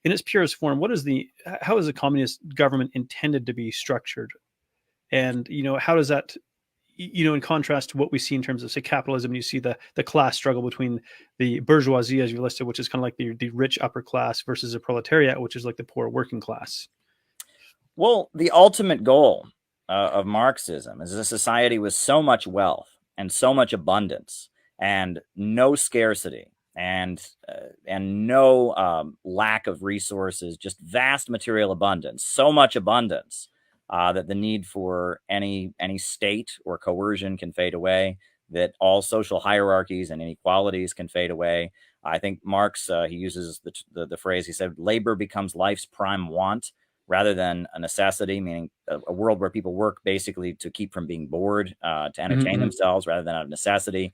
in its purest form, how is a communist government intended to be structured? And, how does that, in contrast to what we see in terms of, say, capitalism, you see the class struggle between the bourgeoisie, as you listed, which is kind of like the rich upper class, versus the proletariat, which is like the poor working class. Well, the ultimate goal of Marxism is a society with so much wealth and so much abundance and no scarcity and no lack of resources, just vast material abundance, so much abundance that the need for any state or coercion can fade away, that all social hierarchies and inequalities can fade away. I think Marx, he uses the phrase, he said, labor becomes life's prime want rather than a necessity, meaning a world where people work basically to keep from being bored, to entertain themselves rather than out of necessity.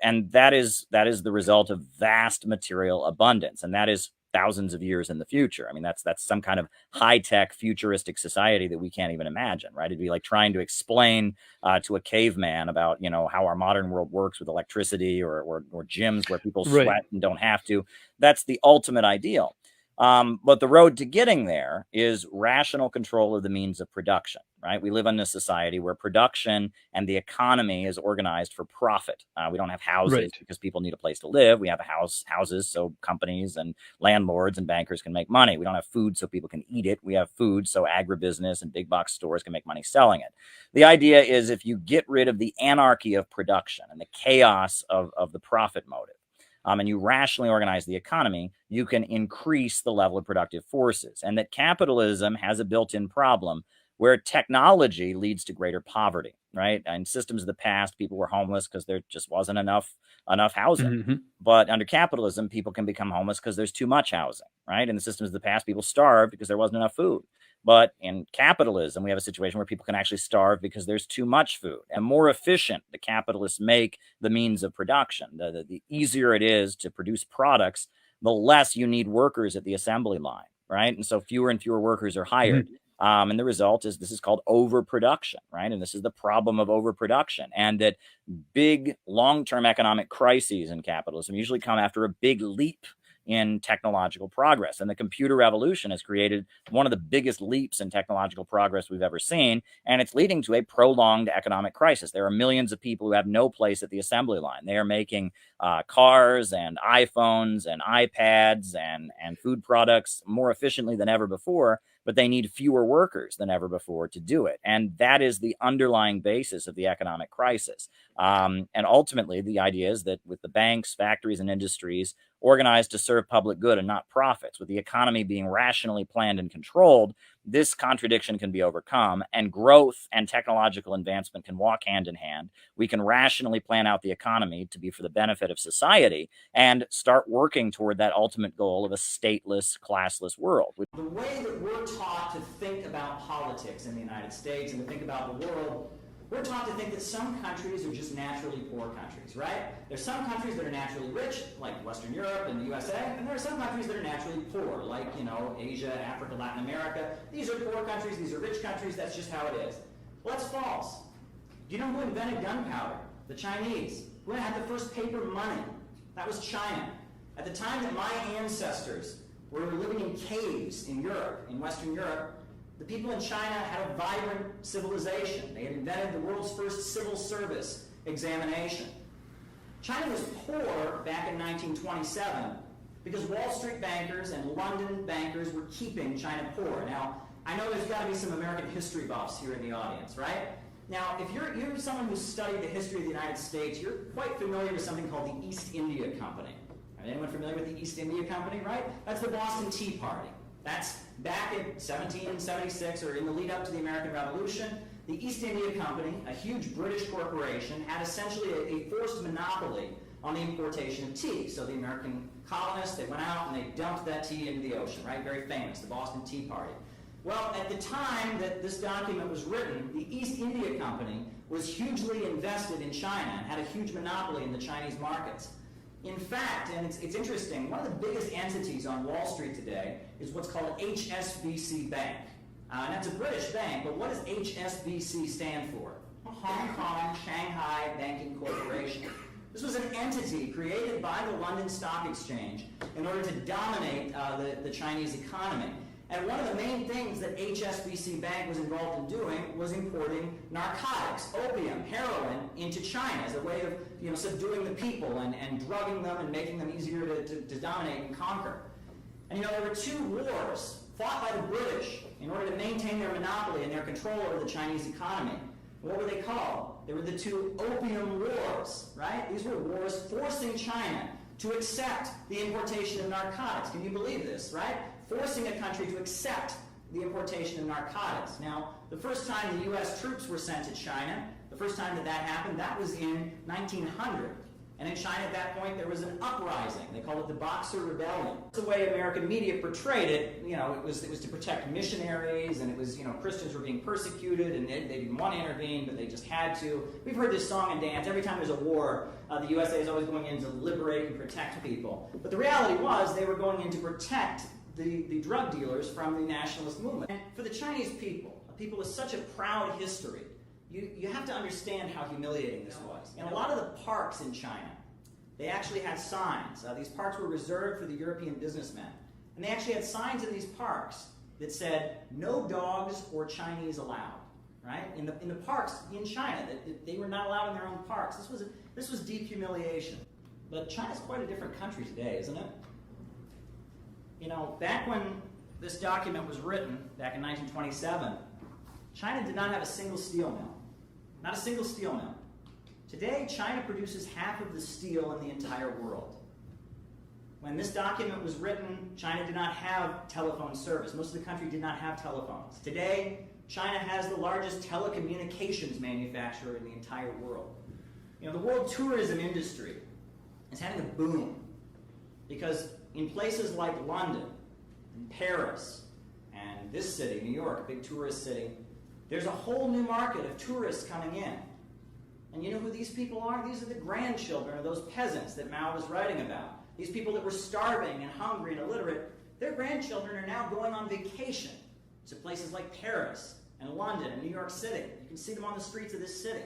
And that is the result of vast material abundance. And that is thousands of years in the future. I mean, that's some kind of high-tech futuristic society that we can't even imagine, right? It'd be like trying to explain to a caveman about, how our modern world works with electricity or gyms where people sweat and don't have to. That's the ultimate ideal. But the road to getting there is rational control of the means of production, right? We live in a society where production and the economy is organized for profit. We don't have houses because people need a place to live. We have houses so companies and landlords and bankers can make money. We don't have food so people can eat it. We have food so agribusiness and big box stores can make money selling it. The idea is if you get rid of the anarchy of production and the chaos of the profit motive, and you rationally organize the economy, you can increase the level of productive forces. And that capitalism has a built-in problem where technology leads to greater poverty, right? In systems of the past, people were homeless because there just wasn't enough housing. But under capitalism, people can become homeless because there's too much housing, right? In the systems of the past, people starved because there wasn't enough food. But in capitalism, we have a situation where people can actually starve because there's too much food. And more efficient the capitalists make the means of production, the easier it is to produce products, the less you need workers at the assembly line, right? And so fewer and fewer workers are hired. And the result is this is called overproduction, right? And this is the problem of overproduction. And that big long-term economic crises in capitalism usually come after a big leap in technological progress. And the computer revolution has created one of the biggest leaps in technological progress we've ever seen. And it's leading to a prolonged economic crisis. There are millions of people who have no place at the assembly line. They are making cars and iPhones and iPads and food products more efficiently than ever before, but they need fewer workers than ever before to do it. And that is the underlying basis of the economic crisis. And ultimately, the idea is that with the banks, factories, and industries organized to serve public good and not profits, with the economy being rationally planned and controlled, this contradiction can be overcome, and growth and technological advancement can walk hand in hand. We can rationally plan out the economy to be for the benefit of society and start working toward that ultimate goal of a stateless, classless world. The way that we're taught to think about politics in the United States and to think about the world, we're taught to think that some countries are just naturally poor countries, right? There's some countries that are naturally rich, like Western Europe and the USA, and there are some countries that are naturally poor, like, Asia, Africa, Latin America. These are poor countries, these are rich countries, that's just how it is. Well, that's false. Do you know who invented gunpowder? The Chinese. Who had the first paper money? That was China. At the time that my ancestors were living in caves in Europe, in Western Europe, the people in China had a vibrant civilization. They had invented the world's first civil service examination. China was poor back in 1927 because Wall Street bankers and London bankers were keeping China poor. Now, I know there's got to be some American history buffs here in the audience, right? Now, if you're someone who's studied the history of the United States, you're quite familiar with something called the East India Company. Anyone familiar with the East India Company, right? That's the Boston Tea Party. That's back in 1776, or in the lead up to the American Revolution. The East India Company, a huge British corporation, had essentially a forced monopoly on the importation of tea. So the American colonists, they went out and they dumped that tea into the ocean, right? Very famous, the Boston Tea Party. Well, at the time that this document was written, the East India Company was hugely invested in China and had a huge monopoly in the Chinese markets. In fact, and it's interesting, one of the biggest entities on Wall Street today is what's called HSBC Bank. And that's a British bank, but what does HSBC stand for? Hong Kong Shanghai Banking Corporation. This was an entity created by the London Stock Exchange in order to dominate the Chinese economy. And one of the main things that HSBC Bank was involved in doing was importing narcotics, opium, heroin into China as a way of subduing the people and drugging them and making them easier to dominate and conquer. And there were two wars fought by the British in order to maintain their monopoly and their control over the Chinese economy. What were they called? They were the two Opium Wars, right? These were wars forcing China to accept the importation of narcotics. Can you believe this, right? Forcing a country to accept the importation of narcotics. Now, the first time the U.S. troops were sent to China, the first time that happened, that was in 1900. And in China at that point, there was an uprising. They called it the Boxer Rebellion. That's the way American media portrayed it. It was to protect missionaries, and it was, Christians were being persecuted, and they didn't want to intervene, but they just had to. We've heard this song and dance. Every time there's a war, the USA is always going in to liberate and protect people. But the reality was they were going in to protect the drug dealers from the nationalist movement. And for the Chinese people, a people with such a proud history, you have to understand how humiliating this was. In a lot of the parks in China, they actually had signs. These parks were reserved for the European businessmen. And they actually had signs in these parks that said, no dogs or Chinese allowed. Right? In the parks in China, that they were not allowed in their own parks. This was deep humiliation. But China's quite a different country today, isn't it? Back when this document was written, back in 1927, China did not have a single steel mill. Not a single steel mill. Today, China produces half of the steel in the entire world. When this document was written, China did not have telephone service. Most of the country did not have telephones. Today, China has the largest telecommunications manufacturer in the entire world. The world tourism industry is having a boom because in places like London and Paris and this city, New York, a big tourist city, there's a whole new market of tourists coming in. And you know who these people are? These are the grandchildren of those peasants that Mao was writing about. These people that were starving and hungry and illiterate, their grandchildren are now going on vacation to places like Paris and London and New York City. You can see them on the streets of this city.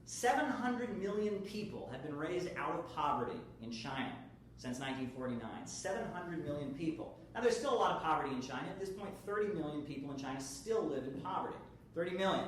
700 million people have been raised out of poverty in China since 1949. 700 million people. Now, there's still a lot of poverty in China. At this point, 30 million people in China still live in poverty. 30 million.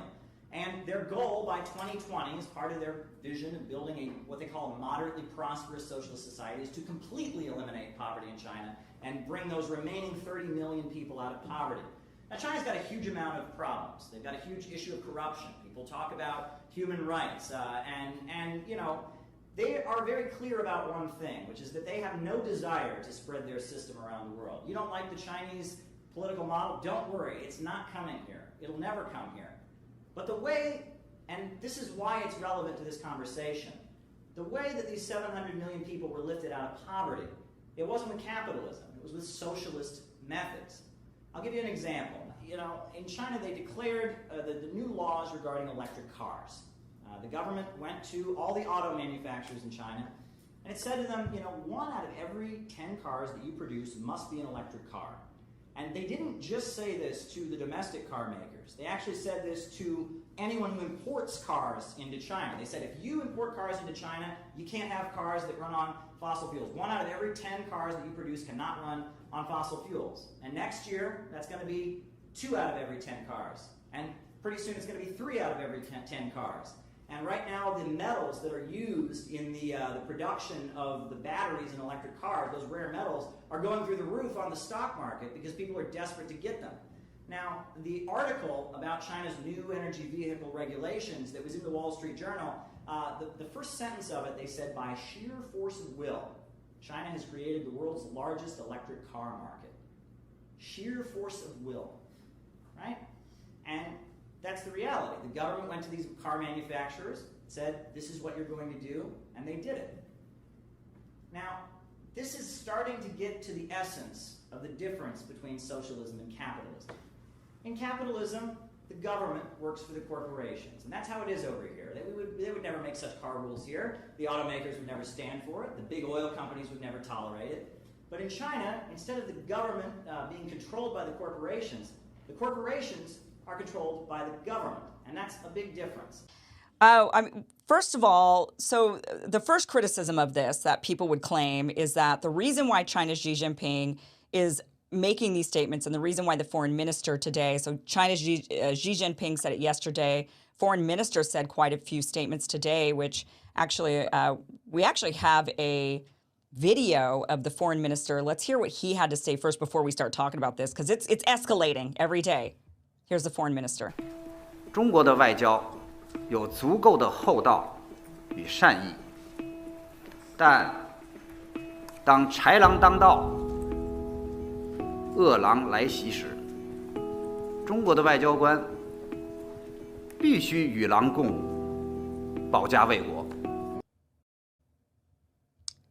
And their goal by 2020, as part of their vision of building what they call a moderately prosperous socialist society, is to completely eliminate poverty in China and bring those remaining 30 million people out of poverty. Now, China's got a huge amount of problems. They've got a huge issue of corruption. People talk about human rights, and they are very clear about one thing, which is that they have no desire to spread their system around the world. You don't like the Chinese political model? Don't worry, it's not coming here. It'll never come here. But the way, and this is why it's relevant to this conversation, the way that these 700 million people were lifted out of poverty, it wasn't with capitalism, it was with socialist methods. I'll give you an example. In China they declared the new laws regarding electric cars. The government went to all the auto manufacturers in China, and it said to them, 1 out of every 10 cars that you produce must be an electric car. And they didn't just say this to the domestic car makers. They actually said this to anyone who imports cars into China. They said, if you import cars into China, you can't have cars that run on fossil fuels. 1 out of every 10 cars that you produce cannot run on fossil fuels. And next year, that's going to be 2 out of every 10 cars. And pretty soon, it's going to be 3 out of every 10 cars. And right now, the metals that are used in the production of the batteries in electric cars, those rare metals, are going through the roof on the stock market because people are desperate to get them. Now, the article about China's new energy vehicle regulations that was in the Wall Street Journal, the first sentence of it, they said, by sheer force of will, China has created the world's largest electric car market. Sheer force of will, right? And that's the reality. The government went to these car manufacturers, said, this is what you're going to do, and they did it. Now, this is starting to get to the essence of the difference between socialism and capitalism. In capitalism, the government works for the corporations, and that's how it is over here. They would never make such car rules here. The automakers would never stand for it. The big oil companies would never tolerate it. But in China, instead of the government being controlled by the corporations are controlled by the government, and that's a big difference. First of all, so the first criticism of this that people would claim is that the reason why China's Xi Jinping is making these statements, and the reason why the foreign minister today, so China's Xi Jinping said it yesterday, foreign minister said quite a few statements today, which actually, we actually have a video of the foreign minister. Let's hear what he had to say first before we start talking about this, because it's escalating every day. Here's the foreign minister. 中国的外交有足够的厚道与善意，但当豺狼当道、恶狼来袭时，中国的外交官必须与狼共舞，保家卫国。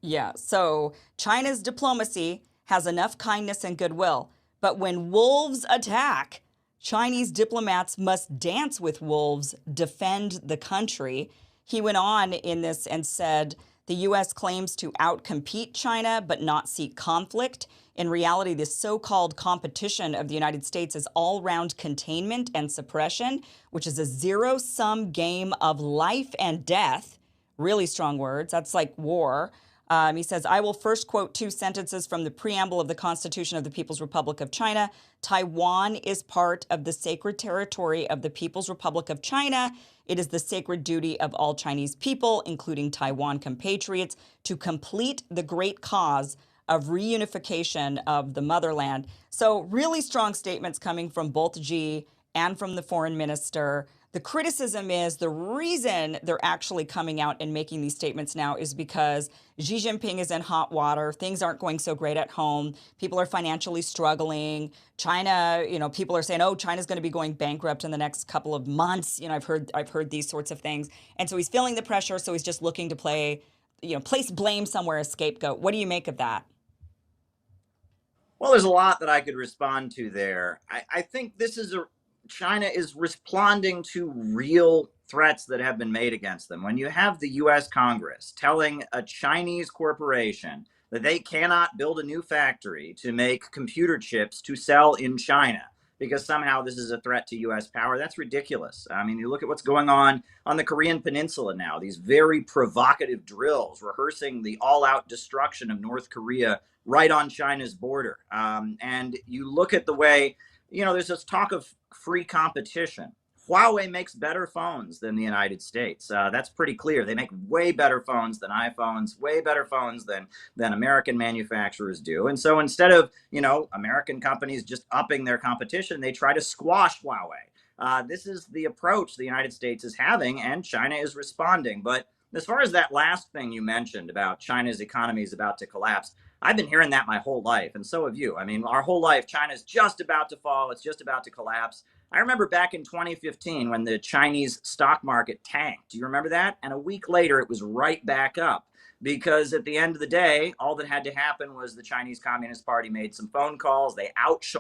Yeah, so China's diplomacy has enough kindness and goodwill, but when wolves attack, Chinese diplomats must dance with wolves, defend the country. He went on in this and said the U.S. claims to outcompete China but not seek conflict. In reality, this so-called competition of the United States is all-round containment and suppression, which is a zero-sum game of life and death. Really strong words. That's like war. He says, I will first quote two sentences from the preamble of the Constitution of the People's Republic of China. Taiwan is part of the sacred territory of the People's Republic of China. It is the sacred duty of all Chinese people, including Taiwan compatriots, to complete the great cause of reunification of the motherland. So really strong statements coming from both Xi and from the foreign minister. The criticism is the reason they're actually coming out and making these statements now is because Xi Jinping is in hot water. Things aren't going so great at home. People are financially struggling. China, people are saying, oh, China's going to be going bankrupt in the next couple of months. I've heard these sorts of things. And so he's feeling the pressure. So he's just looking to place blame somewhere, a scapegoat. What do you make of that? Well, there's a lot that I could respond to there. I think China is responding to real threats that have been made against them. When you have the US Congress telling a Chinese corporation that they cannot build a new factory to make computer chips to sell in China because somehow this is a threat to US power, that's ridiculous. I mean, you look at what's going on the Korean Peninsula now, these very provocative drills rehearsing the all-out destruction of North Korea right on China's border. And you look at the way, there's this talk of free competition. Huawei makes better phones than the United States. That's pretty clear. They make way better phones than iPhones, way better phones than American manufacturers do. And so instead of, American companies just upping their competition, they try to squash Huawei. This is the approach the United States is having, and China is responding. But as far as that last thing you mentioned about China's economy is about to collapse, I've been hearing that my whole life, and so have you. I mean, our whole life, China's just about to fall. It's just about to collapse. I remember back in 2015 when the Chinese stock market tanked. Do you remember that? And a week later, it was right back up because at the end of the day, all that had to happen was the Chinese Communist Party made some phone calls. They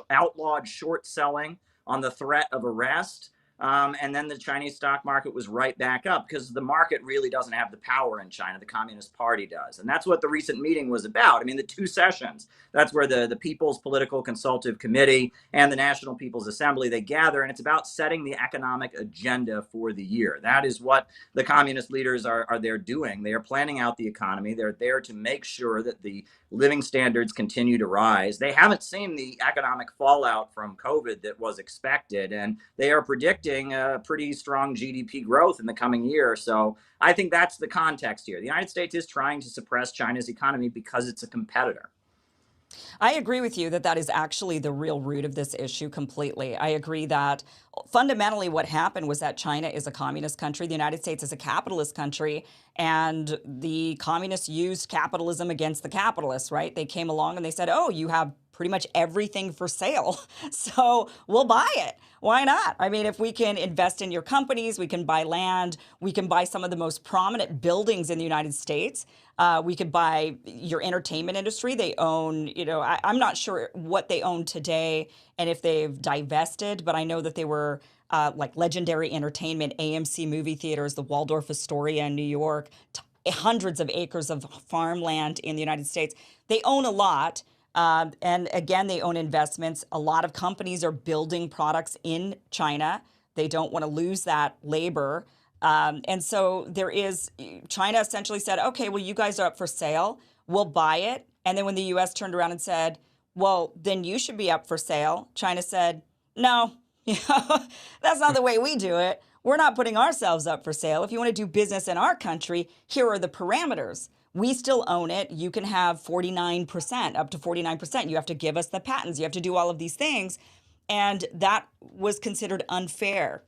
outlawed short selling on the threat of arrest. And then the Chinese stock market was right back up because the market really doesn't have the power in China. The Communist Party does. And that's what the recent meeting was about. I mean, the two sessions, that's where the People's Political Consultative Committee and the National People's Assembly, they gather, and it's about setting the economic agenda for the year. That is what the communist leaders are there doing. They are planning out the economy. They're there to make sure that the living standards continue to rise. They haven't seen the economic fallout from COVID that was expected, and they are predicting a pretty strong GDP growth in the coming year. So I think that's the context here. The United States is trying to suppress China's economy because it's a competitor. I agree with you that is actually the real root of this issue completely. I agree that fundamentally what happened was that China is a communist country, the United States is a capitalist country, and the communists used capitalism against the capitalists, right? They came along and they said, oh, you have pretty much everything for sale, so we'll buy it. Why not? I mean, if we can invest in your companies, we can buy land, we can buy some of the most prominent buildings in the United States. We could buy your entertainment industry. They own, I'm not sure what they own today and if they've divested, but I know that they were like Legendary Entertainment, AMC movie theaters, the Waldorf Astoria in New York, hundreds of acres of farmland in the United States. They own a lot. And again, they own investments. A lot of companies are building products in China. They don't want to lose that labor. And so China essentially said, okay, well, you guys are up for sale. We'll buy it. And then when the U.S. turned around and said, well, then you should be up for sale, China said, no, that's not the way we do it. We're not putting ourselves up for sale. If you want to do business in our country, here are the parameters. We still own it. You can have 49%, up to 49%. You have to give us the patents. You have to do all of these things. And that was considered unfair.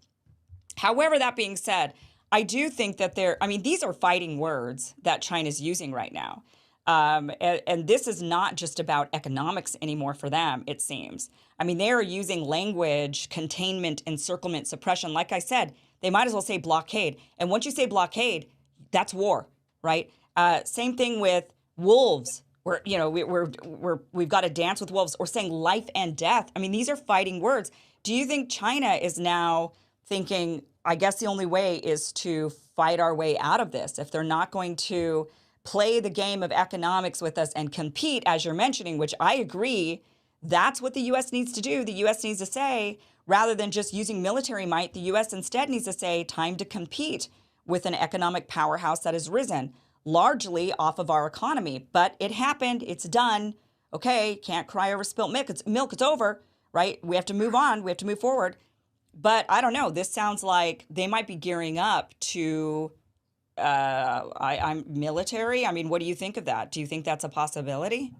However, that being said, I do think that these are fighting words that China's using right now. And this is not just about economics anymore for them, it seems. I mean, they are using language, containment, encirclement, suppression. Like I said, they might as well say blockade. And once you say blockade, that's war, right? Same thing with wolves. We've got to dance with wolves. Or saying life and death. I mean, these are fighting words. Do you think China is now thinking, I guess the only way is to fight our way out of this? If they're not going to play the game of economics with us and compete, as you're mentioning, which I agree, that's what the U.S. needs to do. The U.S. needs to say, rather than just using military might, the U.S. instead needs to say, time to compete with an economic powerhouse that has risen largely off of our economy. But it happened. It's done. Okay, can't cry over spilt milk. It's over, right? We have to move on. We have to move forward. But I don't know. This sounds like they might be gearing up to I'm military. I mean, what do you think of that? Do you think that's a possibility?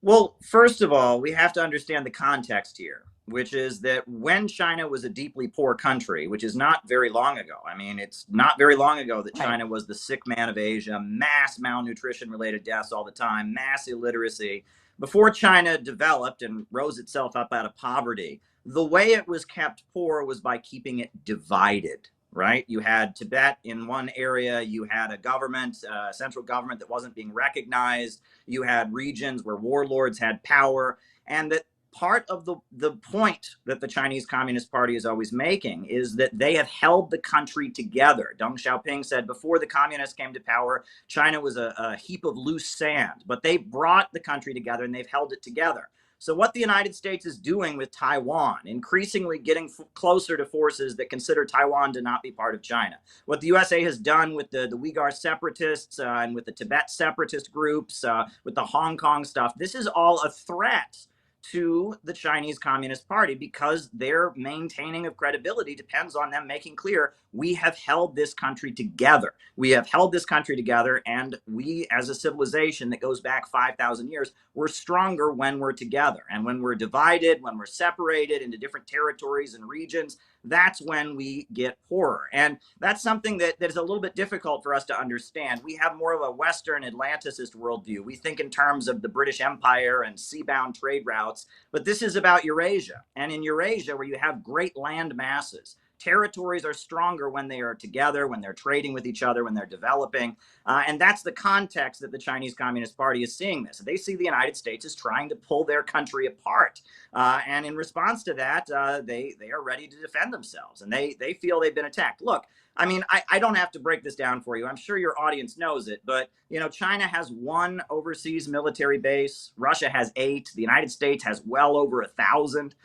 Well, first of all, we have to understand the context here, which is that when China was a deeply poor country, which is not very long ago. I mean, it's not very long ago that China was the sick man of Asia, mass malnutrition related deaths all the time, mass illiteracy. Before China developed and rose itself up out of poverty, the way it was kept poor was by keeping it divided. Right? You had Tibet in one area, you had a government, central government that wasn't being recognized, you had regions where warlords had power, and that part of the point that the Chinese Communist Party is always making is that they have held the country together. Deng Xiaoping said before the communists came to power, China was a heap of loose sand, but they brought the country together and they've held it together. So what the United States is doing with Taiwan, increasingly getting closer to forces that consider Taiwan to not be part of China. What the USA has done with the Uyghur separatists and with the Tibet separatist groups, with the Hong Kong stuff, this is all a threat to the Chinese Communist Party because their maintaining of credibility depends on them making clear we have held this country together. We have held this country together, and we as a civilization that goes back 5,000 years, we're stronger when we're together. And when we're divided, when we're separated into different territories and regions, that's when we get poorer. And that's something that is a little bit difficult for us to understand. We have more of a Western Atlanticist worldview. We think in terms of the British Empire and seabound trade routes, but this is about Eurasia. And in Eurasia, where you have great land masses, territories are stronger when they are together, when they're trading with each other, when they're developing. And that's the context that the Chinese Communist Party is seeing this. They see the United States as trying to pull their country apart. And in response to that, they are ready to defend themselves. And they feel they've been attacked. Look, I mean, I don't have to break this down for you. I'm sure your audience knows it. But, you know, China has 1 overseas military base. Russia has 8. The United States has well over 1,000.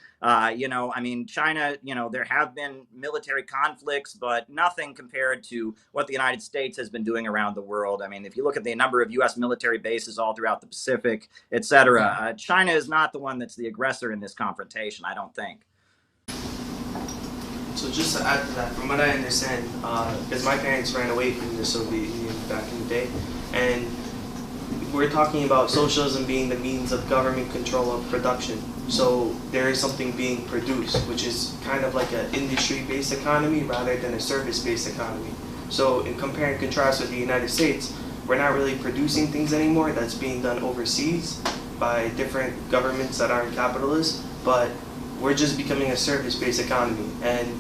You know, I mean, China, you know, there have been military conflicts, but nothing compared to what the United States has been doing around the world. I mean, if you look at the number of U.S. military bases all throughout the Pacific, et cetera, China is not the one that's the aggressor in this confrontation, I don't think. So just to add to that, from what I understand, because my parents ran away from the Soviet Union back in the day, and we're talking about socialism being the means of government control of production. So there is something being produced, which is kind of like an industry-based economy rather than a service-based economy. So in compare and contrast with the United States, we're not really producing things anymore. That's being done overseas by different governments that aren't capitalist, but we're just becoming a service-based economy. And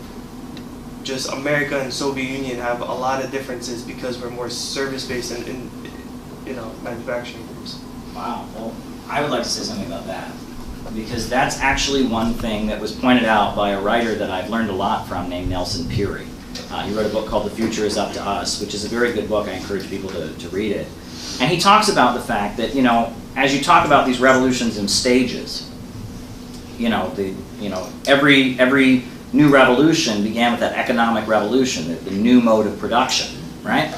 just America and Soviet Union have a lot of differences because we're more service-based in you know, manufacturing groups. Wow. Well, I would like to say something about that, because that's actually one thing that was pointed out by a writer that I've learned a lot from named Nelson Peary. He wrote a book called The Future is Up to Us, which is a very good book. I encourage people to read it. And he talks about the fact that, you know, as you talk about these revolutions in stages, every new revolution began with that economic revolution, the new mode of production, right?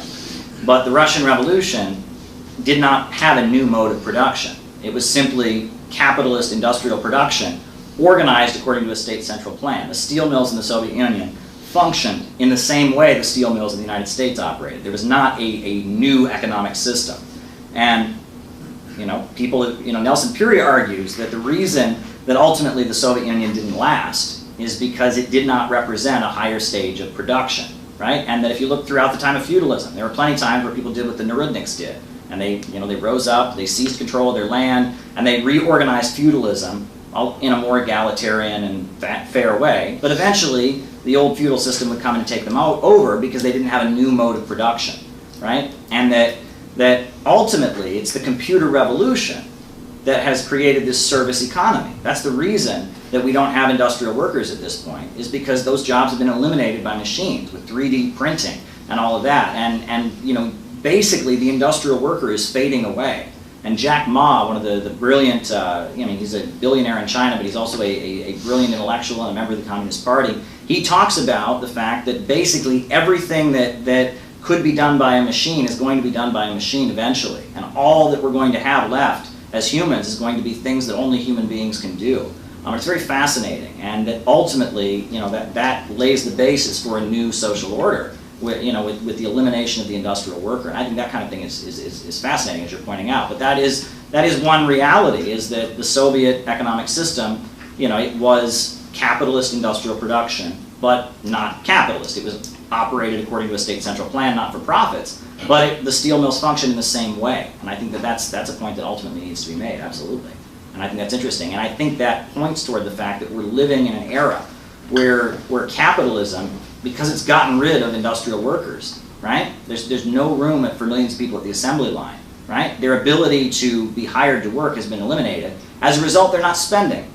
But the Russian Revolution did not have a new mode of production. It was simply capitalist industrial production organized according to a state central plan. The steel mills in the Soviet Union functioned in the same way the steel mills in the United States operated. There was not a new economic system. And Nelson Pirie argues that the reason that ultimately the Soviet Union didn't last is because it did not represent a higher stage of production, right? And that if you look throughout the time of feudalism, there were plenty of times where people did what the Narodniks did. And they rose up, they seized control of their land, and they reorganized feudalism in a more egalitarian and fair way. But eventually, the old feudal system would come and take them over because they didn't have a new mode of production, right? And that ultimately, it's the computer revolution that has created this service economy. That's the reason that we don't have industrial workers at this point, is because those jobs have been eliminated by machines with 3D printing and all of that. And basically the industrial worker is fading away. And Jack Ma, one of the brilliant, he's a billionaire in China, but he's also a brilliant intellectual and a member of the Communist Party. He talks about the fact that basically everything that could be done by a machine is going to be done by a machine eventually. And all that we're going to have left as humans is going to be things that only human beings can do. It's very fascinating, and that ultimately, that lays the basis for a new social order, with the elimination of the industrial worker. And I think that kind of thing is fascinating, as you're pointing out. But that is one reality, is that the Soviet economic system, it was capitalist industrial production, but not capitalist. It was operated according to a state central plan, not for profits. But the steel mills function in the same way. And I think that's a point that ultimately needs to be made, absolutely. And I think that's interesting. And I think that points toward the fact that we're living in an era where capitalism, because it's gotten rid of industrial workers, right? There's no room for millions of people at the assembly line, right? Their ability to be hired to work has been eliminated. As a result, they're not spending,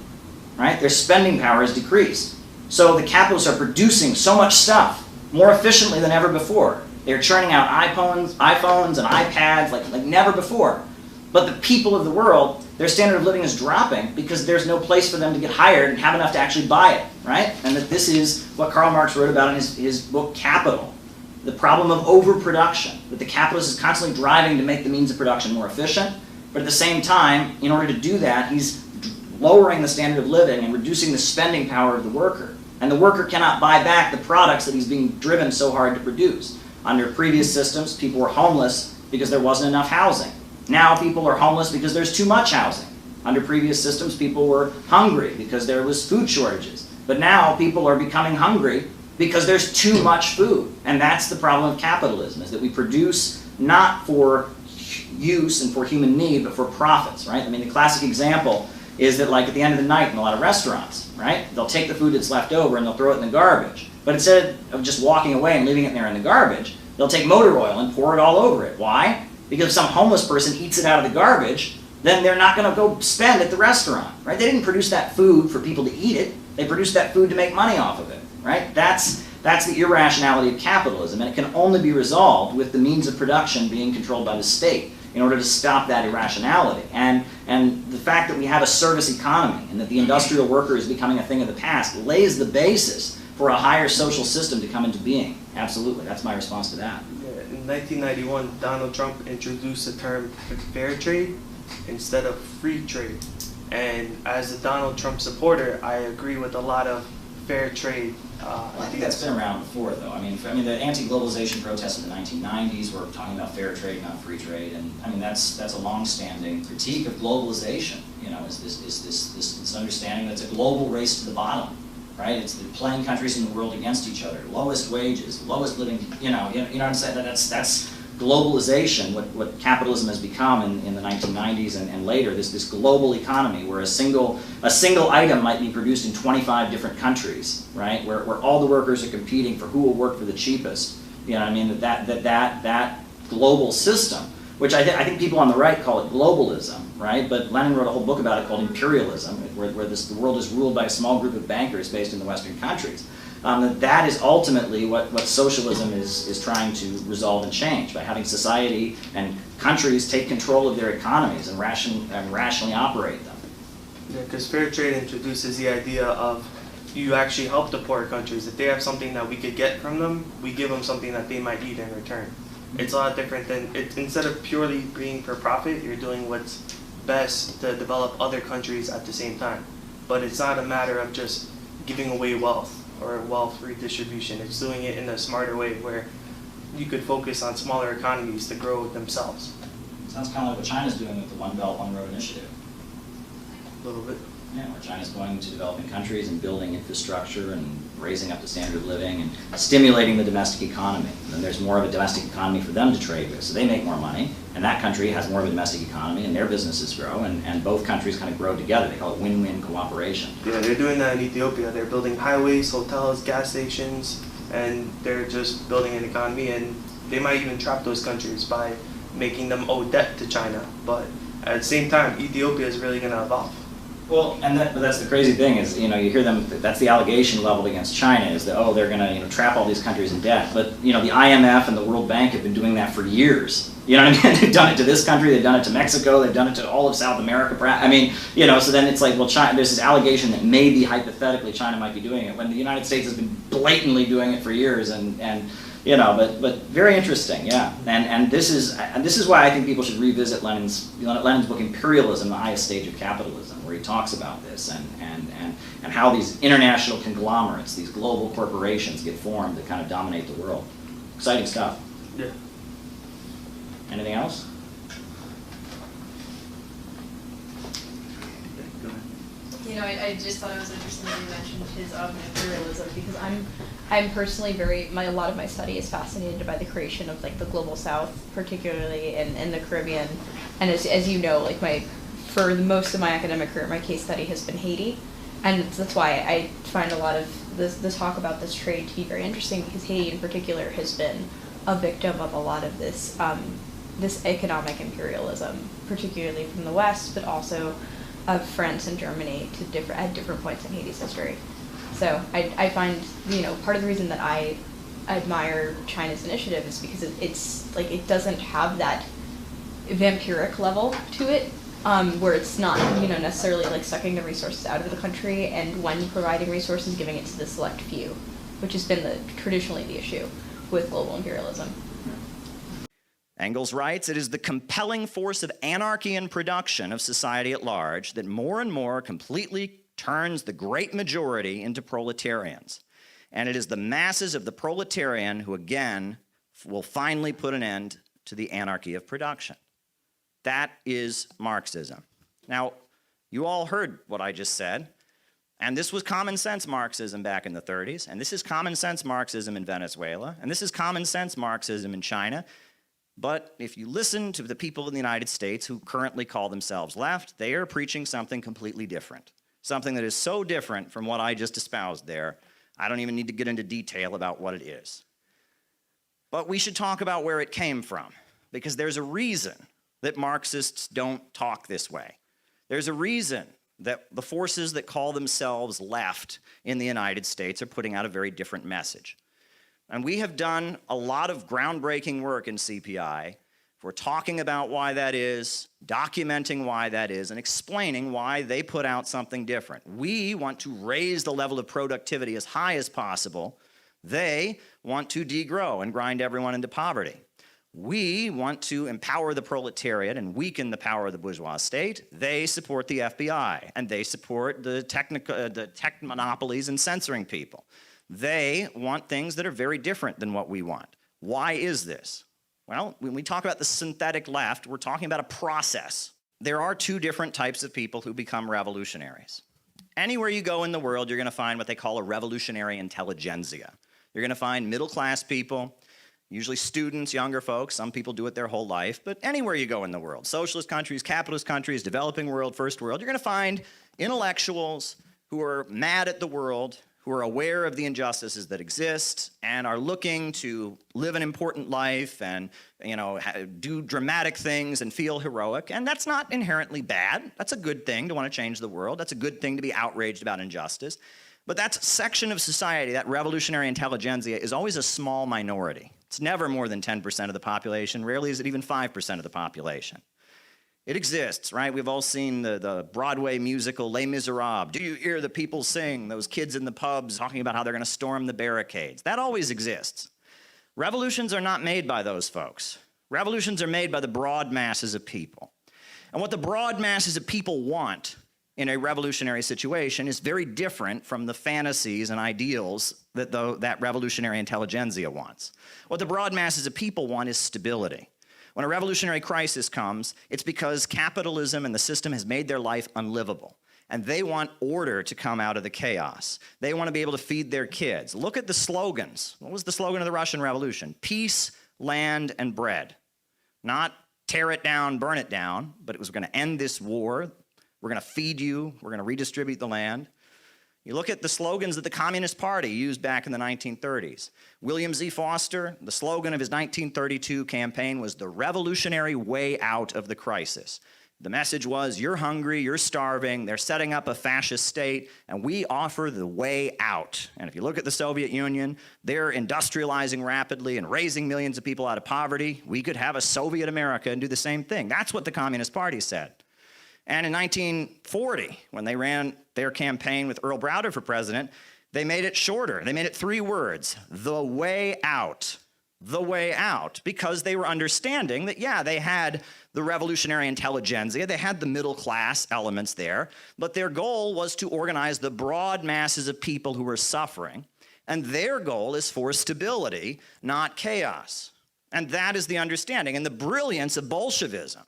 right? Their spending power has decreased. So the capitalists are producing so much stuff more efficiently than ever before. They're churning out iPhones and iPads like never before. But the people of the world, their standard of living is dropping because there's no place for them to get hired and have enough to actually buy it, right? And that this is what Karl Marx wrote about in his book Capital, the problem of overproduction, that the capitalist is constantly driving to make the means of production more efficient, but at the same time, in order to do that, he's lowering the standard of living and reducing the spending power of the worker. And the worker cannot buy back the products that he's being driven so hard to produce. Under previous systems, people were homeless because there wasn't enough housing. Now people are homeless because there's too much housing. Under previous systems, people were hungry because there was food shortages. But now people are becoming hungry because there's too much food. And that's the problem of capitalism, is that we produce not for use and for human need, but for profits, right? I mean, the classic example is that, like, at the end of the night in a lot of restaurants, right? They'll take the food that's left over and they'll throw it in the garbage. But instead of just walking away and leaving it there in the garbage, they'll take motor oil and pour it all over it. Why? Because if some homeless person eats it out of the garbage, then they're not going to go spend at the restaurant, right? They didn't produce that food for people to eat it. They produced that food to make money off of it, right? That's the irrationality of capitalism, and it can only be resolved with the means of production being controlled by the state in order to stop that irrationality. And the fact that we have a service economy and that the industrial worker is becoming a thing of the past lays the basis for a higher social system to come into being. Absolutely, that's my response to that. In 1991, Donald Trump introduced the term fair trade instead of free trade. And as a Donald Trump supporter, I agree with a lot of fair trade. I think that's been around before, though. I mean, the anti-globalization protests in the 1990s were talking about fair trade, not free trade, and I mean that's a long-standing critique of globalization. Is this understanding that it's a global race to the bottom, right? It's the playing countries in the world against each other, lowest wages, lowest living. You know what I'm saying? That's globalization. What capitalism has become in the 1990s and later. This global economy where a single item might be produced in 25 different countries, right? Where all the workers are competing for who will work for the cheapest. You know what I mean? That global system, which I think people on the right call it globalism, right? But Lenin wrote a whole book about it called Imperialism, where the world is ruled by a small group of bankers based in the Western countries. That is ultimately what socialism is trying to resolve and change, by having society and countries take control of their economies and rationally operate them. Yeah, because fair trade introduces the idea of you actually help the poorer countries. If they have something that we could get from them, we give them something that they might need in return. It's a lot different than, instead of purely being for profit, you're doing what's best to develop other countries at the same time. But it's not a matter of just giving away wealth or wealth redistribution. It's doing it in a smarter way where you could focus on smaller economies to grow themselves. Sounds kind of like what China's doing with the One Belt, One Road initiative. A little bit. Yeah, where China's going to developing countries and building infrastructure and raising up the standard of living and stimulating the domestic economy. And then there's more of a domestic economy for them to trade with. So they make more money, and that country has more of a domestic economy, and their businesses grow, and both countries kind of grow together. They call it win-win cooperation. Yeah, they're doing that in Ethiopia. They're building highways, hotels, gas stations, and they're just building an economy, and they might even trap those countries by making them owe debt to China. But at the same time, Ethiopia is really going to evolve. Well, and that's the crazy thing is, you hear them, that's the allegation leveled against China is that, oh, they're going to, trap all these countries in debt. But, the IMF and the World Bank have been doing that for years. You know what I mean? They've done it to this country, they've done it to Mexico, they've done it to all of South America. I mean, so then it's like, well, China, there's this allegation that maybe hypothetically China might be doing it when the United States has been blatantly doing it for years but very interesting, yeah. And this is why I think people should revisit Lenin's book Imperialism, the Highest Stage of Capitalism, where he talks about this and how these international conglomerates, these global corporations get formed that kind of dominate the world. Exciting stuff. Yeah. Anything else? I just thought it was interesting that you mentioned his imperialism, because I'm personally a lot of my study is fascinated by the creation of like the global South, particularly in the Caribbean, and as you know, for most of my academic career, my case study has been Haiti, and that's why I find a lot of the talk about this trade to be very interesting, because Haiti in particular has been a victim of a lot of this this economic imperialism, particularly from the West, but also of France and Germany at different points in Haiti's history. So I find, part of the reason that I admire China's initiative is because it's like it doesn't have that vampiric level to it, where it's not, necessarily like sucking the resources out of the country, and when providing resources, giving it to the select few, which has been traditionally the issue with global imperialism. Engels writes, "It is the compelling force of anarchy and production of society at large that more and more completely turns the great majority into proletarians. And it is the masses of the proletarian who again will finally put an end to the anarchy of production." That is Marxism. Now, you all heard what I just said, and this was common sense Marxism back in the 30s, and this is common sense Marxism in Venezuela, and this is common sense Marxism in China. But if you listen to the people in the United States who currently call themselves left, they are preaching something completely different. Something that is so different from what I just espoused there, I don't even need to get into detail about what it is. But we should talk about where it came from, because there's a reason that Marxists don't talk this way. There's a reason that the forces that call themselves left in the United States are putting out a very different message. And we have done a lot of groundbreaking work in CPI for talking about why that is, documenting why that is, and explaining why they put out something different. We want to raise the level of productivity as high as possible. They want to degrow and grind everyone into poverty. We want to empower the proletariat and weaken the power of the bourgeois state. They support the FBI, and they support the tech monopolies and censoring people. They want things that are very different than what we want. Why is this? Well, when we talk about the synthetic left, we're talking about a process. There are two different types of people who become revolutionaries. Anywhere you go in the world, you're going to find what they call a revolutionary intelligentsia. You're going to find middle-class people, usually students, younger folks. Some people do it their whole life. But anywhere you go in the world, socialist countries, capitalist countries, developing world, first world, you're going to find intellectuals who are mad at the world, who are aware of the injustices that exist and are looking to live an important life and, do dramatic things and feel heroic. And that's not inherently bad. That's a good thing to want to change the world. That's a good thing to be outraged about injustice. But that section of society, that revolutionary intelligentsia, is always a small minority. It's never more than 10% of the population. Rarely is it even 5% of the population. It exists, right? We've all seen the Broadway musical Les Miserables. Do you hear the people sing? Those kids in the pubs talking about how they're going to storm the barricades. That always exists. Revolutions are not made by those folks. Revolutions are made by the broad masses of people. And what the broad masses of people want in a revolutionary situation is very different from the fantasies and ideals that that revolutionary intelligentsia wants. What the broad masses of people want is stability. When a revolutionary crisis comes, it's because capitalism and the system has made their life unlivable. And they want order to come out of the chaos. They want to be able to feed their kids. Look at the slogans. What was the slogan of the Russian Revolution? Peace, land, and bread. Not tear it down, burn it down, but it was going to end this war. We're going to feed you. We're going to redistribute the land. You look at the slogans that the Communist Party used back in the 1930s. William Z. Foster, the slogan of his 1932 campaign was the revolutionary way out of the crisis. The message was, you're hungry, you're starving, they're setting up a fascist state, and we offer the way out. And if you look at the Soviet Union, they're industrializing rapidly and raising millions of people out of poverty. We could have a Soviet America and do the same thing. That's what the Communist Party said. And in 1940, when they ran their campaign with Earl Browder for president, they made it shorter. They made it 3 words, the way out. The way out, because they were understanding that, yeah, they had the revolutionary intelligentsia, they had the middle class elements there, but their goal was to organize the broad masses of people who were suffering, and their goal is for stability, not chaos. And that is the understanding. And the brilliance of Bolshevism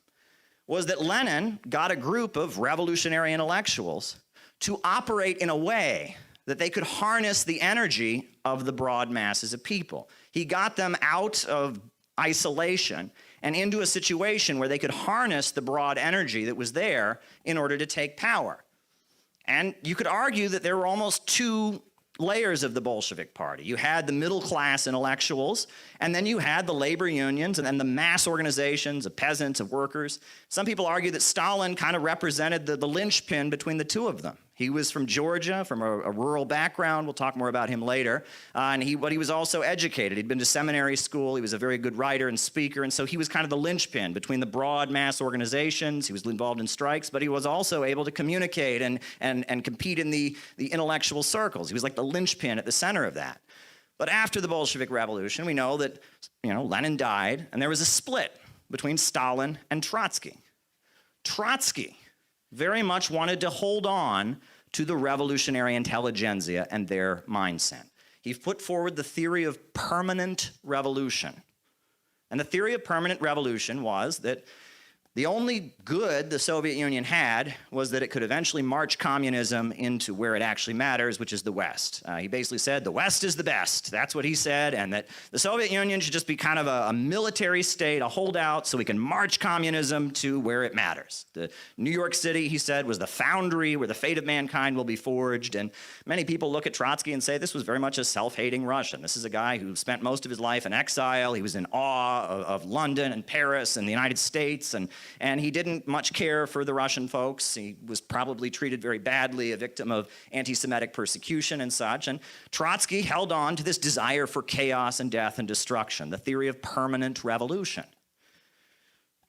was that Lenin got a group of revolutionary intellectuals to operate in a way that they could harness the energy of the broad masses of people. He got them out of isolation and into a situation where they could harness the broad energy that was there in order to take power. And you could argue that there were almost 2 layers of the Bolshevik Party. You had the middle class intellectuals, and then you had the labor unions, and then the mass organizations of peasants, of workers. Some people argue that Stalin kind of represented the linchpin between the 2 of them. He was from Georgia, from a rural background. We'll talk more about him later. But he was also educated. He'd been to seminary school. He was a very good writer and speaker. And so he was kind of the linchpin between the broad mass organizations. He was involved in strikes, but he was also able to communicate and compete in the intellectual circles. He was like the linchpin at the center of that. But after the Bolshevik Revolution, we know that Lenin died, and there was a split between Stalin and Trotsky. Trotsky very much wanted to hold on to the revolutionary intelligentsia and their mindset. He put forward the theory of permanent revolution. And the theory of permanent revolution was that the only good the Soviet Union had was that it could eventually march communism into where it actually matters, which is the West. He basically said the West is the best. That's what he said, and that the Soviet Union should just be kind of a military state, a holdout, so we can march communism to where it matters. The New York City, he said, was the foundry where the fate of mankind will be forged, and many people look at Trotsky and say this was very much a self-hating Russian. This is a guy who spent most of his life in exile. He was in awe of London and Paris and the United States, and he didn't much care for the Russian folks. He was probably treated very badly, a victim of anti-Semitic persecution and such. And Trotsky held on to this desire for chaos and death and destruction, the theory of permanent revolution.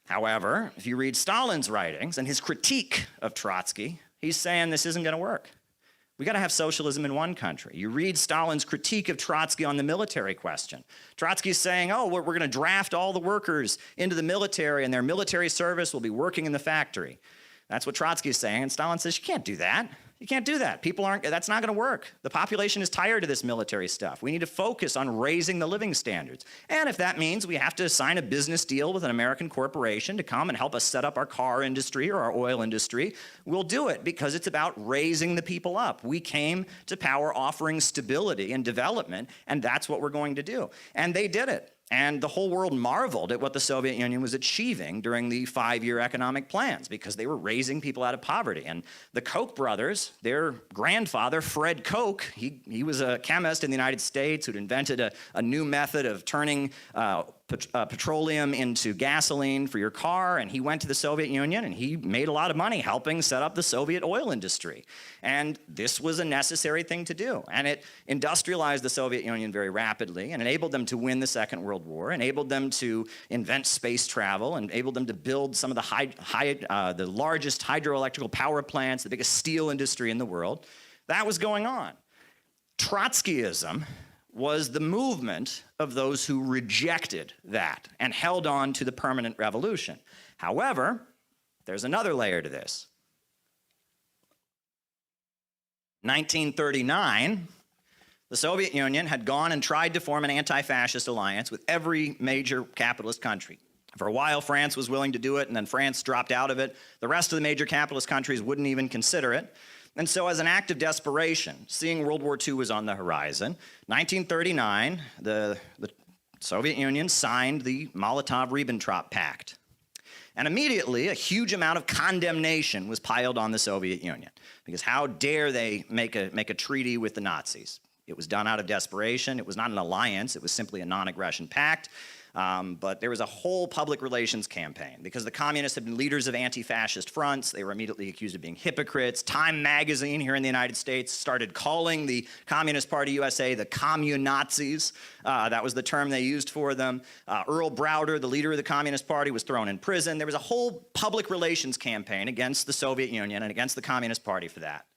However, if you read Stalin's writings and his critique of Trotsky, he's saying this isn't going to work. We got to have socialism in one country. You read Stalin's critique of Trotsky on the military question. Trotsky's saying, we're going to draft all the workers into the military and their military service will be working in the factory. That's what Trotsky's saying. And Stalin says, you can't do that. You can't do that. That's not going to work. The population is tired of this military stuff. We need to focus on raising the living standards. And if that means we have to sign a business deal with an American corporation to come and help us set up our car industry or our oil industry, we'll do it because it's about raising the people up. We came to power offering stability and development, and that's what we're going to do. And they did it. And the whole world marveled at what the Soviet Union was achieving during the 5-year economic plans because they were raising people out of poverty. And the Koch brothers, their grandfather, Fred Koch, he was a chemist in the United States who'd invented a new method of turning petroleum into gasoline for your car, and he went to the Soviet Union and he made a lot of money helping set up the Soviet oil industry. And this was a necessary thing to do. And it industrialized the Soviet Union very rapidly and enabled them to win the Second World War, enabled them to invent space travel, enabled them to build some of the largest hydroelectrical power plants, the biggest steel industry in the world. That was going on. Trotskyism was the movement of those who rejected that and held on to the permanent revolution. However, there's another layer to this. 1939, the Soviet Union had gone and tried to form an anti-fascist alliance with every major capitalist country. For a while, France was willing to do it, and then France dropped out of it. The rest of the major capitalist countries wouldn't even consider it. And so as an act of desperation, seeing World War II was on the horizon, 1939, the Soviet Union signed the Molotov-Ribbentrop Pact. And immediately, a huge amount of condemnation was piled on the Soviet Union, because how dare they make a treaty with the Nazis? It was done out of desperation. It was not an alliance. It was simply a non-aggression pact. But there was a whole public relations campaign because the communists had been leaders of anti-fascist fronts. They were immediately accused of being hypocrites. Time magazine here in the United States started calling the Communist Party USA the communazis. That was the term they used for them. Earl Browder, the leader of the Communist Party, was thrown in prison. There was a whole public relations campaign against the Soviet Union and against the Communist Party for that.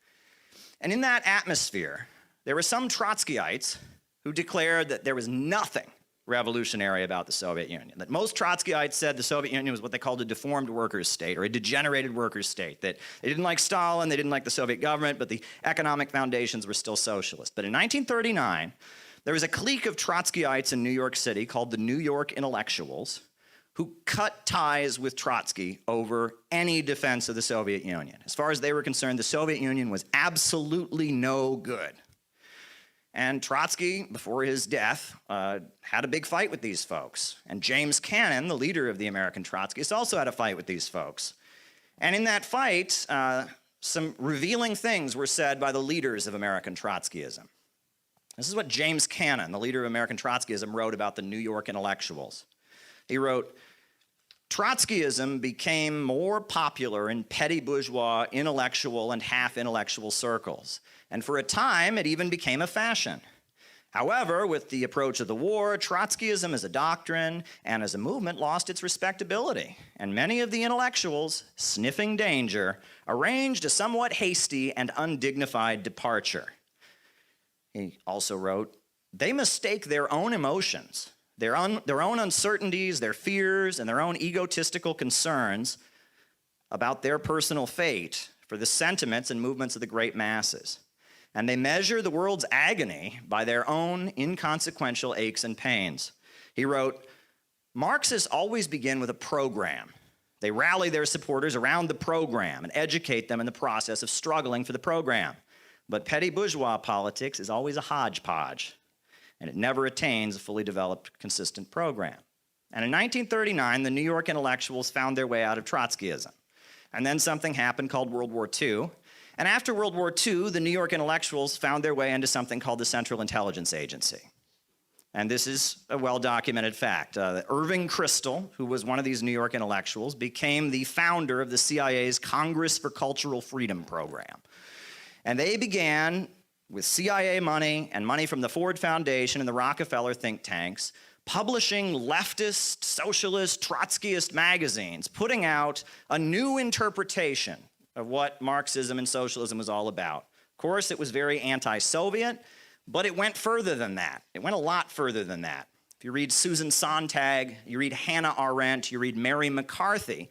And in that atmosphere, there were some Trotskyites who declared that there was nothing revolutionary about the Soviet Union. That most Trotskyites said the Soviet Union was what they called a deformed workers' state or a degenerated workers' state. That they didn't like Stalin, they didn't like the Soviet government, but the economic foundations were still socialist. But in 1939, there was a clique of Trotskyites in New York City called the New York Intellectuals who cut ties with Trotsky over any defense of the Soviet Union. As far as they were concerned, the Soviet Union was absolutely no good. And Trotsky, before his death, had a big fight with these folks. And James Cannon, the leader of the American Trotskyists, also had a fight with these folks. And in that fight, some revealing things were said by the leaders of American Trotskyism. This is what James Cannon, the leader of American Trotskyism, wrote about the New York Intellectuals. He wrote, "Trotskyism became more popular in petty bourgeois, intellectual, and half-intellectual circles. And for a time, it even became a fashion. However, with the approach of the war, Trotskyism as a doctrine and as a movement lost its respectability, and many of the intellectuals, sniffing danger, arranged a somewhat hasty and undignified departure." He also wrote, "They mistake their own emotions, their own uncertainties, their fears, and their own egotistical concerns about their personal fate for the sentiments and movements of the great masses. And they measure the world's agony by their own inconsequential aches and pains." He wrote, "Marxists always begin with a program. They rally their supporters around the program and educate them in the process of struggling for the program. But petty bourgeois politics is always a hodgepodge, and it never attains a fully developed, consistent program." And in 1939, the New York intellectuals found their way out of Trotskyism. And then something happened called World War II. And after World War II, the New York intellectuals found their way into something called the Central Intelligence Agency. And this is a well-documented fact. Irving Kristol, who was one of these New York intellectuals, became the founder of the CIA's Congress for Cultural Freedom program. And they began, with CIA money and money from the Ford Foundation and the Rockefeller think tanks, publishing leftist, socialist, Trotskyist magazines, putting out a new interpretation of what Marxism and socialism was all about. Of course, it was very anti-Soviet, but it went further than that. It went a lot further than that. If you read Susan Sontag, you read Hannah Arendt, you read Mary McCarthy,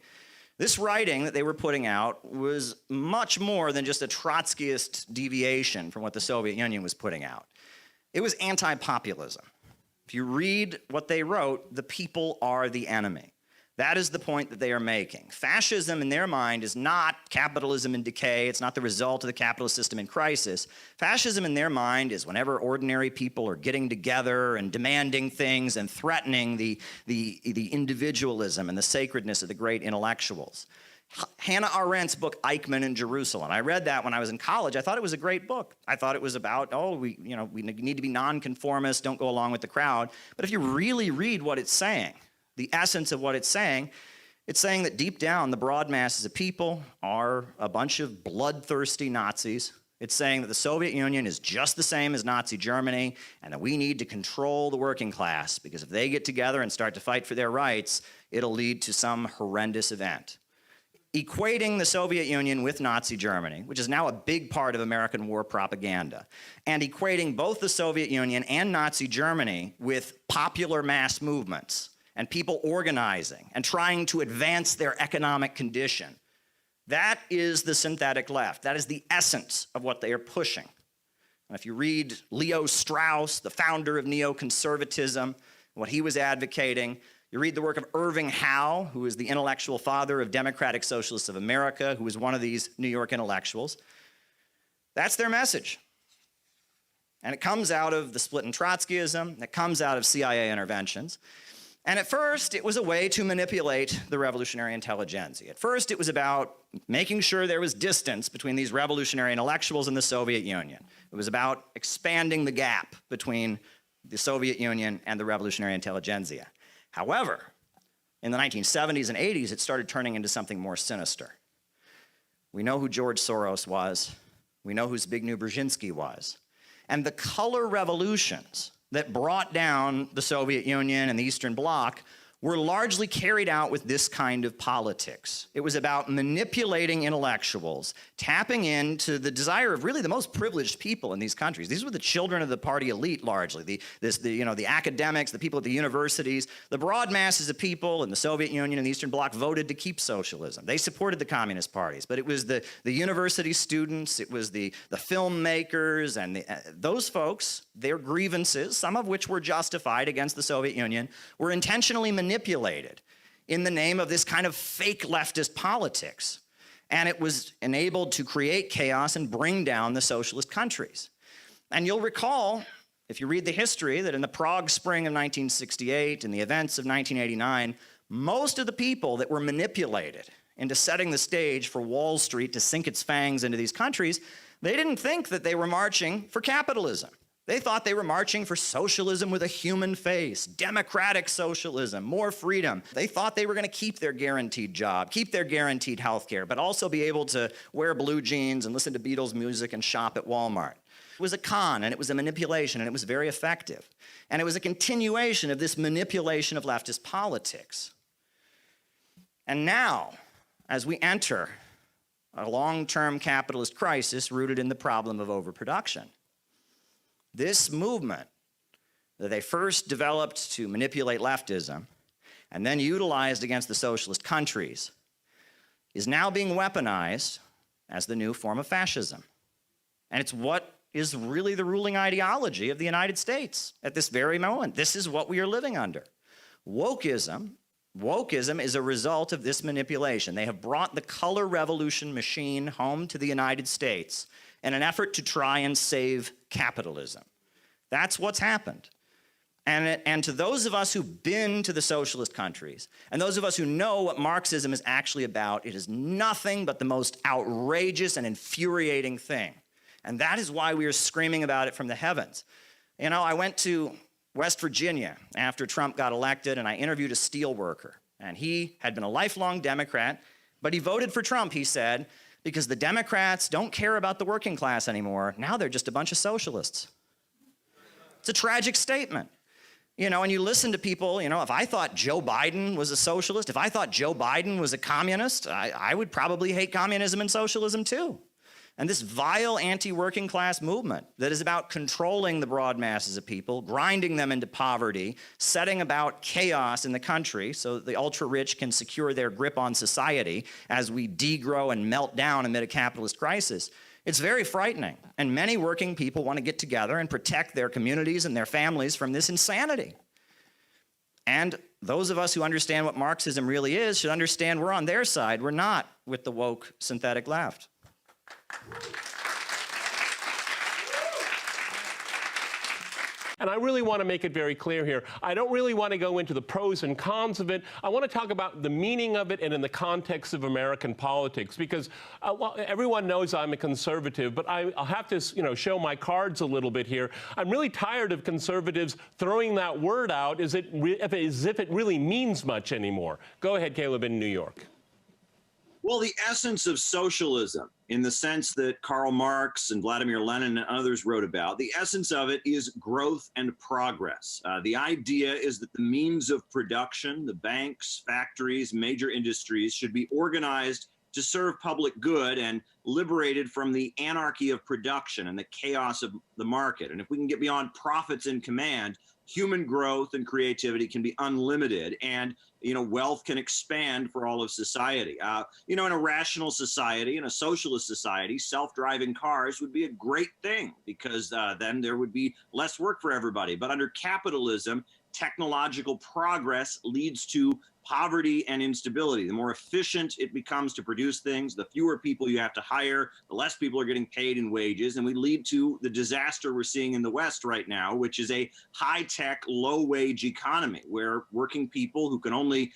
this writing that they were putting out was much more than just a Trotskyist deviation from what the Soviet Union was putting out. It was anti-populism. If you read what they wrote, the people are the enemy. That is the point that they are making. Fascism in their mind is not capitalism in decay. It's not the result of the capitalist system in crisis. Fascism in their mind is whenever ordinary people are getting together and demanding things and threatening the individualism and the sacredness of the great intellectuals. Hannah Arendt's book, Eichmann in Jerusalem. I read that when I was in college. I thought it was a great book. I thought it was about, we need to be nonconformist, don't go along with the crowd. But if you really read what it's saying, the essence of what it's saying that deep down, the broad masses of people are a bunch of bloodthirsty Nazis. It's saying that the Soviet Union is just the same as Nazi Germany, and that we need to control the working class, because if they get together and start to fight for their rights, it'll lead to some horrendous event. Equating the Soviet Union with Nazi Germany, which is now a big part of American war propaganda, and equating both the Soviet Union and Nazi Germany with popular mass movements and people organizing and trying to advance their economic condition. That is the synthetic left. That is the essence of what they are pushing. And if you read Leo Strauss, the founder of neoconservatism, what he was advocating, you read the work of Irving Howe, who is the intellectual father of Democratic Socialists of America, who was one of these New York intellectuals, that's their message. And it comes out of the split in Trotskyism, it comes out of CIA interventions. And at first, it was a way to manipulate the revolutionary intelligentsia. At first, it was about making sure there was distance between these revolutionary intellectuals and the Soviet Union. It was about expanding the gap between the Soviet Union and the revolutionary intelligentsia. However, in the 1970s and 80s, it started turning into something more sinister. We know who George Soros was. We know who Zbigniew Brzezinski was. And the color revolutions that brought down the Soviet Union and the Eastern Bloc were largely carried out with this kind of politics. It was about manipulating intellectuals, tapping into the desire of really the most privileged people in these countries. These were the children of the party elite largely, the academics, the people at the universities. The broad masses of people in the Soviet Union and the Eastern Bloc voted to keep socialism. They supported the communist parties, but it was the university students, it was the filmmakers, and those folks, their grievances, some of which were justified against the Soviet Union, were intentionally manipulated in the name of this kind of fake leftist politics. And it was enabled to create chaos and bring down the socialist countries. And you'll recall, if you read the history, that in the Prague Spring of 1968 and the events of 1989, most of the people that were manipulated into setting the stage for Wall Street to sink its fangs into these countries, they didn't think that they were marching for capitalism. They thought they were marching for socialism with a human face, democratic socialism, more freedom. They thought they were going to keep their guaranteed job, keep their guaranteed health care, but also be able to wear blue jeans and listen to Beatles music and shop at Walmart. It was a con, and it was a manipulation, and it was very effective. And it was a continuation of this manipulation of leftist politics. And now, as we enter a long-term capitalist crisis rooted in the problem of overproduction, this movement that they first developed to manipulate leftism and then utilized against the socialist countries is now being weaponized as the new form of fascism. And it's what is really the ruling ideology of the United States at this very moment. This is what we are living under. Wokeism is a result of this manipulation. They have brought the color revolution machine home to the United States in an effort to try and save capitalism. That's what's happened. And to those of us who've been to the socialist countries, and those of us who know what Marxism is actually about, it is nothing but the most outrageous and infuriating thing. And that is why we are screaming about it from the heavens. You know, I went to West Virginia after Trump got elected, and I interviewed a steel worker. And he had been a lifelong Democrat, but he voted for Trump, he said, because the Democrats don't care about the working class anymore. Now they're just a bunch of socialists. It's a tragic statement. You know, and you listen to people, you know, if I thought Joe Biden was a socialist, if I thought Joe Biden was a communist, I would probably hate communism and socialism too. And this vile anti-working class movement that is about controlling the broad masses of people, grinding them into poverty, setting about chaos in the country so that the ultra-rich can secure their grip on society as we degrow and melt down amid a capitalist crisis. It's very frightening. And many working people want to get together and protect their communities and their families from this insanity. And those of us who understand what Marxism really is should understand we're on their side. We're not with the woke synthetic left. And I really want to make it very clear here. I don't really want to go into the pros and cons of it. I want to talk about the meaning of it and in the context of American politics, because well, everyone knows I'm a conservative, but I'll have to, show my cards a little bit here. I'm really tired of conservatives throwing that word out as if it really means much anymore. Go ahead, Caleb, in New York. Well, the essence of socialism, in the sense that Karl Marx and Vladimir Lenin and others wrote about, the essence of it is growth and progress. The idea is that the means of production, the banks, factories, major industries, should be organized to serve public good and liberated from the anarchy of production and the chaos of the market. And if we can get beyond profits in command, human growth and creativity can be unlimited, and wealth can expand for all of society. In a rational society, in a socialist society, self-driving cars would be a great thing, because then there would be less work for everybody. But under capitalism, technological progress leads to poverty and instability. The more efficient it becomes to produce things, the fewer people you have to hire, the less people are getting paid in wages, and we lead to the disaster we're seeing in the West right now, which is a high-tech, low-wage economy where working people who can only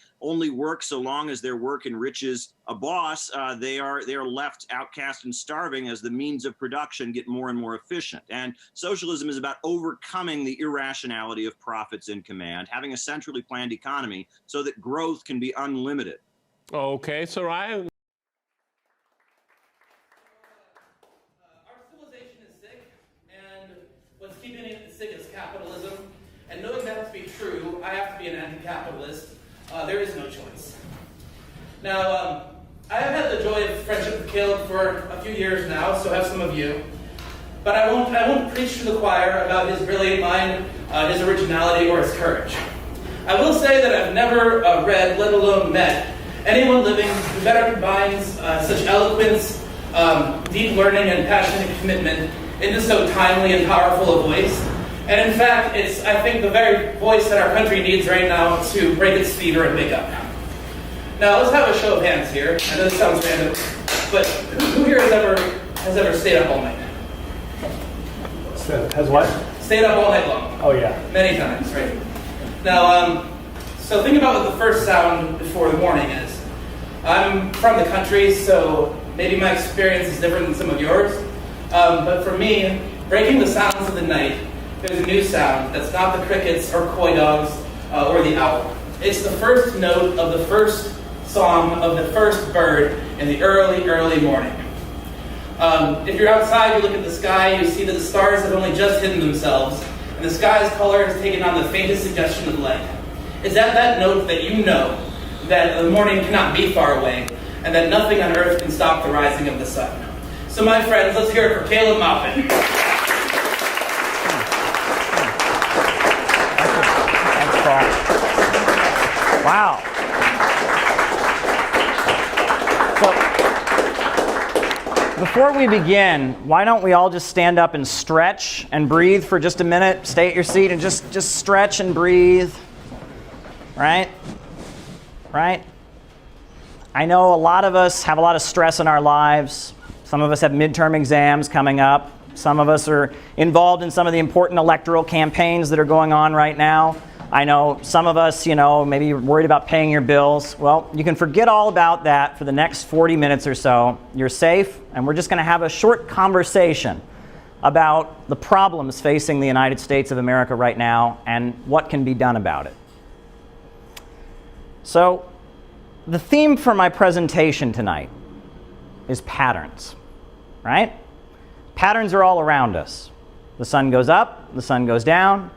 work so long as their work enriches a boss, they are left outcast and starving as the means of production get more and more efficient. And socialism is about overcoming the irrationality of profits in command, having a centrally planned economy so that growth can be unlimited. Okay, so Our civilization is sick, and what's keeping it sick is capitalism. And knowing that to be true, I have to be an anti-capitalist. There is no choice. Now, I have had the joy of friendship with Caleb for a few years now, so have some of you. But I won't preach to the choir about his brilliant mind, his originality, or his courage. I will say that I've never read, let alone met, anyone living who better combines such eloquence, deep learning, and passionate commitment into so timely and powerful a voice. And in fact, it's, I think, the very voice that our country needs right now to break its fever and wake up. Now, let's have a show of hands here. I know this sounds random, but who here has ever stayed up all night? Has what? Stayed up all night long. Oh, yeah. Many times, right? Now, so think about what the first sound before the morning is. I'm from the country, so maybe my experience is different than some of yours. But for me, breaking the silence of the night, there's a new sound that's not the crickets or coy dogs or the owl. It's the first note of the first song of the first bird in the early, early morning. If you're outside, you look at the sky, you see that the stars have only just hidden themselves, and the sky's color has taken on the faintest suggestion of light. It's at that note that you know that the morning cannot be far away, and that nothing on earth can stop the rising of the sun. So my friends, let's hear it for Caleb Maupin. Thanks, Paul. Wow. Before we begin, why don't we all just stand up and stretch and breathe for just a minute? Stay at your seat and just stretch and breathe. Right? Right? I know a lot of us have a lot of stress in our lives. Some of us have midterm exams coming up. Some of us are involved in some of the important electoral campaigns that are going on right now. I know some of us, maybe you're worried about paying your bills. Well, you can forget all about that for the next 40 minutes or so. You're safe, and we're just going to have a short conversation about the problems facing the United States of America right now and what can be done about it. So, the theme for my presentation tonight is patterns, right? Patterns are all around us. The sun goes up, the sun goes down,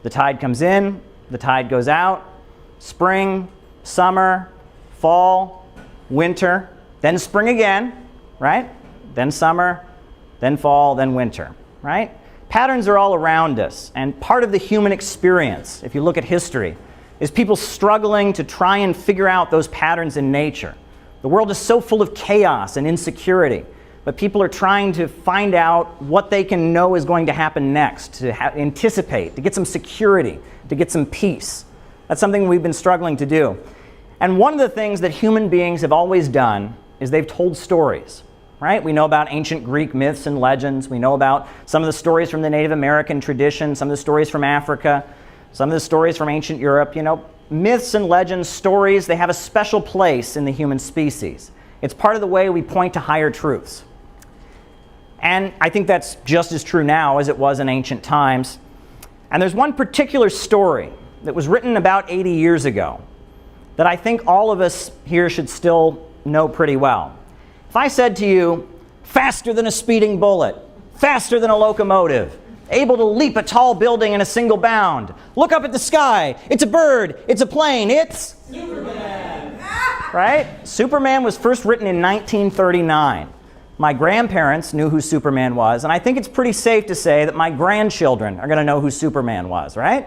the tide comes in, the tide goes out, spring, summer, fall, winter, then spring again, right? Then summer, then fall, then winter, right? Patterns are all around us, and part of the human experience, if you look at history, is people struggling to try and figure out those patterns in nature. The world is so full of chaos and insecurity, but people are trying to find out what they can know is going to happen next, to anticipate, to get some security, to get some peace. That's something we've been struggling to do. And one of the things that human beings have always done is they've told stories. right? We know about ancient Greek myths and legends. We know about some of the stories from the Native American tradition, some of the stories from Africa, some of the stories from ancient Europe. You know, myths and legends, stories, they have a special place in the human species. It's part of the way we point to higher truths. And I think that's just as true now as it was in ancient times. And there's one particular story that was written about 80 years ago that I think all of us here should still know pretty well. If I said to you, faster than a speeding bullet, faster than a locomotive, able to leap a tall building in a single bound, look up at the sky, it's a bird, it's a plane, it's Superman! Right? Superman was first written in 1939. My grandparents knew who Superman was, and I think it's pretty safe to say that my grandchildren are going to know who Superman was, right?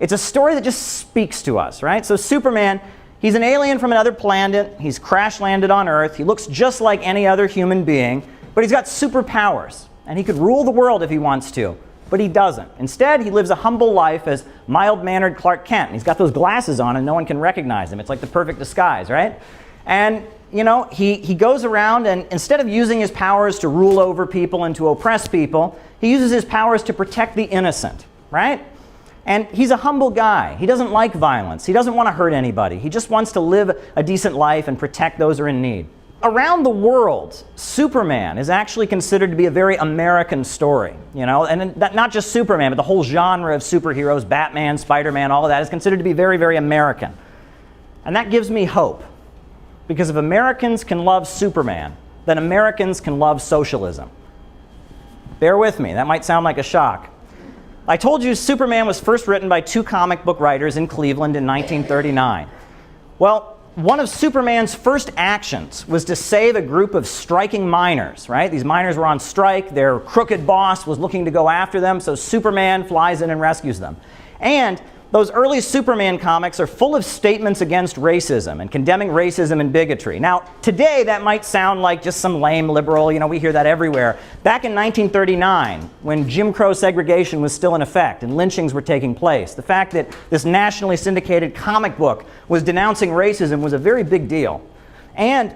It's a story that just speaks to us, right? So Superman, he's an alien from another planet. He's crash landed on Earth. He looks just like any other human being, but he's got superpowers, and he could rule the world if he wants to, but he doesn't. Instead, he lives a humble life as mild-mannered Clark Kent. And he's got those glasses on, and no one can recognize him. It's like the perfect disguise, right? And you know, he goes around, and instead of using his powers to rule over people and to oppress people, he uses his powers to protect the innocent, right? And he's a humble guy. He doesn't like violence. He doesn't want to hurt anybody. He just wants to live a decent life and protect those who are in need. Around the world, Superman is actually considered to be a very American story, you know, and not just Superman, but the whole genre of superheroes, Batman, Spider-Man, all of that is considered to be very, very American. And that gives me hope. Because if Americans can love Superman, then Americans can love socialism. Bear with me, that might sound like a shock. I told you Superman was first written by two comic book writers in Cleveland in 1939. Well, one of Superman's first actions was to save a group of striking miners, right? These miners were on strike, their crooked boss was looking to go after them, so Superman flies in and rescues them. And those early Superman comics are full of statements against racism and condemning racism and bigotry. Now, today that might sound like just some lame liberal, you know, we hear that everywhere. Back in 1939, when Jim Crow segregation was still in effect and lynchings were taking place, the fact that this nationally syndicated comic book was denouncing racism was a very big deal. And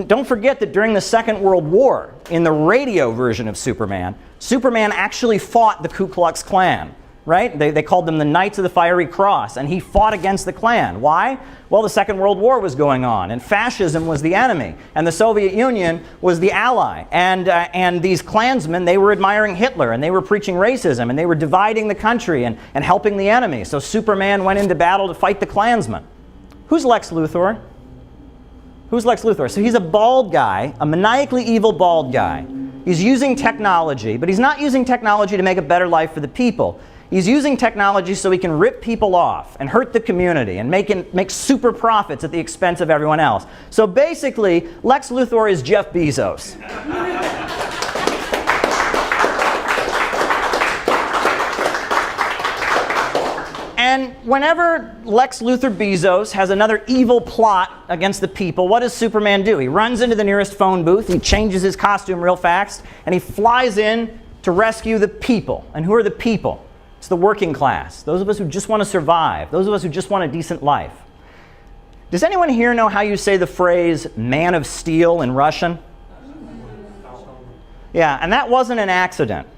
don't forget that during the Second World War, in the radio version of Superman, Superman actually fought the Ku Klux Klan. Right? They called them the Knights of the Fiery Cross, and he fought against the Klan. Why? Well, the Second World War was going on, and fascism was the enemy, and the Soviet Union was the ally. And these Klansmen, they were admiring Hitler, and they were preaching racism, and they were dividing the country and helping the enemy. So Superman went into battle to fight the Klansmen. Who's Lex Luthor? Who's Lex Luthor? So he's a bald guy, a maniacally evil bald guy. He's using technology, but he's not using technology to make a better life for the people. He's using technology so he can rip people off and hurt the community and make super profits at the expense of everyone else. So basically, Lex Luthor is Jeff Bezos. And whenever Lex Luthor Bezos has another evil plot against the people, what does Superman do? He runs into the nearest phone booth, he changes his costume real fast, and he flies in to rescue the people. And who are the people? It's the working class, those of us who just want to survive, those of us who just want a decent life. Does anyone here know how you say the phrase man of steel in Russian? Yeah, and that wasn't an accident.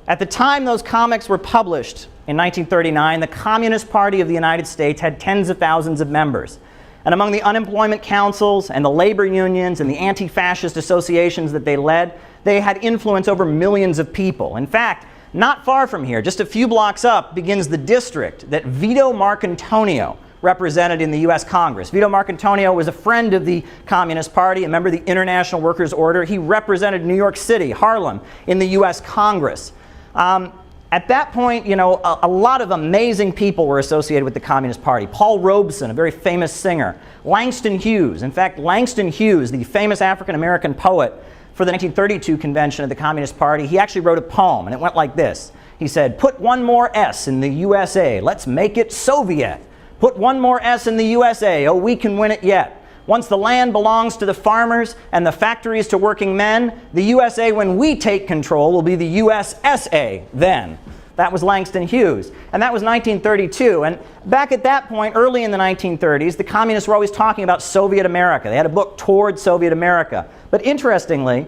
At the time those comics were published in 1939, the Communist Party of the United States had tens of thousands of members. And among the unemployment councils and the labor unions and the anti-fascist associations that they led, they had influence over millions of people. In fact, not far from here, just a few blocks up, begins the district that Vito Marcantonio represented in the U.S. Congress. Vito Marcantonio was a friend of the Communist Party, a member of the International Workers' Order. He represented New York City, Harlem, in the U.S. Congress. At that point, you know, a lot of amazing people were associated with the Communist Party. Paul Robeson, a very famous singer. Langston Hughes. In fact, Langston Hughes, the famous African-American poet, for the 1932 convention of the Communist Party, he actually wrote a poem, and it went like this. He said, "Put one more S in the USA, let's make it Soviet. Put one more S in the USA, oh, we can win it yet. Once the land belongs to the farmers and the factories to working men, the USA, when we take control, will be the USSA then." That was Langston Hughes. And that was 1932. And back at that point, early in the 1930s, the communists were always talking about Soviet America. They had a book toward Soviet America. But interestingly,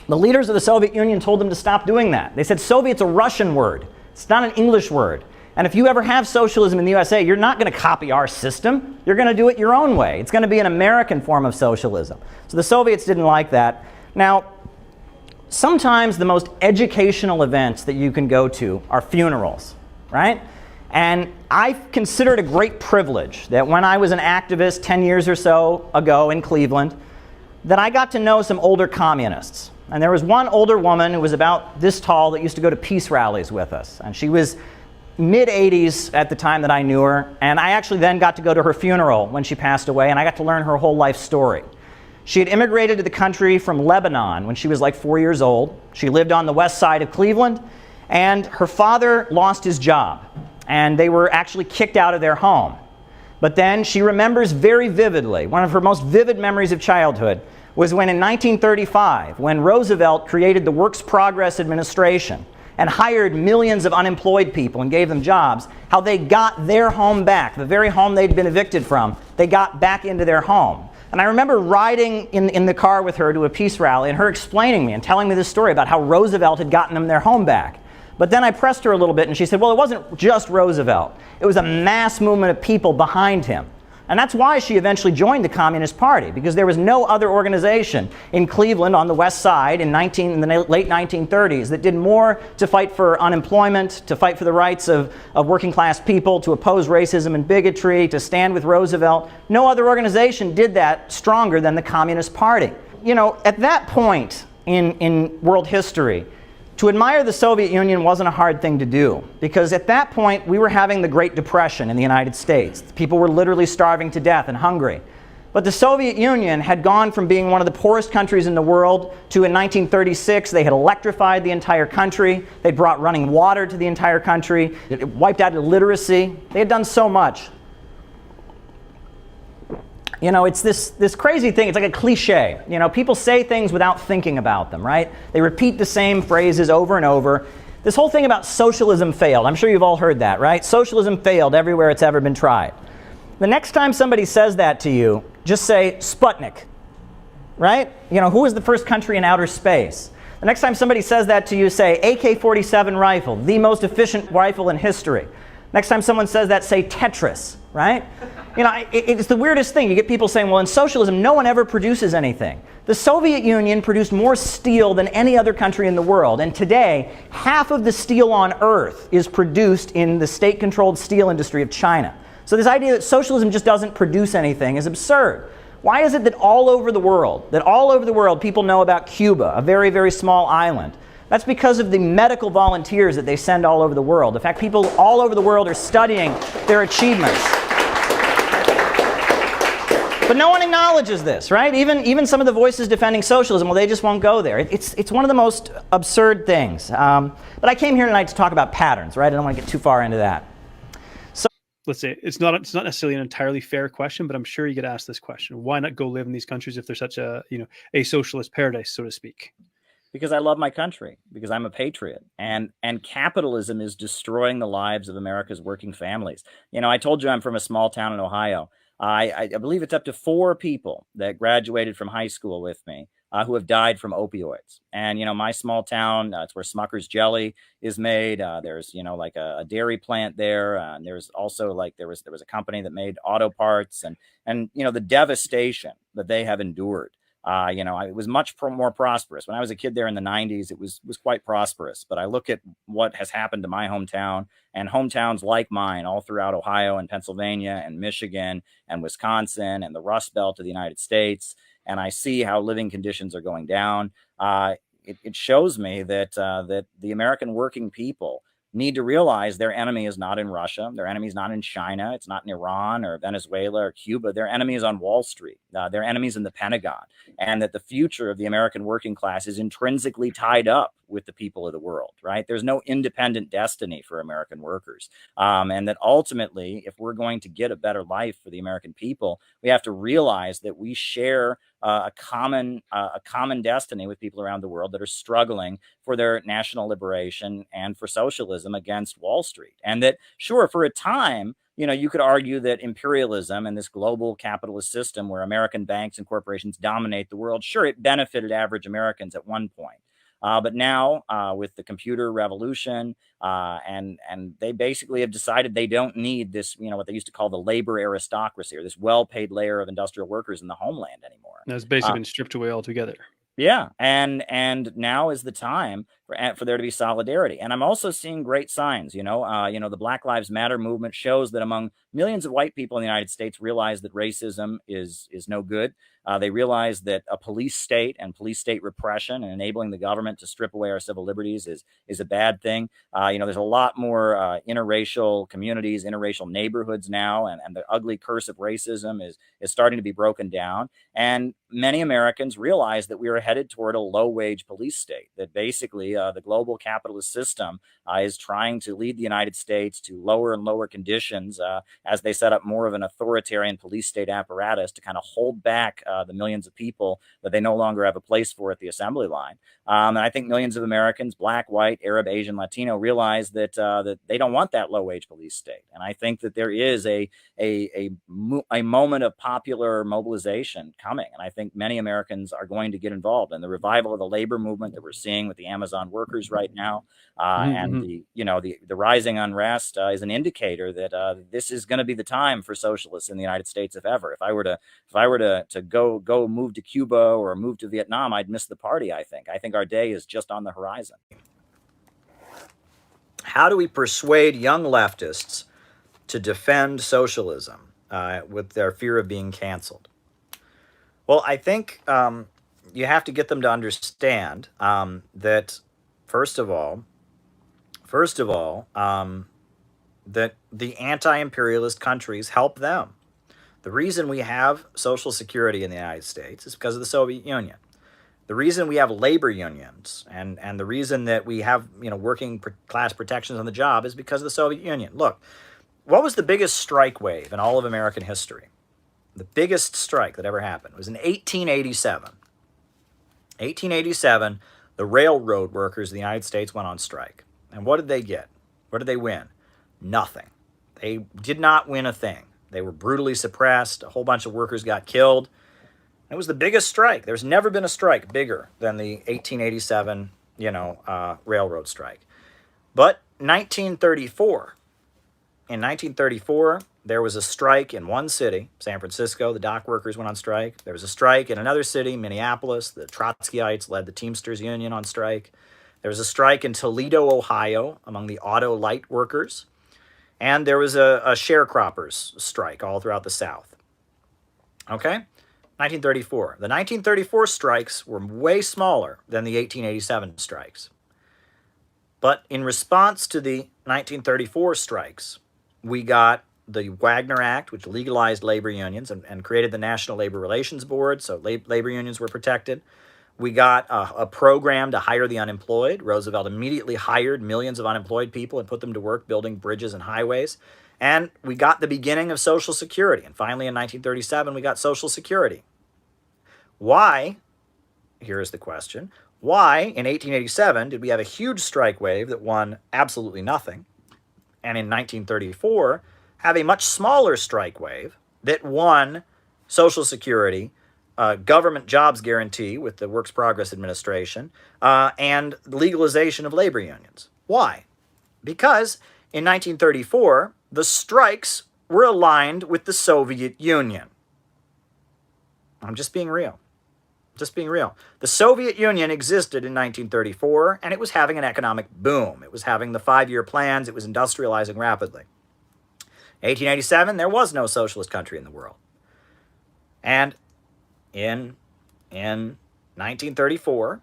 the leaders of the Soviet Union told them to stop doing that. They said, Soviet's a Russian word. It's not an English word. And if you ever have socialism in the USA, you're not going to copy our system. You're going to do it your own way. It's going to be an American form of socialism. So the Soviets didn't like that. Now, sometimes the most educational events that you can go to are funerals, right? And I consider it a great privilege that when I was an activist 10 years or so ago in Cleveland, that I got to know some older communists. And there was one older woman who was about this tall that used to go to peace rallies with us. And she was mid-80s at the time that I knew her. And I actually then got to go to her funeral when she passed away, and I got to learn her whole life story. She had immigrated to the country from Lebanon when she was like 4 years old. She lived on the west side of Cleveland, and her father lost his job, and they were actually kicked out of their home. But then she remembers very vividly, one of her most vivid memories of childhood was when in 1935, when Roosevelt created the Works Progress Administration and hired millions of unemployed people and gave them jobs, how they got their home back, the very home they'd been evicted from, they got back into their home. And I remember riding in the car with her to a peace rally and her explaining me and telling me this story about how Roosevelt had gotten them their home back. But then I pressed her a little bit and she said, well, it wasn't just Roosevelt. It was a mass movement of people behind him. And that's why she eventually joined the Communist Party, because there was no other organization in Cleveland on the west side in the late 1930s that did more to fight for unemployment, to fight for the rights of working class people, to oppose racism and bigotry, to stand with Roosevelt. No other organization did that stronger than the Communist Party. You know, at that point in world history, to admire the Soviet Union wasn't a hard thing to do, because at that point we were having the Great Depression in the United States. People were literally starving to death and hungry. But the Soviet Union had gone from being one of the poorest countries in the world to, in 1936, they had electrified the entire country. They brought running water to the entire country. It wiped out illiteracy. They had done so much. You know, it's this crazy thing. It's like a cliche. You know, people say things without thinking about them, right? They repeat the same phrases over and over. This whole thing about socialism failed. I'm sure you've all heard that, right? Socialism failed everywhere it's ever been tried. The next time somebody says that to you, just say Sputnik, right? You know, who was the first country in outer space? The next time somebody says that to you, say AK-47 rifle, the most efficient rifle in history. Next time someone says that, say Tetris, right? You know, it's the weirdest thing. You get people saying, well, in socialism, no one ever produces anything. The Soviet Union produced more steel than any other country in the world. And today, half of the steel on Earth is produced in the state-controlled steel industry of China. So this idea that socialism just doesn't produce anything is absurd. Why is it that all over the world, people know about Cuba, a very, very small island? That's because of the medical volunteers that they send all over the world. In fact, people all over the world are studying their achievements. But no one acknowledges this, right? Even some of the voices defending socialism, well, they just won't go there. It's one of the most absurd things. But I came here tonight to talk about patterns, right? I don't want to get too far into that. So let's say it's not necessarily an entirely fair question, but I'm sure you get asked this question: why not go live in these countries if they're such a a socialist paradise, so to speak? Because I love my country, because I'm a patriot, and capitalism is destroying the lives of America's working families. You know, I told you I'm from a small town in Ohio. I believe it's up to 4 people that graduated from high school with me who have died from opioids. And, you know, my small town, it's where Smucker's jelly is made. There's, like a dairy plant there. And there's also there was a company that made auto parts, and the devastation that they have endured. It was much more prosperous. When I was a kid there in the 90s, it was quite prosperous. But I look at what has happened to my hometown and hometowns like mine all throughout Ohio and Pennsylvania and Michigan and Wisconsin and the Rust Belt of the United States, and I see how living conditions are going down. It shows me that the American working people need to realize their enemy is not in Russia. Their enemy is not in China. It's not in Iran or Venezuela or Cuba. Their enemy is on Wall Street. Their enemy is in the Pentagon. And that the future of the American working class is intrinsically tied up with the people of the world, right? There's no independent destiny for American workers. And that ultimately, if we're going to get a better life for the American people, we have to realize that we share a common destiny with people around the world that are struggling for their national liberation and for socialism against Wall Street. And that, sure, for a time, you could argue that imperialism and this global capitalist system where American banks and corporations dominate the world, sure, it benefited average Americans at one point. But now with the computer revolution, and they basically have decided they don't need this, what they used to call the labor aristocracy, or this well-paid layer of industrial workers in the homeland anymore. That's basically been stripped away altogether. Yeah, and now is the time for there to be solidarity. And I'm also seeing great signs. The Black Lives Matter movement shows that among millions of white people in the United States realize that racism is no good. They realize that a police state and police state repression and enabling the government to strip away our civil liberties is a bad thing. There's a lot more interracial communities, interracial neighborhoods now, and the ugly curse of racism is starting to be broken down. And many Americans realize that we are headed toward a low-wage police state, that basically the global capitalist system is trying to lead the United States to lower and lower conditions as they set up more of an authoritarian police state apparatus to kind of hold back the millions of people that they no longer have a place for at the assembly line. And I think millions of Americans, Black, white, Arab, Asian, Latino, realize that they don't want that low-wage police state. And I think that there is a moment of popular mobilization coming. And I think many Americans are going to get involved in the revival of the labor movement that we're seeing with the Amazon workers right now. And the rising unrest is an indicator that this is going to be the time for socialists in the United States, if ever. If I were to go move to Cuba or move to Vietnam, I'd miss the party. I think our day is just on the horizon. How do we persuade young leftists to defend socialism with their fear of being canceled? Well, I think you have to get them to understand that, first of all, that the anti-imperialist countries help them. The reason we have Social Security in the United States is because of the Soviet Union. The reason we have labor unions and the reason that we have working class protections on the job is because of the Soviet Union. Look, what was the biggest strike wave in all of American history? The biggest strike that ever happened was in 1887. 1887, the railroad workers of the United States went on strike. And what did they get? What did they win? Nothing. They did not win a thing. They were brutally suppressed. A whole bunch of workers got killed. It was the biggest strike. There's never been a strike bigger than the 1887, railroad strike. But 1934, in 1934, there was a strike in one city, San Francisco. The dock workers went on strike. There was a strike in another city, Minneapolis. The Trotskyites led the Teamsters Union on strike. There was a strike in Toledo, Ohio, among the auto light workers. And there was a sharecroppers strike all throughout the South. Okay? 1934. The 1934 strikes were way smaller than the 1887 strikes. But in response to the 1934 strikes, we got the Wagner Act, which legalized labor unions and created the National Labor Relations Board, so labor unions were protected. We got a program to hire the unemployed. Roosevelt immediately hired millions of unemployed people and put them to work building bridges and highways. And we got the beginning of Social Security. And finally, in 1937, we got Social Security. Why, here is the question, why in 1887 did we have a huge strike wave that won absolutely nothing? And in 1934, have a much smaller strike wave that won Social Security, government jobs guarantee with the Works Progress Administration, and legalization of labor unions. Why? Because in 1934, the strikes were aligned with the Soviet Union. I'm just being real. Just being real. The Soviet Union existed in 1934, and it was having an economic boom. It was having the 5-year plans. It was industrializing rapidly. 1887, there was no socialist country in the world. And in 1934,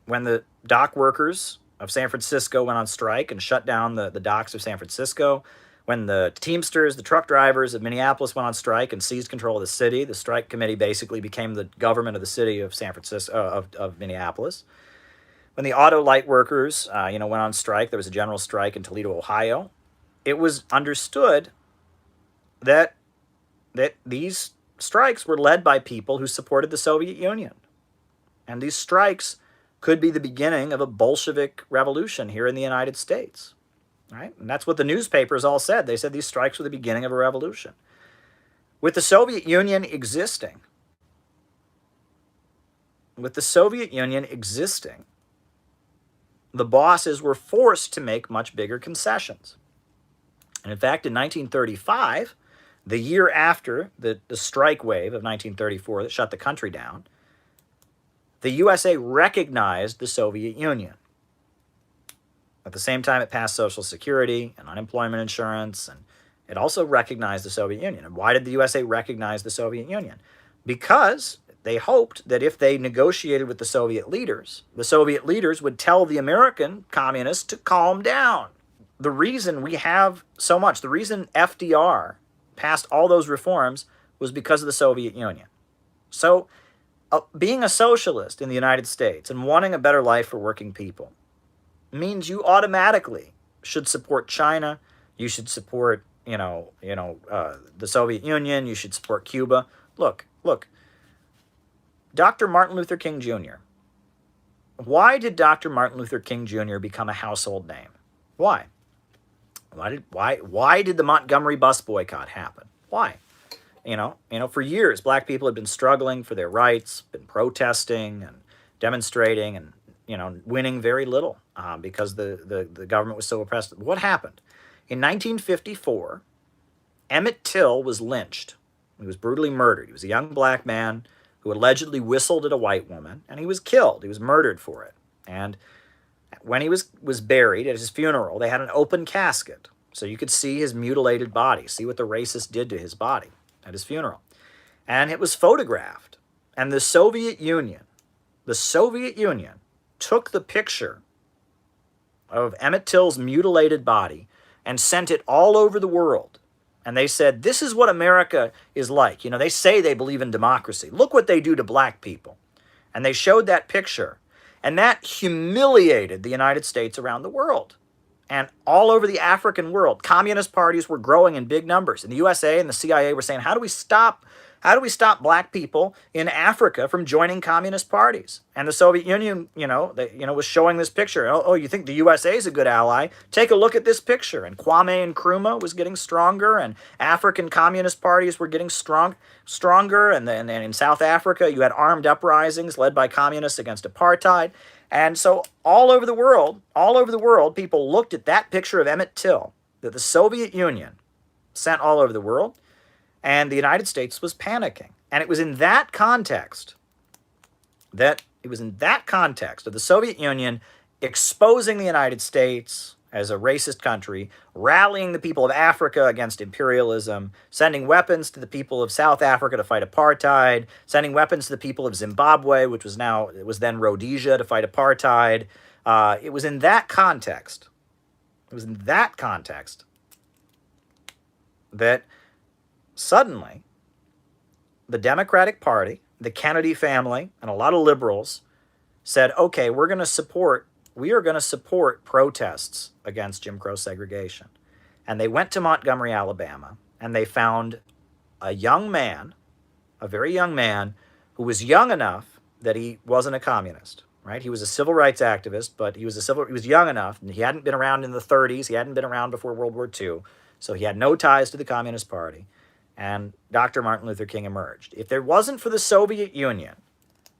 when the dock workers of San Francisco went on strike and shut down the docks of San Francisco, When the Teamsters, the truck drivers of Minneapolis went on strike and seized control of the city, the strike committee basically became the government of the city of San Francisco, of Minneapolis. When the auto light workers, went on strike, there was a general strike in Toledo, Ohio. It was understood that these strikes were led by people who supported the Soviet Union. And these strikes could be the beginning of a Bolshevik revolution here in the United States. Right? And that's what the newspapers all said. They said these strikes were the beginning of a revolution. With the Soviet Union existing, the bosses were forced to make much bigger concessions. And in fact, in 1935, the year after the strike wave of 1934 that shut the country down, the USA recognized the Soviet Union. At the same time, it passed Social Security and unemployment insurance, and it also recognized the Soviet Union. And why did the USA recognize the Soviet Union? Because they hoped that if they negotiated with the Soviet leaders would tell the American communists to calm down. The reason we have so much, the reason FDR passed all those reforms was because of the Soviet Union. So being a socialist in the United States and wanting a better life for working people means you automatically should support China. You should support, the Soviet Union. You should support Cuba. Look. Dr. Martin Luther King Jr. Why did Dr. Martin Luther King Jr. become a household name? Why? Why did the Montgomery bus boycott happen? Why? For years, black people had been struggling for their rights, been protesting and demonstrating and winning very little because the government was so oppressive. What happened? In 1954, Emmett Till was lynched. He was brutally murdered. He was a young black man who allegedly whistled at a white woman, and he was killed. He was murdered for it. And when he was buried at his funeral, they had an open casket, so you could see his mutilated body, see what the racist did to his body at his funeral. And it was photographed. And the Soviet Union took the picture of Emmett Till's mutilated body and sent it all over the world. And they said, this is what America is like. They say they believe in democracy. Look what they do to black people. And they showed that picture. And that humiliated the United States around the world. And all over the African world, communist parties were growing in big numbers. And the USA and the CIA were saying, how do we stop black people in Africa from joining communist parties? And the Soviet Union, was showing this picture. Oh, you think the USA is a good ally? Take a look at this picture. And Kwame Nkrumah was getting stronger, and African communist parties were getting stronger. And then in South Africa, you had armed uprisings led by communists against apartheid. And so all over the world, people looked at that picture of Emmett Till that the Soviet Union sent all over the world. And the United States was panicking. And it was in that context of the Soviet Union exposing the United States as a racist country, rallying the people of Africa against imperialism, sending weapons to the people of South Africa to fight apartheid, sending weapons to the people of Zimbabwe, which was then Rhodesia, to fight apartheid. It was in that context that suddenly, the Democratic Party, the Kennedy family, and a lot of liberals said, okay, we are going to support protests against Jim Crow segregation. And they went to Montgomery, Alabama, and they found a very young man, who was young enough that he wasn't a communist, right? He was a civil rights activist, but he was young enough, and he hadn't been around in the 30s, he hadn't been around before World War II, so he had no ties to the Communist Party. And Dr. Martin Luther King emerged. If it wasn't for the Soviet Union,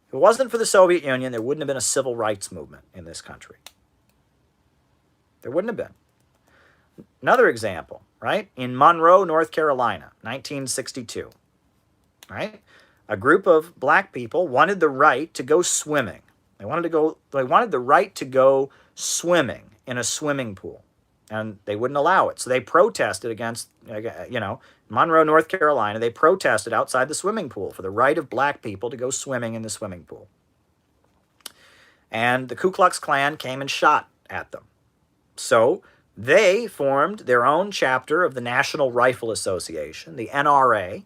there wouldn't have been a civil rights movement in this country. There wouldn't have been. Another example, right? In Monroe, North Carolina, 1962, right? A group of black people wanted the right to go swimming. They wanted the right to go swimming in a swimming pool. And they wouldn't allow it. So they protested against, Monroe, North Carolina. They protested outside the swimming pool for the right of black people to go swimming in the swimming pool. And the Ku Klux Klan came and shot at them. So they formed their own chapter of the National Rifle Association, the NRA.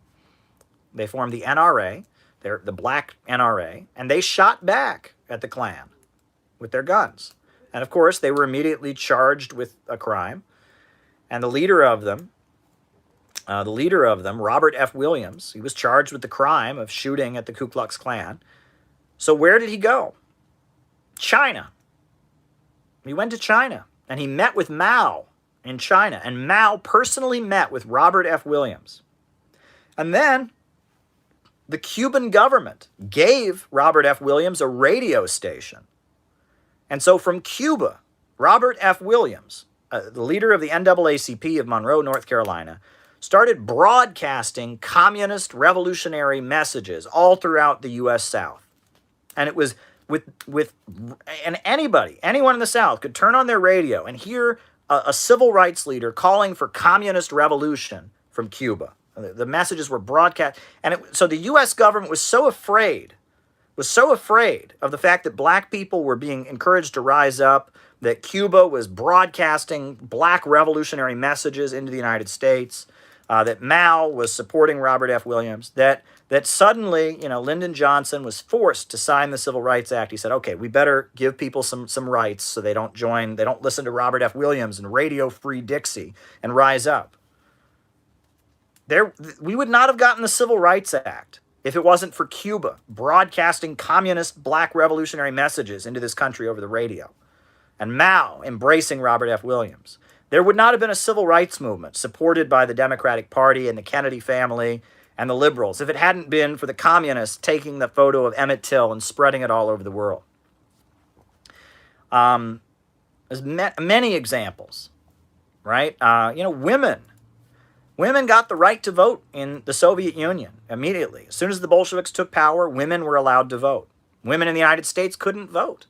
They formed the NRA, the black NRA, and they shot back at the Klan with their guns. And of course, they were immediately charged with a crime. And the leader of them, Robert F. Williams, he was charged with the crime of shooting at the Ku Klux Klan. So where did he go? China. He went to China, and he met with Mao in China, and Mao personally met with Robert F. Williams. And then the Cuban government gave Robert F. Williams a radio station. And so from Cuba, Robert F. Williams, the leader of the NAACP of Monroe, North Carolina, started broadcasting communist revolutionary messages all throughout the U.S. South. And it was and anyone in the South could turn on their radio and hear a civil rights leader calling for communist revolution from Cuba. The messages were broadcast. And so the U.S. government was so afraid of the fact that black people were being encouraged to rise up, that Cuba was broadcasting black revolutionary messages into the United States, that Mao was supporting Robert F. Williams, that suddenly, Lyndon Johnson was forced to sign the Civil Rights Act. He said, okay, we better give people some rights so they don't listen to Robert F. Williams and Radio Free Dixie and rise up. We would not have gotten the Civil Rights Act if it wasn't for Cuba broadcasting communist black revolutionary messages into this country over the radio, and Mao embracing Robert F. Williams. There would not have been a civil rights movement supported by the Democratic Party and the Kennedy family and the liberals if it hadn't been for the communists taking the photo of Emmett Till and spreading it all over the world. There's many examples, right? Women got the right to vote in the Soviet Union immediately. As soon as the Bolsheviks took power, women were allowed to vote. Women in the United States couldn't vote,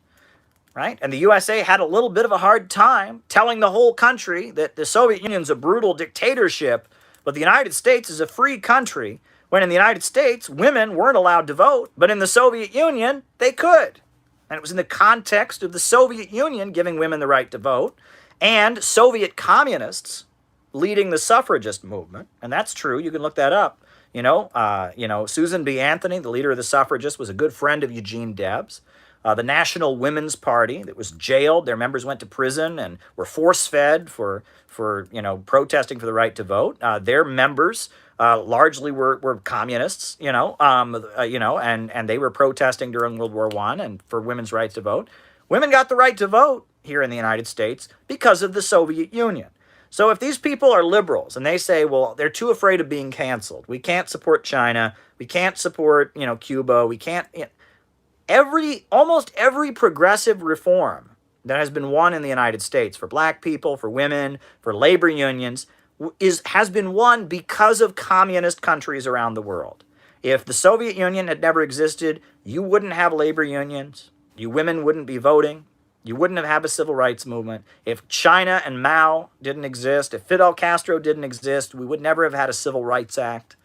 right? And the USA had a little bit of a hard time telling the whole country that the Soviet Union's a brutal dictatorship, but the United States is a free country, when in the United States, women weren't allowed to vote, but in the Soviet Union, they could. And it was in the context of the Soviet Union giving women the right to vote, and Soviet communists leading the suffragist movement, and that's true. You can look that up. Susan B. Anthony, the leader of the suffragists, was a good friend of Eugene Debs. The National Women's Party that was jailed, their members went to prison and were force-fed for protesting for the right to vote. Their members largely were communists, and they were protesting during World War I and for women's rights to vote. Women got the right to vote here in the United States because of the Soviet Union. So if these people are liberals and they say, well, they're too afraid of being canceled, we can't support China, we can't support, Cuba, we can't, almost every progressive reform that has been won in the United States for black people, for women, for labor unions, has been won because of communist countries around the world. If the Soviet Union had never existed, you wouldn't have labor unions, you women wouldn't be voting, you wouldn't have had a civil rights movement. If China and Mao didn't exist, if Fidel Castro didn't exist, we would never have had a Civil Rights Act.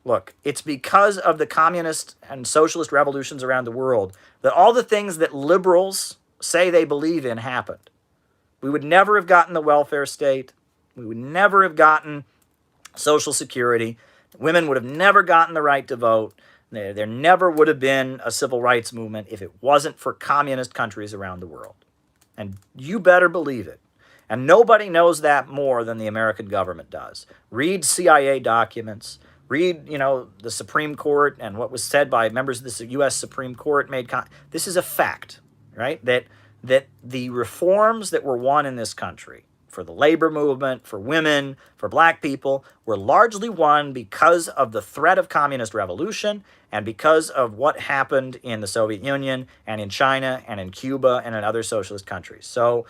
Look, it's because of the communist and socialist revolutions around the world that all the things that liberals say they believe in happened. We would never have gotten the welfare state. We would never have gotten Social Security. Women would have never gotten the right to vote. There never would have been a civil rights movement if it wasn't for communist countries around the world. And you better believe it. And nobody knows that more than the American government does. Read CIA documents. Read, the Supreme Court and what was said by members of the U.S. Supreme Court. This is a fact, right? That the reforms that were won in this country for the labor movement, for women, for black people, were largely won because of the threat of communist revolution and because of what happened in the Soviet Union and in China and in Cuba and in other socialist countries. So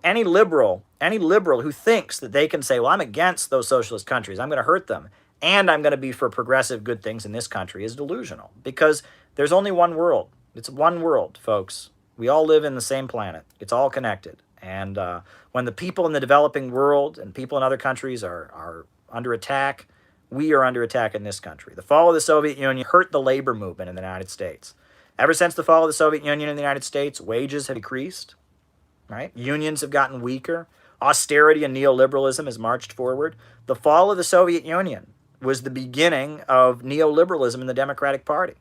any liberal who thinks that they can say, well, I'm against those socialist countries, I'm going to hurt them, and I'm going to be for progressive good things in this country is delusional, because there's only one world. It's one world, folks. We all live in the same planet. It's all connected. And when the people in the developing world and people in other countries are under attack, we are under attack in this country. The fall of the Soviet Union hurt the labor movement in the United States. Ever since the fall of the Soviet Union in the United States, wages have decreased, right? Unions have gotten weaker. austerity and neoliberalism has marched forward. The fall of the Soviet Union was the beginning of neoliberalism in the Democratic Party,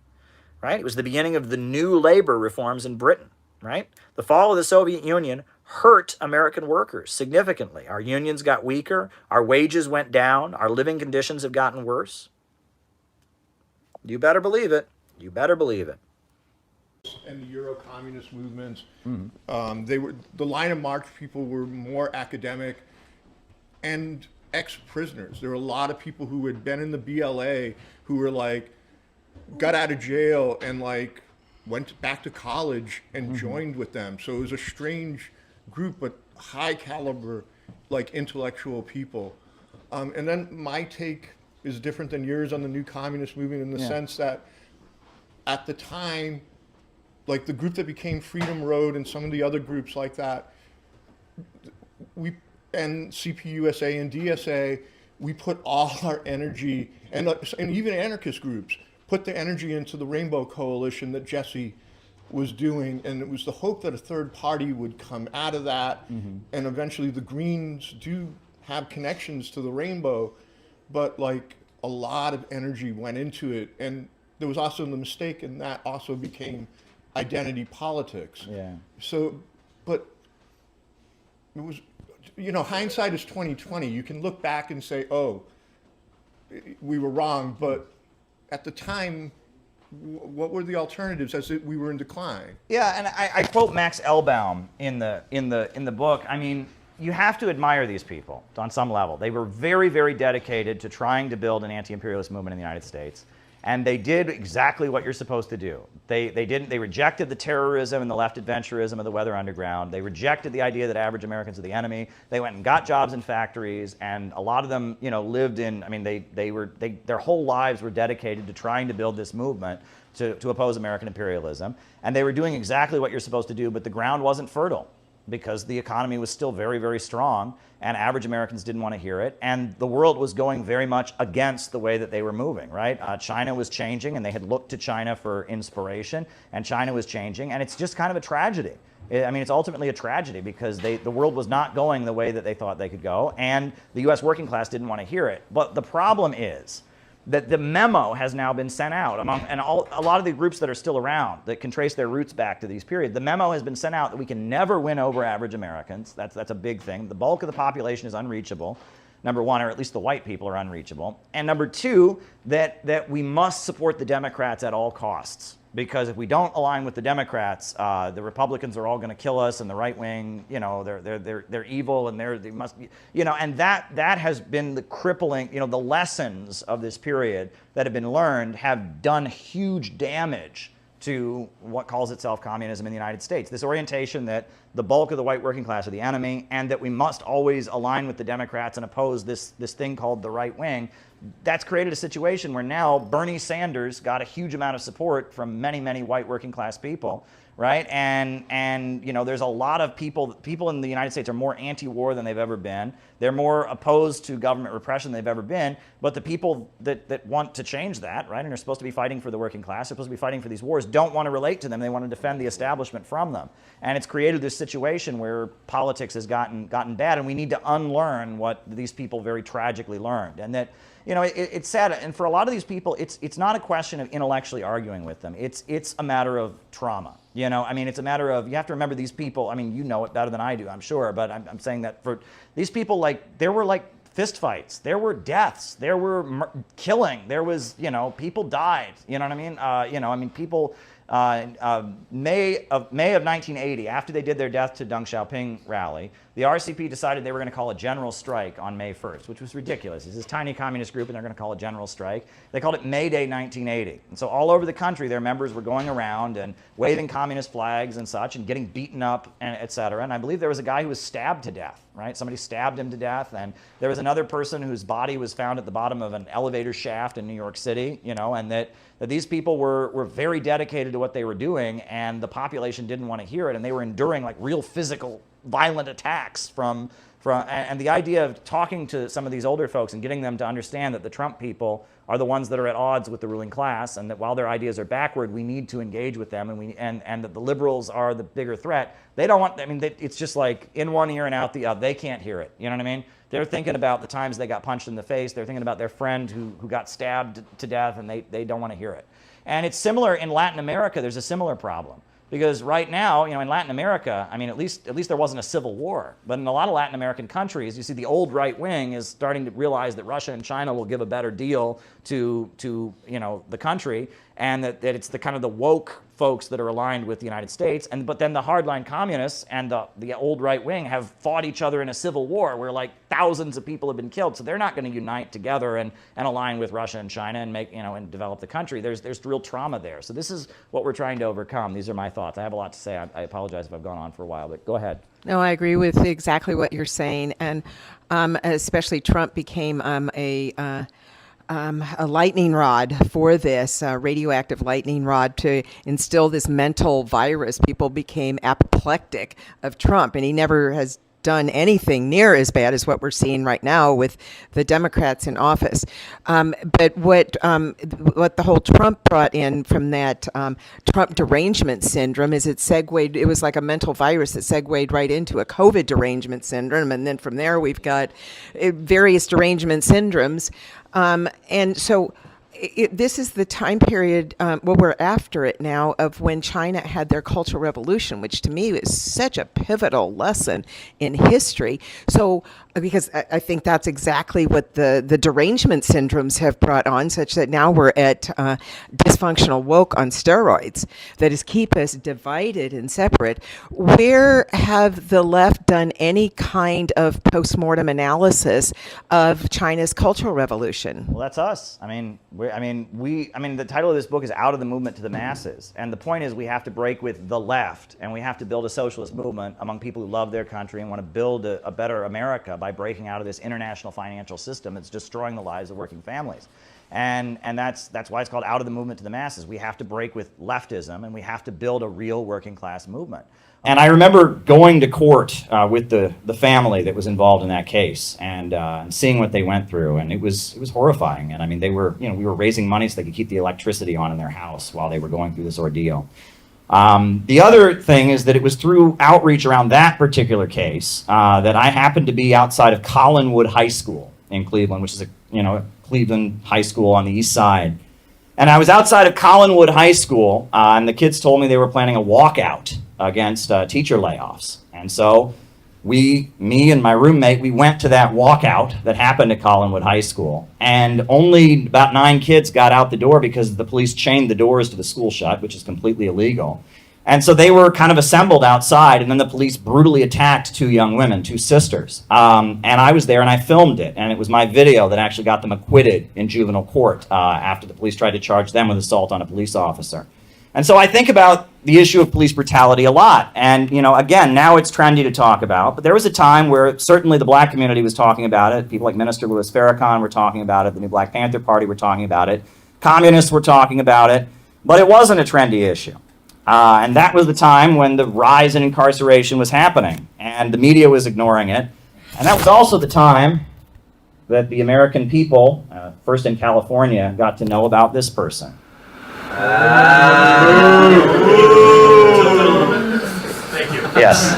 right? It was the beginning of the new labor reforms in Britain, right? The fall of the Soviet Union hurt American workers significantly. Our unions got weaker, our wages went down, our living conditions have gotten worse. You better believe it. You better believe it. And the Euro-communist movements, the line of march people were more academic and ex-prisoners. There were a lot of people who had been in the BLA who were like, got out of jail and like went back to college and joined with them. So it was a strange group, but high caliber, like intellectual people. And then my take is different than yours on the new communist movement in the sense that at the time, like the group that became Freedom Road and some of the other groups like that, and CPUSA and DSA, we put all our energy, and even anarchist groups, put the energy into the Rainbow Coalition that Jesse was doing, and it was the hope that a third party would come out of that, and eventually the Greens do have connections to the Rainbow, but like a lot of energy went into it, and there was also the mistake, and that also became identity politics. Yeah. So, but it was, you know, hindsight is 20/20. You can look back and say, oh, we were wrong, but at the time, what were the alternatives as we were in decline? Yeah, and I quote Max Elbaum in the book. I mean, you have to admire these people on some level. They were very, very dedicated to trying to build an anti-imperialist movement in the United States. And they did exactly what you're supposed to do. They rejected the terrorism and the left adventurism of the Weather Underground. They rejected the idea that average Americans are the enemy. They went and got jobs in factories, and a lot of them, you know, lived in, I mean, their whole lives were dedicated to trying to build this movement to oppose American imperialism. And they were doing exactly what you're supposed to do, but the ground wasn't fertile because the economy was still very, very strong, and average Americans didn't want to hear it, and the world was going very much against the way that they were moving, right? China was changing, and they had looked to China for inspiration, and China was changing, and it's just kind of a tragedy. I mean, it's ultimately a tragedy because the world was not going the way that they thought they could go, and the U.S. working class didn't want to hear it. But the problem is that the memo has now been sent out and a lot of the groups that are still around that can trace their roots back to these periods. The memo has been sent out that we can never win over average Americans. That's a big thing. The bulk of the population is unreachable, number one, or at least the white people are unreachable. And number two, that we must support the Democrats at all costs. Because if we don't align with the Democrats, the Republicans are all going to kill us, and the right wing, you know, they're evil, and they must be, you know, and that has been the crippling, you know, the lessons of this period that have been learned have done huge damage to what calls itself communism in the United States. This orientation that the bulk of the white working class are the enemy, and that we must always align with the Democrats and oppose this thing called the right wing. That's created a situation where now Bernie Sanders got a huge amount of support from many, many white working class people, right? And you know, there's a lot of people in the United States are more anti-war than they've ever been. They're more opposed to government repression than they've ever been. But the people that want to change that, right, and are supposed to be fighting for the working class, are supposed to be fighting for these wars, don't want to relate to them. They want to defend the establishment from them. And it's created this situation where politics has gotten bad, and we need to unlearn what these people very tragically learned. And that, you know, it's sad, and for a lot of these people, it's not a question of intellectually arguing with them. It's a matter of trauma. You know, I mean, it's a matter of, you have to remember these people, I mean, you know it better than I do, I'm sure, but I'm saying that for these people, like, there were like fist fights, there were deaths, there were killing, there was, you know, people died, you know what I mean? You know, I mean, people, May of 1980, after they did their Death to Deng Xiaoping rally, the RCP decided they were going to call a general strike on May 1st, which was ridiculous. It's this tiny communist group, and they're going to call a general strike. They called it May Day 1980. And so all over the country, their members were going around and waving communist flags and such, and getting beaten up, and et cetera. And I believe there was a guy who was stabbed to death, right? Somebody stabbed him to death, and there was another person whose body was found at the bottom of an elevator shaft in New York City, you know, and that these people were very dedicated to what they were doing, and the population didn't want to hear it, and they were enduring like real physical violent attacks from And the idea of talking to some of these older folks and getting them to understand that the Trump people are the ones that are at odds with the ruling class, and that while their ideas are backward, we need to engage with them, and that the liberals are the bigger threat. They don't want, I mean, it's just like in one ear and out the other. They can't hear it. You know what I mean? They're thinking about the times they got punched in the face. They're thinking about their friend who got stabbed to death, and they don't want to hear it. And it's similar in Latin America. There's a similar problem. Because right now, you know, in Latin America, I mean, at least there wasn't a civil war. But in a lot of Latin American countries, you see the old right wing is starting to realize that Russia and China will give a better deal to you know, the country, and that it's the kind of the woke folks that are aligned with the United States. But then the hardline communists and the old right wing have fought each other in a civil war where like thousands of people have been killed. So they're not going to unite together and align with Russia and China and make, you know, and develop the country. There's real trauma there. So this is what we're trying to overcome. These are my thoughts. I have a lot to say. I apologize if I've gone on for a while, but go ahead. No, I agree with exactly what you're saying, and especially Trump became a lightning rod for this, radioactive lightning rod to instill this mental virus. People became apoplectic of Trump, and he never has done anything near as bad as what we're seeing right now with the Democrats in office. But what the whole Trump brought in from that Trump derangement syndrome is it was like a mental virus that segued right into a COVID derangement syndrome. And then from there, we've got various derangement syndromes. And so this is the time period, we're after it now, of when China had their Cultural Revolution, which to me is such a pivotal lesson in history. So, because I think that's exactly what the derangement syndromes have brought on, such that now we're at dysfunctional woke on steroids, that is keep us divided and separate. Where have the left done any kind of postmortem analysis of China's Cultural Revolution? Well, that's us. I mean, the title of this book is Out of the Movement to the Masses. And the point is we have to break with the left, and we have to build a socialist movement among people who love their country and want to build a better America by breaking out of this international financial system that's destroying the lives of working families. And that's why it's called Out of the Movement to the Masses. We have to break with leftism, and we have to build a real working class movement. And I remember going to court with the family that was involved in that case, and seeing what they went through, and it was horrifying. And I mean, we were raising money so they could keep the electricity on in their house while they were going through this ordeal. The other thing is that it was through outreach around that particular case that I happened to be outside of Collinwood High School in Cleveland, which is a Cleveland high school on the east side. And I was outside of Collinwood High School, and the kids told me they were planning a walkout against teacher layoffs. And so me and my roommate, we went to that walkout that happened at Collinwood High School. And only about 9 kids got out the door because the police chained the doors to the school shut, which is completely illegal. And so they were kind of assembled outside, and then the police brutally attacked 2 young women, 2 sisters. And I was there, and I filmed it, and it was my video that actually got them acquitted in juvenile court after the police tried to charge them with assault on a police officer. And so I think about the issue of police brutality a lot. And, again, now it's trendy to talk about, but there was a time where certainly the black community was talking about it. People like Minister Louis Farrakhan were talking about it. The new Black Panther Party were talking about it. Communists were talking about it, but it wasn't a trendy issue. And that was the time when the rise in incarceration was happening, and the media was ignoring it. And that was also the time that the American people, first in California, got to know about this person. Thank you. Yes.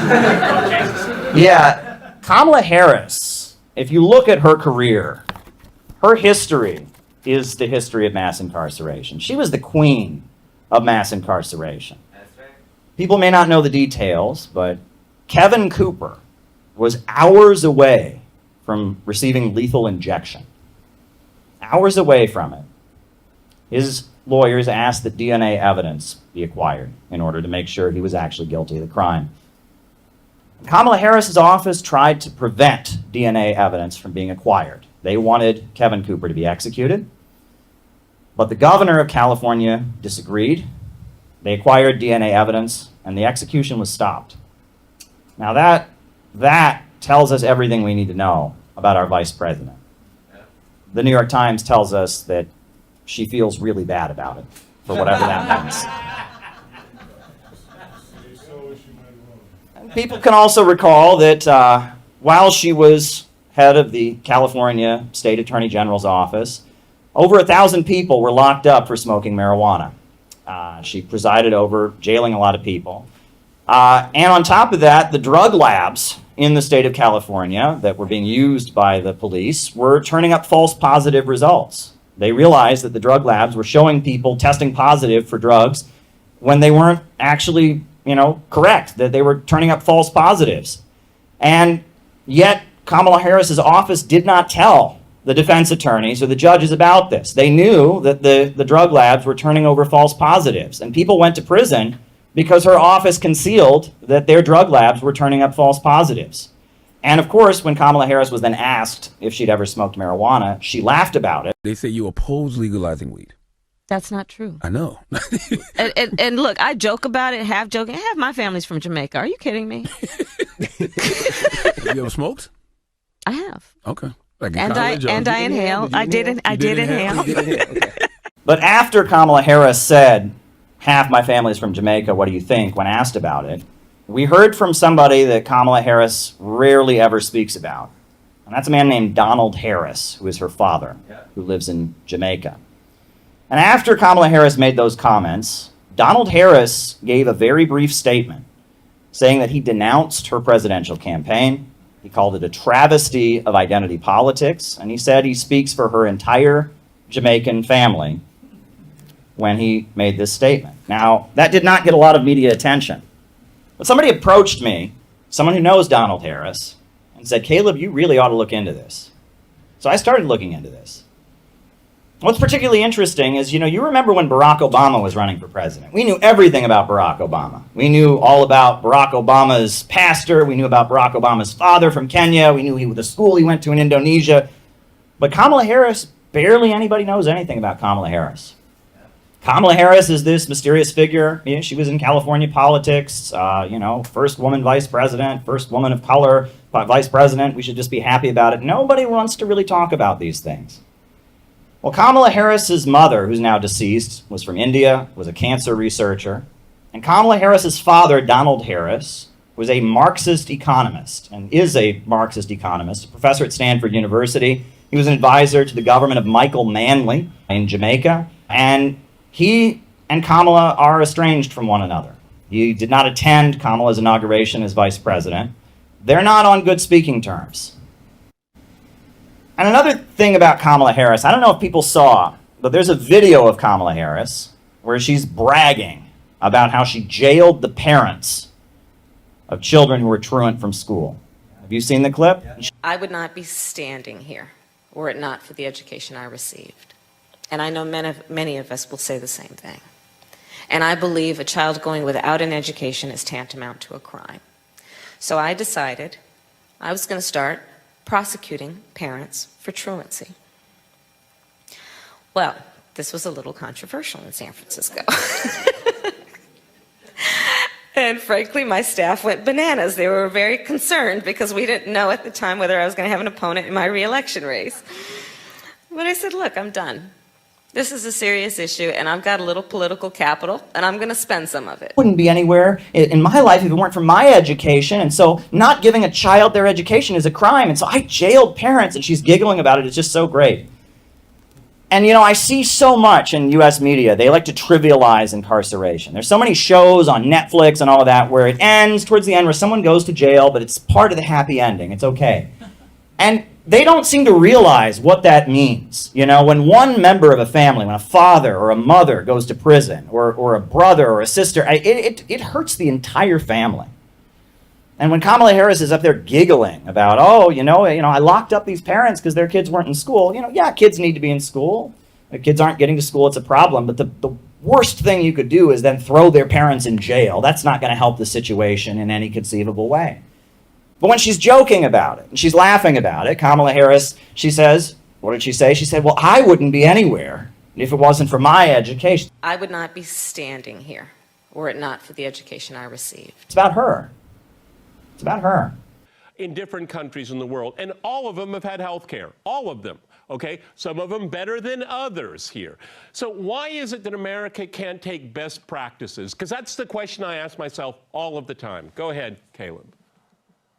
Yeah, Kamala Harris, if you look at her career, her history is the history of mass incarceration. She was the queen of mass incarceration. That's right. People may not know the details, but Kevin Cooper was hours away from receiving lethal injection. Hours away from it. His lawyers asked that DNA evidence be acquired in order to make sure he was actually guilty of the crime. Kamala Harris's office tried to prevent DNA evidence from being acquired. They wanted Kevin Cooper to be executed, but the governor of California disagreed. They acquired DNA evidence, and the execution was stopped. Now that tells us everything we need to know about our vice president. The New York Times tells us that she feels really bad about it, for whatever that means. People can also recall that while she was head of the California State Attorney General's office, over 1,000 people were locked up for smoking marijuana. She presided over jailing a lot of people. And on top of that, the drug labs in the state of California that were being used by the police were turning up false positive results. They realized that the drug labs were showing people testing positive for drugs when they weren't actually, correct, that they were turning up false positives. And yet Kamala Harris's office did not tell the defense attorneys or the judges about this. They knew that the drug labs were turning over false positives, and people went to prison because her office concealed that their drug labs were turning up false positives. And of course, when Kamala Harris was then asked if she'd ever smoked marijuana, she laughed about it. They say you oppose legalizing weed. That's not true. I know. and look, I joke about it, half joking. Half my family's from Jamaica. Are you kidding me? Have you ever smoked? I have. Okay. Like and I inhale. I did inhale. Okay. But after Kamala Harris said, half my family's from Jamaica, what do you think, when asked about it, we heard from somebody that Kamala Harris rarely ever speaks about. And that's a man named Donald Harris, who is her father, who lives in Jamaica. And after Kamala Harris made those comments, Donald Harris gave a very brief statement saying that he denounced her presidential campaign. He called it a travesty of identity politics, and he said he speaks for her entire Jamaican family when he made this statement. Now, that did not get a lot of media attention. But somebody approached me, someone who knows Donald Harris, and said, Caleb, you really ought to look into this. So I started looking into this. What's particularly interesting is, you remember when Barack Obama was running for president. We knew everything about Barack Obama. We knew all about Barack Obama's pastor. We knew about Barack Obama's father from Kenya. We knew the school he went to in Indonesia. But Kamala Harris, barely anybody knows anything about Kamala Harris. Kamala Harris is this mysterious figure. She was in California politics, first woman vice president, first woman of color vice president. We should just be happy about it. Nobody wants to really talk about these things. Well, Kamala Harris's mother, who's now deceased, was from India, was a cancer researcher. And Kamala Harris's father, Donald Harris, was a Marxist economist and is a Marxist economist, a professor at Stanford University. He was an advisor to the government of Michael Manley in Jamaica. And he and Kamala are estranged from one another. He did not attend Kamala's inauguration as vice president. They're not on good speaking terms. And another thing about Kamala Harris, I don't know if people saw, but there's a video of Kamala Harris where she's bragging about how she jailed the parents of children who were truant from school. Have you seen the clip? I would not be standing here were it not for the education I received. And I know many of us will say the same thing. And I believe a child going without an education is tantamount to a crime. So I decided I was going to start prosecuting parents for truancy. Well, this was a little controversial in San Francisco. And frankly, my staff went bananas. They were very concerned because we didn't know at the time whether I was going to have an opponent in my re-election race. But I said, look, I'm done. This is a serious issue, and I've got a little political capital, and I'm going to spend some of it. Wouldn't be anywhere in my life if it weren't for my education, and so not giving a child their education is a crime, and so I jailed parents, and she's giggling about it. It's just so great. And, I see so much in U.S. media. They like to trivialize incarceration. There's so many shows on Netflix and all of that where it ends towards the end where someone goes to jail, but it's part of the happy ending. It's okay. And they don't seem to realize what that means. When one member of a family, when a father or a mother goes to prison, or a brother or a sister, it hurts the entire family. And when Kamala Harris is up there giggling about, I locked up these parents because their kids weren't in school. Kids need to be in school. If kids aren't getting to school, it's a problem. But the worst thing you could do is then throw their parents in jail. That's not going to help the situation in any conceivable way. But when she's joking about it, and she's laughing about it, Kamala Harris, she says, what did she say? She said, well, I wouldn't be anywhere if it wasn't for my education. I would not be standing here were it not for the education I received. It's about her. It's about her. In different countries in the world, and all of them have had health care. All of them. Okay, some of them better than others here. So why is it that America can't take best practices? Because that's the question I ask myself all of the time. Go ahead, Caleb.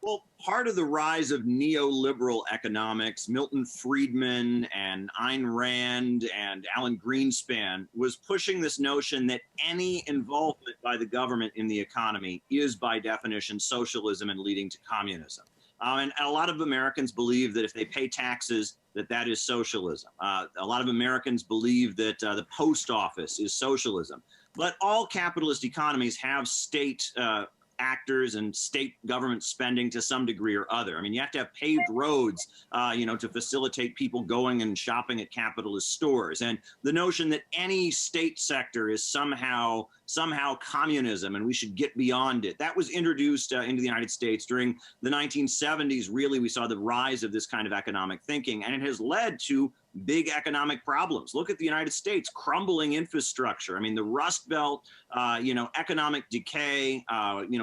Well, part of the rise of neoliberal economics, Milton Friedman and Ayn Rand and Alan Greenspan, was pushing this notion that any involvement by the government in the economy is by definition socialism and leading to communism. And a lot of Americans believe that if they pay taxes, that is socialism. A lot of Americans believe that the post office is socialism. But all capitalist economies have state actors and state government spending to some degree or other. I mean, you have to have paved roads, to facilitate people going and shopping at capitalist stores. And the notion that any state sector is somehow communism and we should get beyond it. That was introduced into the United States during the 1970s. Really, we saw the rise of this kind of economic thinking, and it has led to big economic problems. Look at the United States, crumbling infrastructure. I mean, the Rust Belt, economic decay.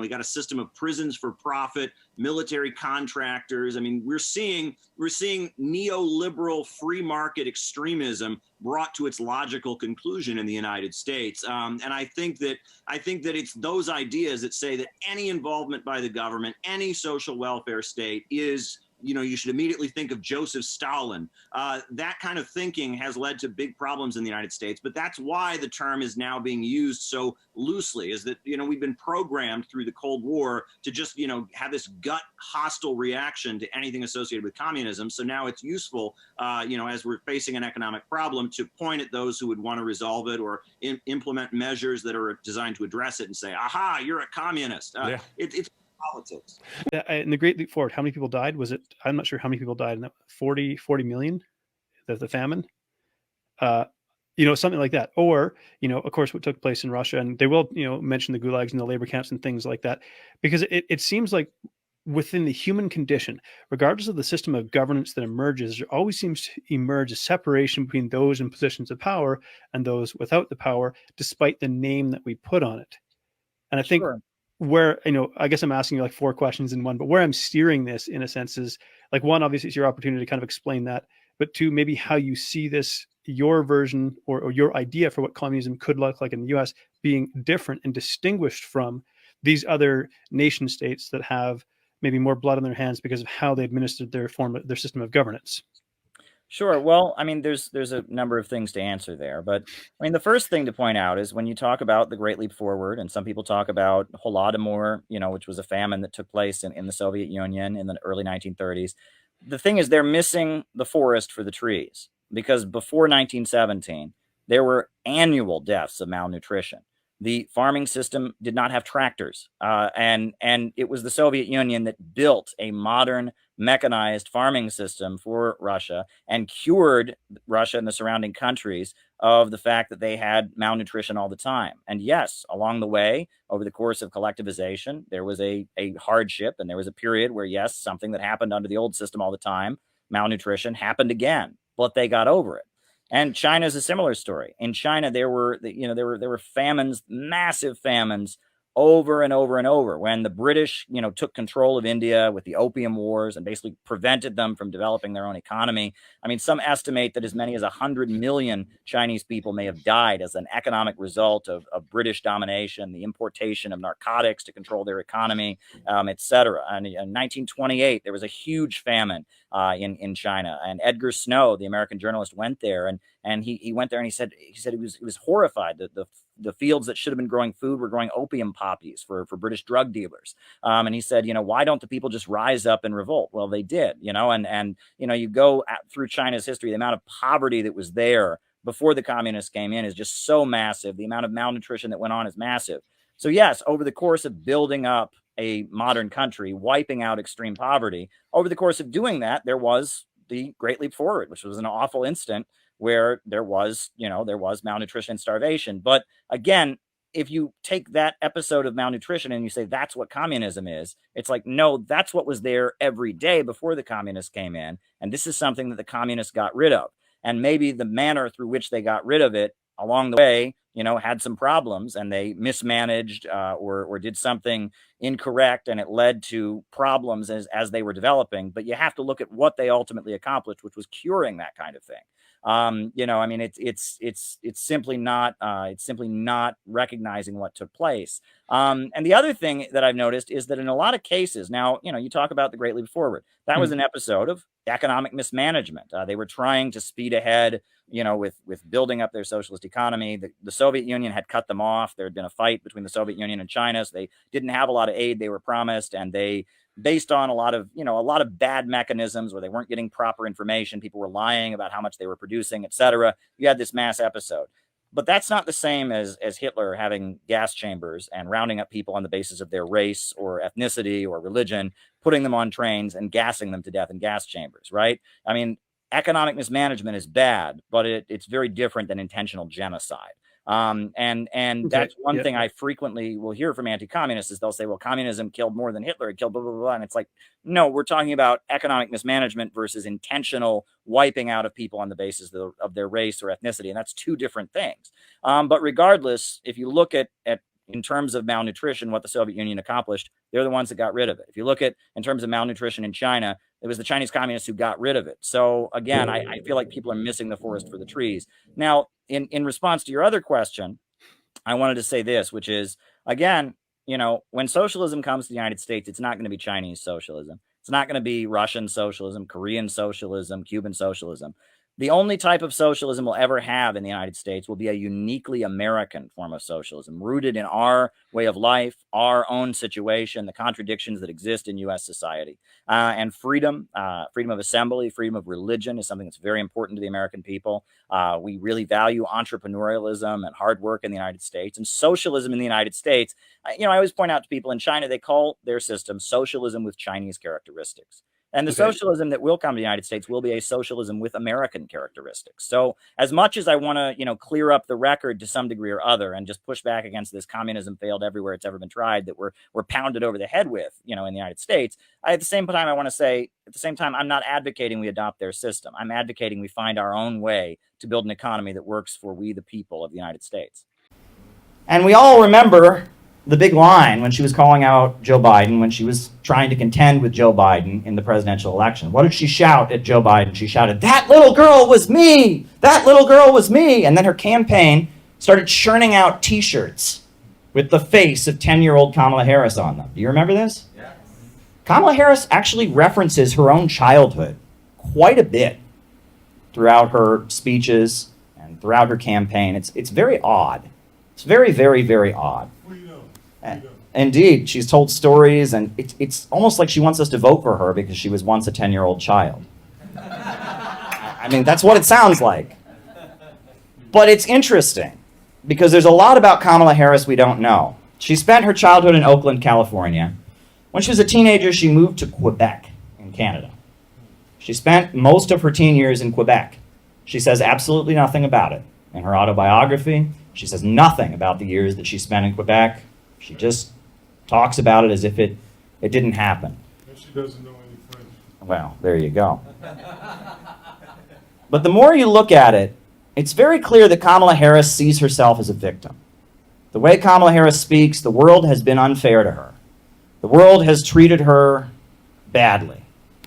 We got a system of prisons for profit, military contractors. I mean, we're seeing neoliberal free market extremism brought to its logical conclusion in the United States. And I think that it's those ideas that say that any involvement by the government, any social welfare state is, you should immediately think of Joseph Stalin. That kind of thinking has led to big problems in the United States, but that's why the term is now being used so loosely, is that, we've been programmed through the Cold War to just, have this gut hostile reaction to anything associated with communism. So now it's useful, as we're facing an economic problem, to point at those who would want to resolve it or implement measures that are designed to address it and say, aha, you're a communist. It's politics. In the Great Leap Forward, how many people died? I'm not sure how many people died in that, 40 million, the famine, something like that. Or, of course, what took place in Russia, and they will, mention the gulags and the labor camps and things like that, because it seems like within the human condition, regardless of the system of governance that emerges, there always seems to emerge a separation between those in positions of power and those without the power, despite the name that we put on it. And I think where, I guess I'm asking you like 4 questions in one, but where I'm steering this in a sense is like, 1, obviously it's your opportunity to kind of explain that, but 2, maybe how you see this, your version or your idea for what communism could look like in the US being different and distinguished from these other nation states that have maybe more blood on their hands because of how they administered their system of governance. Sure. Well, I mean, there's a number of things to answer there, but I mean, the first thing to point out is when you talk about the Great Leap Forward, and some people talk about Holodomor, which was a famine that took place in the Soviet Union in the early 1930s. The thing is, they're missing the forest for the trees, because before 1917, there were annual deaths of malnutrition. The farming system did not have tractors, and it was the Soviet Union that built a modern mechanized farming system for Russia and cured Russia and the surrounding countries of the fact that they had malnutrition all the time. And yes, along the way, over the course of collectivization, there was a hardship, and there was a period where, yes, something that happened under the old system all the time, malnutrition, happened again, but they got over it. And China is a similar story. In China, there were famines, massive famines, over and over and over. When the British, took control of India with the Opium Wars and basically prevented them from developing their own economy. I mean, some estimate that as many as 100 million Chinese people may have died as an economic result of British domination, the importation of narcotics to control their economy, et cetera. And in 1928, there was a huge famine in China. And Edgar Snow, the American journalist, went there, and he went there and he said he was horrified that the fields that should have been growing food were growing opium poppies for British drug dealers. And he said, why don't the people just rise up and revolt? Well, they did, and you go through China's history, the amount of poverty that was there before the communists came in is just so massive. The amount of malnutrition that went on is massive. So yes, over the course of building up a modern country, wiping out extreme poverty, over the course of doing that, there was the Great Leap Forward, which was an awful instant where there was malnutrition and starvation. But again, if you take that episode of malnutrition and you say that's what communism is, it's like, no, that's what was there every day before the communists came in. And this is something that the communists got rid of. And maybe the manner through which they got rid of it along the way, had some problems and they mismanaged or did something incorrect, and it led to problems as they were developing. But you have to look at what they ultimately accomplished, which was curing that kind of thing. It's simply not recognizing what took place. And the other thing that I've noticed is that in a lot of cases, now, you talk about the Great Leap Forward. That was an episode of economic mismanagement. They were trying to speed ahead, with building up their socialist economy. The Soviet Union had cut them off. There had been a fight between the Soviet Union and China, so they didn't have a lot of aid they were promised, and they, based on a lot of bad mechanisms where they weren't getting proper information, people were lying about how much they were producing, etc. You had this mass episode. But that's not the same as Hitler having gas chambers and rounding up people on the basis of their race or ethnicity or religion, putting them on trains and gassing them to death in gas chambers, right? I mean, economic mismanagement is bad, but it's very different than intentional genocide. And that's one thing I frequently will hear from anti-communists is they'll say, well, communism killed more than Hitler, it killed blah, blah, blah. And it's like, no, we're talking about economic mismanagement versus intentional wiping out of people on the basis of their race or ethnicity. And that's two different things. But regardless, if you look at in terms of malnutrition, what the Soviet Union accomplished, they're the ones that got rid of it. If you look at in terms of malnutrition in China, it was the Chinese communists who got rid of it. So again, I feel like people are missing the forest for the trees. Now, in response to your other question, I wanted to say this, which is, again, when socialism comes to the United States, it's not going to be Chinese socialism. It's not going to be Russian socialism, Korean socialism, Cuban socialism. The only type of socialism we'll ever have in the United States will be a uniquely American form of socialism, rooted in our way of life, our own situation, the contradictions that exist in U.S. society. And freedom of assembly, freedom of religion is something that's very important to the American people. We really value entrepreneurialism and hard work in the United States. And socialism in the United States, I always point out to people in China, they call their system socialism with Chinese characteristics. And the socialism that will come to the United States will be a socialism with American characteristics. So as much as I want to, clear up the record to some degree or other and just push back against this communism failed everywhere it's ever been tried that we're pounded over the head with, in the United States, at the same time, I want to say, at the same time, I'm not advocating we adopt their system. I'm advocating we find our own way to build an economy that works for we, the people of the United States. And we all remember the big line when she was calling out Joe Biden, when she was trying to contend with Joe Biden in the presidential election. What did she shout at Joe Biden? She shouted, "That little girl was me! That little girl was me!" And then her campaign started churning out T-shirts with the face of 10-year-old Kamala Harris on them. Do you remember this? Yes. Kamala Harris actually references her own childhood quite a bit throughout her speeches and throughout her campaign. It's very odd. It's very, very, very odd. Indeed, she's told stories, and it's almost like she wants us to vote for her because she was once a 10-year-old child. I mean, that's what it sounds like. But it's interesting because there's a lot about Kamala Harris we don't know. She spent her childhood in Oakland, California. When she was a teenager, she moved to Quebec in Canada. She spent most of her teen years in Quebec. She says absolutely nothing about it. In her autobiography, she says nothing about the years that she spent in Quebec. She just talks about it as if it didn't happen. And she doesn't know any French. Well, there you go. But the more you look at it, it's very clear that Kamala Harris sees herself as a victim. The way Kamala Harris speaks, the world has been unfair to her. The world has treated her badly.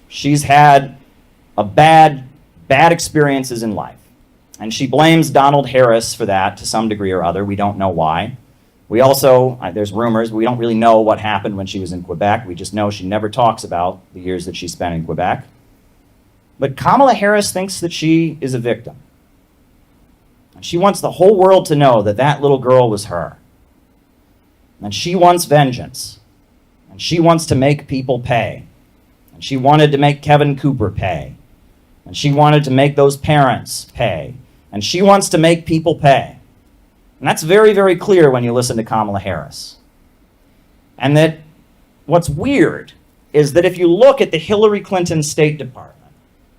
She's had bad experiences in life. And she blames Donald Harris for that to some degree or other. We don't know why. We also, there's rumors, we don't really know what happened when she was in Quebec. We just know she never talks about the years that she spent in Quebec. But Kamala Harris thinks that she is a victim. She wants the whole world to know that that little girl was her. And she wants vengeance. And she wants to make people pay. And she wanted to make Kevin Cooper pay. And she wanted to make those parents pay. And she wants to make people pay. And that's very, very clear when you listen to Kamala Harris. And that what's weird is that if you look at the Hillary Clinton State Department,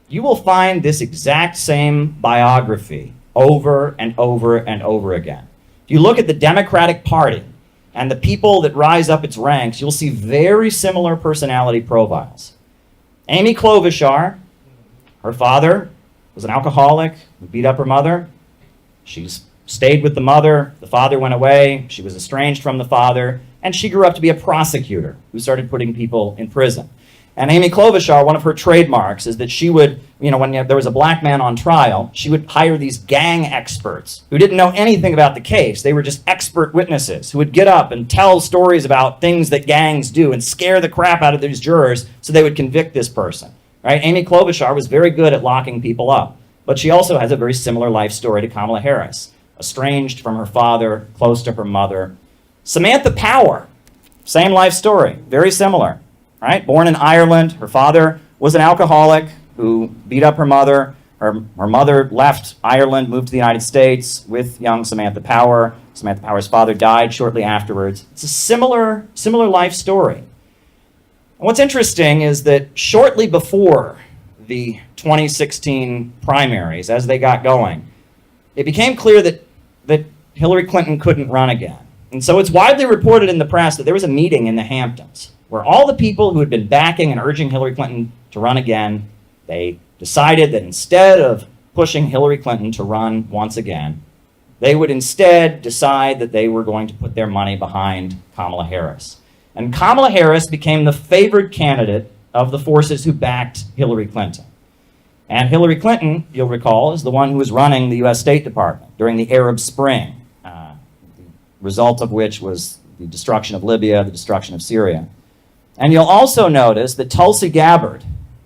you will find this exact same biography over and over and over again. If you look at the Democratic Party and the people that rise up its ranks, you'll see very similar personality profiles. Amy Klobuchar, her father was an alcoholic who beat up her mother. She's stayed with the mother. The father went away. She was estranged from the father. And she grew up to be a prosecutor who started putting people in prison. And Amy Klobuchar, one of her trademarks is that she would, when there was a black man on trial, she would hire these gang experts who didn't know anything about the case. They were just expert witnesses who would get up and tell stories about things that gangs do and scare the crap out of these jurors so they would convict this person. Right? Amy Klobuchar was very good at locking people up. But she also has a very similar life story to Kamala Harris. Estranged from her father, close to her mother. Samantha Power, same life story, very similar. Right? Born in Ireland, her father was an alcoholic who beat up her mother. Her mother left Ireland, moved to the United States with young Samantha Power. Samantha Power's father died shortly afterwards. It's a similar life story. And what's interesting is that shortly before the 2016 primaries, as they got going, it became clear that Hillary Clinton couldn't run again. And so it's widely reported in the press that there was a meeting in the Hamptons where all the people who had been backing and urging Hillary Clinton to run again, they decided that instead of pushing Hillary Clinton to run once again, they would instead decide that they were going to put their money behind Kamala Harris. And Kamala Harris became the favored candidate of the forces who backed Hillary Clinton. And Hillary Clinton, you'll recall, is the one who was running the U.S. State Department during the Arab Spring, the result of which was the destruction of Libya, the destruction of Syria. And you'll also notice that Tulsi Gabbard,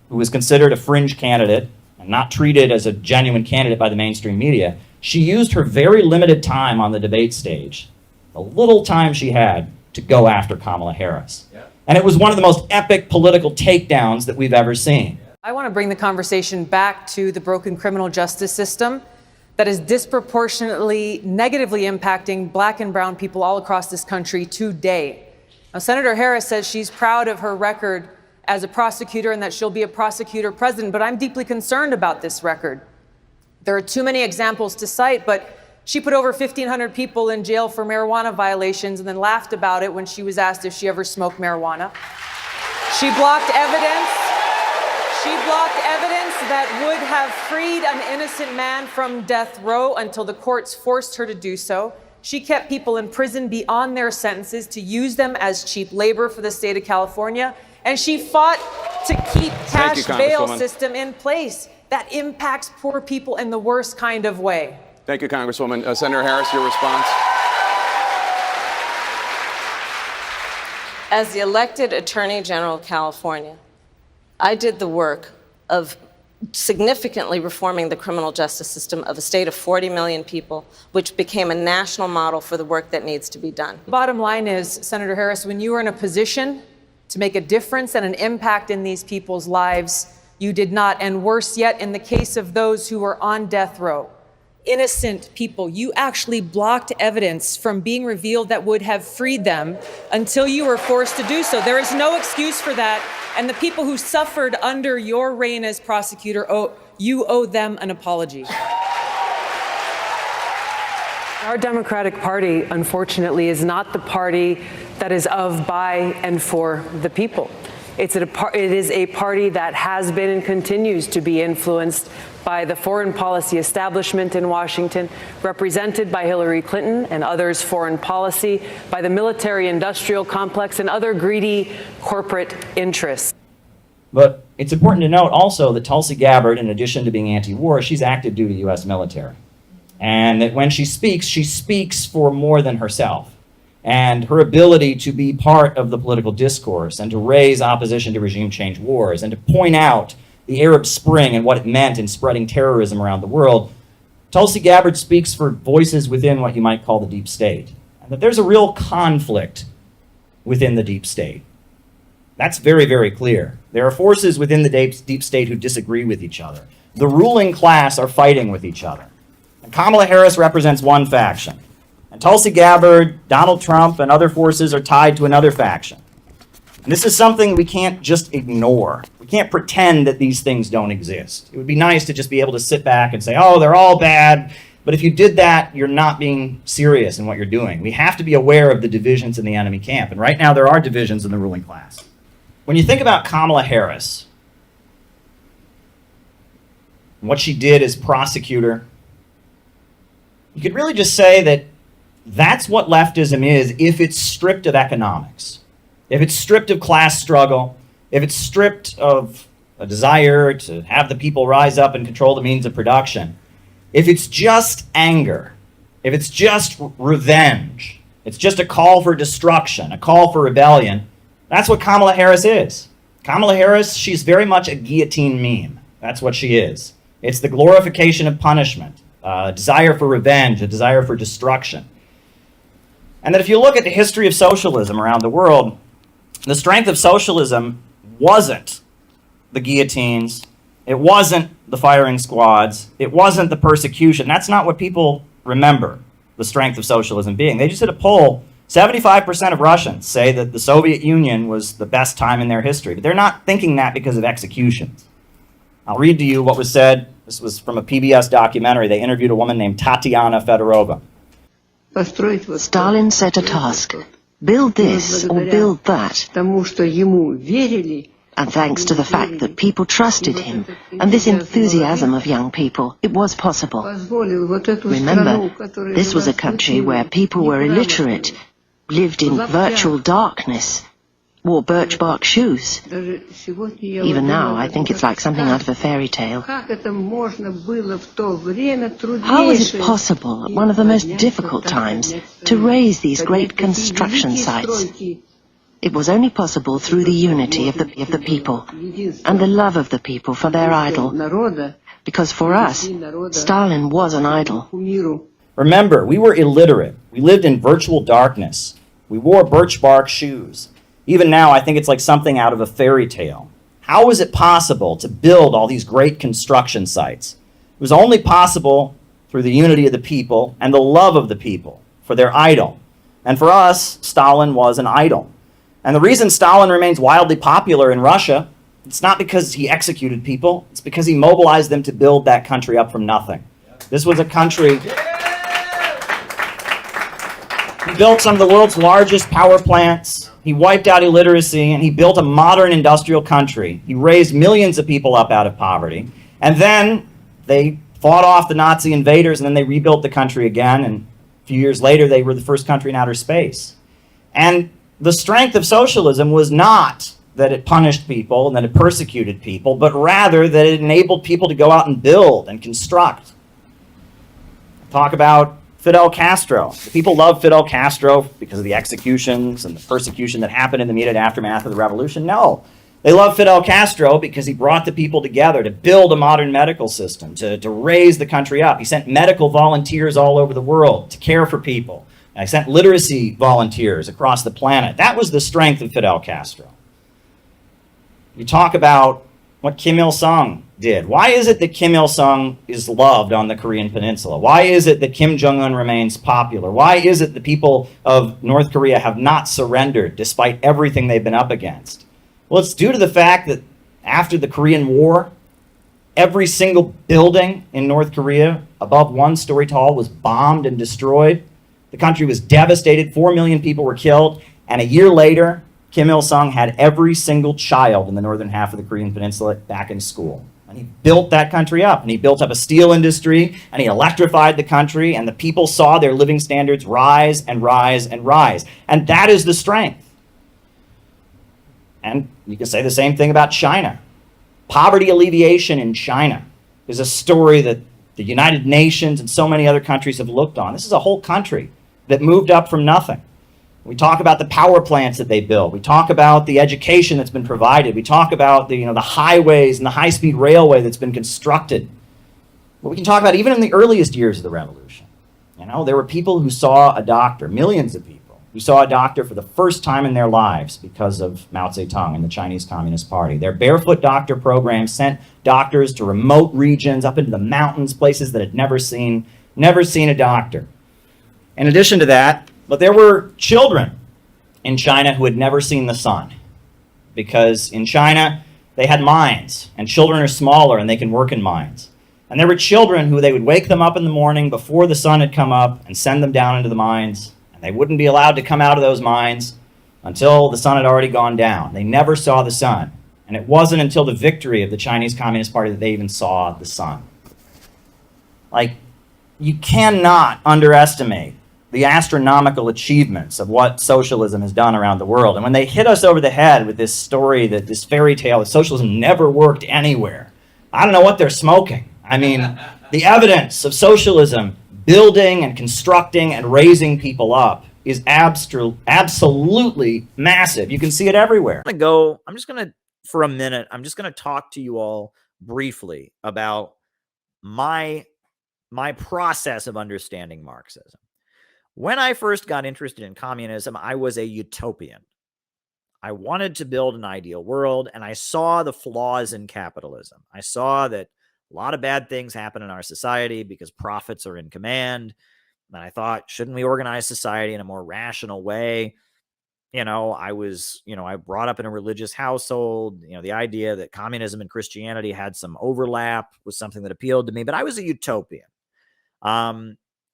who was considered a fringe candidate and not treated as a genuine candidate by the mainstream media, she used her very limited time on the debate stage, the little time she had, to go after Kamala Harris. Yeah. And it was one of the most epic political takedowns that we've ever seen. I want to bring the conversation back to the broken criminal justice system that is disproportionately negatively impacting black and brown people all across this country today. Now, Senator Harris says she's proud of her record as a prosecutor and that she'll be a prosecutor president, but I'm deeply concerned about this record. There are too many examples to cite, but she put over 1,500 people in jail for marijuana violations and then laughed about it when she was asked if she ever smoked marijuana. She blocked evidence. She blocked evidence that would have freed an innocent man from death row until the courts forced her to do so. She kept people in prison beyond their sentences to use them as cheap labor for the state of California. And she fought to keep cash bail system in place that impacts poor people in the worst kind of way. Thank you, Congresswoman. Senator Harris, your response. As the elected Attorney General of California, I did the work of significantly reforming the criminal justice system of a state of 40 million people, which became a national model for the work that needs to be done. Bottom line is, Senator Harris, when you were in a position to make a difference and an impact in these people's lives, you did not. And worse yet, in the case of those who were on death row, innocent people, you actually blocked evidence from being revealed that would have freed them until you were forced to do so. There is no excuse for that. And the people who suffered under your reign as prosecutor, you owe them an apology. Our Democratic Party, unfortunately, is not the party that is of, by, and for the people. It is a party that has been and continues to be influenced by the foreign policy establishment in Washington, represented by Hillary Clinton and others' foreign policy, by the military-industrial complex and other greedy corporate interests. But it's important to note also that Tulsi Gabbard, in addition to being anti-war, she's active duty U.S. military. And that when she speaks for more than herself. And her ability to be part of the political discourse and to raise opposition to regime change wars and to point out the Arab Spring and what it meant in spreading terrorism around the world, Tulsi Gabbard speaks for voices within what you might call the deep state. And that there's a real conflict within the deep state. That's very, very clear. There are forces within the deep state who disagree with each other. The ruling class are fighting with each other. And Kamala Harris represents one faction. And Tulsi Gabbard, Donald Trump, and other forces are tied to another faction. And this is something we can't just ignore. We can't pretend that these things don't exist. It would be nice to just be able to sit back and say, oh, they're all bad. But if you did that, you're not being serious in what you're doing. We have to be aware of the divisions in the enemy camp. And right now, there are divisions in the ruling class. When you think about Kamala Harris, what she did as prosecutor, you could really just say that that's what leftism is if it's stripped of economics, if it's stripped of class struggle, if it's stripped of a desire to have the people rise up and control the means of production. If it's just anger, if it's just revenge, it's just a call for destruction, a call for rebellion, that's what Kamala Harris is. Kamala Harris, she's very much a guillotine meme. That's what she is. It's the glorification of punishment, a desire for revenge, a desire for destruction. And that if you look at the history of socialism around the world, the strength of socialism wasn't the guillotines, it wasn't the firing squads, it wasn't the persecution. That's not what people remember the strength of socialism being. They just did a poll. 75% of Russians say that the Soviet Union was the best time in their history, but they're not thinking that because of executions. I'll read to you what was said. This was from a PBS documentary. They interviewed a woman named Tatiana Fedorova. Stalin set a task. Build this or build that. And thanks to the fact that people trusted him and this enthusiasm of young people, it was possible. Remember, this was a country where people were illiterate, lived in virtual darkness, wore birch bark shoes. Even now, I think it's like something out of a fairy tale. How was it possible at one of the most difficult times to raise these great construction sites? It was only possible through the unity of the people and the love of the people for their idol. Because for us, Stalin was an idol. Remember, we were illiterate. We lived in virtual darkness. We wore birch bark shoes. Even now, I think it's like something out of a fairy tale. How was it possible to build all these great construction sites? It was only possible through the unity of the people and the love of the people for their idol. And for us, Stalin was an idol. And the reason Stalin remains wildly popular in Russia, it's not because he executed people, it's because he mobilized them to build that country up from nothing. This was a country... He built some of the world's largest power plants, he wiped out illiteracy, and he built a modern industrial country. He raised millions of people up out of poverty. And then they fought off the Nazi invaders, and then they rebuilt the country again, and a few years later they were the first country in outer space. And the strength of socialism was not that it punished people and that it persecuted people, but rather that it enabled people to go out and build and construct. Talk about Fidel Castro. The people loved Fidel Castro because of the executions and the persecution that happened in the immediate aftermath of the revolution. No. They loved Fidel Castro because he brought the people together to build a modern medical system, to raise the country up. He sent medical volunteers all over the world to care for people. I sent literacy volunteers across the planet. That was the strength of Fidel Castro. You talk about what Kim Il-sung did. Why is it that Kim Il-sung is loved on the Korean Peninsula? Why is it that Kim Jong-un remains popular? Why is it the people of North Korea have not surrendered despite everything they've been up against? Well, it's due to the fact that after the Korean War, every single building in North Korea above 1 story tall was bombed and destroyed. The country was devastated. 4 million people were killed. And a year later, Kim Il-sung had every single child in the northern half of the Korean Peninsula back in school. And he built that country up. And he built up a steel industry. And he electrified the country. And the people saw their living standards rise and rise and rise. And that is the strength. And you can say the same thing about China. Poverty alleviation in China is a story that the United Nations and so many other countries have looked on. This is a whole country that moved up from nothing. We talk about the power plants that they built. We talk about the education that's been provided. We talk about the highways and the high-speed railway that's been constructed. But we can talk about even in the earliest years of the revolution. There were people who saw a doctor, millions of people, who saw a doctor for the first time in their lives because of Mao Zedong and the Chinese Communist Party. Their barefoot doctor program sent doctors to remote regions, up into the mountains, places that had never seen a doctor. In addition to that, but there were children in China who had never seen the sun, because in China they had mines, and children are smaller and they can work in mines. And there were children who they would wake them up in the morning before the sun had come up and send them down into the mines, and they wouldn't be allowed to come out of those mines until the sun had already gone down. They never saw the sun, and it wasn't until the victory of the Chinese Communist Party that they even saw the sun. you cannot underestimate the astronomical achievements of what socialism has done around the world. And when they hit us over the head with this story, that this fairy tale that socialism never worked anywhere, I don't know what they're smoking. I mean, the evidence of socialism building and constructing and raising people up is absolutely massive. You can see it everywhere. I'm just going to, for a minute, I'm just going to talk to you all briefly about my process of understanding Marxism. When I first got interested in communism, I was a utopian. I wanted to build an ideal world, and I saw the flaws in capitalism. I saw that a lot of bad things happen in our society because profits are in command. And I thought, shouldn't we organize society in a more rational way? I brought up in a religious household. The idea that communism and Christianity had some overlap was something that appealed to me, but I was a utopian.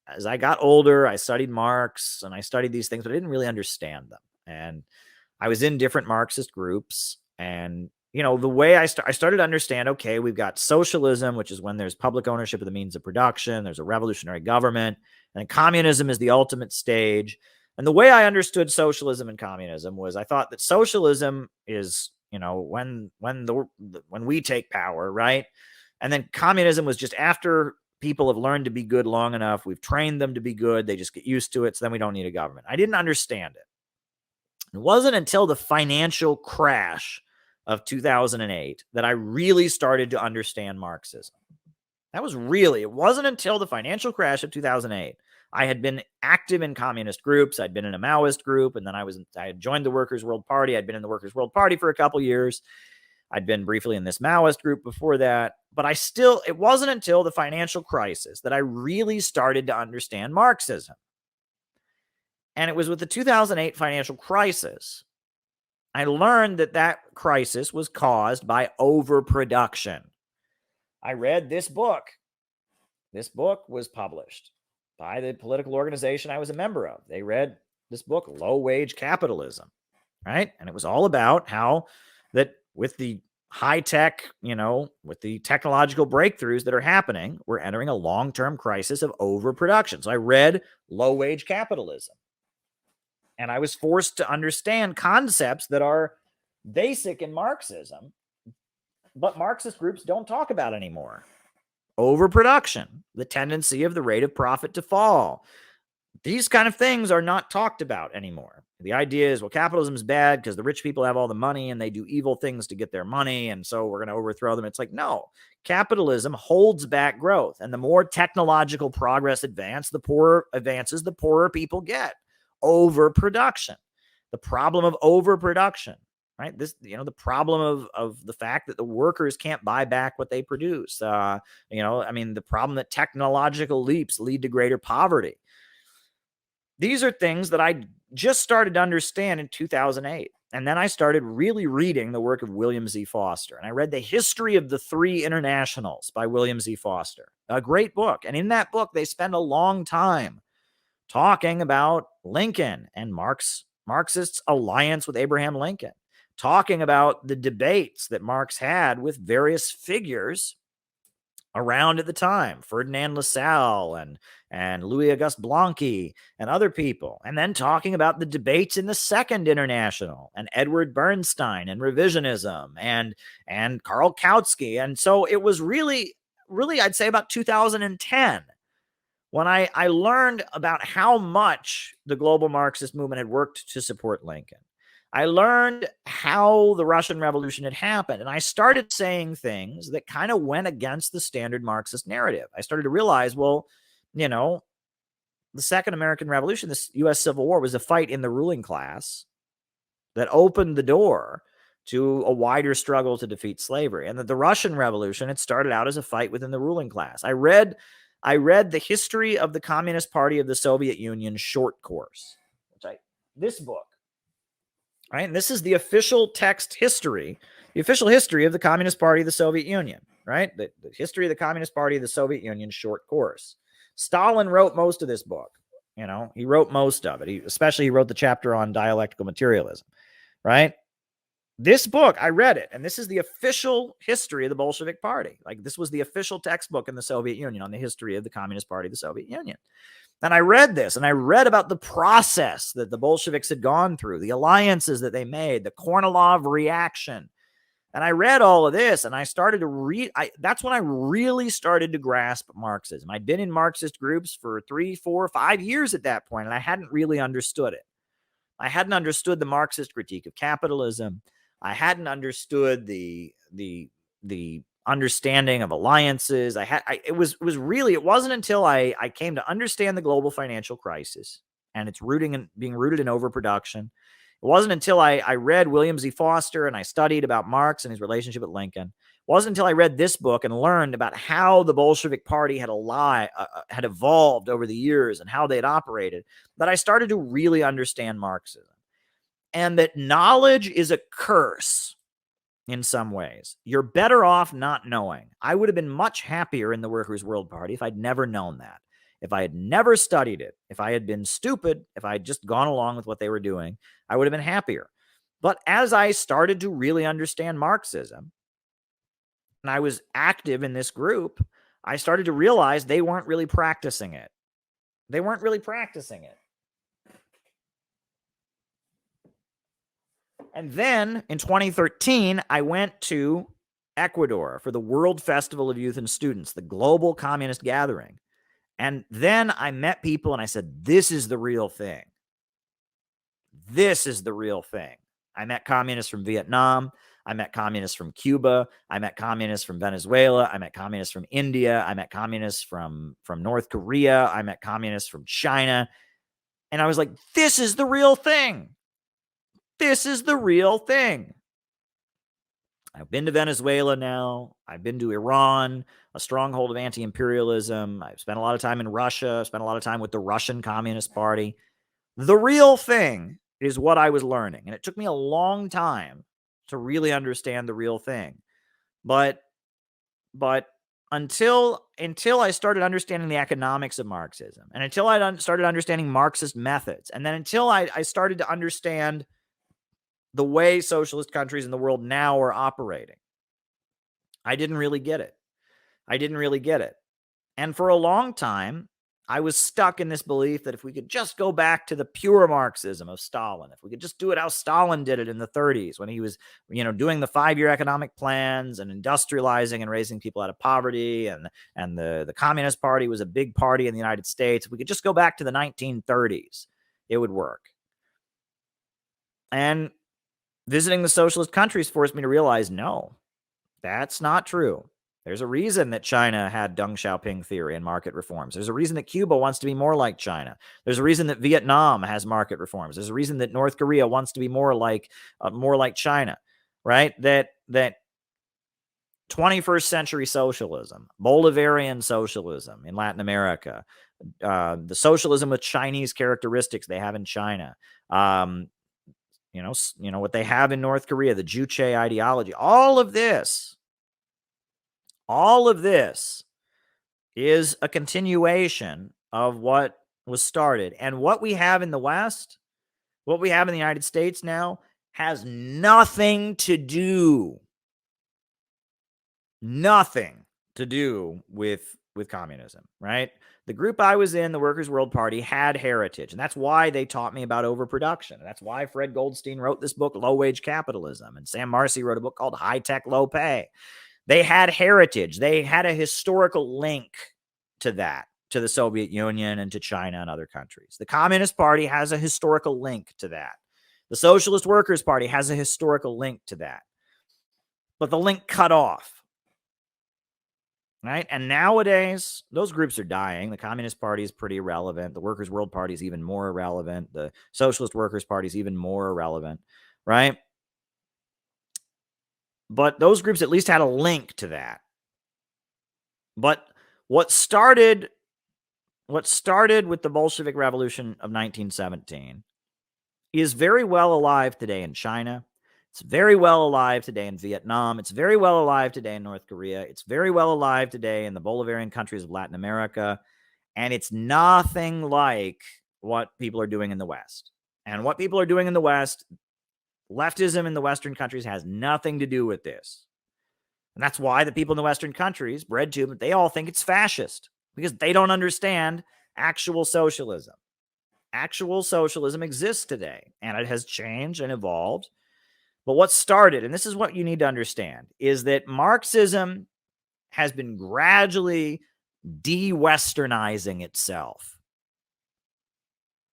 As I got older, I studied Marx and I studied these things, but I didn't really understand them. And I was in different Marxist groups, and the way I started to understand, okay, we've got socialism, which is when there's public ownership of the means of production, there's a revolutionary government, and then communism is the ultimate stage. And the way I understood socialism and communism was I thought that socialism is, when we take power, right? And then communism was just after people have learned to be good long enough, we've trained them to be good, they just get used to it, so then we don't need a government. I didn't understand it. It wasn't until the financial crash of 2008 that I really started to understand Marxism. It wasn't until the financial crash of 2008. I had been active in communist groups. I'd been in a Maoist group, and then I had joined the Workers' World Party. I'd been in the Workers' World Party for a couple years. I'd been briefly in this Maoist group before that, but it wasn't until the financial crisis that I really started to understand Marxism. And it was with the 2008 financial crisis, I learned that crisis was caused by overproduction. I read this book. This book was published by the political organization I was a member of. They read this book, Low Wage Capitalism, right? And it was all about how that with the high tech, with the technological breakthroughs that are happening, we're entering a long-term crisis of overproduction. So I read Low Wage Capitalism. And I was forced to understand concepts that are basic in Marxism, but Marxist groups don't talk about anymore. Overproduction, the tendency of the rate of profit to fall. These kind of things are not talked about anymore. The idea is, well, capitalism is bad because the rich people have all the money and they do evil things to get their money, and so we're going to overthrow them. It's like, no, capitalism holds back growth. And the more technological progress advances, the poorer people get. Overproduction, the problem of overproduction, right? The problem of the fact that the workers can't buy back what they produce. The problem that technological leaps lead to greater poverty. These are things that I just started to understand in 2008. And then I started really reading the work of William Z. Foster. And I read The History of the Three Internationals by William Z. Foster, a great book. And in that book, they spend a long time talking about Lincoln and Marxists' alliance with Abraham Lincoln, talking about the debates that Marx had with various figures around at the time, Ferdinand Lassalle and Louis Auguste Blanqui and other people, and then talking about the debates in the Second International and Edward Bernstein and revisionism and Karl Kautsky. And so it was really, I'd say about 2010 when I learned about how much the global Marxist movement had worked to support Lincoln. I learned how the Russian Revolution had happened, and I started saying things that kind of went against the standard Marxist narrative. I started to realize, well, the Second American Revolution, the U.S. Civil War, was a fight in the ruling class that opened the door to a wider struggle to defeat slavery, and that the Russian Revolution had started out as a fight within the ruling class. I read The History of the Communist Party of the Soviet Union short course, this book, right? And this is the official text history, the official history of the Communist Party of the Soviet Union, right? The history of the Communist Party of the Soviet Union short course. Stalin wrote most of this book. He wrote most of it. He wrote the chapter on dialectical materialism, right? This book, I read it, and this is the official history of the Bolshevik Party. Like, this was the official textbook in the Soviet Union on the history of the Communist Party of the Soviet Union. And I read this, and I read about the process that the Bolsheviks had gone through, the alliances that they made, the Kornilov reaction. And I read all of this, and I started to read. That's when I really started to grasp Marxism. I'd been in Marxist groups for 3, 4, 5 years at that point, and I hadn't really understood it. I hadn't understood the Marxist critique of capitalism. I hadn't understood the understanding of alliances. It wasn't until I came to understand the global financial crisis and its being rooted in overproduction. It wasn't until I read William Z. Foster and I studied about Marx and his relationship with Lincoln. It wasn't until I read this book and learned about how the Bolshevik Party had evolved over the years and how they had operated that I started to really understand Marxism. And that knowledge is a curse in some ways. You're better off not knowing. I would have been much happier in the Workers' World Party if I'd never known that. If I had never studied it, if I had been stupid, if I had just gone along with what they were doing, I would have been happier. But as I started to really understand Marxism, and I was active in this group, I started to realize they weren't really practicing it. They weren't really practicing it. And then in 2013, I went to Ecuador for the World Festival of Youth and Students, the global communist gathering. And then I met people and I said, this is the real thing. This is the real thing. I met communists from Vietnam. I met communists from Cuba. I met communists from Venezuela. I met communists from India. I met communists from North Korea. I met communists from China. And I was like, this is the real thing. This is the real thing. I've been to Venezuela now. I've been to Iran, a stronghold of anti-imperialism. I've spent a lot of time in Russia. I've spent a lot of time with the Russian Communist Party. The real thing is what I was learning. And it took me a long time to really understand the real thing. But until I started understanding the economics of Marxism, and until I started understanding Marxist methods, and then until I started to understand the way socialist countries in the world now are operating, I didn't really get it. I didn't really get it. And for a long time, I was stuck in this belief that if we could just go back to the pure Marxism of Stalin, if we could just do it how Stalin did it in the 30s when he was, doing the 5-year economic plans and industrializing and raising people out of poverty, and the Communist Party was a big party in the United States. If we could just go back to the 1930s, it would work. And visiting the socialist countries forced me to realize, no, that's not true. There's a reason that China had Deng Xiaoping theory and market reforms. There's a reason that Cuba wants to be more like China. There's a reason that Vietnam has market reforms. There's a reason that North Korea wants to be more like China, right? That 21st century socialism, Bolivarian socialism in Latin America, the socialism with Chinese characteristics they have in China, what they have in North Korea, the Juche ideology, all of this is a continuation of what was started. And what we have in the West, what we have in the United States now, has nothing to do with communism, right? The group I was in, the Workers' World Party, had heritage, and that's why they taught me about overproduction. And that's why Fred Goldstein wrote this book, Low Wage Capitalism, and Sam Marcy wrote a book called High Tech, Low Pay. They had heritage. They had a historical link to that, to the Soviet Union and to China and other countries. The Communist Party has a historical link to that. The Socialist Workers' Party has a historical link to that. But the link cut off. Right? And nowadays, those groups are dying. The Communist Party is pretty irrelevant. The Workers' World Party is even more irrelevant. The Socialist Workers' Party is even more irrelevant. Right? But those groups at least had a link to that. But what started with the Bolshevik Revolution of 1917 is very well alive today in China. It's very well alive today in Vietnam. It's very well alive today in North Korea. It's very well alive today in the Bolivarian countries of Latin America. And it's nothing like what people are doing in the West. And what people are doing in the West, Leftism in the Western countries has nothing to do with this. And that's why the people in the Western countries, bred to them, they all think it's fascist because they don't understand actual socialism. Actual socialism exists today, and it has changed and evolved. But what started, and this is what you need to understand, is that Marxism has been gradually de-Westernizing itself.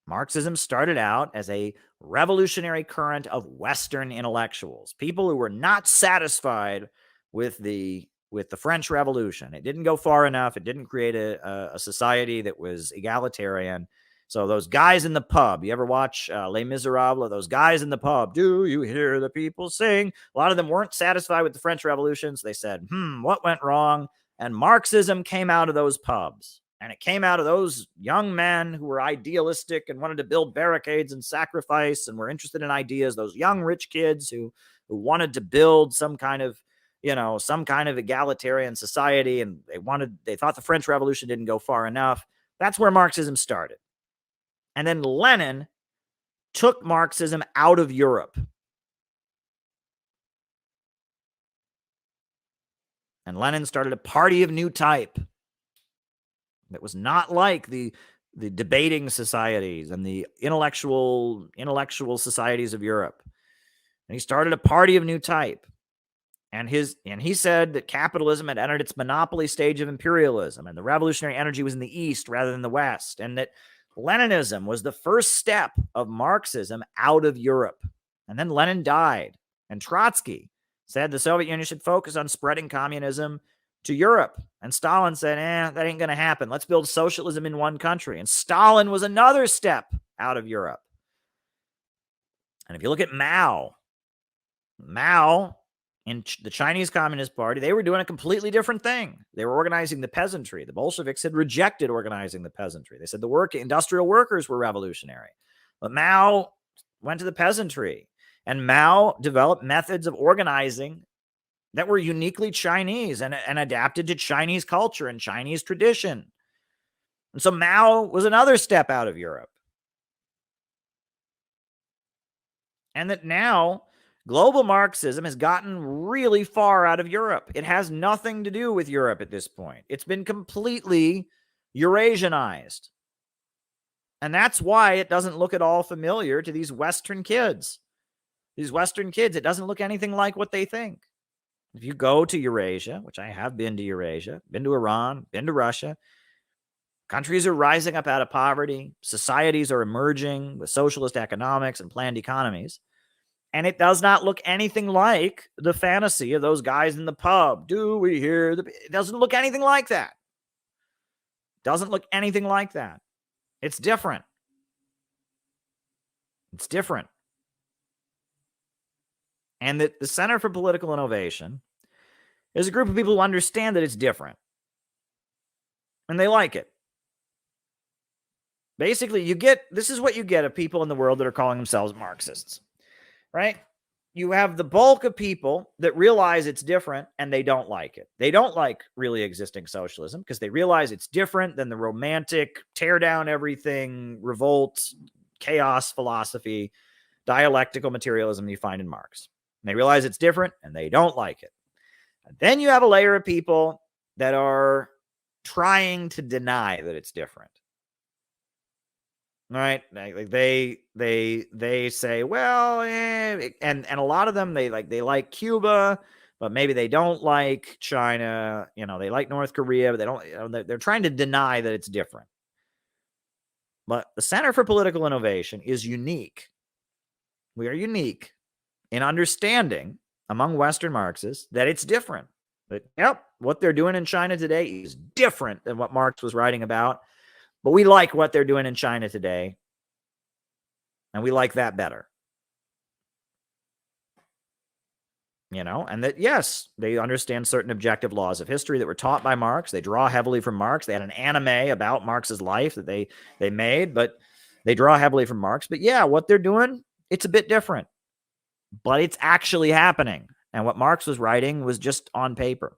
Marxism started out as a revolutionary current of Western intellectuals, people who were not satisfied with the French Revolution. It didn't go far enough. It didn't create a society that was egalitarian. So those guys in the pub, you ever watch Les Miserables? Those guys in the pub, do you hear the people sing? A lot of them weren't satisfied with the French Revolution. So they said, what went wrong? And Marxism came out of those pubs. And it came out of those young men who were idealistic and wanted to build barricades and sacrifice and were interested in ideas. Those young rich kids who wanted to build some kind of egalitarian society. And they thought the French Revolution didn't go far enough. That's where Marxism started. And then Lenin took Marxism out of Europe. And Lenin started a party of new type that was not like the debating societies and the intellectual societies of Europe. And he started a party of new type. And he said that capitalism had entered its monopoly stage of imperialism, and the revolutionary energy was in the East rather than the West, and that Leninism was the first step of Marxism out of Europe. And then Lenin died. And Trotsky said the Soviet Union should focus on spreading communism to Europe. And Stalin said, that ain't going to happen. Let's build socialism in one country. And Stalin was another step out of Europe. And if you look at Mao in the Chinese Communist Party, they were doing a completely different thing. They were organizing the peasantry. The Bolsheviks had rejected organizing the peasantry. They said the industrial workers were revolutionary. But Mao went to the peasantry, and Mao developed methods of organizing that were uniquely Chinese and adapted to Chinese culture and Chinese tradition. And so Mao was another step out of Europe. And that now global Marxism has gotten really far out of Europe. It has nothing to do with Europe at this point. It's been completely Eurasianized. And that's why it doesn't look at all familiar to these Western kids. These Western kids, it doesn't look anything like what they think. If you go to Eurasia, which I have been to Eurasia, been to Iran, been to Russia, countries are rising up out of poverty. Societies are emerging with socialist economics and planned economies. And it does not look anything like the fantasy of those guys in the pub. Do we hear it doesn't look anything like that. Doesn't look anything like that. It's different. It's different. And that the Center for Political Innovation is a group of people who understand that it's different. And they like it. Basically, this is what you get of people in the world that are calling themselves Marxists. Right? You have the bulk of people that realize it's different and they don't like it. They don't like really existing socialism because they realize it's different than the romantic, tear down everything, revolt, chaos philosophy, dialectical materialism you find in Marx. And they realize it's different and they don't like it. And then you have a layer of people that are trying to deny that it's different. Right? Like they say, well, and a lot of them they like Cuba, but maybe they don't like China. They like North Korea, but they don't. They're trying to deny that it's different. But the Center for Political Innovation is unique. We are unique in understanding among Western Marxists that it's different. That what they're doing in China today is different than what Marx was writing about. But we like what they're doing in China today, and we like that better. And that, yes, they understand certain objective laws of history that were taught by Marx. They draw heavily from Marx. They had an anime about Marx's life that they made, but they draw heavily from Marx. But yeah, what they're doing, it's a bit different. But it's actually happening. And what Marx was writing was just on paper.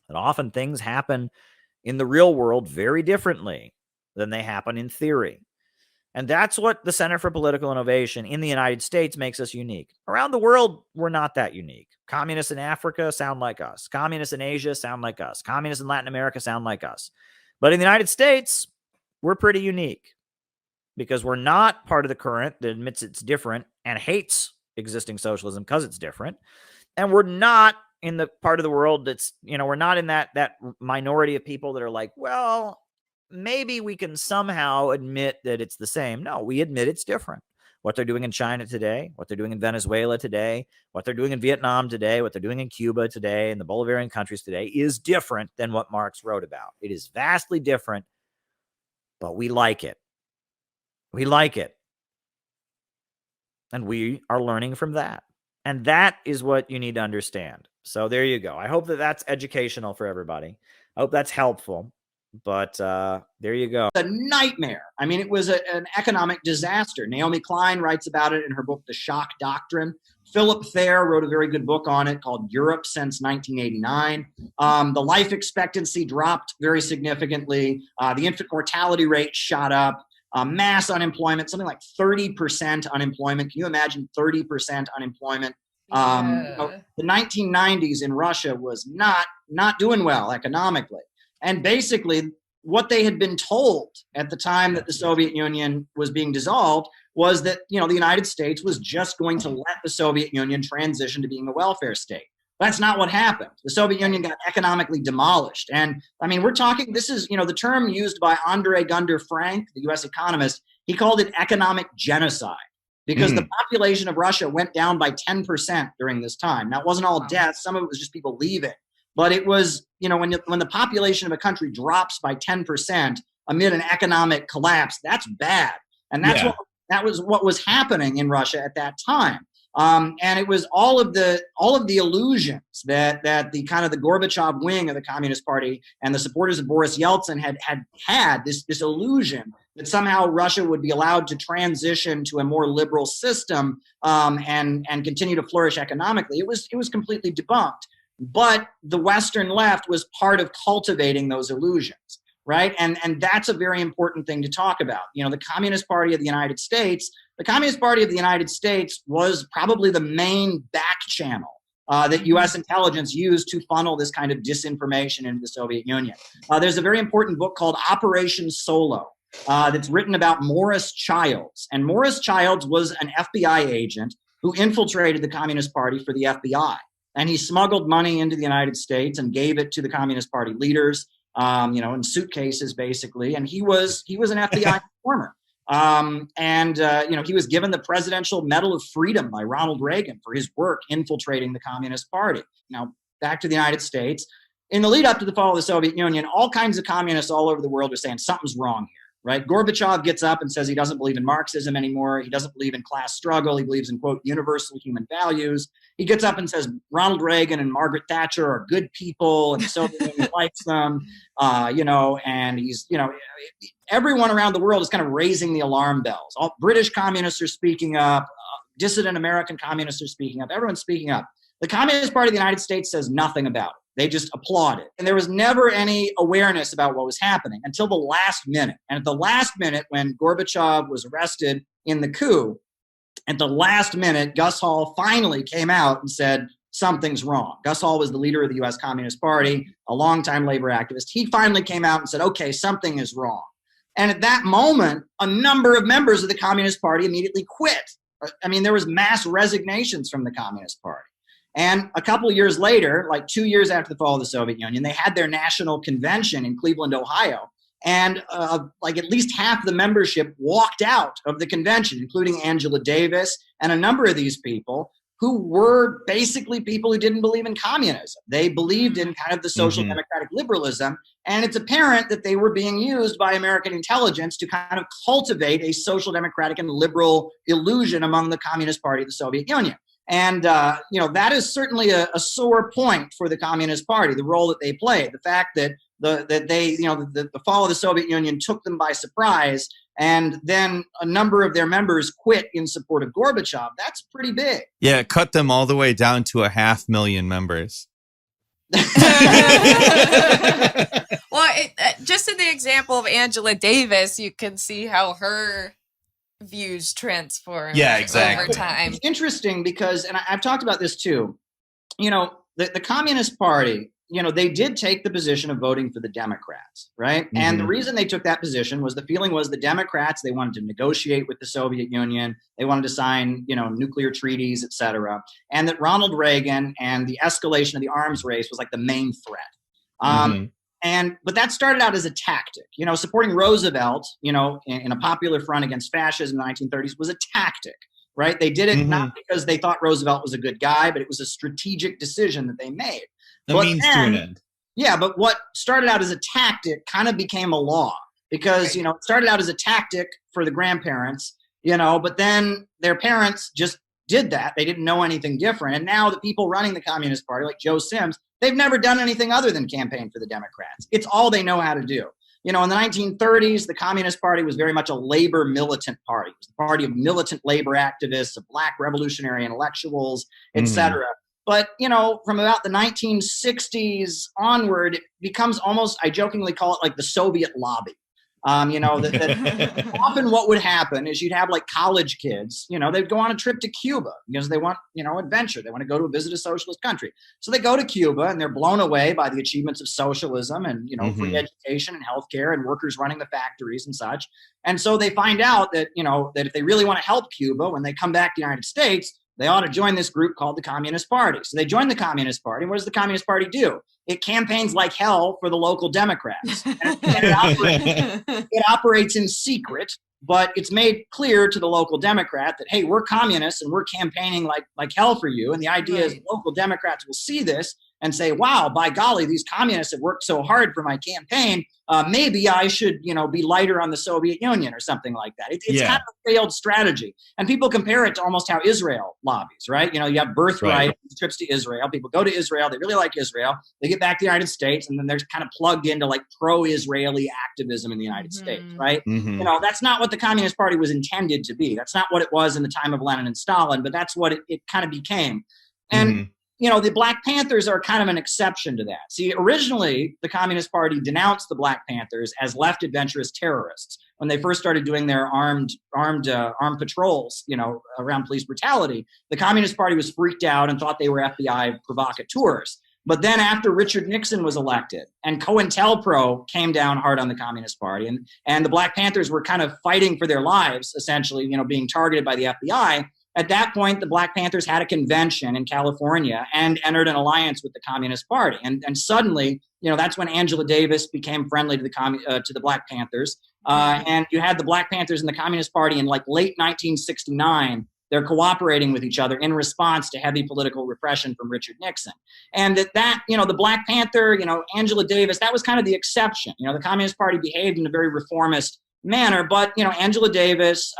And often things happen in the real world very differently than they happen in theory. And that's what the Center for Political Innovation in the United States makes us unique. Around the world, we're not that unique. Communists in Africa sound like us. Communists in Asia sound like us. Communists in Latin America sound like us. But in the United States, we're pretty unique because we're not part of the current that admits it's different and hates existing socialism because it's different. And we're not in the part of the world that's, we're not in that minority of people that are like, well, maybe we can somehow admit that it's the same. No, we admit it's different. What they're doing in China today, what they're doing in Venezuela today, what they're doing in Vietnam today, what they're doing in Cuba today, and the Bolivarian countries today is different than what Marx wrote about. It is vastly different, but we like it. We like it. And we are learning from that. And that is what you need to understand. So there you go. I hope that that's educational for everybody. I hope that's helpful. But there you go. A nightmare. I mean, it was an economic disaster. Naomi Klein writes about it in her book, The Shock Doctrine. Philip Thayer wrote a very good book on it called Europe Since 1989. The life expectancy dropped very significantly. The infant mortality rate shot up. Mass unemployment, something like 30% unemployment. Can you imagine 30% unemployment? The 1990s in Russia was not doing well economically. And basically, what they had been told at the time that the Soviet Union was being dissolved was that, the United States was just going to let the Soviet Union transition to being a welfare state. That's not what happened. The Soviet Union got economically demolished. And I mean, we're talking, this is, the term used by Andre Gunder Frank, the US economist, he called it economic genocide because the population of Russia went down by 10% during this time. Now, it wasn't all deaths. Some of it was just people leaving. But it was, when the population of a country drops by 10% amid an economic collapse, that's bad. And that was what was happening in Russia at that time. And it was all of the illusions that the kind of the Gorbachev wing of the Communist Party and the supporters of Boris Yeltsin had this illusion that somehow Russia would be allowed to transition to a more liberal system and continue to flourish economically. It was completely debunked. But the Western left was part of cultivating those illusions, right? And that's a very important thing to talk about. The Communist Party of the United States was probably the main back channel that U.S. intelligence used to funnel this kind of disinformation into the Soviet Union. There's a very important book called Operation Solo that's written about Morris Childs. And Morris Childs was an FBI agent who infiltrated the Communist Party for the FBI. And he smuggled money into the United States and gave it to the Communist Party leaders, in suitcases, basically. And he was an FBI informer. He was given the Presidential Medal of Freedom by Ronald Reagan for his work infiltrating the Communist Party. Now, back to the United States. In the lead up to the fall of the Soviet Union, all kinds of communists all over the world are saying something's wrong here. Right? Gorbachev gets up and says he doesn't believe in Marxism anymore. He doesn't believe in class struggle. He believes in, quote, universal human values. He gets up and says Ronald Reagan and Margaret Thatcher are good people and the Soviet Union likes them, and he's, everyone around the world is kind of raising the alarm bells. All British communists are speaking up. Dissident American communists are speaking up. Everyone's speaking up. The Communist Party of the United States says nothing about it. They just applaud it. And there was never any awareness about what was happening until the last minute. And at the last minute, when Gorbachev was arrested in the coup, at the last minute, Gus Hall finally came out and said, something's wrong. Gus Hall was the leader of the U.S. Communist Party, a longtime labor activist. He finally came out and said, okay, something is wrong. And at that moment, a number of members of the Communist Party immediately quit. I mean, there was mass resignations from the Communist Party. And a couple of years later, like 2 years after the fall of the Soviet Union, they had their national convention in Cleveland, Ohio. And at least half the membership walked out of the convention, including Angela Davis and a number of these people who were basically people who didn't believe in communism. They believed in kind of the social democratic liberalism. And it's apparent that they were being used by American intelligence to kind of cultivate a social democratic and liberal illusion among the Communist Party of the Soviet Union. And, that is certainly a sore point for the Communist Party, the role that they played, the fact that the fall of the Soviet Union took them by surprise, and then a number of their members quit in support of Gorbachev. That's pretty big. Yeah, it cut them all the way down to 500,000 members. Well, just in the example of Angela Davis, you can see how her views transform Yeah, exactly. over time. It's interesting because, and I've talked about this too, you know, the Communist Party, you know, they did take the position of voting for the Democrats, right? And the reason they took that position was the feeling was the Democrats, they wanted to negotiate with the Soviet Union. They wanted to sign, you know, nuclear treaties, et cetera. And that Ronald Reagan and the escalation of the arms race was like the main threat. But that started out as a tactic. You know, supporting Roosevelt, you know, in a popular front against fascism in the 1930s was a tactic, right? They did it not because they thought Roosevelt was a good guy, but it was a strategic decision that they made. A means to an end. Yeah, but what started out as a tactic kind of became a law because, you know, it started out as a tactic for the grandparents, you know, but then their parents just did that. They didn't know anything different. And now the people running the Communist Party, like Joe Sims, they've never done anything other than campaign for the Democrats. It's all they know how to do. You know, in the 1930s, the Communist Party was very much a labor militant party. It was the party of militant labor activists, of black revolutionary intellectuals, etc. But, you know, from about the 1960s onward, it becomes almost, I jokingly call it like the Soviet lobby. You know, that often what would happen is you'd have like college kids, you know, they'd go on a trip to Cuba because they want, you know, adventure. They want to go to visit a socialist country. So they go to Cuba and they're blown away by the achievements of socialism and, you know, free education and healthcare and workers running the factories and such. And so they find out that, you know, that if they really want to help Cuba when they come back to the United States, they ought to join this group called the Communist Party. So they join the Communist Party. And what does the Communist Party do? It campaigns like hell for the local Democrats. And it operates in secret, but it's made clear to the local Democrat that, hey, we're communists and we're campaigning like hell for you. And the idea is local Democrats will see this and say, wow, by golly, these communists have worked so hard for my campaign. Maybe I should, you know, be lighter on the Soviet Union or something like that. It's kind of a failed strategy. And people compare it to almost how Israel lobbies, right? You know, you have birthright trips to Israel. People go to Israel. They really like Israel. They get back to the United States, and then they're kind of plugged into like pro-Israeli activism in the United States, right? You know, that's not what the Communist Party was intended to be. That's not what it was in the time of Lenin and Stalin, but that's what it kind of became. And you know, the Black Panthers are kind of an exception to that. See, originally, the Communist Party denounced the Black Panthers as left adventurous terrorists when they first started doing their armed patrols, you know, around police brutality. The Communist Party was freaked out and thought they were FBI provocateurs. But then after Richard Nixon was elected and COINTELPRO came down hard on the Communist Party and the Black Panthers were kind of fighting for their lives, essentially, you know, being targeted by the FBI. At that point, the Black Panthers had a convention in California and entered an alliance with the Communist Party. And suddenly, you know, that's when Angela Davis became friendly to the Black Panthers. And you had the Black Panthers and the Communist Party in like late 1969. They're cooperating with each other in response to heavy political repression from Richard Nixon. And that, you know, the Black Panther, you know, Angela Davis, that was kind of the exception. You know, the Communist Party behaved in a very reformist manner, but, you know, Angela Davis,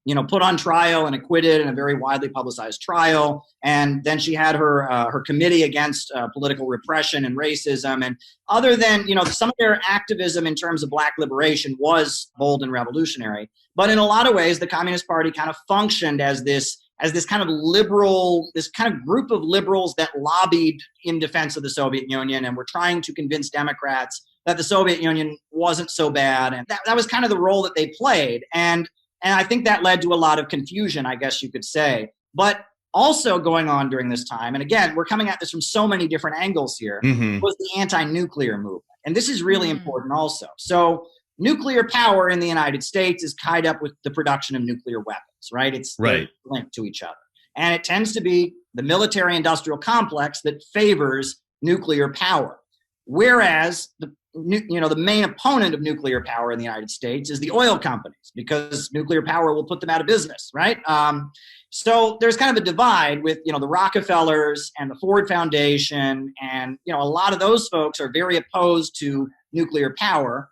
you know, put on trial and acquitted in a very widely publicized trial. And then she had her committee against political repression and racism. And other than, you know, some of their activism in terms of Black liberation was bold and revolutionary. But in a lot of ways, the Communist Party kind of functioned as this kind of liberal, this kind of group of liberals that lobbied in defense of the Soviet Union and were trying to convince Democrats that the Soviet Union wasn't so bad. And that was kind of the role that they played. And I think that led to a lot of confusion, I guess you could say. But also going on during this time, and again, we're coming at this from so many different angles here, was the anti-nuclear movement. And this is really important also. So nuclear power in the United States is tied up with the production of nuclear weapons, right? It's linked to each other. And it tends to be the military-industrial complex that favors nuclear power. Whereas the main opponent of nuclear power in the United States is the oil companies, because nuclear power will put them out of business, right? So there's kind of a divide with, you know, the Rockefellers and the Ford Foundation, and, you know, a lot of those folks are very opposed to nuclear power.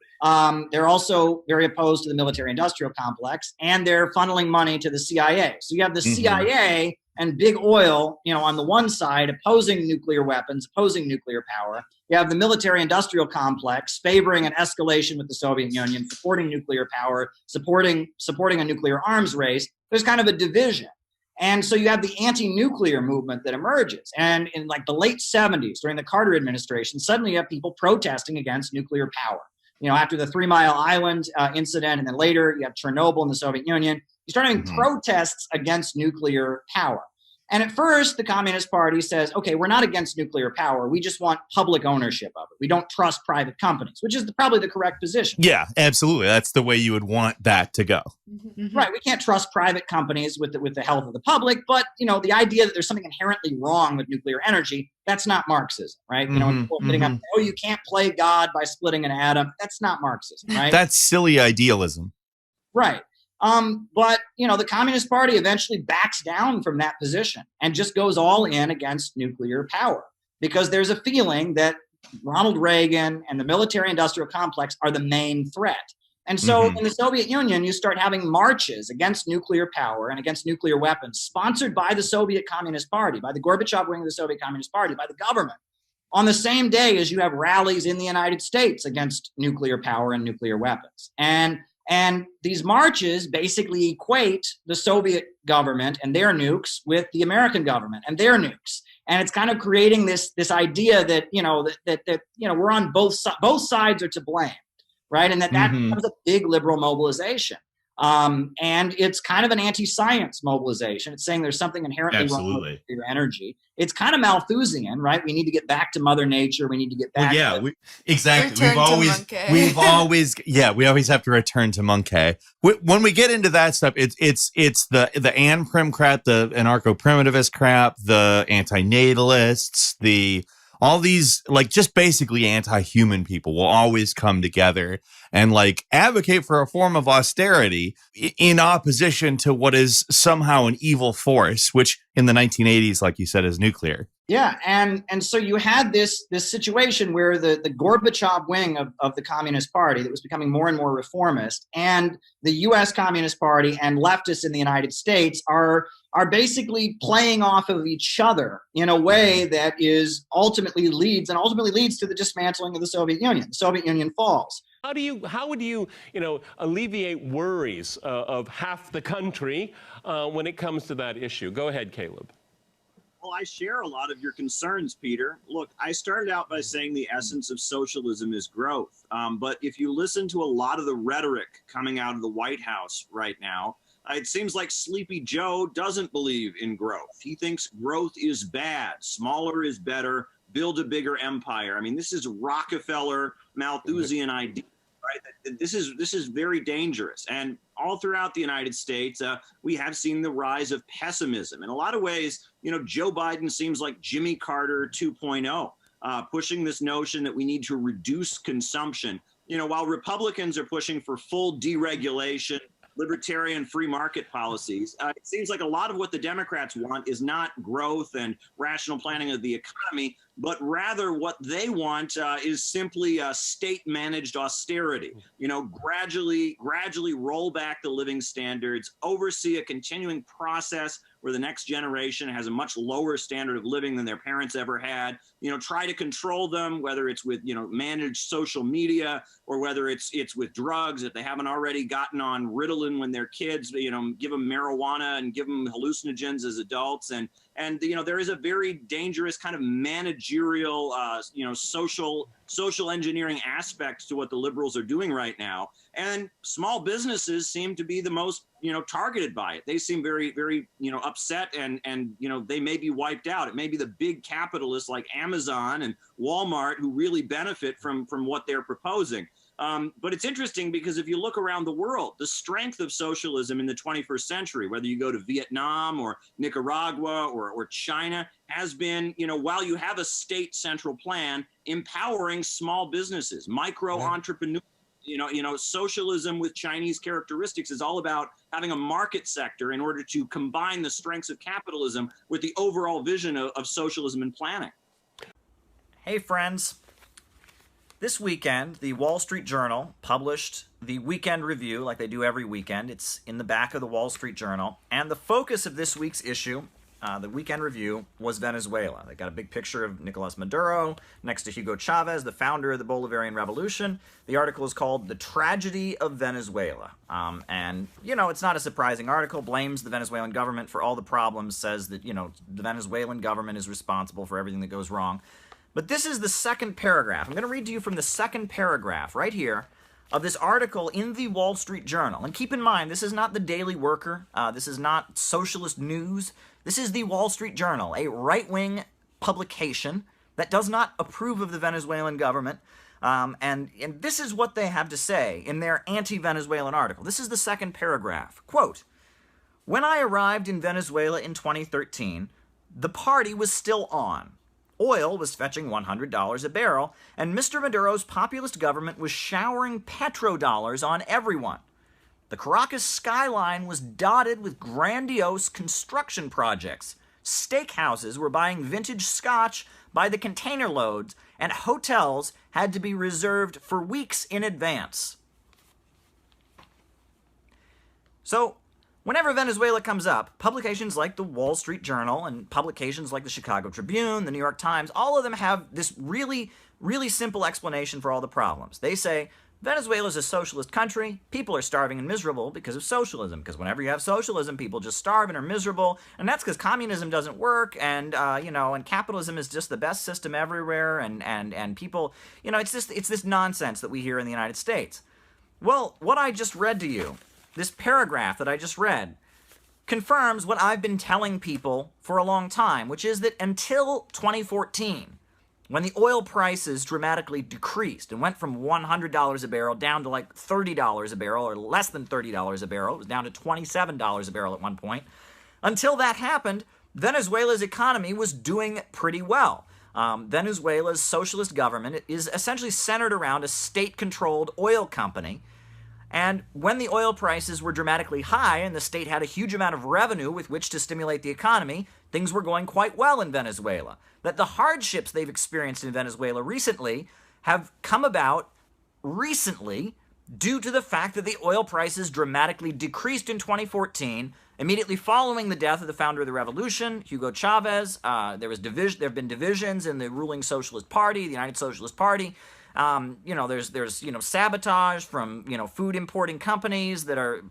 They're also very opposed to the military-industrial complex, and they're funneling money to the CIA. So you have the CIA and big oil, you know, on the one side opposing nuclear weapons, opposing nuclear power. You have the military-industrial complex favoring an escalation with the Soviet Union, supporting nuclear power, supporting a nuclear arms race. There's kind of a division. And so you have the anti-nuclear movement that emerges. And in like the late 70s, during the Carter administration, suddenly you have people protesting against nuclear power. after the 3 Mile Island incident, and then later you have Chernobyl in the Soviet Union, you start having protests against nuclear power. And at first, the Communist Party says, okay, we're not against nuclear power. We just want public ownership of it. We don't trust private companies, which is probably the correct position. Yeah, absolutely. That's the way you would want that to go. Right. We can't trust private companies with the health of the public. But, the idea that there's something inherently wrong with nuclear energy, that's not Marxism, right? People sitting up, oh, you can't play God by splitting an atom. That's not Marxism, right? That's silly idealism. Right. But, the Communist Party eventually backs down from that position and just goes all in against nuclear power because there's a feeling that Ronald Reagan and the military-industrial complex are the main threat. And so in the Soviet Union, you start having marches against nuclear power and against nuclear weapons sponsored by the Soviet Communist Party, by the Gorbachev wing of the Soviet Communist Party, by the government, on the same day as you have rallies in the United States against nuclear power and nuclear weapons. And these marches basically equate the Soviet government and their nukes with the American government and their nukes. And it's kind of creating this idea that, we're on both sides are to blame, right? And that becomes a big liberal mobilization. And it's kind of an anti-science mobilization. It's saying there's something inherently wrong with nuclear energy. It's kind of Malthusian, right? We need to get back to Mother Nature. We need to get back. Exactly. We always have to return to Monkey. When we get into that stuff, it's the Anprim crap, the anarcho-primitivist crap, the antinatalists, all these, just basically anti-human people will always come together and advocate for a form of austerity in opposition to what is somehow an evil force, which in the 1980s, like you said, is nuclear. Yeah, and so you had this situation where the Gorbachev wing of the Communist Party that was becoming more and more reformist, and the U.S. Communist Party and leftists in the United States are basically playing off of each other in a way that ultimately leads to the dismantling of the Soviet Union. The Soviet Union falls. How would you alleviate worries of half the country when it comes to that issue? Go ahead, Caleb. Well, I share a lot of your concerns, Peter. Look, I started out by saying the essence of socialism is growth. But if you listen to a lot of the rhetoric coming out of the White House right now, it seems like Sleepy Joe doesn't believe in growth. He thinks growth is bad, smaller is better, build a bigger empire. I mean, this is Rockefeller, Malthusian idea. Right? This is very dangerous. And all throughout the United States, we have seen the rise of pessimism. In a lot of ways, Joe Biden seems like Jimmy Carter 2.0, pushing this notion that we need to reduce consumption. While Republicans are pushing for full deregulation, libertarian free market policies, it seems like a lot of what the Democrats want is not growth and rational planning of the economy, but rather what they want is simply state-managed austerity. Gradually roll back the living standards, oversee a continuing process where the next generation has a much lower standard of living than their parents ever had. Try to control them, whether it's with managed social media or whether it's with drugs if they haven't already gotten on Ritalin when they're kids. Give them marijuana and give them hallucinogens as adults, and there is a very dangerous kind of managerial, social engineering aspect to what the liberals are doing right now. And small businesses seem to be the most, targeted by it. They seem very, very, upset and they may be wiped out. It may be the big capitalists like Amazon and Walmart who really benefit from what they're proposing. But it's interesting because if you look around the world, the strength of socialism in the 21st century, whether you go to Vietnam or Nicaragua or China, has been, while you have a state central plan, empowering small businesses, micro entrepreneurs. Socialism with Chinese characteristics is all about having a market sector in order to combine the strengths of capitalism with the overall vision of socialism and planning. Hey, friends. This weekend, the Wall Street Journal published the Weekend Review, like they do every weekend. It's in the back of the Wall Street Journal. And the focus of this week's issue, the Weekend Review, was Venezuela. They got a big picture of Nicolas Maduro next to Hugo Chavez, the founder of the Bolivarian Revolution. The article is called The Tragedy of Venezuela. And, it's not a surprising article. Blames the Venezuelan government for all the problems, says that, the Venezuelan government is responsible for everything that goes wrong. But this is the second paragraph. I'm going to read to you from the second paragraph right here of this article in the Wall Street Journal. And keep in mind, this is not the Daily Worker. This is not Socialist News. This is the Wall Street Journal, a right-wing publication that does not approve of the Venezuelan government. And this is what they have to say in their anti-Venezuelan article. This is the second paragraph. Quote, "When I arrived in Venezuela in 2013, the party was still on. Oil was fetching $100 a barrel, and Mr. Maduro's populist government was showering petrodollars on everyone. The Caracas skyline was dotted with grandiose construction projects. Steakhouses were buying vintage scotch by the container loads, and hotels had to be reserved for weeks in advance." So, whenever Venezuela comes up, publications like the Wall Street Journal and publications like the Chicago Tribune, the New York Times, all of them have this really, really simple explanation for all the problems. They say, Venezuela is a socialist country. People are starving and miserable because of socialism. Because whenever you have socialism, people just starve and are miserable. And that's because communism doesn't work. And, and capitalism is just the best system everywhere. And people, it's this nonsense that we hear in the United States. Well, what I just read to you, this paragraph that I just read, confirms what I've been telling people for a long time, which is that until 2014, when the oil prices dramatically decreased and went from $100 a barrel down to like $30 a barrel, or less than $30 a barrel, it was down to $27 a barrel at one point. Until that happened, Venezuela's economy was doing pretty well. Venezuela's socialist government is essentially centered around a state-controlled oil company. And when the oil prices were dramatically high and the state had a huge amount of revenue with which to stimulate the economy, things were going quite well in Venezuela. That the hardships they've experienced in Venezuela recently have come about recently due to the fact that the oil prices dramatically decreased in 2014, immediately following the death of the founder of the revolution, Hugo Chavez. There have been divisions in the ruling Socialist Party, the United Socialist Party. There's sabotage from food importing companies that are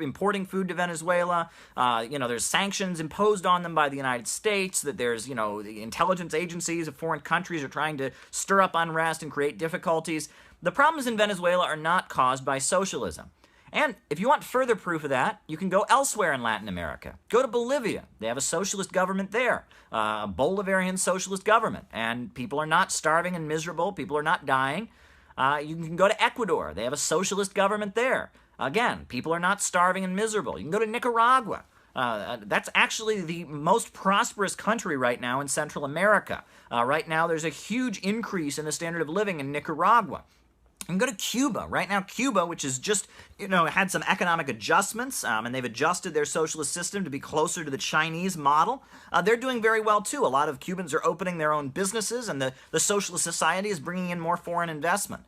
importing food to Venezuela. There's sanctions imposed on them by the United States. That there's the intelligence agencies of foreign countries are trying to stir up unrest and create difficulties. The problems in Venezuela are not caused by socialism. And if you want further proof of that, you can go elsewhere in Latin America. Go to Bolivia. They have a socialist government there, a Bolivarian socialist government, and people are not starving and miserable. People are not dying. You can go to Ecuador. They have a socialist government there. Again, people are not starving and miserable. You can go to Nicaragua. That's actually the most prosperous country right now in Central America. Right now, there's a huge increase in the standard of living in Nicaragua. And go to Cuba. Right now, Cuba, which has just, had some economic adjustments, and they've adjusted their socialist system to be closer to the Chinese model. They're doing very well, too. A lot of Cubans are opening their own businesses, and the socialist society is bringing in more foreign investment.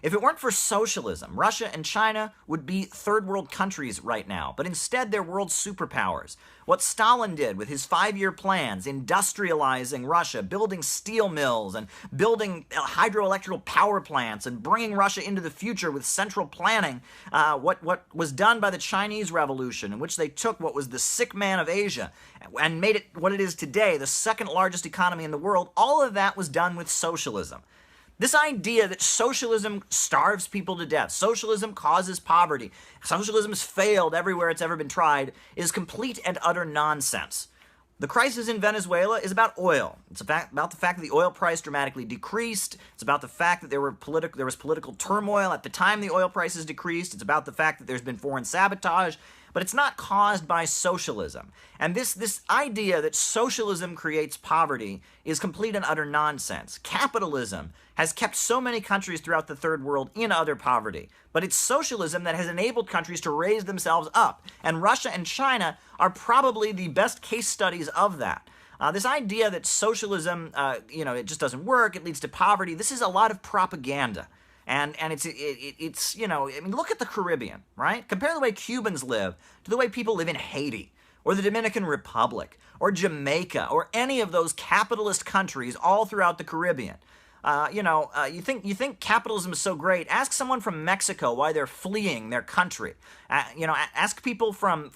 If it weren't for socialism, Russia and China would be third world countries right now, but instead they're world superpowers. What Stalin did with his 5-year plans, industrializing Russia, building steel mills and building hydroelectric power plants and bringing Russia into the future with central planning, what was done by the Chinese Revolution, in which they took what was the sick man of Asia and made it what it is today, the second largest economy in the world, all of that was done with socialism. This idea that socialism starves people to death, socialism causes poverty, socialism has failed everywhere it's ever been tried, is complete and utter nonsense. The crisis in Venezuela is about oil. It's about the fact that the oil price dramatically decreased. It's about the fact that there was political turmoil at the time the oil prices decreased. It's about the fact that there's been foreign sabotage. But it's not caused by socialism. And this idea that socialism creates poverty is complete and utter nonsense. Capitalism has kept so many countries throughout the third world in utter poverty. But it's socialism that has enabled countries to raise themselves up. And Russia and China are probably the best case studies of that. This idea that socialism, it just doesn't work, it leads to poverty, this is a lot of propaganda. And it's look at the Caribbean, right? Compare the way Cubans live to the way people live in Haiti or the Dominican Republic or Jamaica or any of those capitalist countries all throughout the Caribbean. You think capitalism is so great. Ask someone from Mexico why they're fleeing their country. Ask people from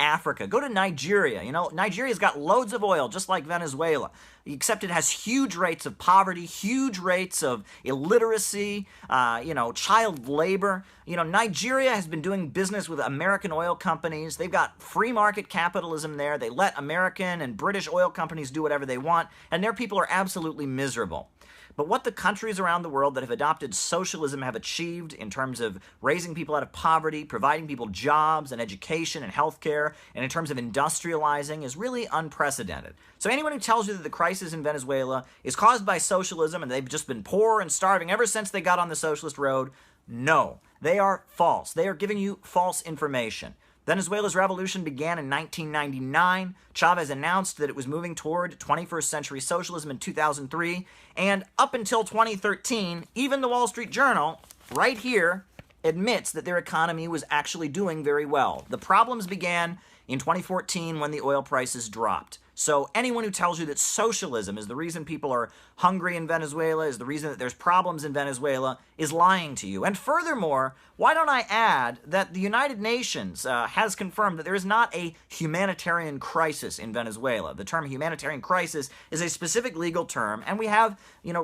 Africa. Go to Nigeria. Nigeria's got loads of oil, just like Venezuela, except it has huge rates of poverty, huge rates of illiteracy, child labor. Nigeria has been doing business with American oil companies. They've got free market capitalism there. They let American and British oil companies do whatever they want, and their people are absolutely miserable. But what the countries around the world that have adopted socialism have achieved in terms of raising people out of poverty, providing people jobs and education and healthcare, and in terms of industrializing is really unprecedented. So anyone who tells you that the crisis in Venezuela is caused by socialism and they've just been poor and starving ever since they got on the socialist road, no, they are false. They are giving you false information. Venezuela's revolution began in 1999. Chavez announced that it was moving toward 21st century socialism in 2003. And up until 2013, even the Wall Street Journal, right here, admits that their economy was actually doing very well. The problems began in 2014 when the oil prices dropped. So anyone who tells you that socialism is the reason people are hungry in Venezuela, is the reason that there's problems in Venezuela, is lying to you. And furthermore, why don't I add that the United Nations has confirmed that there is not a humanitarian crisis in Venezuela. The term humanitarian crisis is a specific legal term, and we have,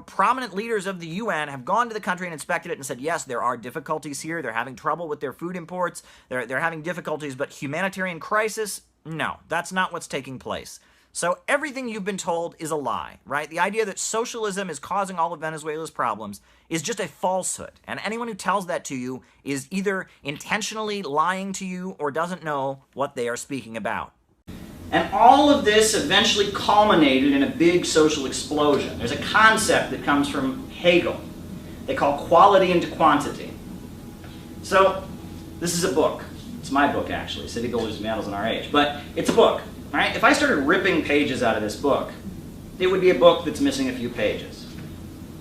prominent leaders of the UN have gone to the country and inspected it and said, yes, there are difficulties here. They're having trouble with their food imports. They're having difficulties, but humanitarian crisis? No, that's not what's taking place. So everything you've been told is a lie, right? The idea that socialism is causing all of Venezuela's problems is just a falsehood. And anyone who tells that to you is either intentionally lying to you or doesn't know what they are speaking about. And all of this eventually culminated in a big social explosion. There's a concept that comes from Hegel they call quality into quantity. So this is a book. It's my book, actually, City Builders, Metals, and Our Age. But it's a book. Right? If I started ripping pages out of this book, it would be a book that's missing a few pages.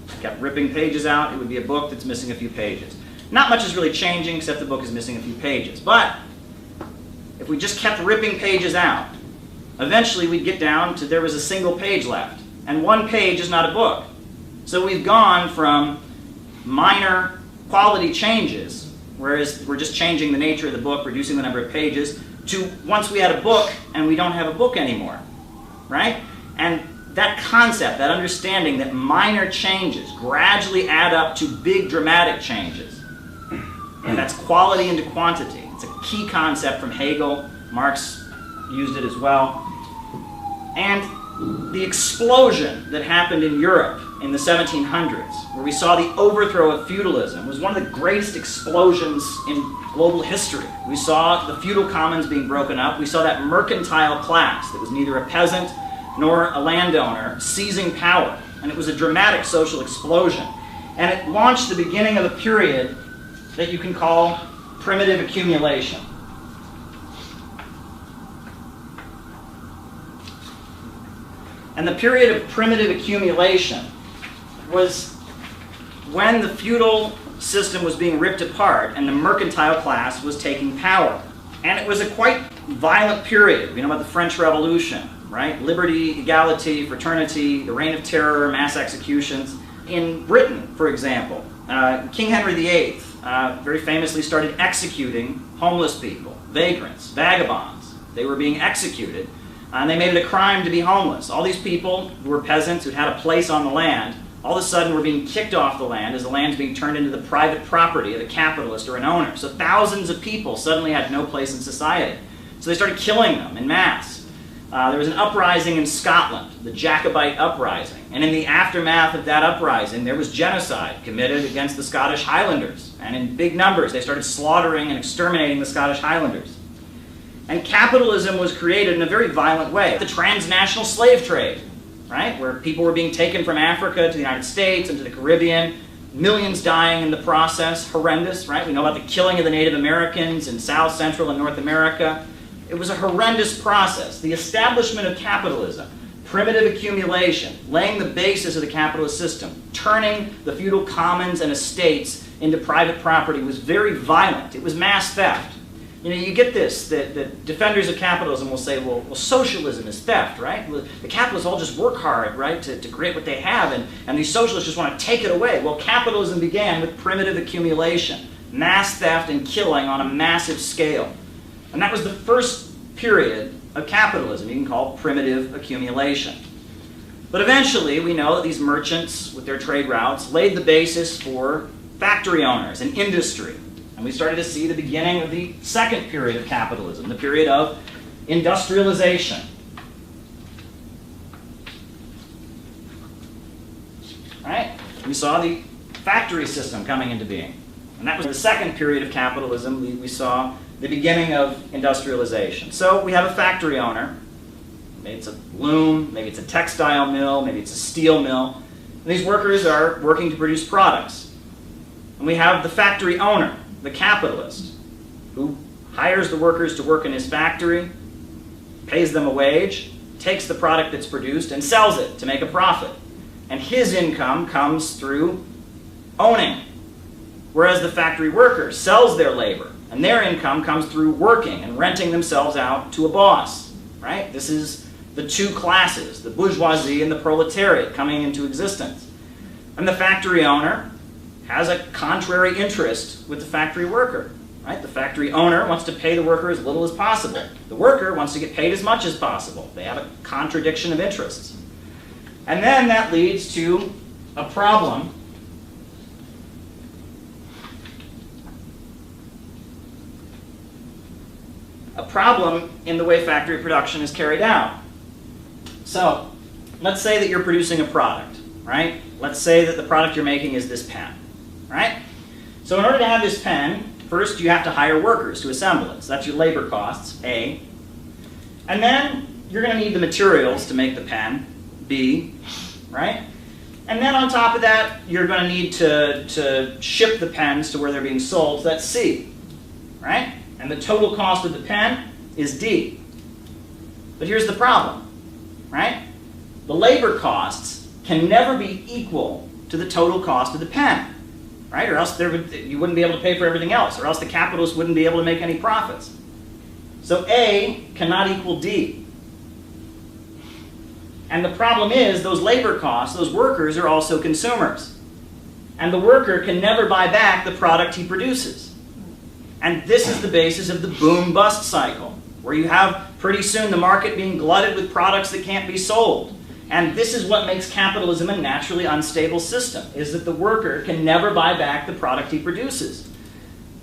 If I kept ripping pages out, it would be a book that's missing a few pages. Not much is really changing, except the book is missing a few pages. But if we just kept ripping pages out, eventually we'd get down to there was a single page left. And one page is not a book. So we've gone from minor quality changes, whereas we're just changing the nature of the book, reducing the number of pages, to once we had a book and we don't have a book anymore, right? And that concept, that understanding that minor changes gradually add up to big dramatic changes, and that's quality into quantity. It's a key concept from Hegel. Marx used it as well. And the explosion that happened in Europe in the 1700s, where we saw the overthrow of feudalism, was one of the greatest explosions in global history. We saw the feudal commons being broken up. We saw that mercantile class that was neither a peasant nor a landowner seizing power. And it was a dramatic social explosion. And it launched the beginning of a period that you can call primitive accumulation. And the period of primitive accumulation was when the feudal system was being ripped apart and the mercantile class was taking power. And it was a quite violent period. We know about the French Revolution, right? Liberty, equality, fraternity, the reign of terror, mass executions. In Britain, for example, King Henry VIII very famously started executing homeless people, vagrants, vagabonds. They were being executed, and they made it a crime to be homeless. All these people who were peasants who'd had a place on the land, all of a sudden were being kicked off the land as the land's being turned into the private property of a capitalist or an owner. So thousands of people suddenly had no place in society. So they started killing them en masse. There was an uprising in Scotland, the Jacobite uprising. And in the aftermath of that uprising, there was genocide committed against the Scottish Highlanders. And in big numbers, they started slaughtering and exterminating the Scottish Highlanders. And capitalism was created in a very violent way. The transnational slave trade, right, where people were being taken from Africa to the United States and to the Caribbean, millions dying in the process, horrendous, right? We know about the killing of the Native Americans in South, Central, and North America. It was a horrendous process. The establishment of capitalism, primitive accumulation, laying the basis of the capitalist system, turning the feudal commons and estates into private property was very violent. It was mass theft. You get this, that defenders of capitalism will say, well, socialism is theft, right? Well, the capitalists all just work hard, right, to create what they have, and these socialists just want to take it away. Well, capitalism began with primitive accumulation, mass theft and killing on a massive scale. And that was the first period of capitalism you can call primitive accumulation. But eventually, we know that these merchants, with their trade routes, laid the basis for factory owners and industry. And we started to see the beginning of the second period of capitalism, the period of industrialization. Right? We saw the factory system coming into being. And that was the second period of capitalism. We saw the beginning of industrialization. So we have a factory owner. Maybe it's a loom, maybe it's a textile mill, maybe it's a steel mill. And these workers are working to produce products. And we have the factory owner, the capitalist, who hires the workers to work in his factory, pays them a wage, takes the product that's produced, and sells it to make a profit. And his income comes through owning. Whereas the factory worker sells their labor, and their income comes through working and renting themselves out to a boss. Right? This is the two classes, the bourgeoisie and the proletariat, coming into existence. And the factory owner has a contrary interest with the factory worker. Right? The factory owner wants to pay the worker as little as possible. The worker wants to get paid as much as possible. They have a contradiction of interests. And then that leads to a problem. A problem in the way factory production is carried out. So, let's say that you're producing a product, right? Let's say that the product you're making is this pen, right? So in order to have this pen, first you have to hire workers to assemble it. So that's your labor costs, A. And then you're going to need the materials to make the pen, B, right? And then on top of that, you're going to need to ship the pens to where they're being sold, so that's C, right? And the total cost of the pen is D. But here's the problem, right? The labor costs can never be equal to the total cost of the pen, right? Or else you wouldn't be able to pay for everything else, or else the capitalists wouldn't be able to make any profits. So A cannot equal D. And the problem is those labor costs, those workers are also consumers. And the worker can never buy back the product he produces. And this is the basis of the boom-bust cycle, where you have pretty soon the market being glutted with products that can't be sold. And this is what makes capitalism a naturally unstable system, is that the worker can never buy back the product he produces.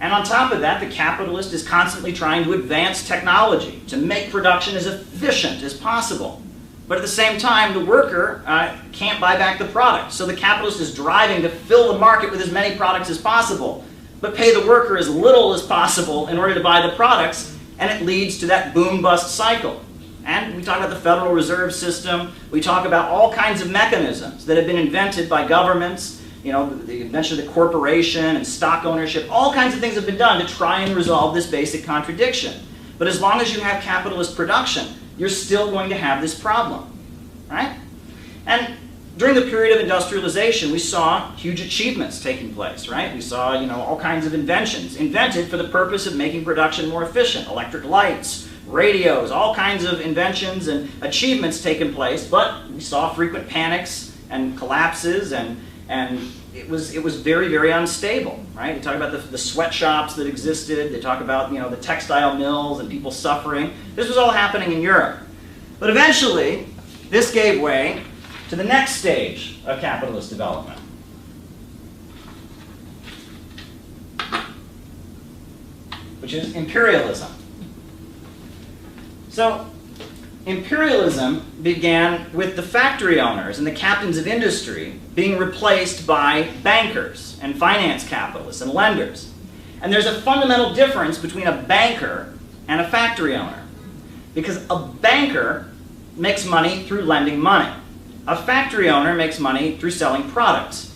And on top of that, the capitalist is constantly trying to advance technology to make production as efficient as possible. But at the same time, the worker can't buy back the product. So the capitalist is driving to fill the market with as many products as possible, but pay the worker as little as possible in order to buy the products, and it leads to that boom-bust cycle. And we talk about the Federal Reserve System, we talk about all kinds of mechanisms that have been invented by governments, the invention of the corporation and stock ownership, all kinds of things have been done to try and resolve this basic contradiction. But as long as you have capitalist production, you're still going to have this problem, right? And during the period of industrialization, we saw huge achievements taking place, right? We saw, all kinds of inventions invented for the purpose of making production more efficient. Electric lights, radios, all kinds of inventions and achievements taking place, but we saw frequent panics and collapses, and it was very, very unstable, right? They talk about the sweatshops that existed. They talk about, the textile mills and people suffering. This was all happening in Europe. But eventually, this gave way to the next stage of capitalist development. Which is imperialism. So, imperialism began with the factory owners and the captains of industry being replaced by bankers and finance capitalists and lenders. And there's a fundamental difference between a banker and a factory owner. Because a banker makes money through lending money. A factory owner makes money through selling products.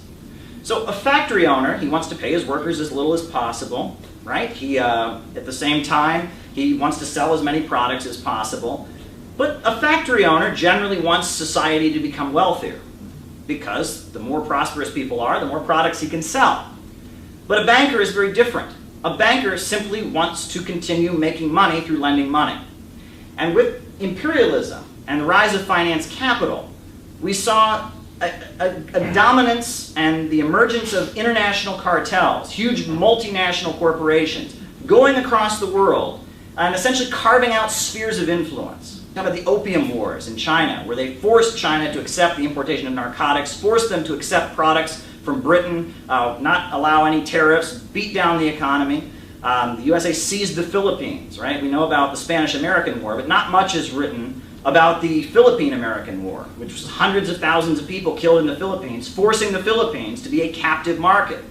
So a factory owner, he wants to pay his workers as little as possible, right? At the same time, he wants to sell as many products as possible. But a factory owner generally wants society to become wealthier, because the more prosperous people are, the more products he can sell. But a banker is very different. A banker simply wants to continue making money through lending money. And with imperialism and the rise of finance capital, we saw a dominance and the emergence of international cartels, huge multinational corporations, going across the world and essentially carving out spheres of influence. Talk about the Opium Wars in China, where they forced China to accept the importation of narcotics, forced them to accept products from Britain, not allow any tariffs, beat down the economy. The USA seized the Philippines, right? We know about the Spanish-American War, but not much is written about the Philippine-American War, which was hundreds of thousands of people killed in the Philippines, forcing the Philippines to be a captive market.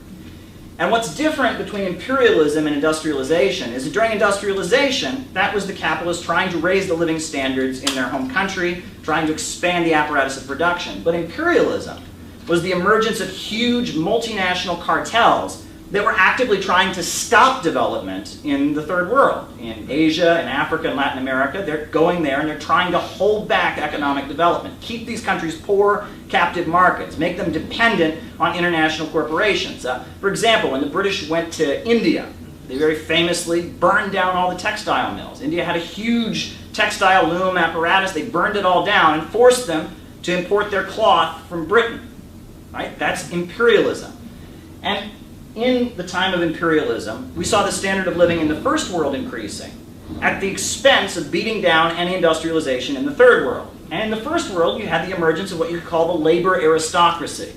And what's different between imperialism and industrialization is that during industrialization, that was the capitalists trying to raise the living standards in their home country, trying to expand the apparatus of production. But imperialism was the emergence of huge multinational cartels that were actively trying to stop development in the third world. In Asia and Africa and Latin America, they're going there and they're trying to hold back economic development, keep these countries poor, captive markets, make them dependent on international corporations. For example, when the British went to India, they very famously burned down all the textile mills. India had a huge textile loom apparatus. They burned it all down and forced them to import their cloth from Britain. Right? That's imperialism. And in the time of imperialism, we saw the standard of living in the first world increasing at the expense of beating down any industrialization in the third world. And in the first world, you had the emergence of what you could call the labor aristocracy.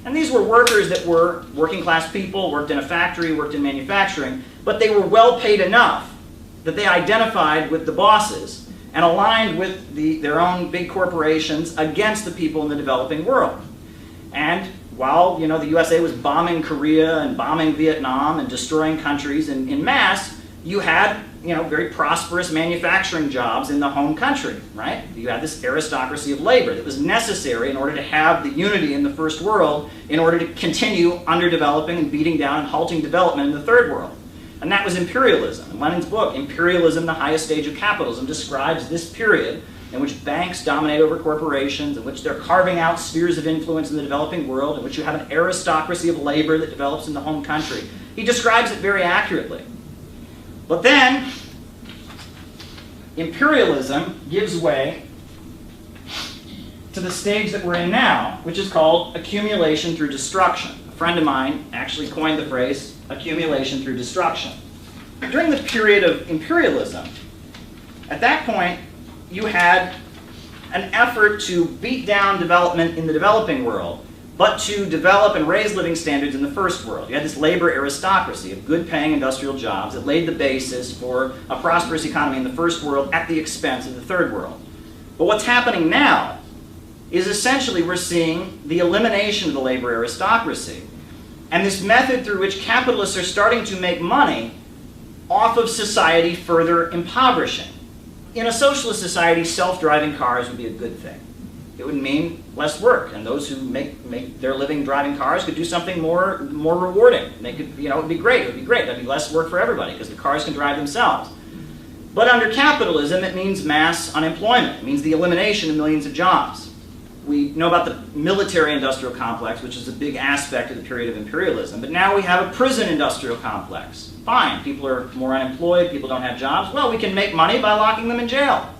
And these were workers that were working class people, worked in a factory, worked in manufacturing, but they were well paid enough that they identified with the bosses and aligned with their own big corporations against the people in the developing world. And while the USA was bombing Korea and bombing Vietnam and destroying countries in mass, you had very prosperous manufacturing jobs in the home country, right? You had this aristocracy of labor that was necessary in order to have the unity in the first world in order to continue underdeveloping and beating down and halting development in the third world. And that was imperialism. And Lenin's book, Imperialism, the Highest Stage of Capitalism, describes this period in which banks dominate over corporations, in which they're carving out spheres of influence in the developing world, in which you have an aristocracy of labor that develops in the home country. He describes it very accurately. But then, imperialism gives way to the stage that we're in now, which is called accumulation through destruction. A friend of mine actually coined the phrase accumulation through destruction. During the period of imperialism, at that point, you had an effort to beat down development in the developing world, but to develop and raise living standards in the first world. You had this labor aristocracy of good-paying industrial jobs that laid the basis for a prosperous economy in the first world at the expense of the third world. But what's happening now is essentially we're seeing the elimination of the labor aristocracy, and this method through which capitalists are starting to make money off of society further impoverishing. In a socialist society, self-driving cars would be a good thing. It would mean less work, and those who make their living driving cars could do something more rewarding. They could, it'd be great. It would be great. That'd be less work for everybody because the cars can drive themselves. But under capitalism, it means mass unemployment. It means the elimination of millions of jobs. We know about the military-industrial complex, which is a big aspect of the period of imperialism. But now we have a prison-industrial complex. Fine, people are more unemployed, people don't have jobs. Well, we can make money by locking them in jail.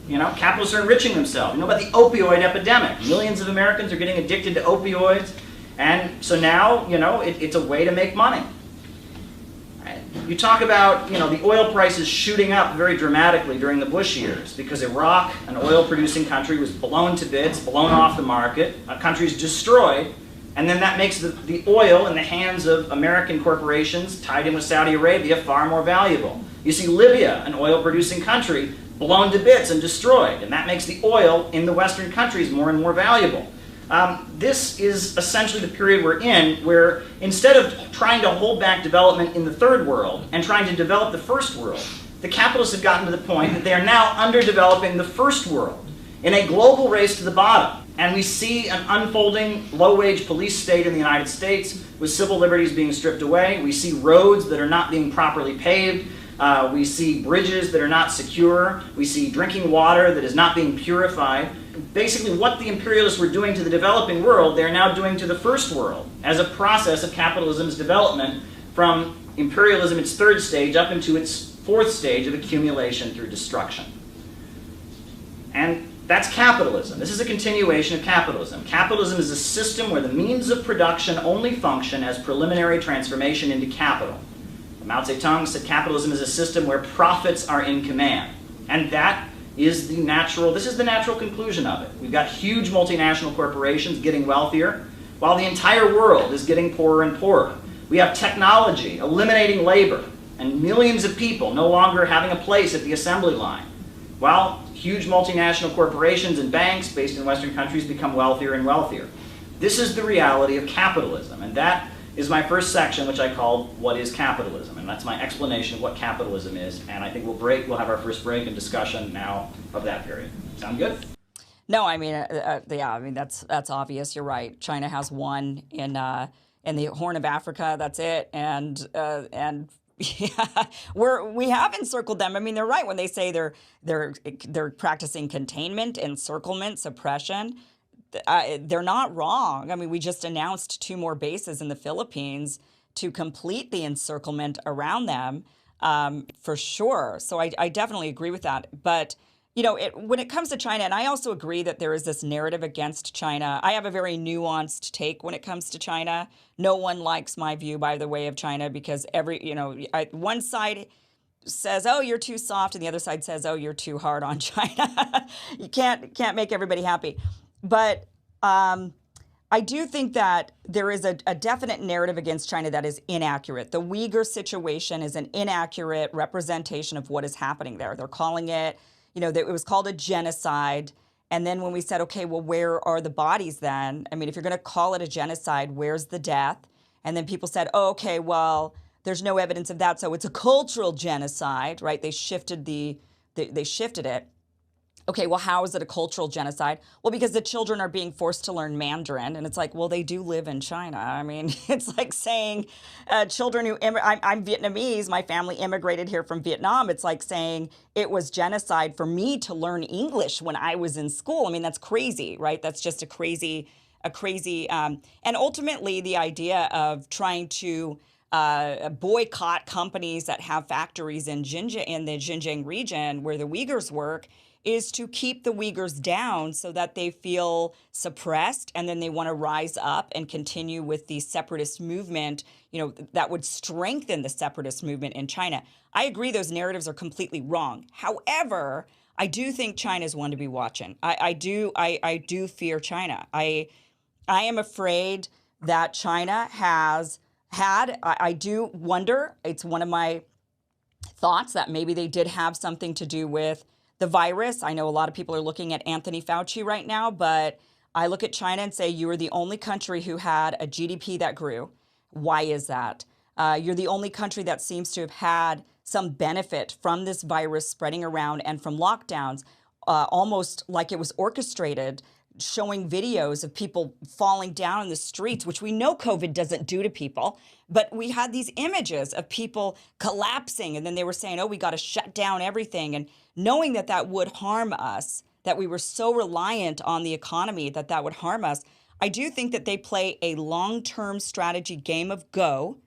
Capitalists are enriching themselves. You know about the opioid epidemic. Millions of Americans are getting addicted to opioids. And so now, it's a way to make money. You talk about, the oil prices shooting up very dramatically during the Bush years because Iraq, an oil-producing country, was blown to bits, blown off the market. A country's destroyed, and then that makes the oil in the hands of American corporations tied in with Saudi Arabia far more valuable. You see Libya, an oil-producing country, blown to bits and destroyed, and that makes the oil in the Western countries more and more valuable. This is essentially the period we're in where instead of trying to hold back development in the third world and trying to develop the first world, the capitalists have gotten to the point that they are now underdeveloping the first world in a global race to the bottom. And we see an unfolding low-wage police state in the United States with civil liberties being stripped away. We see roads that are not being properly paved. We see bridges that are not secure. We see drinking water that is not being purified. Basically, what the imperialists were doing to the developing world, they're now doing to the first world as a process of capitalism's development from imperialism, its third stage, up into its fourth stage of accumulation through destruction. And that's capitalism. This is a continuation of capitalism. Capitalism is a system where the means of production only function as preliminary transformation into capital. Mao Zedong said capitalism is a system where profits are in command. And that is the natural conclusion of it. We've got huge multinational corporations getting wealthier, while the entire world is getting poorer and poorer. We have technology eliminating labor, and millions of people no longer having a place at the assembly line, while huge multinational corporations and banks based in Western countries become wealthier and wealthier. This is the reality of capitalism, and that is my first section, which I called What is Capitalism? And that's my explanation of what capitalism is, and I think we'll have our first break and discussion now of that period. Sound good? No, I mean, yeah, I mean, that's obvious. You're right. China has one in the Horn of Africa. That's it. And yeah, we have encircled them. I mean, they're right when they say they're practicing containment, encirclement, suppression. They're not wrong. I mean, we just announced 2 more bases in the Philippines to complete the encirclement around them, for sure. So I definitely agree with that. But when it comes to China, and I also agree that there is this narrative against China. I have a very nuanced take when it comes to China. No one likes my view, by the way, of China, because one side says, "Oh, you're too soft," and the other side says, "Oh, you're too hard on China." You can't make everybody happy. But I do think that there is a definite narrative against China that is inaccurate. The Uyghur situation is an inaccurate representation of what is happening there. They're calling it, it was called a genocide. And then when we said, okay, well, where are the bodies then? I mean, if you're going to call it a genocide, where's the death? And then people said, oh, okay, well, there's no evidence of that, so it's a cultural genocide, right? They shifted it. Okay, well, how is it a cultural genocide? Well, because the children are being forced to learn Mandarin. And it's like, well, they do live in China. I mean, it's like saying children who, I'm Vietnamese, my family immigrated here from Vietnam. It's like saying it was genocide for me to learn English when I was in school. I mean, that's crazy, right? That's just a crazy, and ultimately the idea of trying to boycott companies that have factories in the Xinjiang region where the Uyghurs work is to keep the Uyghurs down so that they feel suppressed, and then they want to rise up and continue with the separatist movement, that would strengthen the separatist movement in China. I agree those narratives are completely wrong. However, I do think China is one to be watching. I do fear China. I am afraid that China has had, I do wonder, it's one of my thoughts that maybe they did have something to do with the virus. I know a lot of people are looking at Anthony Fauci right now, but I look at China and say, you are the only country who had a GDP that grew. Why is that? You're the only country that seems to have had some benefit from this virus spreading around and from lockdowns, almost like it was orchestrated, showing videos of people falling down in the streets, which we know COVID doesn't do to people. But we had these images of people collapsing, and then they were saying, oh, we got to shut down everything. And knowing that that would harm us, that we were so reliant on the economy that would harm us, I do think that they play a long-term strategy game of Go.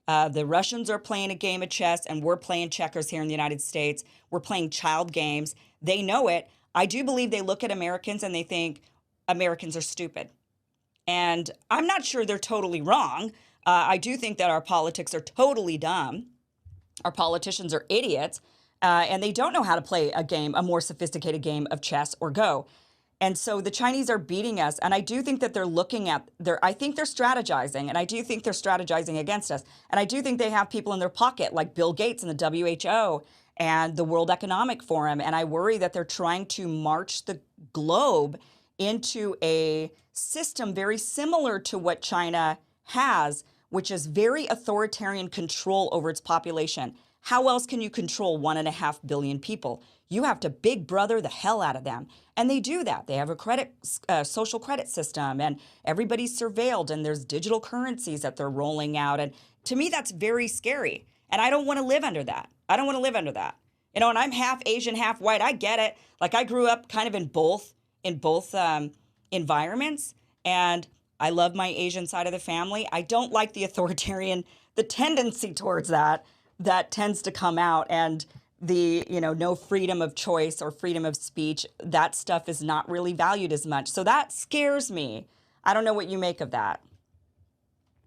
The Russians are playing a game of chess, and we're playing checkers here in the United States. We're playing child games. They know it. I do believe they look at Americans and they think Americans are stupid. And I'm not sure they're totally wrong. I do think that our politics are totally dumb. Our politicians are idiots, and they don't know how to play a more sophisticated game of chess or Go. And so the Chinese are beating us, and I do think that I think they're strategizing, and I do think they're strategizing against us. And I do think they have people in their pocket like Bill Gates and the WHO and the World Economic Forum, and I worry that they're trying to march the globe into a system very similar to what China has, which is very authoritarian control over its population. How else can you control 1.5 billion people? You have to big brother the hell out of them. And they do that. They have a social credit system, and everybody's surveilled, and there's digital currencies that they're rolling out. And to me, that's very scary. And I don't want to live under that. And I'm half Asian, half white. I get it. Like, I grew up kind of in both environments. And I love my Asian side of the family. I don't like the authoritarian, the tendency towards that tends to come out, and the, no freedom of choice or freedom of speech, that stuff is not really valued as much. So that scares me. I don't know what you make of that.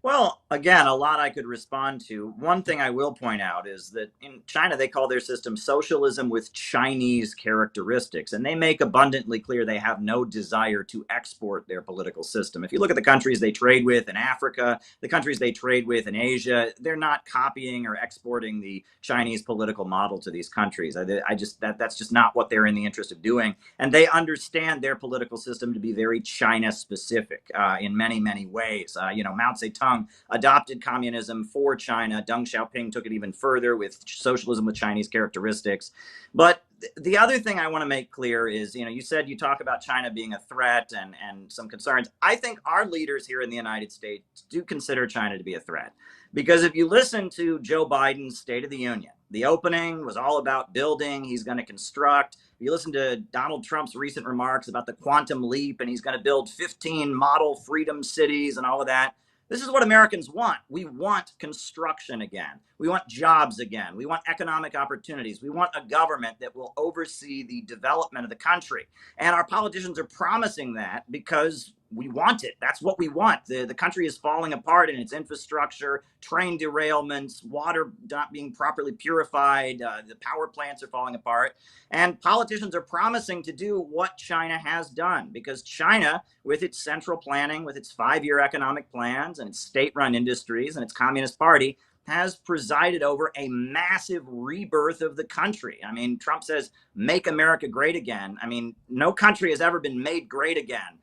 Well, again, a lot I could respond to. One thing I will point out is that in China, they call their system socialism with Chinese characteristics, and they make abundantly clear they have no desire to export their political system. If you look at the countries they trade with in Africa, the countries they trade with in Asia, they're not copying or exporting the Chinese political model to these countries. That's just not what they're in the interest of doing, and they understand their political system to be very China-specific in many, many ways. Mao Zedong adopted communism for China. Deng Xiaoping took it even further with socialism with Chinese characteristics. But the other thing I want to make clear is, you said you talk about China being a threat and some concerns. I think our leaders here in the United States do consider China to be a threat. Because if you listen to Joe Biden's State of the Union, the opening was all about building. He's going to construct. If you listen to Donald Trump's recent remarks about the quantum leap, and he's going to build 15 model freedom cities and all of that. This is what Americans want. We want construction again. We want jobs again. We want economic opportunities. We want a government that will oversee the development of the country. And our politicians are promising that because we want it. That's what we want. The country is falling apart in its infrastructure, train derailments, water not being properly purified, the power plants are falling apart. And politicians are promising to do what China has done, because China, with its central planning, with its 5-year economic plans and its state-run industries and its Communist Party, has presided over a massive rebirth of the country. I mean, Trump says, make America great again. I mean, no country has ever been made great again.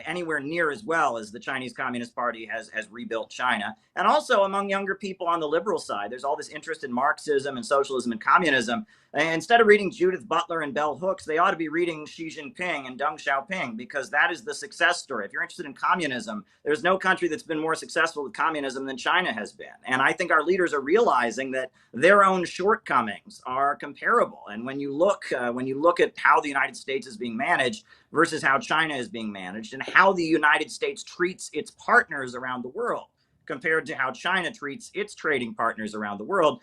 Anywhere near as well as the Chinese Communist Party has rebuilt China. And also among younger people on the liberal side, there's all this interest in Marxism and socialism and communism. And instead of reading Judith Butler and Bell Hooks, they ought to be reading Xi Jinping and Deng Xiaoping, because that is the success story. If you're interested in communism, there's no country that's been more successful with communism than China has been. And I think our leaders are realizing that their own shortcomings are comparable. And when you look at how the United States is being managed versus how China is being managed, and how the United States treats its partners around the world compared to how China treats its trading partners around the world,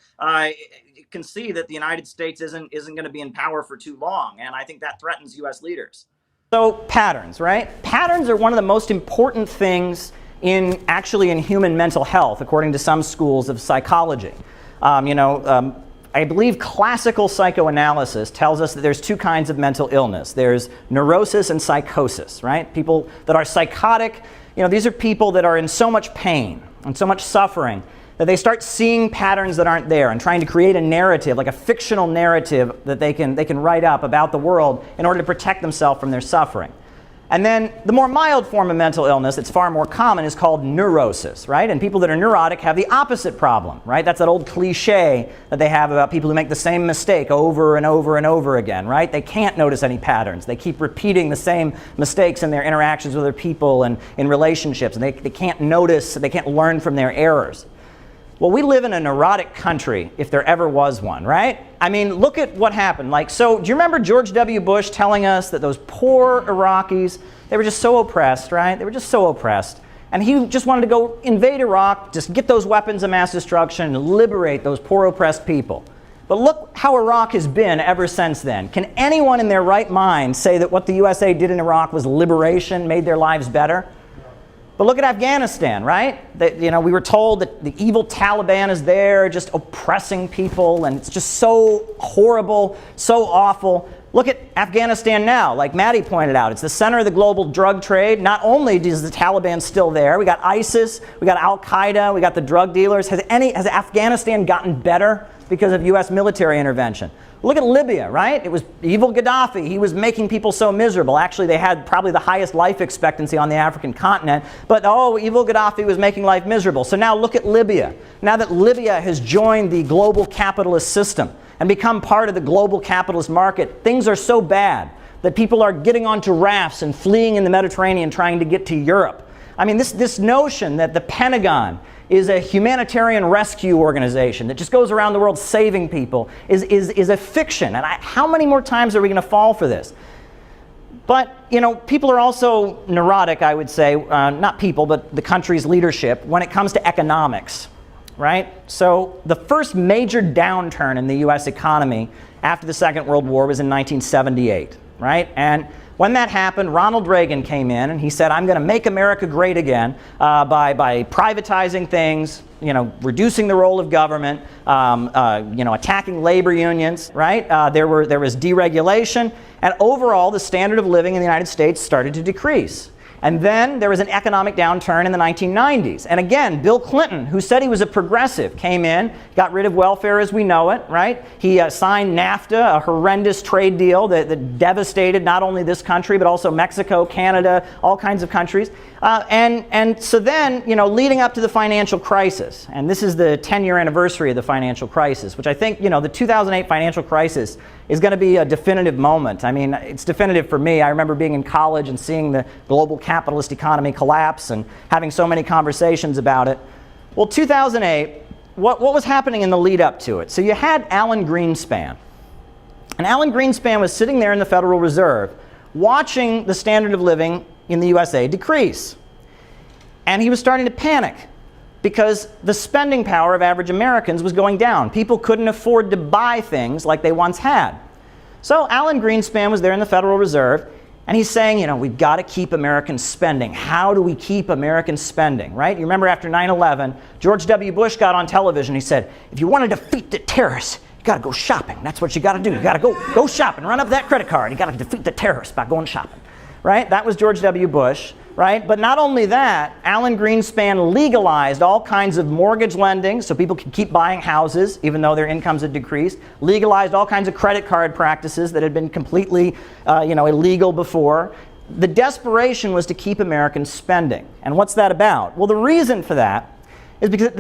you can see that the United States isn't going to be in power for too long. And I think that threatens U.S. leaders. So patterns, right? Patterns are one of the most important things in human mental health, according to some schools of psychology. I believe classical psychoanalysis tells us that there's two kinds of mental illness. There's neurosis and psychosis, right? People that are psychotic, these are people that are in so much pain and so much suffering that they start seeing patterns that aren't there and trying to create a narrative, like a fictional narrative that they can write up about the world in order to protect themselves from their suffering. And then the more mild form of mental illness that's far more common is called neurosis, right? And people that are neurotic have the opposite problem, right? That's that old cliche that they have about people who make the same mistake over and over and over again, right? They can't notice any patterns. They keep repeating the same mistakes in their interactions with other people and in relationships. And they can't notice, they can't learn from their errors. Well, we live in a neurotic country, if there ever was one, right? I mean, look at what happened. So do you remember George W. Bush telling us that those poor Iraqis, they were just so oppressed, right? They were just so oppressed. And he just wanted to go invade Iraq, just get those weapons of mass destruction and liberate those poor oppressed people. But look how Iraq has been ever since then. Can anyone in their right mind say that what the USA did in Iraq was liberation, made their lives better? But look at Afghanistan, right? We were told that the evil Taliban is there just oppressing people, and it's just so horrible, so awful. Look at Afghanistan now, like Maddie pointed out. It's the center of the global drug trade. Not only is the Taliban still there, we got ISIS, we got Al-Qaeda, we got the drug dealers. Has Afghanistan gotten better because of U.S. military intervention? Look at Libya, right? It was evil Gaddafi. He was making people so miserable. Actually, they had probably the highest life expectancy on the African continent. But, evil Gaddafi was making life miserable. So now look at Libya. Now that Libya has joined the global capitalist system and become part of the global capitalist market, things are so bad that people are getting onto rafts and fleeing in the Mediterranean trying to get to Europe. I mean, this notion that the Pentagon is a humanitarian rescue organization that just goes around the world saving people is a fiction. And how many more times are we going to fall for this? But, people are also neurotic, I would say, not people, but the country's leadership when it comes to economics, right? So the first major downturn in the U.S. economy after the Second World War was in 1978, right? And when that happened, Ronald Reagan came in and he said, I'm going to make America great again by privatizing things, reducing the role of government, attacking labor unions, right? There was deregulation, and overall the standard of living in the United States started to decrease. And then there was an economic downturn in the 1990s. And again, Bill Clinton, who said he was a progressive, came in, got rid of welfare as we know it, right? He signed NAFTA, a horrendous trade deal that devastated not only this country, but also Mexico, Canada, all kinds of countries. And so then, leading up to the financial crisis, and this is the 10-year anniversary of the financial crisis, which I think, the 2008 financial crisis is going to be a definitive moment. I mean, it's definitive for me. I remember being in college and seeing the global capitalist economy collapse and having so many conversations about it. Well, 2008, what was happening in the lead up to it? So you had Alan Greenspan. And Alan Greenspan was sitting there in the Federal Reserve watching the standard of living in the USA decrease. And he was starting to panic because the spending power of average Americans was going down. People couldn't afford to buy things like they once had. So Alan Greenspan was there in the Federal Reserve, and he's saying, we've got to keep Americans spending. How do we keep Americans spending, right? You remember after 9/11, George W. Bush got on television. He said, if you want to defeat the terrorists, you got to go shopping. That's what you got to do. You got to go shopping, run up that credit card. You got to defeat the terrorists by going shopping, right? That was George W. Bush. Right? But not only that, Alan Greenspan legalized all kinds of mortgage lending so people could keep buying houses even though their incomes had decreased, legalized all kinds of credit card practices that had been completely illegal before. The desperation was to keep Americans spending. And what's that about? Well, the reason for that is because at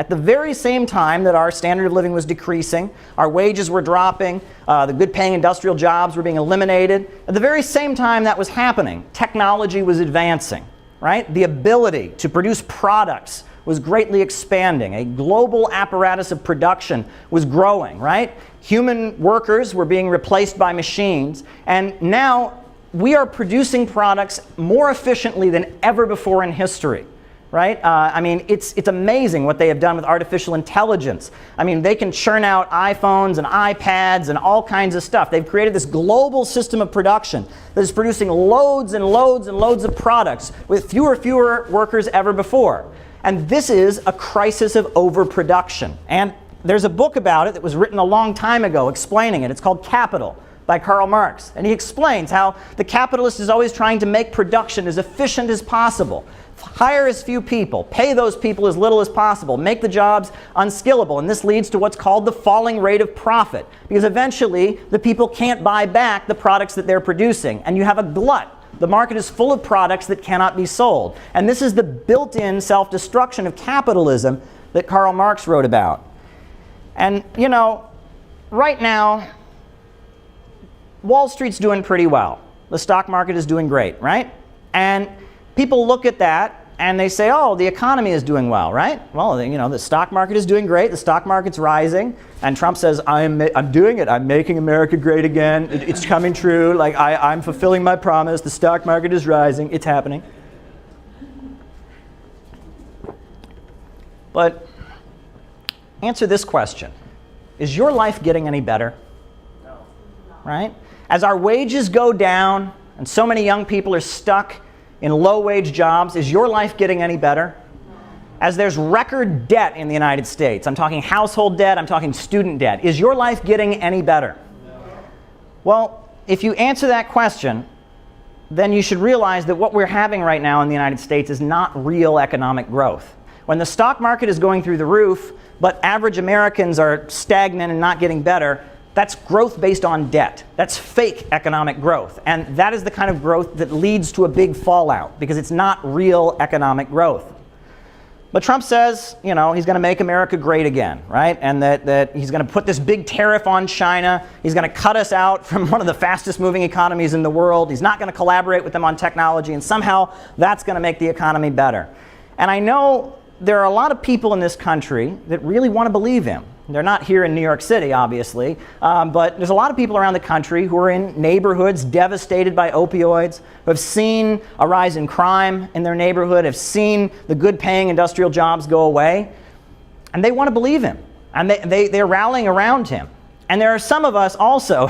the very same time that our standard of living was decreasing, our wages were dropping, the good paying industrial jobs were being eliminated, at the very same time that was happening, technology was advancing, right? The ability to produce products was greatly expanding. A global apparatus of production was growing, right? Human workers were being replaced by machines, and now we are producing products more efficiently than ever before in history. Right? It's amazing what they have done with artificial intelligence. They can churn out iPhones and iPads and all kinds of stuff. They've created this global system of production that is producing loads and loads and loads of products with fewer workers ever before. And this is a crisis of overproduction. And there's a book about it that was written a long time ago explaining it. It's called Capital by Karl Marx. And he explains how the capitalist is always trying to make production as efficient as possible. Hire as few people, pay those people as little as possible, make the jobs unskillable, and this leads to what's called the falling rate of profit, because eventually the people can't buy back the products that they're producing, and you have a glut. The market is full of products that cannot be sold, and this is the built-in self-destruction of capitalism that Karl Marx wrote about. And, right now, Wall Street's doing pretty well. The stock market is doing great, right? And people look at that and they say, oh, the economy is doing well, right? Well, the stock market is doing great. The stock market's rising. And Trump says, I'm doing it. I'm making America great again. It's coming true. I'm fulfilling my promise. The stock market is rising. It's happening. But answer this question. Is your life getting any better? No. Right? As our wages go down and so many young people are stuck in low-wage jobs, is your life getting any better? As there's record debt in the United States, I'm talking household debt, I'm talking student debt, is your life getting any better? No. Well, if you answer that question, then you should realize that what we're having right now in the United States is not real economic growth. When the stock market is going through the roof, but average Americans are stagnant and not getting better, that's growth based on debt. That's fake economic growth. And that is the kind of growth that leads to a big fallout because it's not real economic growth. But Trump says, he's going to make America great again, right? And that he's going to put this big tariff on China. He's going to cut us out from one of the fastest moving economies in the world. He's not going to collaborate with them on technology. And somehow that's going to make the economy better. And I know there are a lot of people in this country that really want to believe him. They're not here in New York City, obviously, but there's a lot of people around the country who are in neighborhoods devastated by opioids, who have seen a rise in crime in their neighborhood, have seen the good-paying industrial jobs go away, and they want to believe him, and they're rallying around him. And there are some of us also,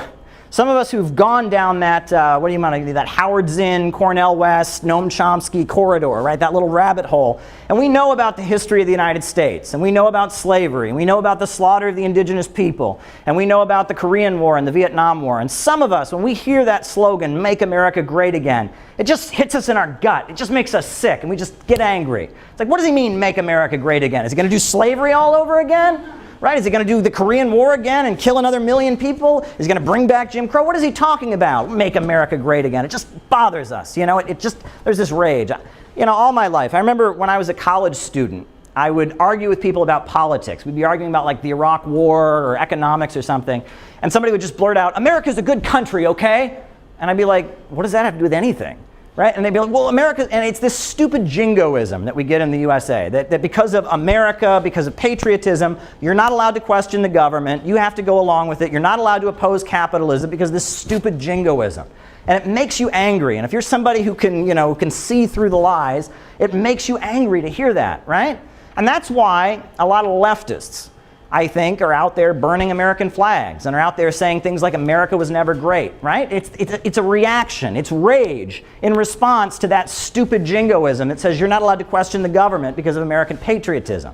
some of us who've gone down that, that Howard Zinn, Cornel West, Noam Chomsky corridor, right, that little rabbit hole. And we know about the history of the United States, and we know about slavery, and we know about the slaughter of the indigenous people, and we know about the Korean War and the Vietnam War. And some of us, when we hear that slogan, "Make America Great Again," it just hits us in our gut. It just makes us sick, and we just get angry. It's like, what does he mean, make America great again? Is he going to do slavery all over again? Right? Is he going to do the Korean War again and kill another million people? Is he going to bring back Jim Crow? What is he talking about? Make America great again. It just bothers us. You know, it just, there's this rage. You know, all my life, I remember when I was a college student, I would argue with people about politics. We'd be arguing about like the Iraq War or economics or something, and somebody would just blurt out, "America's a good country, okay?" And I'd be like, what does that have to do with anything? Right? And they'd be like, well, America, and it's this stupid jingoism that we get in the USA, that because of America, because of patriotism, you're not allowed to question the government, you have to go along with it, you're not allowed to oppose capitalism because of this stupid jingoism. And it makes you angry. And if you're somebody who can, who can see through the lies, it makes you angry to hear that, right? And that's why a lot of leftists, I think, are out there burning American flags and are out there saying things like America was never great, right? It's a reaction. It's rage in response to that stupid jingoism that says you're not allowed to question the government because of American patriotism.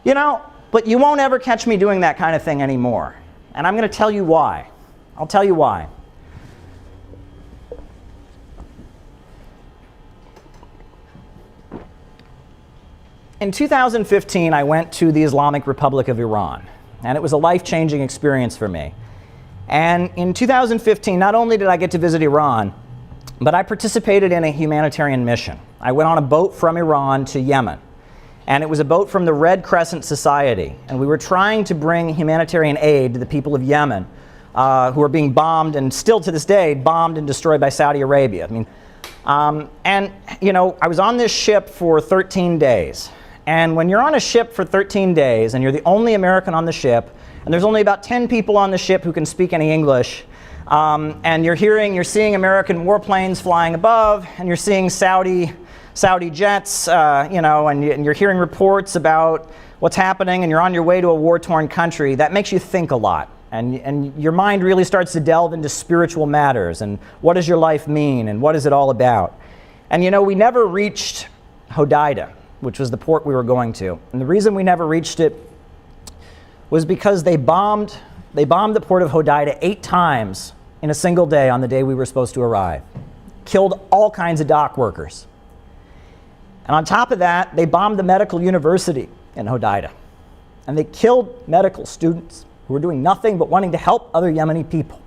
But you won't ever catch me doing that kind of thing anymore. And I'm going to tell you why. I'll tell you why. In 2015, I went to the Islamic Republic of Iran, and it was a life-changing experience for me. And in 2015, not only did I get to visit Iran, but I participated in a humanitarian mission. I went on a boat from Iran to Yemen, and it was a boat from the Red Crescent Society, and we were trying to bring humanitarian aid to the people of Yemen who are being bombed, and still to this day, bombed and destroyed by Saudi Arabia. I was on this ship for 13 days. And when you're on a ship for 13 days and you're the only American on the ship, and there's only about 10 people on the ship who can speak any English, and you're seeing American warplanes flying above, and you're seeing Saudi jets, and you're hearing reports about what's happening, and you're on your way to a war-torn country, that makes you think a lot. And your mind really starts to delve into spiritual matters, and what does your life mean, and what is it all about? And we never reached Hodeidah, which was the port we were going to. And the reason we never reached it was because they bombed the port of Hodeidah 8 times in a single day on the day we were supposed to arrive. Killed all kinds of dock workers. And on top of that, they bombed the medical university in Hodeidah. And they killed medical students who were doing nothing but wanting to help other Yemeni people.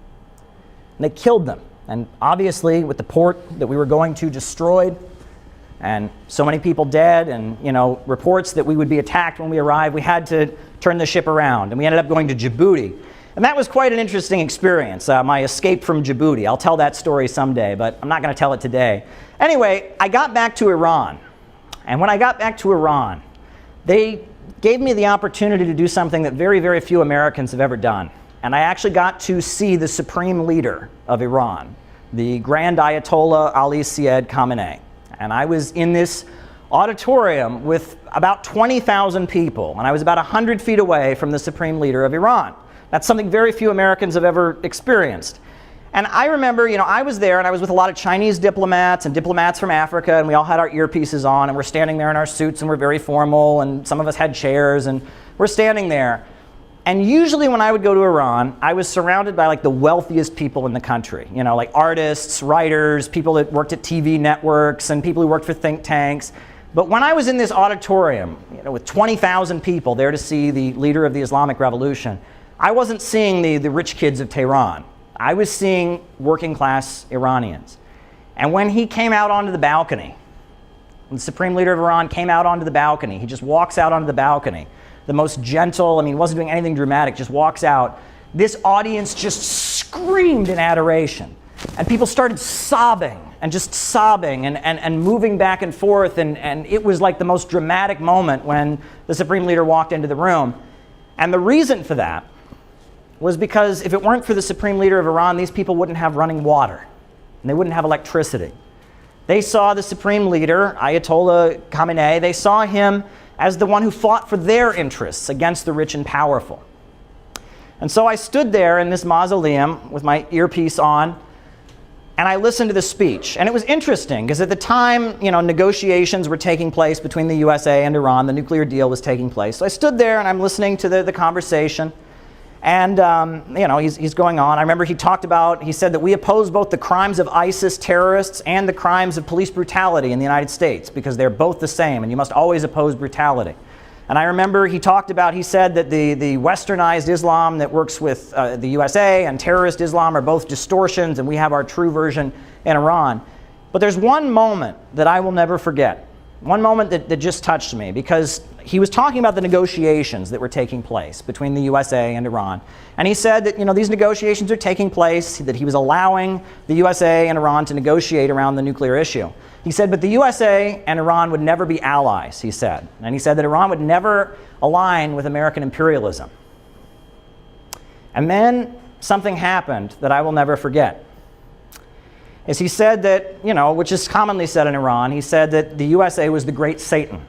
And they killed them. And obviously, with the port that we were going to destroyed, and so many people dead, and reports that we would be attacked when we arrived, we had to turn the ship around, and we ended up going to Djibouti. And that was quite an interesting experience, my escape from Djibouti. I'll tell that story someday, but I'm not going to tell it today. Anyway, I got back to Iran, and when I got back to Iran, they gave me the opportunity to do something that very, very few Americans have ever done. And I actually got to see the supreme leader of Iran, the Grand Ayatollah Ali Syed Khamenei. And I was in this auditorium with about 20,000 people, and I was about 100 feet away from the supreme leader of Iran. That's something very few Americans have ever experienced. And I remember, I was there, and I was with a lot of Chinese diplomats and diplomats from Africa, and we all had our earpieces on, and we're standing there in our suits, and we're very formal, and some of us had chairs, and we're standing there. And usually when I would go to Iran, I was surrounded by like the wealthiest people in the country, like artists, writers, people that worked at TV networks, and people who worked for think tanks. But when I was in this auditorium, with 20,000 people there to see the leader of the Islamic Revolution, I wasn't seeing the rich kids of Tehran. I was seeing working class Iranians. And when he came out onto the balcony, when the supreme leader of Iran came out onto the balcony, he just walks out onto the balcony. The most gentle, he wasn't doing anything dramatic, just walks out. This audience just screamed in adoration. And people started sobbing and moving back and forth. And it was like the most dramatic moment when the supreme leader walked into the room. And the reason for that was because if it weren't for the supreme leader of Iran, these people wouldn't have running water, and they wouldn't have electricity. They saw the supreme leader, Ayatollah Khamenei, they saw him as the one who fought for their interests against the rich and powerful. And so I stood there in this mausoleum with my earpiece on, and I listened to the speech. And it was interesting, because at the time, negotiations were taking place between the USA and Iran. The nuclear deal was taking place. So I stood there, and I'm listening to the conversation. And, he's going on. I remember he said that we oppose both the crimes of ISIS terrorists and the crimes of police brutality in the United States, because they're both the same, and you must always oppose brutality. And I remember he said that the westernized Islam that works with the USA and terrorist Islam are both distortions, and we have our true version in Iran. But there's one moment that I will never forget. One moment that just touched me, because he was talking about the negotiations that were taking place between the USA and Iran. And he said that, these negotiations are taking place, that he was allowing the USA and Iran to negotiate around the nuclear issue. He said, but the USA and Iran would never be allies, he said. And he said that Iran would never align with American imperialism. And then something happened that I will never forget. Is he said that, which is commonly said in Iran, he said that the USA was the great Satan.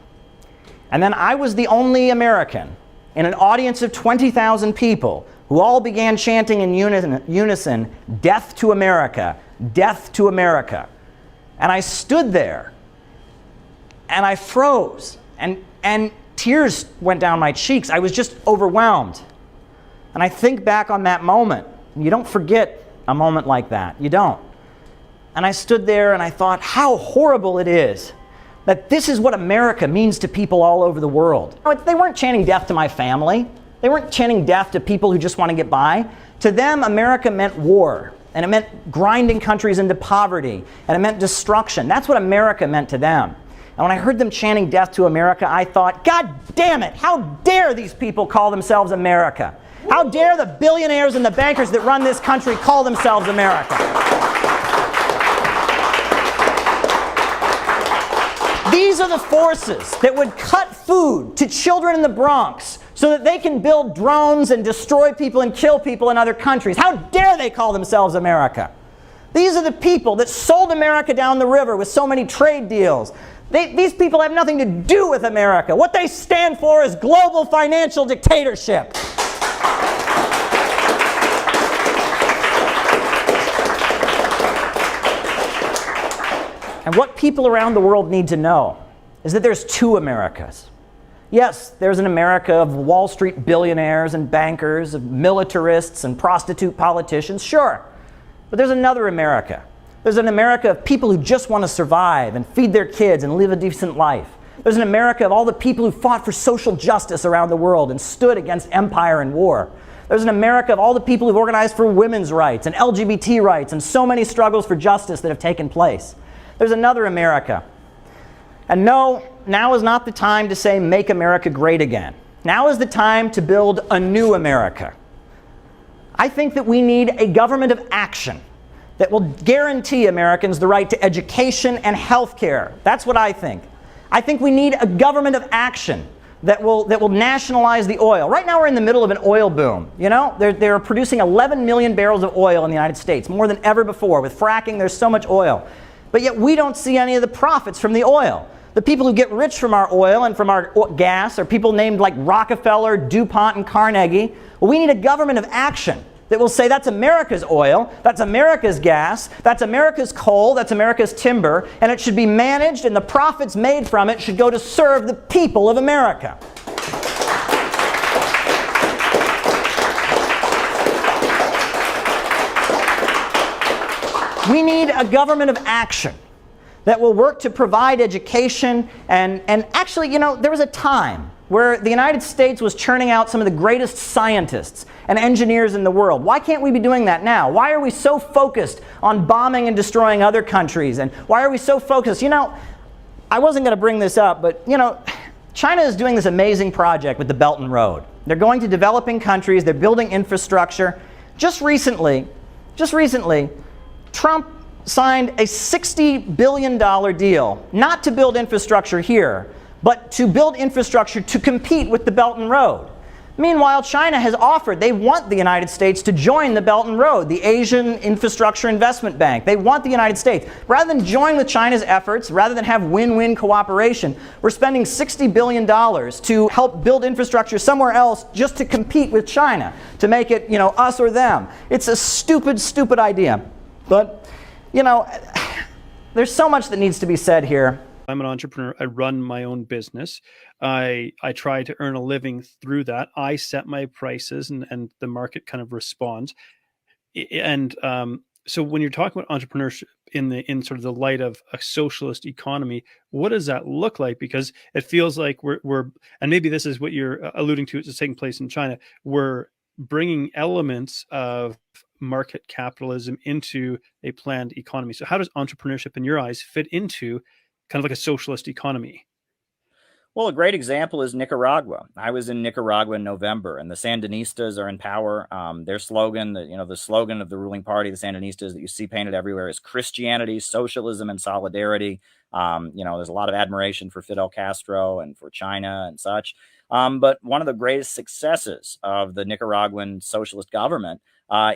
And then I was the only American in an audience of 20,000 people who all began chanting in unison, "Death to America, death to America." And I stood there and I froze and tears went down my cheeks. I was just overwhelmed. And I think back on that moment. You don't forget a moment like that. You don't. And I stood there and I thought how horrible it is that this is what America means to people all over the world. They weren't chanting death to my family. They weren't chanting death to people who just want to get by. To them, America meant war. And it meant grinding countries into poverty. And it meant destruction. That's what America meant to them. And when I heard them chanting death to America, I thought, God damn it, how dare these people call themselves America? How dare the billionaires and the bankers that run this country call themselves America? These are the forces that would cut food to children in the Bronx so that they can build drones and destroy people and kill people in other countries. How dare they call themselves America? These are the people that sold America down the river with so many trade deals. These people have nothing to do with America. What they stand for is global financial dictatorship. And what people around the world need to know is that there's two Americas. Yes, there's an America of Wall Street billionaires and bankers, of militarists and prostitute politicians, sure. But there's another America. There's an America of people who just want to survive and feed their kids and live a decent life. There's an America of all the people who fought for social justice around the world and stood against empire and war. There's an America of all the people who've organized for women's rights and LGBT rights and so many struggles for justice that have taken place. There's another America. And no, now is not the time to say, make America great again. Now is the time to build a new America. I think that we need a government of action that will guarantee Americans the right to education and health care. That's what I think. I think we need a government of action that will nationalize the oil. Right now we're in the middle of an oil boom. They're producing 11 million barrels of oil in the United States, more than ever before. With fracking, there's so much oil. But yet we don't see any of the profits from the oil. The people who get rich from our oil and from our gas are people named like Rockefeller, DuPont, and Carnegie. Well, we need a government of action that will say that's America's oil, that's America's gas, that's America's coal, that's America's timber, and it should be managed and the profits made from it should go to serve the people of America. We need a government of action that will work to provide education and actually, there was a time where the United States was churning out some of the greatest scientists and engineers in the world. Why can't we be doing that now? Why are we so focused on bombing and destroying other countries? And why are we so focused? I wasn't going to bring this up, but China is doing this amazing project with the Belt and Road. They're going to developing countries, they're building infrastructure. Just recently, Trump signed a $60 billion deal, not to build infrastructure here, but to build infrastructure to compete with the Belt and Road. Meanwhile, China has offered, they want the United States to join the Belt and Road, the Asian Infrastructure Investment Bank. They want the United States. Rather than join with China's efforts, rather than have win-win cooperation, we're spending $60 billion to help build infrastructure somewhere else just to compete with China, to make it, us or them. It's a stupid, stupid idea. But, there's so much that needs to be said here. I'm an entrepreneur. I run my own business. I try to earn a living through that. I set my prices and the market kind of responds. And so when you're talking about entrepreneurship in sort of the light of a socialist economy, what does that look like? Because it feels like we're and maybe this is what you're alluding to, it's taking place in China. We're bringing elements of market capitalism into a planned economy. So how does entrepreneurship in your eyes fit into kind of like a socialist economy? Well, a great example is Nicaragua. I was in Nicaragua in November, and the Sandinistas are in power. Their slogan, the slogan of the ruling party, the Sandinistas, that you see painted everywhere, is Christianity, socialism, and solidarity. There's a lot of admiration for Fidel Castro and for China and such. But one of the greatest successes of the Nicaraguan socialist government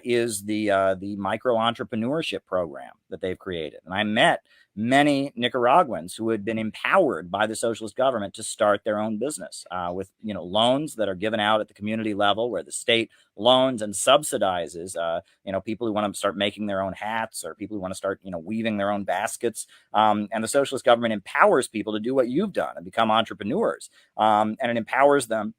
is the micro entrepreneurship program that they've created. And I met many Nicaraguans who had been empowered by the socialist government to start their own business with loans that are given out at the community level, where the state loans and subsidizes people who want to start making their own hats, or people who want to start weaving their own baskets. And the socialist government empowers people to do what you've done and become entrepreneurs. And it empowers them.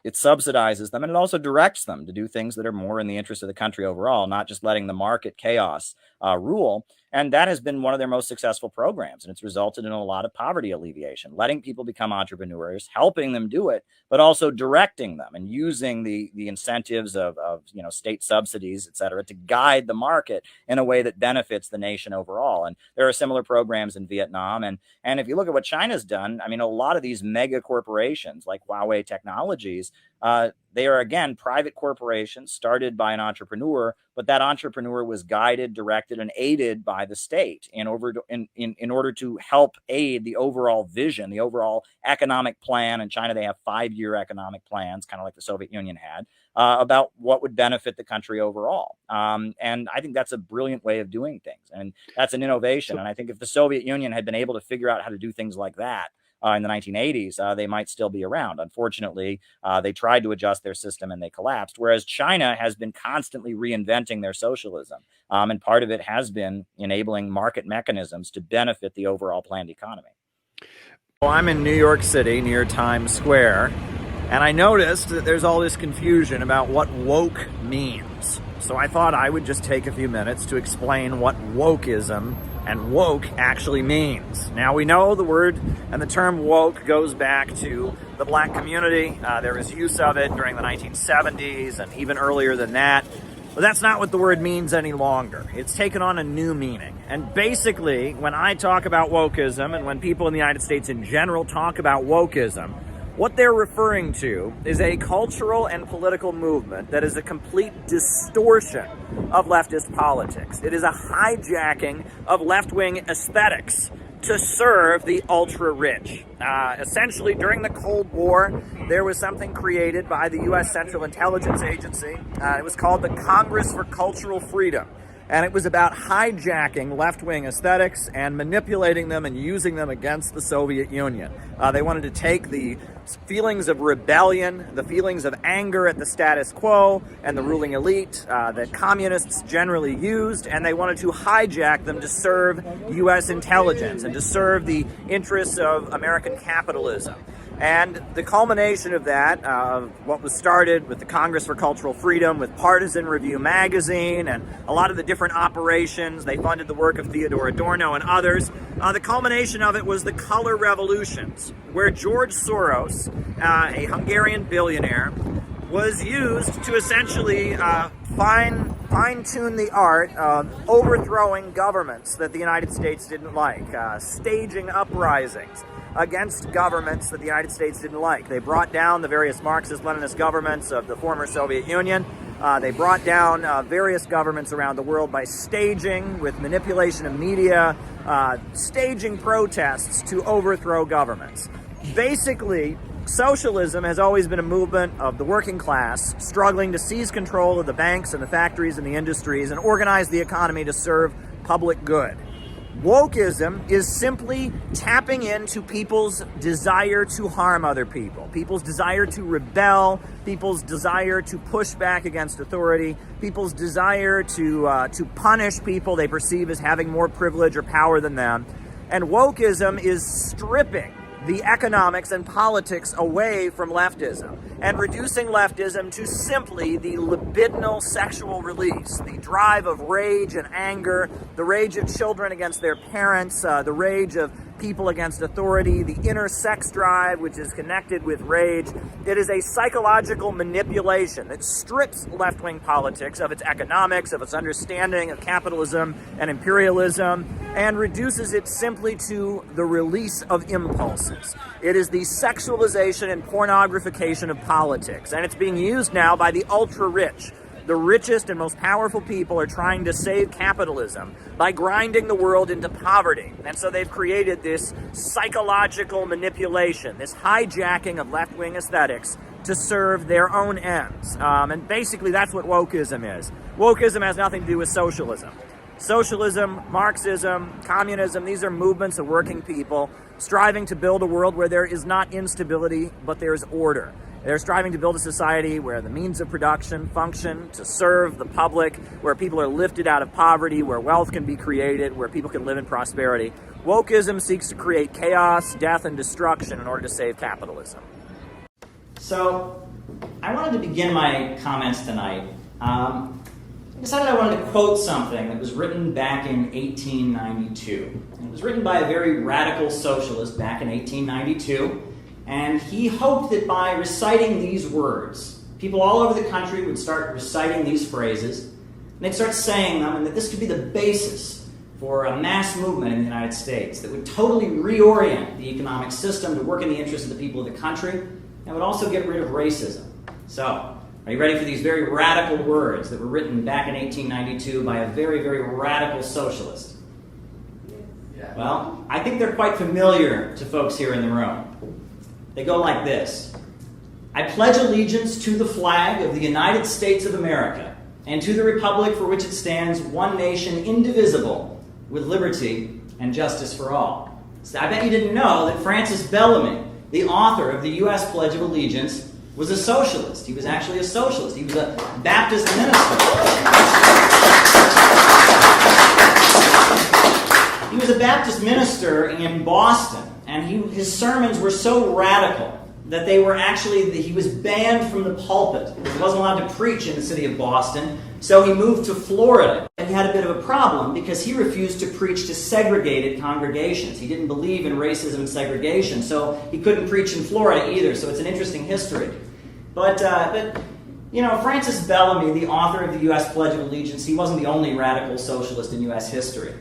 It subsidizes them, and it also directs them to do things that are more in the interest of the country overall, not just letting the market chaos rule. And that has been one of their most successful programs. And it's resulted in a lot of poverty alleviation, letting people become entrepreneurs, helping them do it, but also directing them and using the incentives of state subsidies, et cetera, to guide the market in a way that benefits the nation overall. And there are similar programs in Vietnam. And if you look at what China's done, I mean, a lot of these mega corporations like Huawei Technologies, they are, again, private corporations started by an entrepreneur, but that entrepreneur was guided, directed, and aided by the state in order to help aid the overall vision, the overall economic plan. In China, they have 5-year economic plans, kind of like the Soviet Union had, about what would benefit the country overall. And I think that's a brilliant way of doing things. And that's an innovation. And I think if the Soviet Union had been able to figure out how to do things like that, in the 1980s, they might still be around. Unfortunately, they tried to adjust their system and they collapsed, whereas China has been constantly reinventing their socialism. And part of it has been enabling market mechanisms to benefit the overall planned economy. Well, I'm in New York City near Times Square, and I noticed that there's all this confusion about what woke means. So I thought I would just take a few minutes to explain what wokeism and woke actually means. Now, we know the word and the term woke goes back to the black community. There was use of it during the 1970s and even earlier than that. But that's not what the word means any longer. It's taken on a new meaning. And basically, when I talk about wokeism, and when people in the United States in general talk about wokeism, what they're referring to is a cultural and political movement that is a complete distortion of leftist politics. It is a hijacking of left-wing aesthetics to serve the ultra-rich. Essentially, during the Cold War, there was something created by the U.S. Central Intelligence Agency. It was called the Congress for Cultural Freedom. And it was about hijacking left-wing aesthetics and manipulating them and using them against the Soviet Union. They wanted to take the feelings of rebellion, the feelings of anger at the status quo and the ruling elite that communists generally used, and they wanted to hijack them to serve U.S. intelligence and to serve the interests of American capitalism. And the culmination of that, what was started with the Congress for Cultural Freedom, with Partisan Review magazine, and a lot of the different operations, they funded the work of Theodore Adorno and others. The culmination of it was the color revolutions, where George Soros, a Hungarian billionaire, was used to essentially fine-tune the art of overthrowing governments that the United States didn't like, staging uprisings against governments that the United States didn't like. They brought down the various Marxist-Leninist governments of the former Soviet Union. They brought down various governments around the world by staging, with manipulation of media, staging protests to overthrow governments. Basically, Socialism has always been a movement of the working class struggling to seize control of the banks and the factories and the industries and organize the economy to serve public good. Wokeism is simply tapping into people's desire to harm other people, people's desire to rebel, people's desire to push back against authority, people's desire to punish people they perceive as having more privilege or power than them. And wokeism is stripping the economics and politics away from leftism and reducing leftism to simply the libidinal sexual release, the drive of rage and anger, the rage of children against their parents, the rage of people against authority, the inner sex drive, which is connected with rage. It is a psychological manipulation that strips left-wing politics of its economics, of its understanding of capitalism and imperialism, and reduces it simply to the release of impulses. It is the sexualization and pornographication of politics, and it's being used now by the ultra-rich. The richest and most powerful people are trying to save capitalism by grinding the world into poverty. And so they've created this psychological manipulation, this hijacking of left-wing aesthetics to serve their own ends. And basically that's what wokeism is. Wokeism has nothing to do with socialism. Socialism, Marxism, communism, these are movements of working people striving to build a world where there is not instability, but there's order. They're striving to build a society where the means of production function to serve the public, where people are lifted out of poverty, where wealth can be created, where people can live in prosperity. Wokeism seeks to create chaos, death, and destruction in order to save capitalism. So, I wanted to begin my comments tonight. I decided I wanted to quote something that was written back in 1892. And it was written by a very radical socialist back in 1892. And he hoped that by reciting these words, people all over the country would start reciting these phrases, and they'd start saying them, and that this could be the basis for a mass movement in the United States that would totally reorient the economic system to work in the interest of the people of the country, and would also get rid of racism. So, are you ready for these very radical words that were written back in 1892 by a very, very radical socialist? Yeah. Well, I think they're quite familiar to folks here in the room. They go like this. I pledge allegiance to the flag of the United States of America and to the republic for which it stands, one nation, indivisible, with liberty and justice for all. So I bet you didn't know that Francis Bellamy, the author of the U.S. Pledge of Allegiance, was a socialist. He was actually a socialist. He was a Baptist minister. He was a Baptist minister in Boston. And his sermons were so radical that he was banned from the pulpit. He wasn't allowed to preach in the city of Boston, so he moved to Florida. And he had a bit of a problem because he refused to preach to segregated congregations. He didn't believe in racism and segregation, so he couldn't preach in Florida either, so it's an interesting history. But Francis Bellamy, the author of the U.S. Pledge of Allegiance, he wasn't the only radical socialist in U.S. history.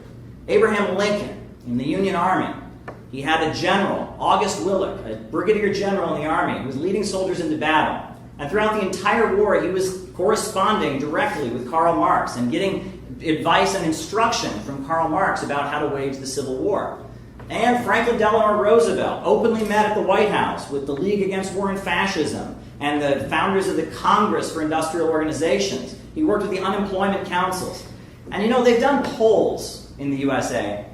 Abraham Lincoln in the Union Army, he had a general, August Willock, a brigadier general in the army, who was leading soldiers into battle. And throughout the entire war, he was corresponding directly with Karl Marx and getting advice and instruction from Karl Marx about how to wage the Civil War. And Franklin Delano Roosevelt openly met at the White House with the League Against War and Fascism and the founders of the Congress for Industrial Organizations. He worked with the unemployment councils. And they've done polls in the USA,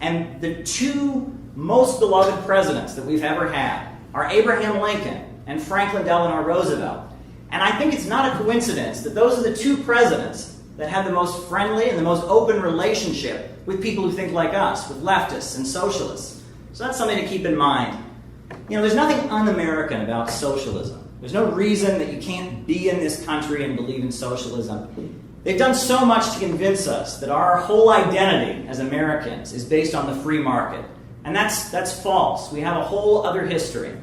and the two most beloved presidents that we've ever had are Abraham Lincoln and Franklin Delano Roosevelt. And I think it's not a coincidence that those are the two presidents that have the most friendly and the most open relationship with people who think like us, with leftists and socialists. So that's something to keep in mind. There's nothing un-American about socialism. There's no reason that you can't be in this country and believe in socialism. They've done so much to convince us that our whole identity as Americans is based on the free market. And that's false. We have a whole other history.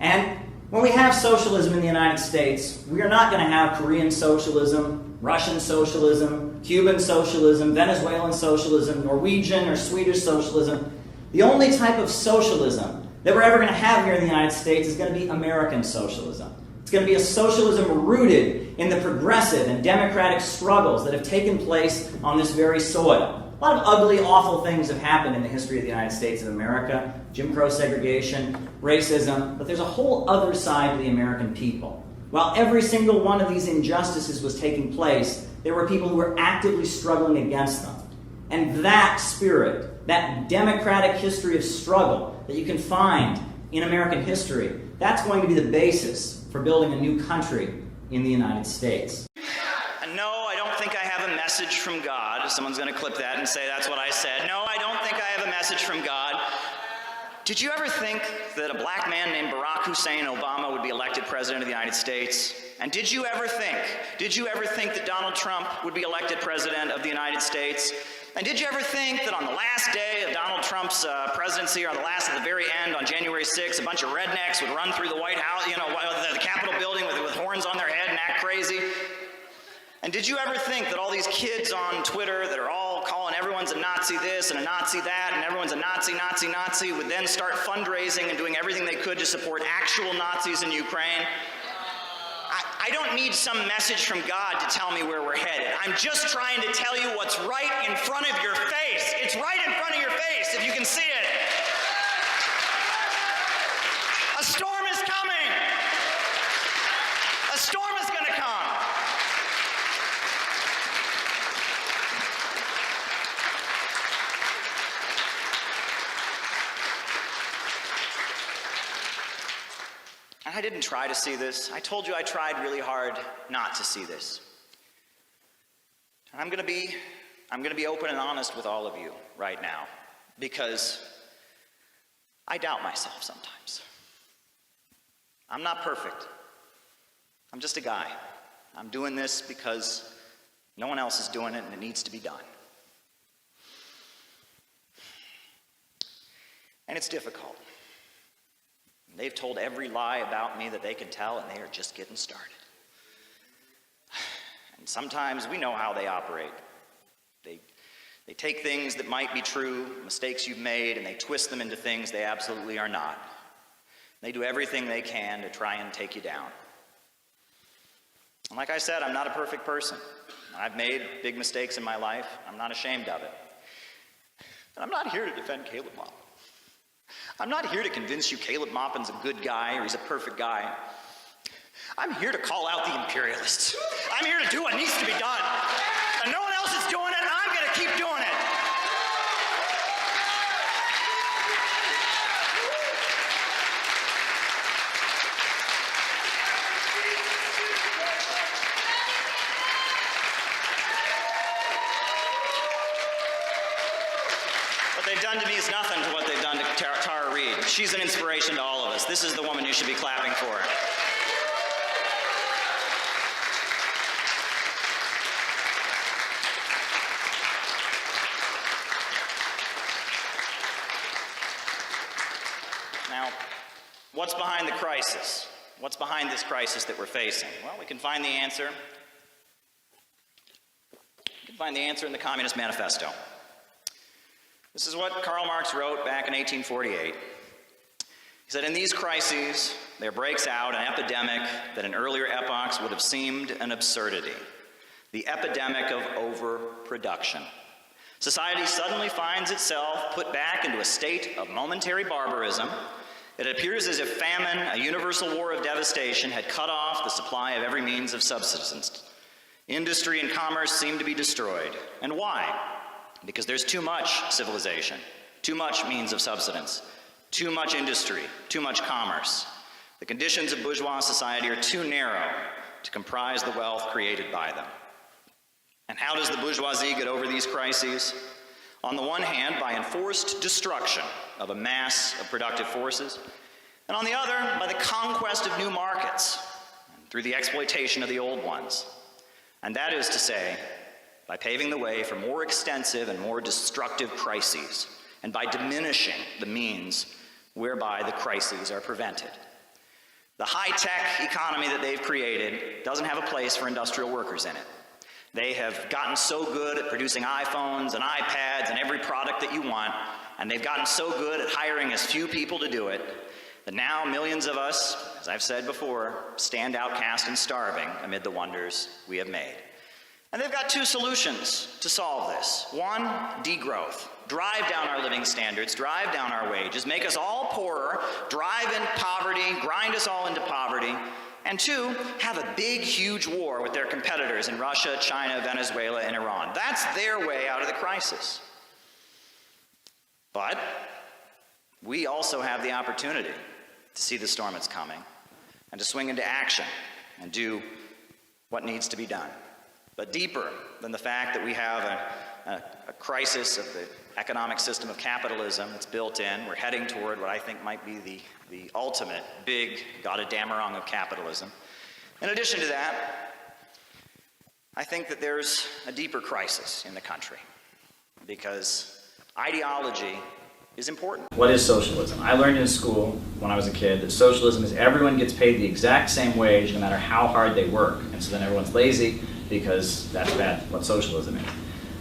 And when we have socialism in the United States, we are not going to have Korean socialism, Russian socialism, Cuban socialism, Venezuelan socialism, Norwegian or Swedish socialism. The only type of socialism that we're ever going to have here in the United States is going to be American socialism. It's going to be a socialism rooted in the progressive and democratic struggles that have taken place on this very soil. A lot of ugly, awful things have happened in the history of the United States of America. Jim Crow segregation, racism, but there's a whole other side to the American people. While every single one of these injustices was taking place, there were people who were actively struggling against them. And that spirit, that democratic history of struggle that you can find in American history, that's going to be the basis for building a new country in the United States. No, I don't think I have a message from God. Someone's going to clip that and say that's what I said. No, I don't think I have a message from God. Did you ever think that a black man named Barack Hussein Obama would be elected president of the United States? And did you ever think that Donald Trump would be elected president of the United States? And did you ever think that on the last day of Donald Trump's presidency, or on at the very end, on January 6th, a bunch of rednecks would run through the White House, the Capitol building with horns on their head and act crazy? And did you ever think that all these kids on Twitter that are all calling everyone's a Nazi this and a Nazi that and everyone's a Nazi, Nazi, Nazi would then start fundraising and doing everything they could to support actual Nazis in Ukraine? I don't need some message from God to tell me where we're headed. I'm just trying to tell you what's right in front of your face. It's right in front of your face if you can see it. A storm is coming. A storm is going to come. And I didn't try to see this. I told you I tried really hard not to see this. And I'm going to be open and honest with all of you right now, because I doubt myself sometimes. I'm not perfect. I'm just a guy. I'm doing this because no one else is doing it and it needs to be done. And it's difficult. They've told every lie about me that they can tell, and they are just getting started. And sometimes we know how they operate. They take things that might be true, mistakes you've made, and they twist them into things they absolutely are not. They do everything they can to try and take you down. And like I said, I'm not a perfect person. I've made big mistakes in my life. I'm not ashamed of it. And I'm not here to defend Caleb Maupin. I'm not here to convince you Caleb Maupin's a good guy or he's a perfect guy. I'm here to call out the imperialists. I'm here to do what needs to be done. And no one else is doing it, and I'm going to keep doing it. What they've done to me is nothing to what they've done to Tara Reade. She's an inspiration to all of us. This is the woman you should be clapping for. Now, what's behind the crisis? What's behind this crisis that we're facing? Well, we can find the answer. We can find the answer in the Communist Manifesto. This is what Karl Marx wrote back in 1848. He said, in these crises, there breaks out an epidemic that in earlier epochs would have seemed an absurdity. The epidemic of overproduction. Society suddenly finds itself put back into a state of momentary barbarism. It appears as if famine, a universal war of devastation, had cut off the supply of every means of subsistence. Industry and commerce seem to be destroyed. And why? Because there's too much civilization, too much means of subsistence, too much industry, too much commerce. The conditions of bourgeois society are too narrow to comprise the wealth created by them. And how does the bourgeoisie get over these crises? On the one hand, by enforced destruction of a mass of productive forces, and on the other, by the conquest of new markets, through the exploitation of the old ones. And that is to say, by paving the way for more extensive and more destructive crises, and by diminishing the means whereby the crises are prevented. The high-tech economy that they've created doesn't have a place for industrial workers in it. They have gotten so good at producing iPhones and iPads and every product that you want, and they've gotten so good at hiring as few people to do it, that now millions of us, as I've said before, stand outcast and starving amid the wonders we have made. And they've got two solutions to solve this. One, degrowth. Drive down our living standards, drive down our wages, make us all poorer, drive in poverty, grind us all into poverty. And two, have a big, huge war with their competitors in Russia, China, Venezuela, and Iran. That's their way out of the crisis. But we also have the opportunity to see the storm that's coming and to swing into action and do what needs to be done. But deeper than the fact that we have a crisis of the economic system of capitalism that's built in, we're heading toward what I think might be the ultimate big goddamn-a-wrong of capitalism. In addition to that, I think that there's a deeper crisis in the country because ideology is important. What is socialism? I learned in school when I was a kid that socialism is everyone gets paid the exact same wage no matter how hard they work. And so then everyone's lazy because that's what socialism is.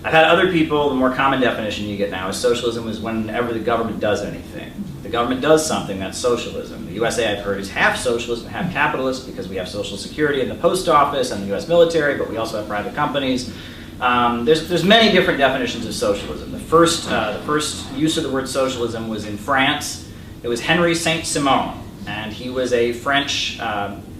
I've had other people, the more common definition you get now is socialism is whenever the government does anything. The government does something, that's socialism. The USA, I've heard, is half socialist and half capitalist because we have Social Security and the post office and the US military, but we also have private companies. There's many different definitions of socialism. The first use of the word socialism was in France. It was Henry Saint-Simon, and he was a French,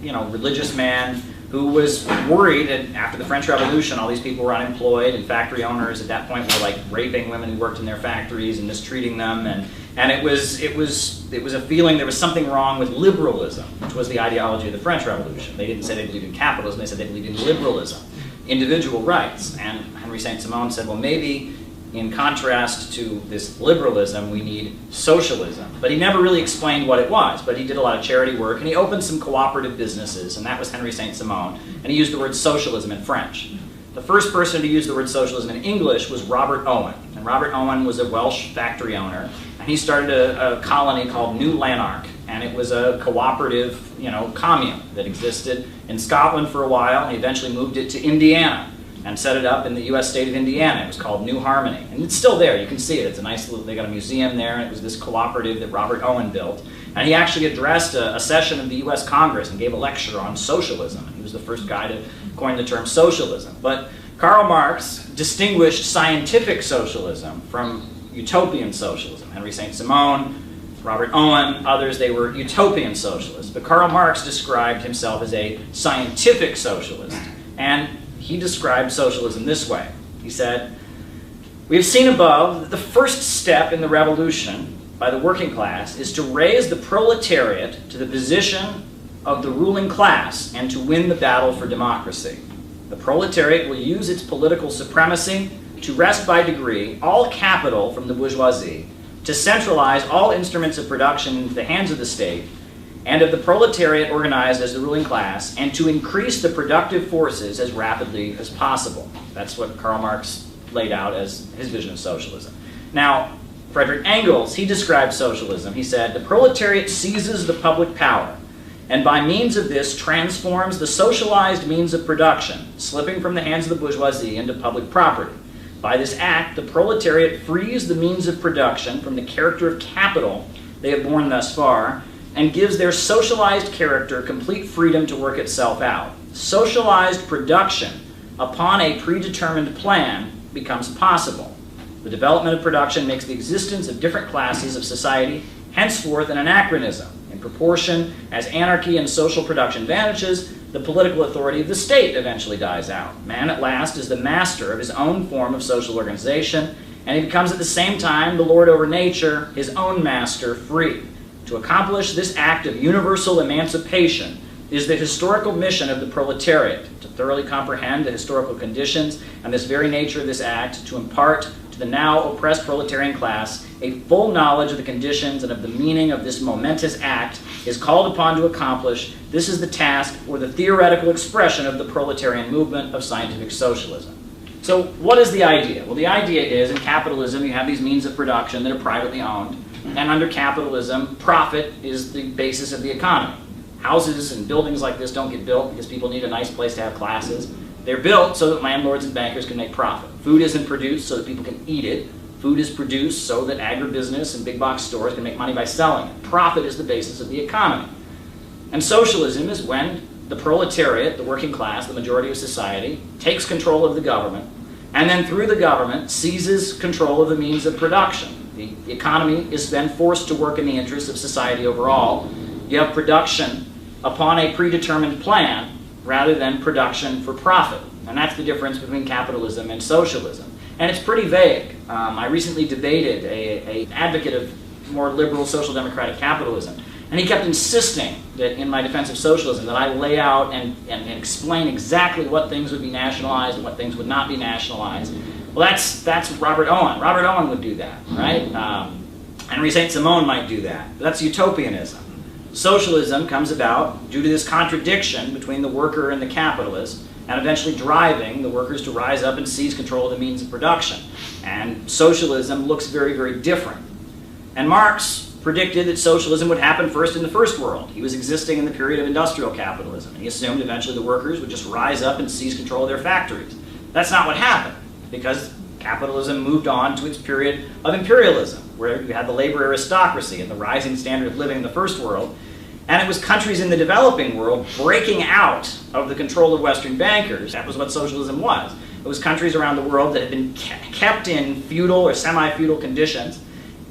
religious man who was worried that after the French Revolution, all these people were unemployed, and factory owners at that point were like raping women who worked in their factories and mistreating them, and it was a feeling there was something wrong with liberalism, which was the ideology of the French Revolution. They didn't say they believed in capitalism; they said they believed in liberalism, individual rights. And Henry Saint-Simon said, well, maybe in contrast to this liberalism, we need socialism. But he never really explained what it was, but he did a lot of charity work, and he opened some cooperative businesses, and that was Henry Saint-Simon, and he used the word socialism in French. The first person to use the word socialism in English was Robert Owen, and Robert Owen was a Welsh factory owner, and he started a colony called New Lanark, and it was a cooperative, commune that existed in Scotland for a while, and he eventually moved it to Indiana and set it up in the U.S. state of Indiana. It was called New Harmony. And it's still there. You can see it. It's a nice little, they got a museum there, and it was this cooperative that Robert Owen built. And he actually addressed a session of the U.S. Congress and gave a lecture on socialism. And he was the first guy to coin the term socialism. But Karl Marx distinguished scientific socialism from utopian socialism. Henry Saint-Simon, Robert Owen, others, they were utopian socialists. But Karl Marx described himself as a scientific socialist. And he described socialism this way. He said, we have seen above that the first step in the revolution by the working class is to raise the proletariat to the position of the ruling class and to win the battle for democracy. The proletariat will use its political supremacy to wrest by degree all capital from the bourgeoisie, to centralize all instruments of production into the hands of the state, and of the proletariat organized as the ruling class, and to increase the productive forces as rapidly as possible. That's what Karl Marx laid out as his vision of socialism. Now, Friedrich Engels, he described socialism. He said, the proletariat seizes the public power, and by means of this transforms the socialized means of production, slipping from the hands of the bourgeoisie into public property. By this act, the proletariat frees the means of production from the character of capital they have borne thus far, and gives their socialized character complete freedom to work itself out. Socialized production upon a predetermined plan becomes possible. The development of production makes the existence of different classes of society henceforth an anachronism. In proportion as anarchy and social production vanishes, the political authority of the state eventually dies out. Man at last is the master of his own form of social organization, and he becomes at the same time the lord over nature, his own master, free. To accomplish this act of universal emancipation is the historical mission of the proletariat, to thoroughly comprehend the historical conditions and this very nature of this act, to impart to the now oppressed proletarian class a full knowledge of the conditions and of the meaning of this momentous act is called upon to accomplish. This is the task or the theoretical expression of the proletarian movement of scientific socialism. So what is the idea? Well, the idea is in capitalism you have these means of production that are privately owned. And under capitalism, profit is the basis of the economy. Houses and buildings like this don't get built because people need a nice place to have classes. They're built so that landlords and bankers can make profit. Food isn't produced so that people can eat it. Food is produced so that agribusiness and big box stores can make money by selling it. Profit is the basis of the economy. And socialism is when the proletariat, the working class, the majority of society, takes control of the government, and then through the government seizes control of the means of production. The economy is then forced to work in the interests of society overall. You have production upon a predetermined plan rather than production for profit. And that's the difference between capitalism and socialism. And it's pretty vague. I recently debated an advocate of more liberal social democratic capitalism, and he kept insisting that in my defense of socialism that I lay out and explain exactly what things would be nationalized and what things would not be nationalized. Well, that's Robert Owen. Robert Owen would do that, right? Henry Saint-Simon might do that. But that's utopianism. Socialism comes about due to this contradiction between the worker and the capitalist, and eventually driving the workers to rise up and seize control of the means of production. And socialism looks very, very different. And Marx predicted that socialism would happen first in the first world. He was existing in the period of industrial capitalism, and he assumed eventually the workers would just rise up and seize control of their factories. That's not what happened, because capitalism moved on to its period of imperialism, where you had the labor aristocracy and the rising standard of living in the first world. And it was countries in the developing world breaking out of the control of Western bankers. That was what socialism was. It was countries around the world that had been kept in feudal or semi-feudal conditions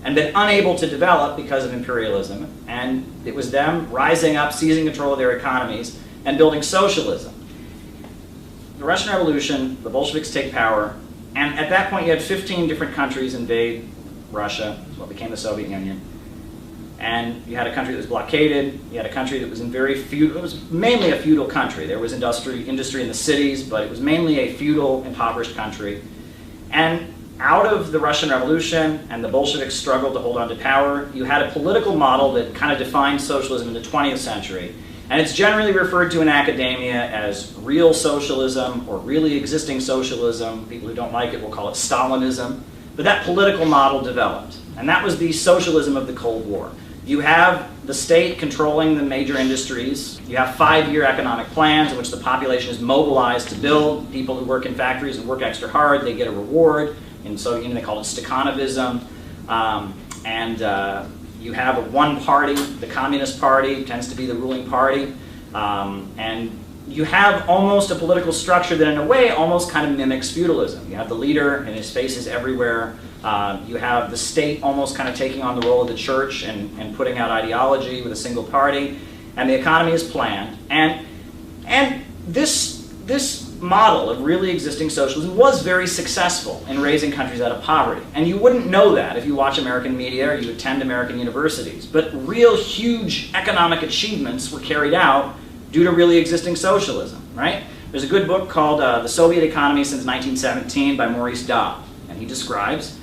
and been unable to develop because of imperialism. And it was them rising up, seizing control of their economies, and building socialism. The Russian Revolution, the Bolsheviks take power, and at that point you had 15 different countries invade Russia, what became the Soviet Union. And you had a country that was blockaded. You had a country that was in very feudal. It was mainly a feudal country. There was industry in the cities, but it was mainly a feudal, impoverished country. And out of the Russian Revolution and the Bolsheviks' struggle to hold on to power, you had a political model that kind of defined socialism in the 20th century. And it's generally referred to in academia as real socialism or really existing socialism. People who don't like it will call it Stalinism. But that political model developed. And that was the socialism of the Cold War. You have the state controlling the major industries. You have 5-year economic plans in which the population is mobilized to build. People who work in factories and work extra hard, they get a reward. In the Soviet Union, they call it Stakhanovism. You have a one party, the Communist Party tends to be the ruling party. And you have almost a political structure that in a way almost kind of mimics feudalism. You have the leader and his face is everywhere. You have the state almost kind of taking on the role of the church and putting out ideology with a single party. And the economy is planned. And this model of really existing socialism was very successful in raising countries out of poverty. And you wouldn't know that if you watch American media or you attend American universities. But real huge economic achievements were carried out due to really existing socialism, right? There's a good book called The Soviet Economy Since 1917 by Maurice Dobb. And he describes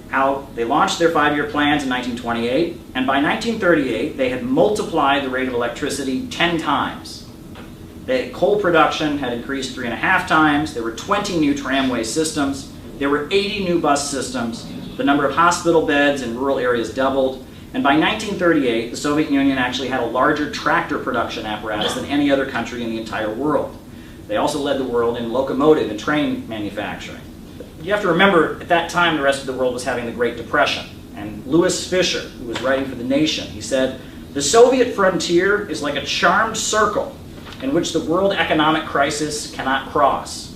how they launched their 5-year plans in 1928, and by 1938 they had multiplied the rate of electricity 10 times. The coal production had increased 3.5 times. There were 20 new tramway systems. There were 80 new bus systems. The number of hospital beds in rural areas doubled. And by 1938, the Soviet Union actually had a larger tractor production apparatus than any other country in the entire world. They also led the world in locomotive and train manufacturing. You have to remember, at that time, the rest of the world was having the Great Depression. And Louis Fisher, who was writing for The Nation, he said, "The Soviet frontier is like a charmed circle in which the world economic crisis cannot cross.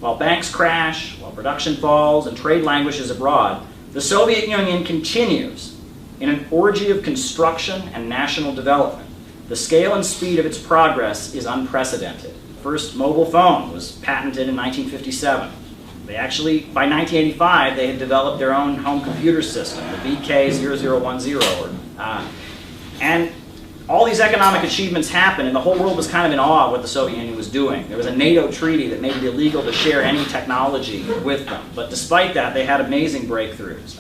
While banks crash, while production falls, and trade languishes abroad, the Soviet Union continues in an orgy of construction and national development. The scale and speed of its progress is unprecedented." The first mobile phone was patented in 1957. They actually, by 1985, they had developed their own home computer system, the VK0010. And all these economic achievements happened, and the whole world was kind of in awe of what the Soviet Union was doing. There was a NATO treaty that made it illegal to share any technology with them. But despite that, they had amazing breakthroughs.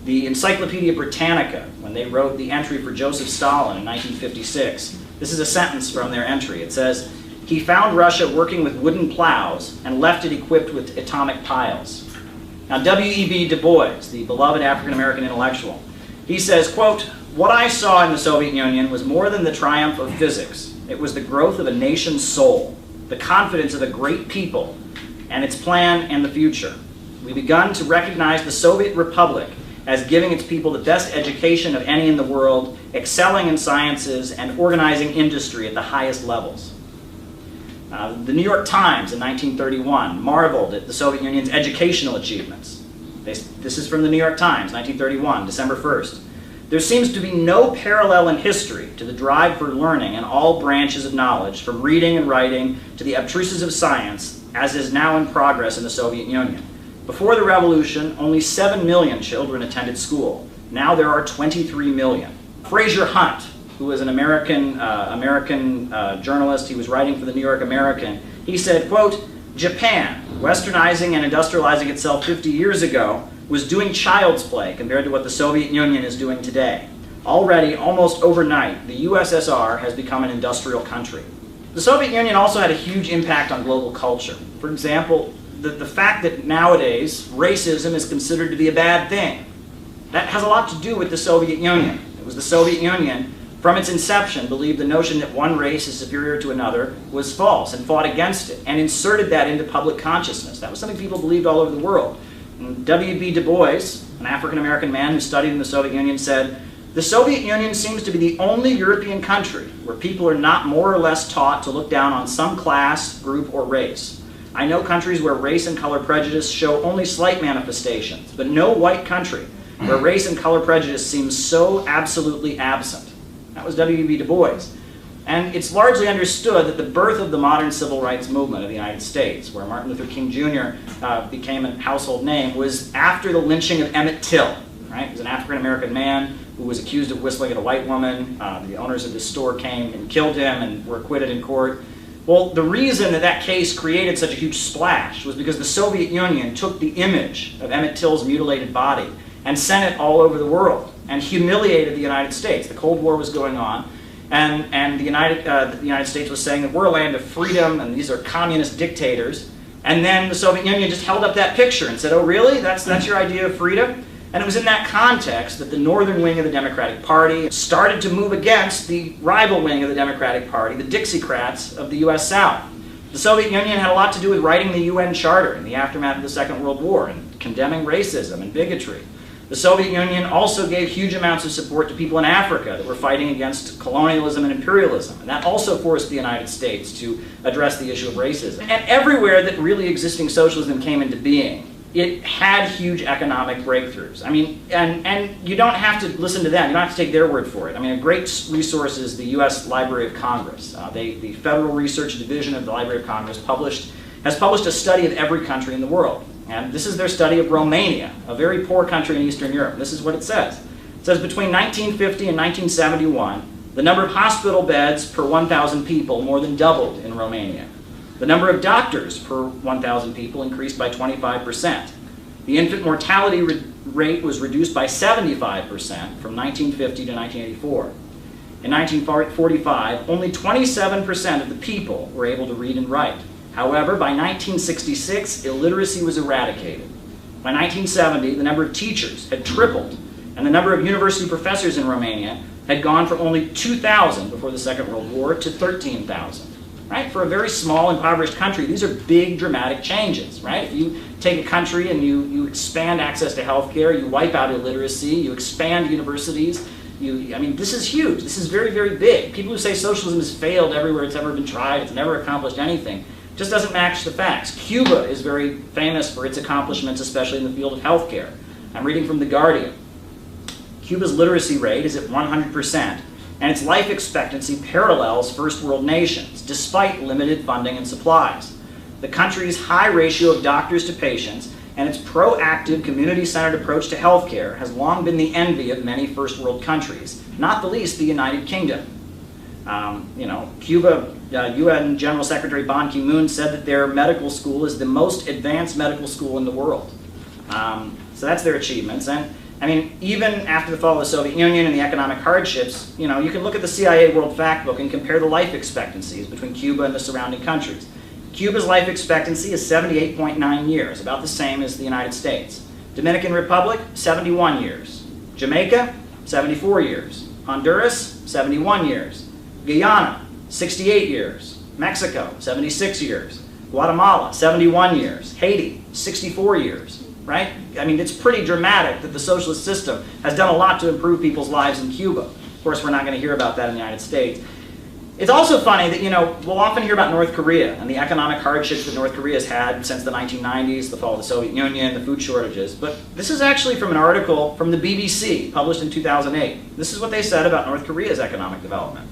The Encyclopedia Britannica, when they wrote the entry for Joseph Stalin in 1956, this is a sentence from their entry. It says, "He found Russia working with wooden plows and left it equipped with atomic piles." Now, W.E.B. Du Bois, the beloved African-American intellectual, he says, quote, "What I saw in the Soviet Union was more than the triumph of physics. It was the growth of a nation's soul, the confidence of a great people, and its plan and the future. We begun to recognize the Soviet Republic as giving its people the best education of any in the world, excelling in sciences, and organizing industry at the highest levels." The New York Times in 1931 marveled at the Soviet Union's educational achievements. This is from the New York Times, 1931, December 1st. There seems to be no parallel in history to the drive for learning in all branches of knowledge, from reading and writing to the abstruses of science, as is now in progress in the Soviet Union. Before the revolution, only 7 million children attended school. Now there are 23 million. Fraser Hunt, who was an American journalist, he was writing for the New York American, he said, quote, Japan, westernizing and industrializing itself 50 years ago, was doing child's play compared to what the Soviet Union is doing today. Already, almost overnight, the USSR has become an industrial country. The Soviet Union also had a huge impact on global culture. For example, the fact that nowadays racism is considered to be a bad thing. That has a lot to do with the Soviet Union. It was the Soviet Union, from its inception, believed the notion that one race is superior to another was false and fought against it and inserted that into public consciousness. That was something people believed all over the world. W.B. Du Bois, an African-American man who studied in the Soviet Union, said, the Soviet Union seems to be the only European country where people are not more or less taught to look down on some class, group, or race. I know countries where race and color prejudice show only slight manifestations, but no white country where race and color prejudice seems so absolutely absent. That was W.B. Du Bois. And it's largely understood that the birth of the modern civil rights movement of the United States, where Martin Luther King Jr. Became a household name, was after the lynching of Emmett Till. Right? He was an African-American man who was accused of whistling at a white woman. The owners of the store came and killed him and were acquitted in court. Well, the reason that that case created such a huge splash was because the Soviet Union took the image of Emmett Till's mutilated body and sent it all over the world and humiliated the United States. The Cold War was going on. And the United States was saying that we're a land of freedom and these are communist dictators. And then the Soviet Union just held up that picture and said, oh really? That's your idea of freedom? And it was in that context that the northern wing of the Democratic Party started to move against the rival wing of the Democratic Party, the Dixiecrats of the US South. The Soviet Union had a lot to do with writing the UN Charter in the aftermath of the Second World War and condemning racism and bigotry. The Soviet Union also gave huge amounts of support to people in Africa that were fighting against colonialism and imperialism. And that also forced the United States to address the issue of racism. And everywhere that really existing socialism came into being, it had huge economic breakthroughs. I mean, and you don't have to listen to them. You don't have to take their word for it. I mean, a great resource is the U.S. Library of Congress. The Federal Research Division of the Library of Congress has published a study of every country in the world. And this is their study of Romania, a very poor country in Eastern Europe. This is what it says. It says between 1950 and 1971, the number of hospital beds per 1,000 people more than doubled in Romania. The number of doctors per 1,000 people increased by 25%. The infant mortality rate was reduced by 75% from 1950 to 1984. In 1945, only 27% of the people were able to read and write. However, by 1966, illiteracy was eradicated. By 1970, the number of teachers had tripled, and the number of university professors in Romania had gone from only 2,000 before the Second World War to 13,000. Right? For a very small, impoverished country, these are big, dramatic changes. Right? If you take a country and you expand access to health care, you wipe out illiteracy, you expand universities, I mean, this is huge. This is very, very big. People who say socialism has failed everywhere it's ever been tried, it's never accomplished anything, just doesn't match the facts. Cuba is very famous for its accomplishments, especially in the field of healthcare. I'm reading from The Guardian. Cuba's literacy rate is at 100%, and its life expectancy parallels first world nations, despite limited funding and supplies. The country's high ratio of doctors to patients and its proactive, community-centered approach to healthcare has long been the envy of many first world countries, not the least the United Kingdom. Cuba, UN General Secretary Ban Ki-moon said that their medical school is the most advanced medical school in the world. So that's their achievements. And I mean, even after the fall of the Soviet Union and the economic hardships, you can look at the CIA World Factbook and compare the life expectancies between Cuba and the surrounding countries. Cuba's life expectancy is 78.9 years, about the same as the United States. Dominican Republic, 71 years. Jamaica, 74 years. Honduras, 71 years. Guyana, 68 years. Mexico, 76 years. Guatemala, 71 years. Haiti, 64 years. Right? I mean, it's pretty dramatic that the socialist system has done a lot to improve people's lives in Cuba. Of course, we're not going to hear about that in the United States. It's also funny that, we'll often hear about North Korea and the economic hardships that North Korea has had since the 1990s, the fall of the Soviet Union, the food shortages. But this is actually from an article from the BBC published in 2008. This is what they said about North Korea's economic development.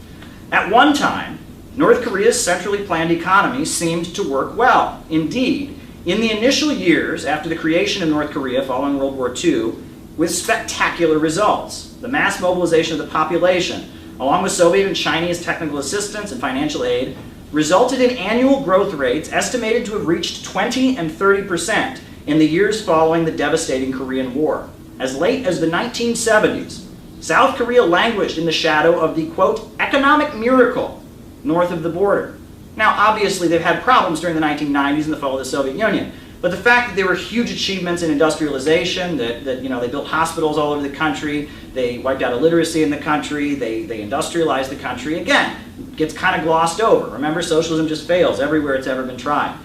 At one time, North Korea's centrally planned economy seemed to work well. Indeed, in the initial years after the creation of North Korea following World War II, with spectacular results. The mass mobilization of the population, along with Soviet and Chinese technical assistance and financial aid, resulted in annual growth rates estimated to have reached 20 and 30% in the years following the devastating Korean War. As late as the 1970s, South Korea languished in the shadow of the, quote, economic miracle north of the border. Now, obviously, they've had problems during the 1990s and the fall of the Soviet Union, but the fact that there were huge achievements in industrialization, that they built hospitals all over the country, they wiped out illiteracy in the country, they industrialized the country, again, gets kind of glossed over. Remember, socialism just fails everywhere it's ever been tried.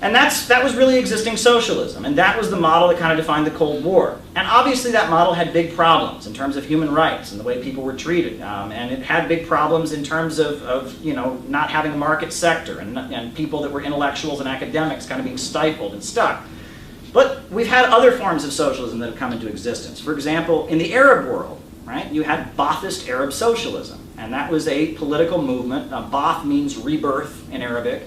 And that was really existing socialism, and that was the model that kind of defined the Cold War. And obviously that model had big problems in terms of human rights and the way people were treated, and it had big problems in terms of not having a market sector and people that were intellectuals and academics kind of being stifled and stuck. But we've had other forms of socialism that have come into existence. For example, in the Arab world, right, you had Ba'athist Arab socialism, and that was a political movement. Ba'ath means rebirth in Arabic.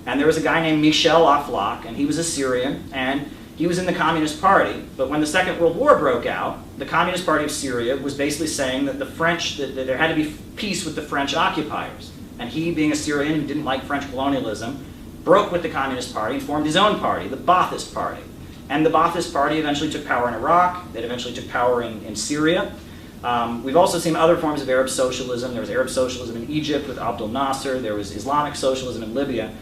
And there was a guy named Michel Aflaq, and he was a Syrian, and he was in the Communist Party. But when the Second World War broke out, the Communist Party of Syria was basically saying that that there had to be peace with the French occupiers. And he, being a Syrian who didn't like French colonialism, broke with the Communist Party and formed his own party, the Ba'athist Party. And the Ba'athist Party eventually took power in Iraq. It eventually took power in Syria. We've also seen other forms of Arab socialism. There was Arab socialism in Egypt with Abdel Nasser. There was Islamic socialism in Libya.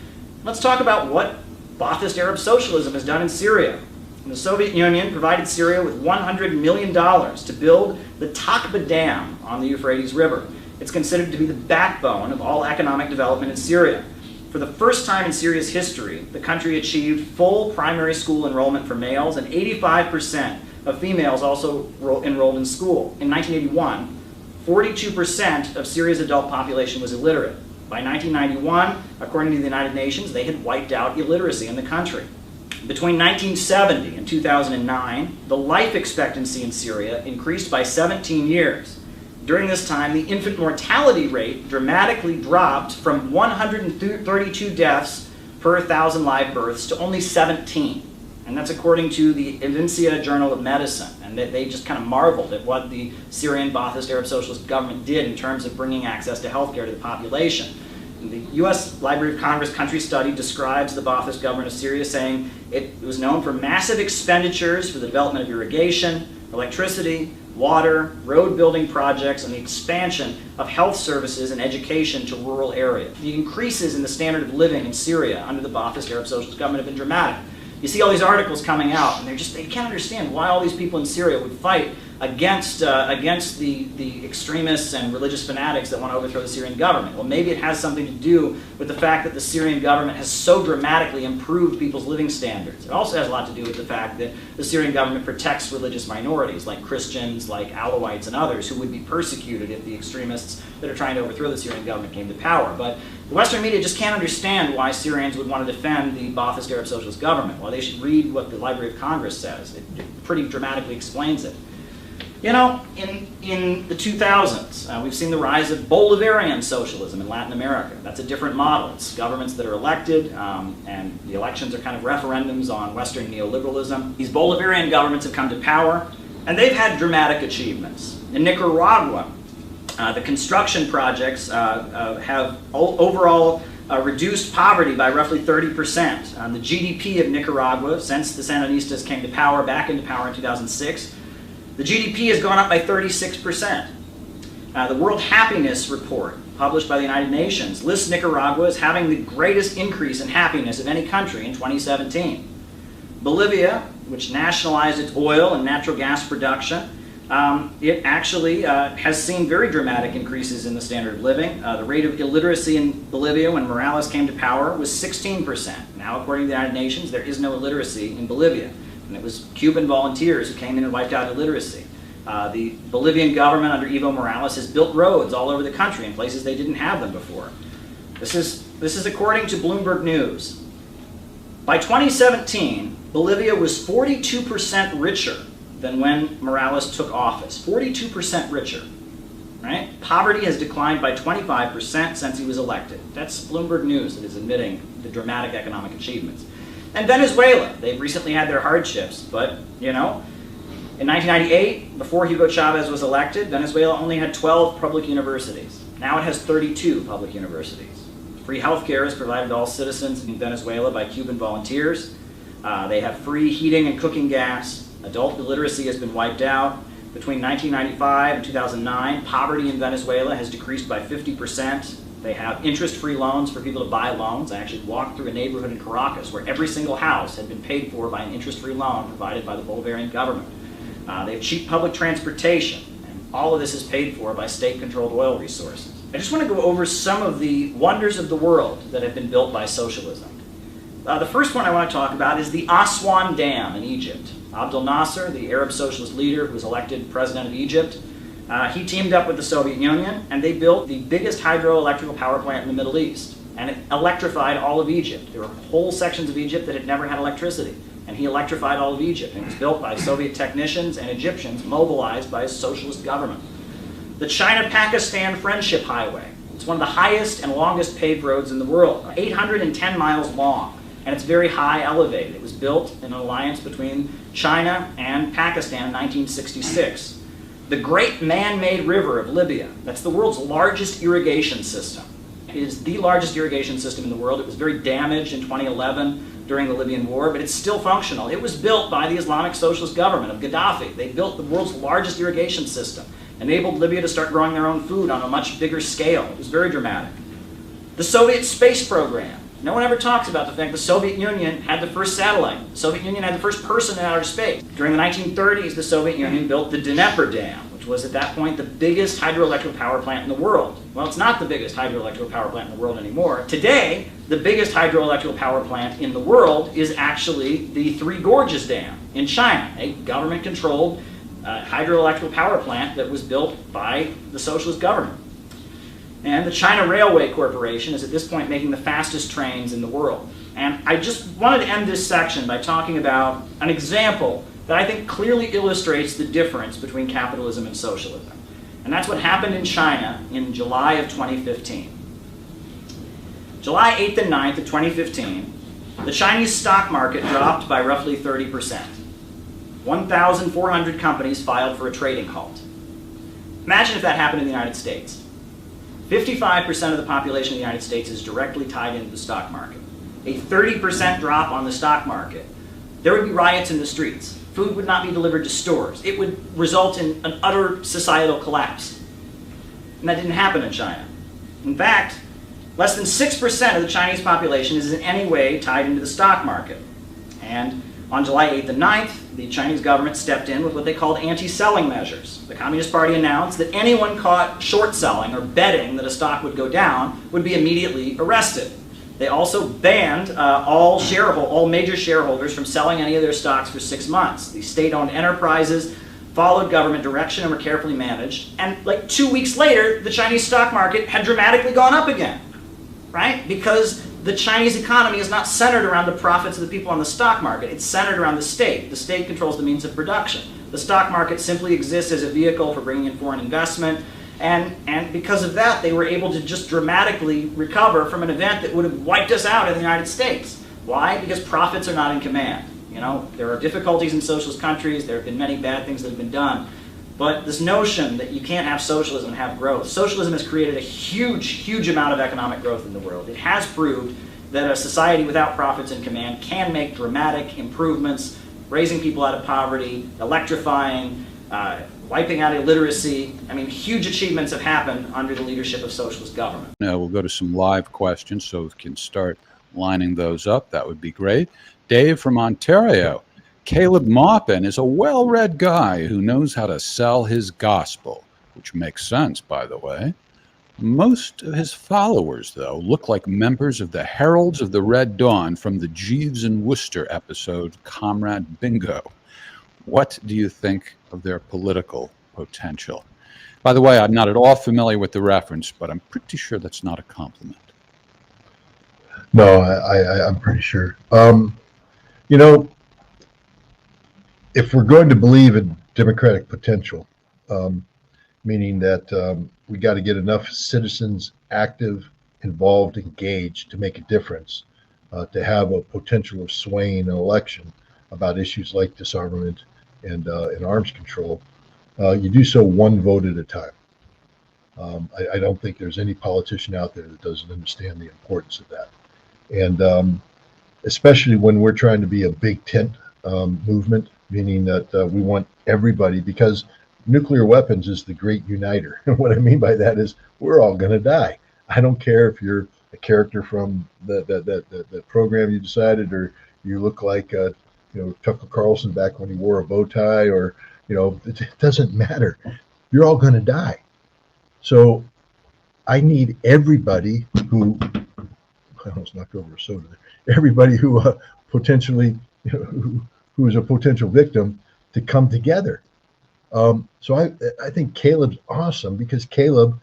Let's talk about what Ba'athist Arab socialism has done in Syria. The Soviet Union provided Syria with $100 million to build the Takba Dam on the Euphrates River. It's considered to be the backbone of all economic development in Syria. For the first time in Syria's history, the country achieved full primary school enrollment for males, and 85% of females also enrolled in school. In 1981, 42% of Syria's adult population was illiterate. By 1991, according to the United Nations, they had wiped out illiteracy in the country. Between 1970 and 2009, the life expectancy in Syria increased by 17 years. During this time, the infant mortality rate dramatically dropped from 132 deaths per 1,000 live births to only 17. And that's according to the Evincia Journal of Medicine. And they just kind of marveled at what the Syrian Ba'athist Arab Socialist government did in terms of bringing access to healthcare to the population. And the U.S. Library of Congress country study describes the Ba'athist government of Syria, saying it was known for massive expenditures for the development of irrigation, electricity, water, road building projects, and the expansion of health services and education to rural areas. The increases in the standard of living in Syria under the Ba'athist Arab Socialist government have been dramatic. You see all these articles coming out, and they can't understand why all these people in Syria would fight against the extremists and religious fanatics that want to overthrow the Syrian government. Well, maybe it has something to do with the fact that the Syrian government has so dramatically improved people's living standards. It also has a lot to do with the fact that the Syrian government protects religious minorities like Christians, like Alawites, and others who would be persecuted if the extremists that are trying to overthrow the Syrian government came to power. But the Western media just can't understand why Syrians would want to defend the Ba'athist Arab Socialist government. Well, they should read what the Library of Congress says. It pretty dramatically explains it. You know, in the 2000s, we've seen the rise of Bolivarian socialism in Latin America. That's a different model. It's governments that are elected, and the elections are kind of referendums on Western neoliberalism. These Bolivarian governments have come to power, and they've had dramatic achievements. In Nicaragua, the construction projects have overall reduced poverty by roughly 30%. The GDP of Nicaragua, since the Sandinistas came to power, back into power in 2006, the GDP has gone up by 36%. The World Happiness Report, published by the United Nations, lists Nicaragua as having the greatest increase in happiness of any country in 2017. Bolivia, which nationalized its oil and natural gas production, it actually has seen very dramatic increases in the standard of living. The rate of illiteracy in Bolivia when Morales came to power was 16%. Now, according to the United Nations, there is no illiteracy in Bolivia. And it was Cuban volunteers who came in and wiped out illiteracy. The Bolivian government under Evo Morales has built roads all over the country in places they didn't have them before. This is according to Bloomberg News. By 2017, Bolivia was 42% richer than when Morales took office. 42% richer. Right? Poverty has declined by 25% since he was elected. That's Bloomberg News that is admitting the dramatic economic achievements. And Venezuela, they've recently had their hardships, but, you know, in 1998, before Hugo Chavez was elected, Venezuela only had 12 public universities. Now it has 32 public universities. Free healthcare is provided to all citizens in Venezuela by Cuban volunteers. They have free heating and cooking gas. Adult illiteracy has been wiped out. Between 1995 and 2009, poverty in Venezuela has decreased by 50%. They have interest-free loans for people to buy loans. I actually walked through a neighborhood in Caracas where every single house had been paid for by an interest-free loan provided by the Bolivarian government. They have cheap public transportation, and all of this is paid for by state-controlled oil resources. I just want to go over some of the wonders of the world that have been built by socialism. The first one I want to talk about is the Aswan Dam in Egypt. Abdel Nasser, the Arab socialist leader who was elected president of Egypt, he teamed up with the Soviet Union, and they built the biggest hydroelectrical power plant in the Middle East. And it electrified all of Egypt. There were whole sections of Egypt that had never had electricity. And he electrified all of Egypt. And it was built by Soviet technicians and Egyptians mobilized by a socialist government. The China-Pakistan Friendship Highway. It's one of the highest and longest paved roads in the world, 810 miles long. And it's very high elevated. It was built in an alliance between China and Pakistan in 1966. The Great Man-Made River of Libya, that's the world's largest irrigation system. It is the largest irrigation system in the world. It was very damaged in 2011 during the Libyan war, but it's still functional. It was built by the Islamic Socialist government of Gaddafi. They built the world's largest irrigation system, enabled Libya to start growing their own food on a much bigger scale. It was very dramatic. The Soviet space program. No one ever talks about the fact the Soviet Union had the first satellite. The Soviet Union had the first person in outer space. During the 1930s, the Soviet Union built the Dnieper Dam, which was at that point the biggest hydroelectric power plant in the world. Well, it's not the biggest hydroelectric power plant in the world anymore. Today, the biggest hydroelectric power plant in the world is actually the Three Gorges Dam in China, a government-controlled hydroelectric power plant that was built by the socialist government. And the China Railway Corporation is at this point making the fastest trains in the world. And I just wanted to end this section by talking about an example that I think clearly illustrates the difference between capitalism and socialism. And that's what happened in China in July of 2015. July 8th and 9th of 2015, the Chinese stock market dropped by roughly 30%. 1,400 companies filed for a trading halt. Imagine if that happened in the United States. 55% of the population of the United States is directly tied into the stock market. A 30% drop on the stock market, there would be riots in the streets. Food would not be delivered to stores. It would result in an utter societal collapse. And that didn't happen in China. In fact, less than 6% of the Chinese population is in any way tied into the stock market. And on July 8th and 9th, the Chinese government stepped in with what they called anti-selling measures. The Communist Party announced that anyone caught short selling or betting that a stock would go down would be immediately arrested. They also banned all major shareholders from selling any of their stocks for 6 months. The state-owned enterprises followed government direction and were carefully managed. And like 2 weeks later, the Chinese stock market had dramatically gone up again, right? Because the Chinese economy is not centered around the profits of the people on the stock market. It's centered around the state. The state controls the means of production. The stock market simply exists as a vehicle for bringing in foreign investment. And because of that, they were able to just dramatically recover from an event that would have wiped us out in the United States. Why? Because profits are not in command. You know, there are difficulties in socialist countries. There have been many bad things that have been done. But this notion that you can't have socialism and have growth, socialism has created a huge, huge amount of economic growth in the world. It has proved that a society without profits in command can make dramatic improvements, raising people out of poverty, electrifying, wiping out illiteracy. I mean, huge achievements have happened under the leadership of socialist government. Now we'll go to some live questions, so we can start lining those up. That would be great. Dave from Ontario. Caleb Maupin is a well-read guy who knows how to sell his gospel, which makes sense, by the way. Most of his followers, though, look like members of the Heralds of the Red Dawn from the Jeeves and Wooster episode, Comrade Bingo. What do you think of their political potential. By the way, I'm not at all familiar with the reference, but I'm pretty sure that's not a compliment. No, I'm pretty sure. You know, if we're going to believe in democratic potential, meaning that we got to get enough citizens active, involved, engaged to make a difference, to have a potential of swaying an election about issues like disarmament and arms control, you do so one vote at a time. I don't think there's any politician out there that doesn't understand the importance of that. And especially when we're trying to be a big tent movement, meaning that we want everybody, because nuclear weapons is the great uniter. And what I mean by that is we're all going to die. I don't care if you're a character from the program you decided, or you look like Tucker Carlson back when he wore a bow tie, or it doesn't matter. You're all going to die. So I need everybody who, I almost knocked over a soda there, everybody who potentially, who is a potential victim, to come together. So I think Caleb's awesome, because Caleb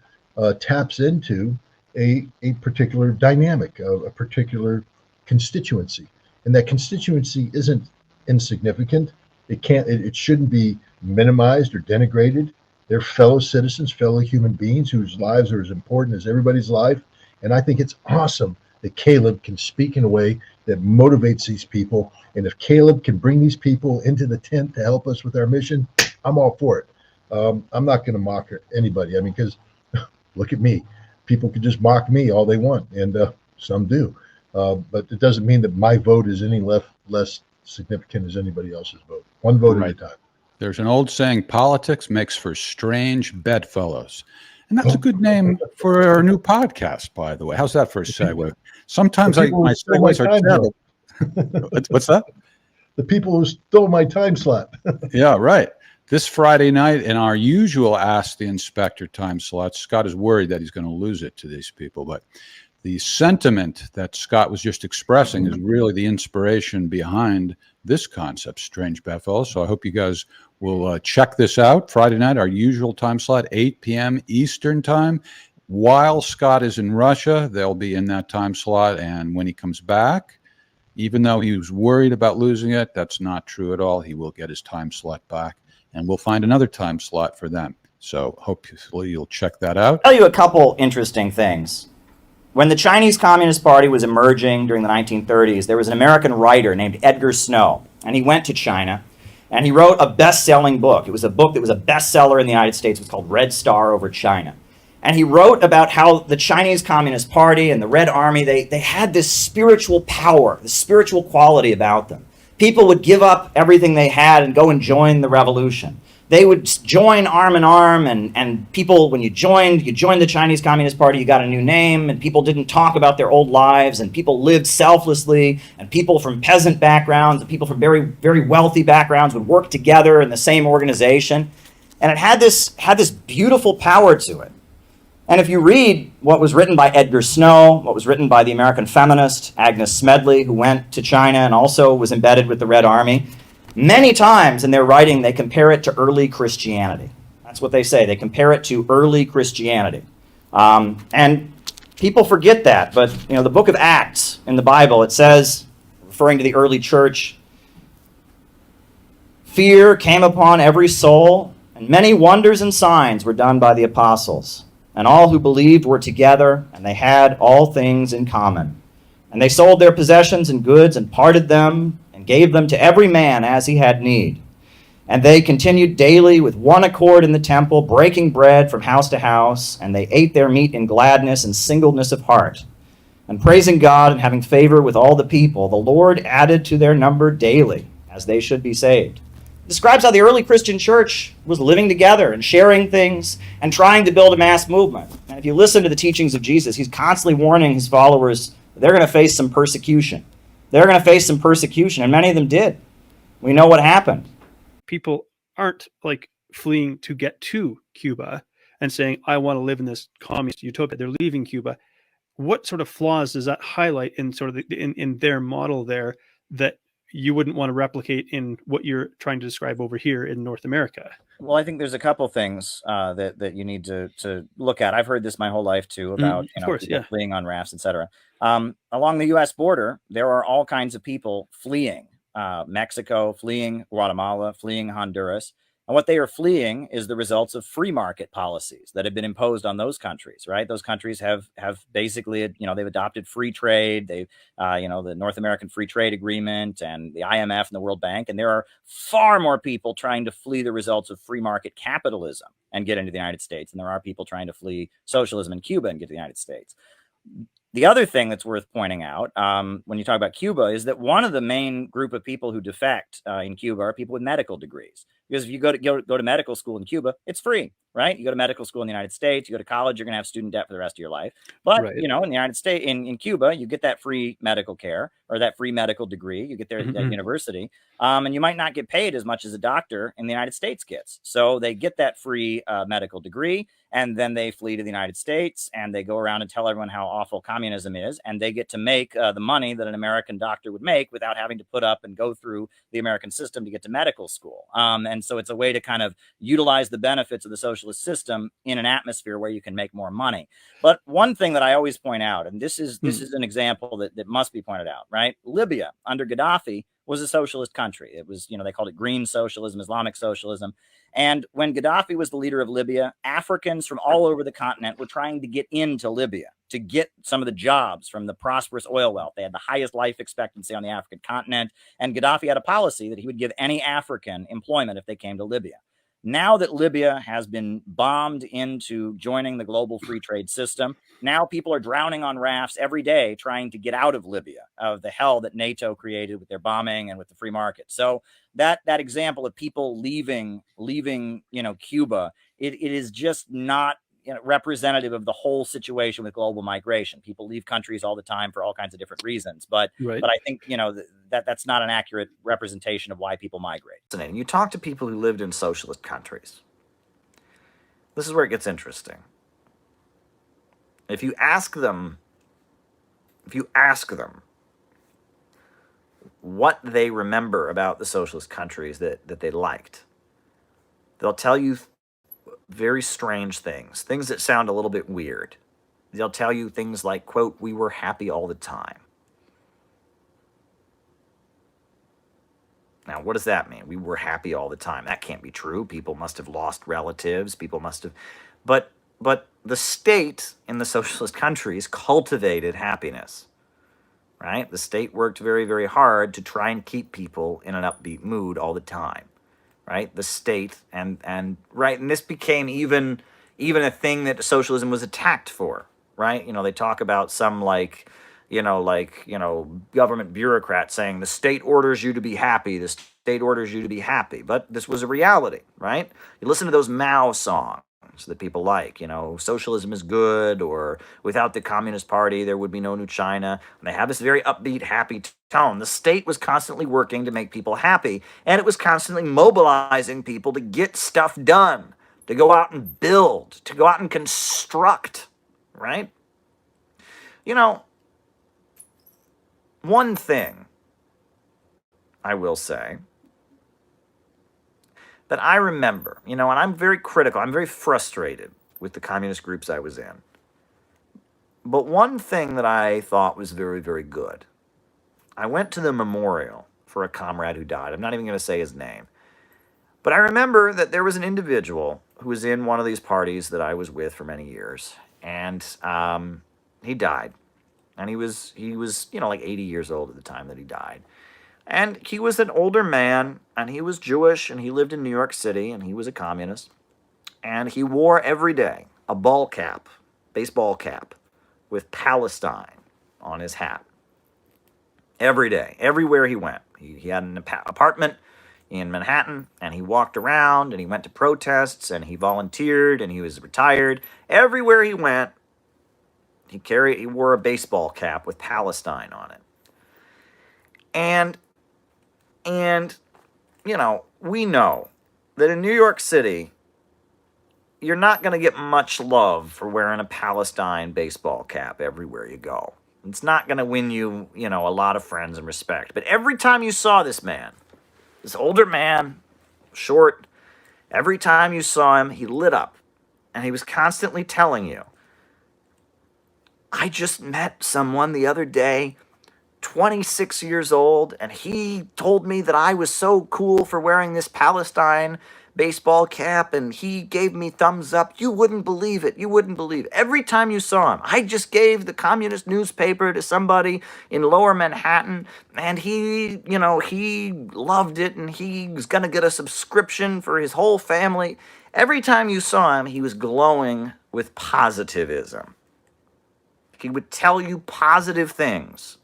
taps into a particular dynamic, a particular constituency. And that constituency isn't insignificant. It shouldn't be minimized or denigrated. They're fellow citizens, fellow human beings whose lives are as important as everybody's life. And I think it's awesome that Caleb can speak in a way that motivates these people. And if Caleb can bring these people into the tent to help us with our mission, I'm all for it. I'm not going to mock anybody. I mean, because look at me. People can just mock me all they want, and some do. But it doesn't mean that my vote is any less significant as anybody else's vote. One vote at a time. There's an old saying, politics makes for strange bedfellows. And that's a good name for our new podcast, by the way. How's that for a segue? Sometimes my segues are terrible. What's that? The people who stole my time slot. Yeah, right. This Friday night, in our usual Ask the Inspector time slot, Scott is worried that he's going to lose it to these people. But the sentiment that Scott was just expressing is really the inspiration behind this concept, Strange Bedfellows. So I hope you guys will check this out. Friday night, our usual time slot, 8 p.m. Eastern time. While Scott is in Russia, they'll be in that time slot. And when he comes back, even though he was worried about losing it, that's not true at all. He will get his time slot back, and we'll find another time slot for them. So hopefully you'll check that out. I'll tell you a couple interesting things. When the Chinese Communist Party was emerging during the 1930s, there was an American writer named Edgar Snow, and he went to China, and he wrote a best-selling book. It was a book that was a bestseller in the United States. It was called Red Star Over China. And he wrote about how the Chinese Communist Party and the Red Army, they had this spiritual power, this spiritual quality about them. People would give up everything they had and go and join the revolution. They would join arm in arm, and people, when you joined the Chinese Communist Party, you got a new name, and people didn't talk about their old lives, and people lived selflessly, and people from peasant backgrounds and people from very, very wealthy backgrounds would work together in the same organization. And it had this beautiful power to it. And if you read what was written by Edgar Snow, what was written by the American feminist Agnes Smedley, who went to China and also was embedded with the Red Army, many times in their writing, they compare it to early Christianity. That's what they say. They compare it to early Christianity. And people forget that. But, the book of Acts in the Bible, it says, referring to the early church, fear came upon every soul, and many wonders and signs were done by the apostles. And all who believed were together, and they had all things in common. And they sold their possessions and goods and parted them, and gave them to every man as he had need. And they continued daily with one accord in the temple, breaking bread from house to house, and they ate their meat in gladness and singleness of heart. And praising God and having favor with all the people, the Lord added to their number daily, as they should be saved. It describes how the early Christian church was living together and sharing things and trying to build a mass movement. And if you listen to the teachings of Jesus, he's constantly warning his followers that they're going to face some persecution. They're going to face some persecution, and many of them did. We know what happened. People aren't like fleeing to get to Cuba and saying, I want to live in this communist utopia. They're leaving Cuba. What sort of flaws does that highlight in sort of in their model there that you wouldn't want to replicate in what you're trying to describe over here in North America? Well, I think there's a couple things that you need to look at. I've heard this my whole life too about of course, people yeah. fleeing on rafts, etc. Along the U.S. border, there are all kinds of people fleeing Mexico, fleeing Guatemala, fleeing Honduras. And what they are fleeing is the results of free market policies that have been imposed on those countries, right? Those countries have basically, they've adopted free trade. They've, the North American Free Trade Agreement and the IMF and the World Bank. And there are far more people trying to flee the results of free market capitalism and get into the United States than there are people trying to flee socialism in Cuba and get to the United States. The other thing that's worth pointing out when you talk about Cuba is that one of the main group of people who defect in Cuba are people with medical degrees. Because if you go to medical school in Cuba, it's free, right? You go to medical school in the United States, you go to college, you're going to have student debt for the rest of your life. But, Right. in the United States, in Cuba, you get that free medical care or that free medical degree. You get there at university. And you might not get paid as much as a doctor in the United States gets. So they get that free medical degree, and then they flee to the United States, and they go around and tell everyone how awful communism is, and they get to make the money that an American doctor would make without having to put up and go through the American system to get to medical school. And so it's a way to kind of utilize the benefits of the socialist system in an atmosphere where you can make more money. But one thing that I always point out, and this is an example that must be pointed out, right? Libya under Gaddafi was a socialist country. It was, they called it green socialism, Islamic socialism. And when Gaddafi was the leader of Libya, Africans from all over the continent were trying to get into Libya to get some of the jobs from the prosperous oil wealth. They had the highest life expectancy on the African continent. And Gaddafi had a policy that he would give any African employment if they came to Libya. Now that Libya has been bombed into joining the global free trade system, now people are drowning on rafts every day trying to get out of Libya, of the hell that NATO created with their bombing and with the free market. So that example of people leaving Cuba, it is just not representative of the whole situation with global migration. People leave countries all the time for all kinds of different reasons, but I think that's not an accurate representation of why people migrate. And you talk to people who lived in socialist countries. This is where it gets interesting. If you ask them what they remember about the socialist countries that they liked, they'll tell you very strange things that sound a little bit weird. They'll tell you things like, quote, "We were happy all the time." Now, what does that mean? We were happy all the time. That can't be true. People must have lost relatives. People must have... But the state in the socialist countries cultivated happiness, right? The state worked very, very hard to try and keep people in an upbeat mood all the time. Right, the state and this became even a thing that socialism was attacked for. Right, they talk about some government bureaucrats saying the state orders you to be happy, the state orders you to be happy. But this was a reality, right? You listen to those Mao songs that people like, socialism is good, or without the Communist Party, there would be no new China. And they have this very upbeat, happy tone. The state was constantly working to make people happy, and it was constantly mobilizing people to get stuff done, to go out and build, to go out and construct, right? One thing I will say that I remember, and I'm very critical, I'm very frustrated with the communist groups I was in. But one thing that I thought was very, very good, I went to the memorial for a comrade who died. I'm not even going to say his name. But I remember that there was an individual who was in one of these parties that I was with for many years. And he died. And he was like 80 years old at the time that he died. And he was an older man, and he was Jewish, and he lived in New York City, and he was a communist. And he wore every day a ball cap, baseball cap, with Palestine on his hat. Every day, everywhere he went. He had an apartment in Manhattan, and he walked around, and he went to protests, and he volunteered, and he was retired. Everywhere he went, he wore a baseball cap with Palestine on it. And we know that in New York City, you're not going to get much love for wearing a Palestine baseball cap everywhere you go. It's not going to win you, a lot of friends and respect. But every time you saw this man, this older man, short, every time you saw him, he lit up. And he was constantly telling you, I just met someone the other day, 26 years old, and he told me that I was so cool for wearing this Palestine baseball cap, and he gave me thumbs up. You wouldn't believe it. You wouldn't believe it. Every time you saw him, I just gave the communist newspaper to somebody in Lower Manhattan, and he loved it, and he was going to get a subscription for his whole family. Every time you saw him, he was glowing with positivism. He would tell you positive things.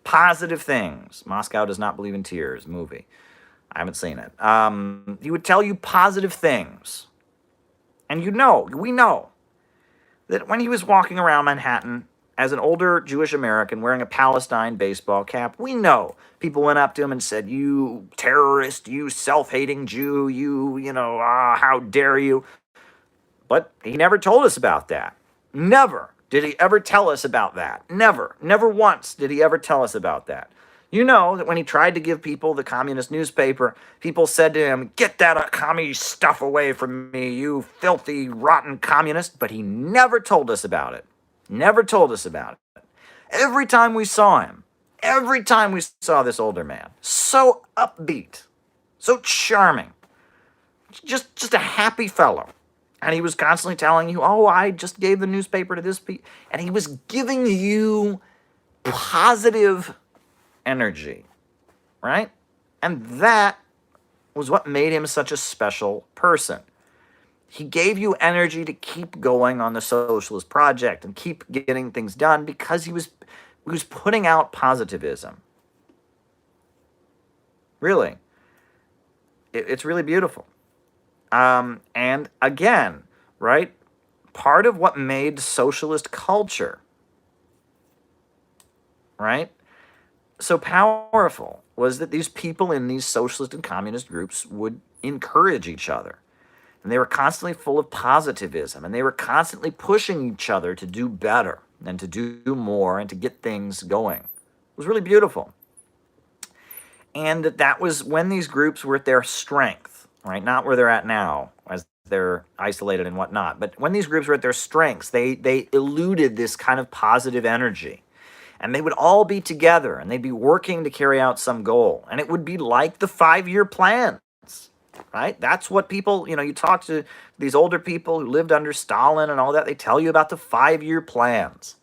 Positive things. Moscow Does Not Believe in Tears movie. I haven't seen it. He would tell you positive things. And we know, that when he was walking around Manhattan as an older Jewish American wearing a Palestine baseball cap, we know people went up to him and said, you terrorist, you self-hating Jew, how dare you. But he never told us about that. Never did he ever tell us about that. Never once did he ever tell us about that. You know that when he tried to give people the communist newspaper, people said to him, get that commie stuff away from me, you filthy, rotten communist. But he never told us about it. Never told us about it. Every time we saw him, every time we saw this older man, so upbeat, so charming, just a happy fellow. And he was constantly telling you, I just gave the newspaper to this people. And he was giving you positive energy, right? And that was what made him such a special person. He gave you energy to keep going on the socialist project and keep getting things done because he was putting out positivism. Really. It's really beautiful. And again, right? Part of what made socialist culture, right, so powerful was that these people in these socialist and communist groups would encourage each other. And they were constantly full of positivism, and they were constantly pushing each other to do better and to do more and to get things going. It was really beautiful. And that was when these groups were at their strength, right? Not where they're at now, as they're isolated and whatnot. But when these groups were at their strengths, they eluded this kind of positive energy. And they would all be together, and they'd be working to carry out some goal. And it would be like the 5-year plans, right? That's what people, you talk to these older people who lived under Stalin and all that, they tell you about the 5-year plans.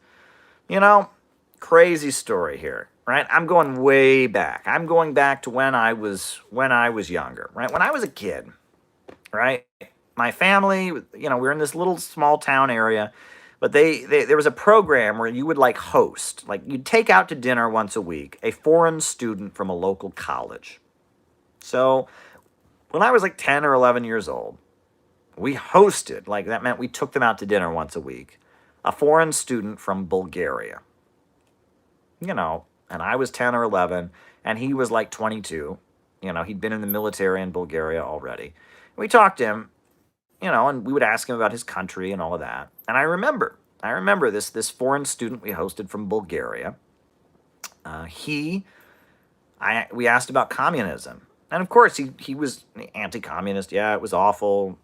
Crazy story here, right? I'm going way back. I'm going back to when I was younger, right? When I was a kid, right? My family, we're in this little small town area. But there was a program where you would host, you'd take out to dinner once a week a foreign student from a local college. So when I was 10 or 11 years old, we hosted, that meant we took them out to dinner once a week, a foreign student from Bulgaria. And I was 10 or 11, and he was 22. He'd been in the military in Bulgaria already. We talked to him. And we would ask him about his country and all of that. And I remember this foreign student we hosted from Bulgaria. We asked about communism. And of course, he was anti-communist. Yeah, it was awful,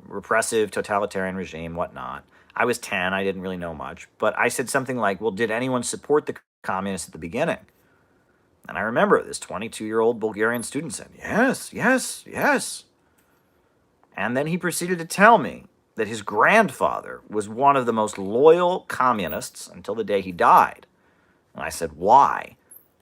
repressive, totalitarian regime, whatnot. I was 10. I didn't really know much. But I said something like, well, did anyone support the communists at the beginning? And I remember this 22-year-old Bulgarian student said, yes. And then he proceeded to tell me that his grandfather was one of the most loyal communists until the day he died. And I said, why?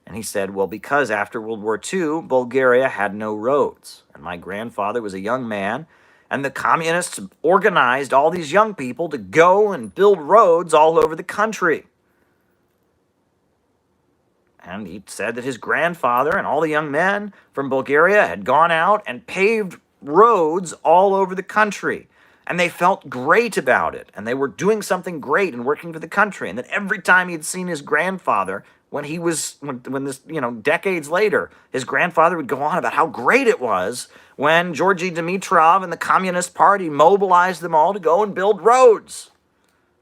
And he said, well, because after World War II, Bulgaria had no roads. And my grandfather was a young man, and the communists organized all these young people to go and build roads all over the country. And he said that his grandfather and all the young men from Bulgaria had gone out and paved roads all over the country, and they felt great about it, and they were doing something great and working for the country. And that every time he'd seen his grandfather, when this, decades later, his grandfather would go on about how great it was when Georgy Dimitrov and the Communist Party mobilized them all to go and build roads.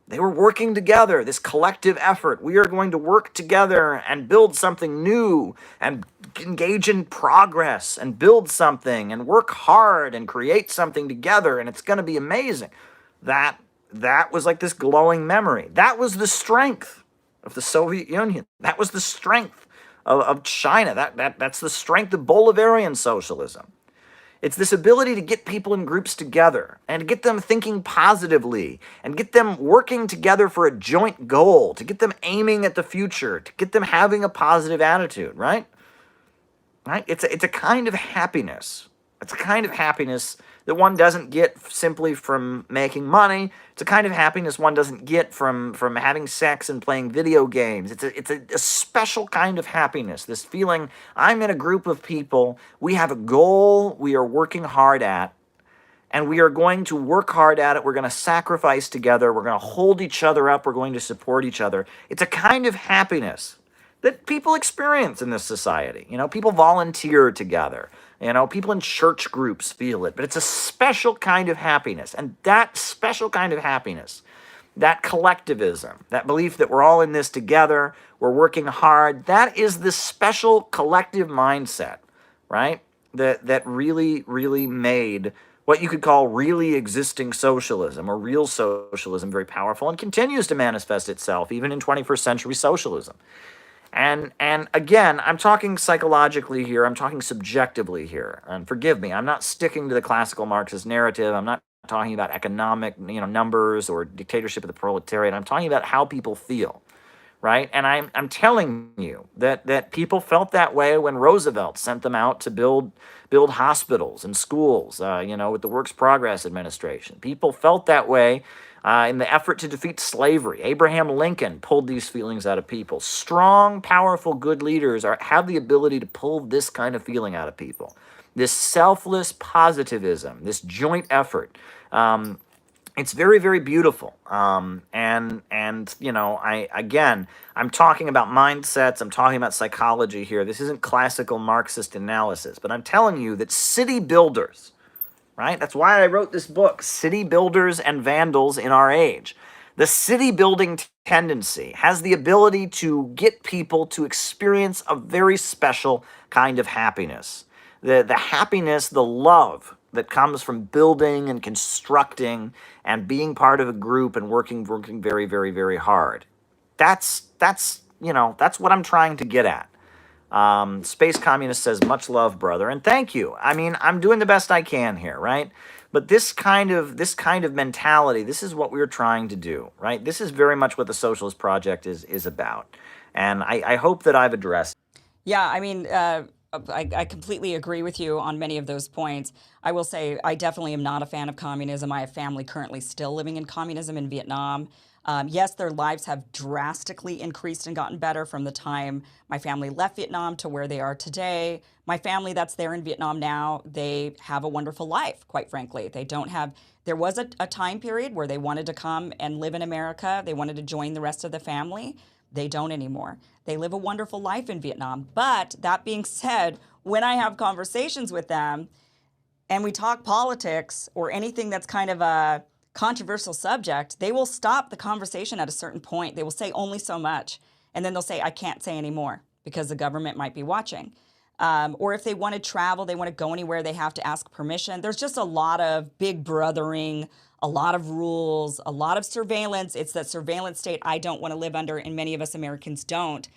They were working together, this collective effort. We are going to work together and build something new and engage in progress and build something and work hard and create something together, and it's going to be amazing. That was like this glowing memory. That was the strength of the Soviet Union. That was the strength of China. That's the strength of Bolivarian socialism. It's this ability to get people in groups together and to get them thinking positively and get them working together for a joint goal, to get them aiming at the future, to get them having a positive attitude, right? Right? It's a kind of happiness. It's a kind of happiness that one doesn't get simply from making money. It's a kind of happiness one doesn't get from having sex and playing video games. It's a special kind of happiness, this feeling, I'm in a group of people, we have a goal we are working hard at, and we are going to work hard at it. We're going to sacrifice together. We're going to hold each other up. We're going to support each other. It's a kind of happiness that people experience in this society. You know, people volunteer together. You know, people in church groups feel it, but it's a special kind of happiness. And that special kind of happiness, that collectivism, that belief that we're all in this together, we're working hard, that is the special collective mindset, right? That really, really made what you could call really existing socialism or real socialism very powerful and continues to manifest itself even in 21st century socialism. And again, I'm talking psychologically here. I'm talking subjectively here. And forgive me, I'm not sticking to the classical Marxist narrative. I'm not talking about economic, numbers or dictatorship of the proletariat. I'm talking about how people feel, right? And I'm telling you that people felt that way when Roosevelt sent them out to build hospitals and schools, with the Works Progress Administration. People felt that way in the effort to defeat slavery. Abraham Lincoln pulled these feelings out of people. Strong, powerful, good leaders have the ability to pull this kind of feeling out of people. This selfless positivism, this joint effort. It's very, very beautiful. I'm talking about mindsets. I'm talking about psychology here. This isn't classical Marxist analysis, but I'm telling you that city builders, right? That's why I wrote this book, City Builders and Vandals in Our Age. The city building tendency has the ability to get people to experience a very special kind of happiness. The happiness, the love that comes from building and constructing and being part of a group and working very, very, very hard. That's what I'm trying to get at. Space Communist says, much love, brother. And thank you. I mean, I'm doing the best I can here, right? But this kind of mentality, this is what we're trying to do, right? This is very much what the Socialist Project is about. And I hope that I've addressed. Yeah, I mean, I completely agree with you on many of those points. I will say I definitely am not a fan of communism. I have family currently still living in communism in Vietnam. Yes, their lives have drastically increased and gotten better from the time my family left Vietnam to where they are today. My family that's there in Vietnam now, they have a wonderful life, quite frankly. They don't have, there was a time period where they wanted to come and live in America. They wanted to join the rest of the family. They don't anymore. They live a wonderful life in Vietnam. But that being said, when I have conversations with them and we talk politics or anything that's kind of a controversial subject, they will stop the conversation at a certain point. They will say only so much. And then they'll say, I can't say anymore because the government might be watching. Or if they want to travel, they want to go anywhere, they have to ask permission. There's just a lot of big brothering, a lot of rules, a lot of surveillance. It's that surveillance state I don't want to live under, and many of us Americans don't.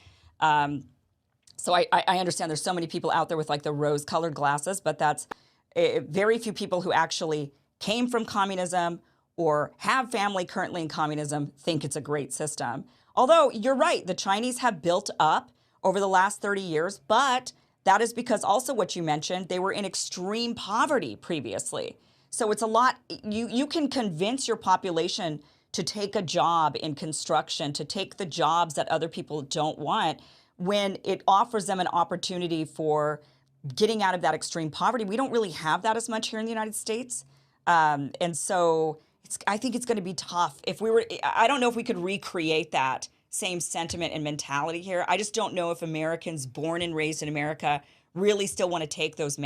So I understand there's so many people out there with like the rose-colored glasses, but that's very few people who actually came from communism or have family currently in communism think it's a great system. Although you're right, the Chinese have built up over the last 30 years, but that is because also what you mentioned, they were in extreme poverty previously. So it's a lot, you can convince your population to take a job in construction, to take the jobs that other people don't want when it offers them an opportunity for getting out of that extreme poverty. We don't really have that as much here in the United States. And so I think it's going to be tough. I don't know if we could recreate that same sentiment and mentality here. I just don't know if Americans born and raised in America really still want to take those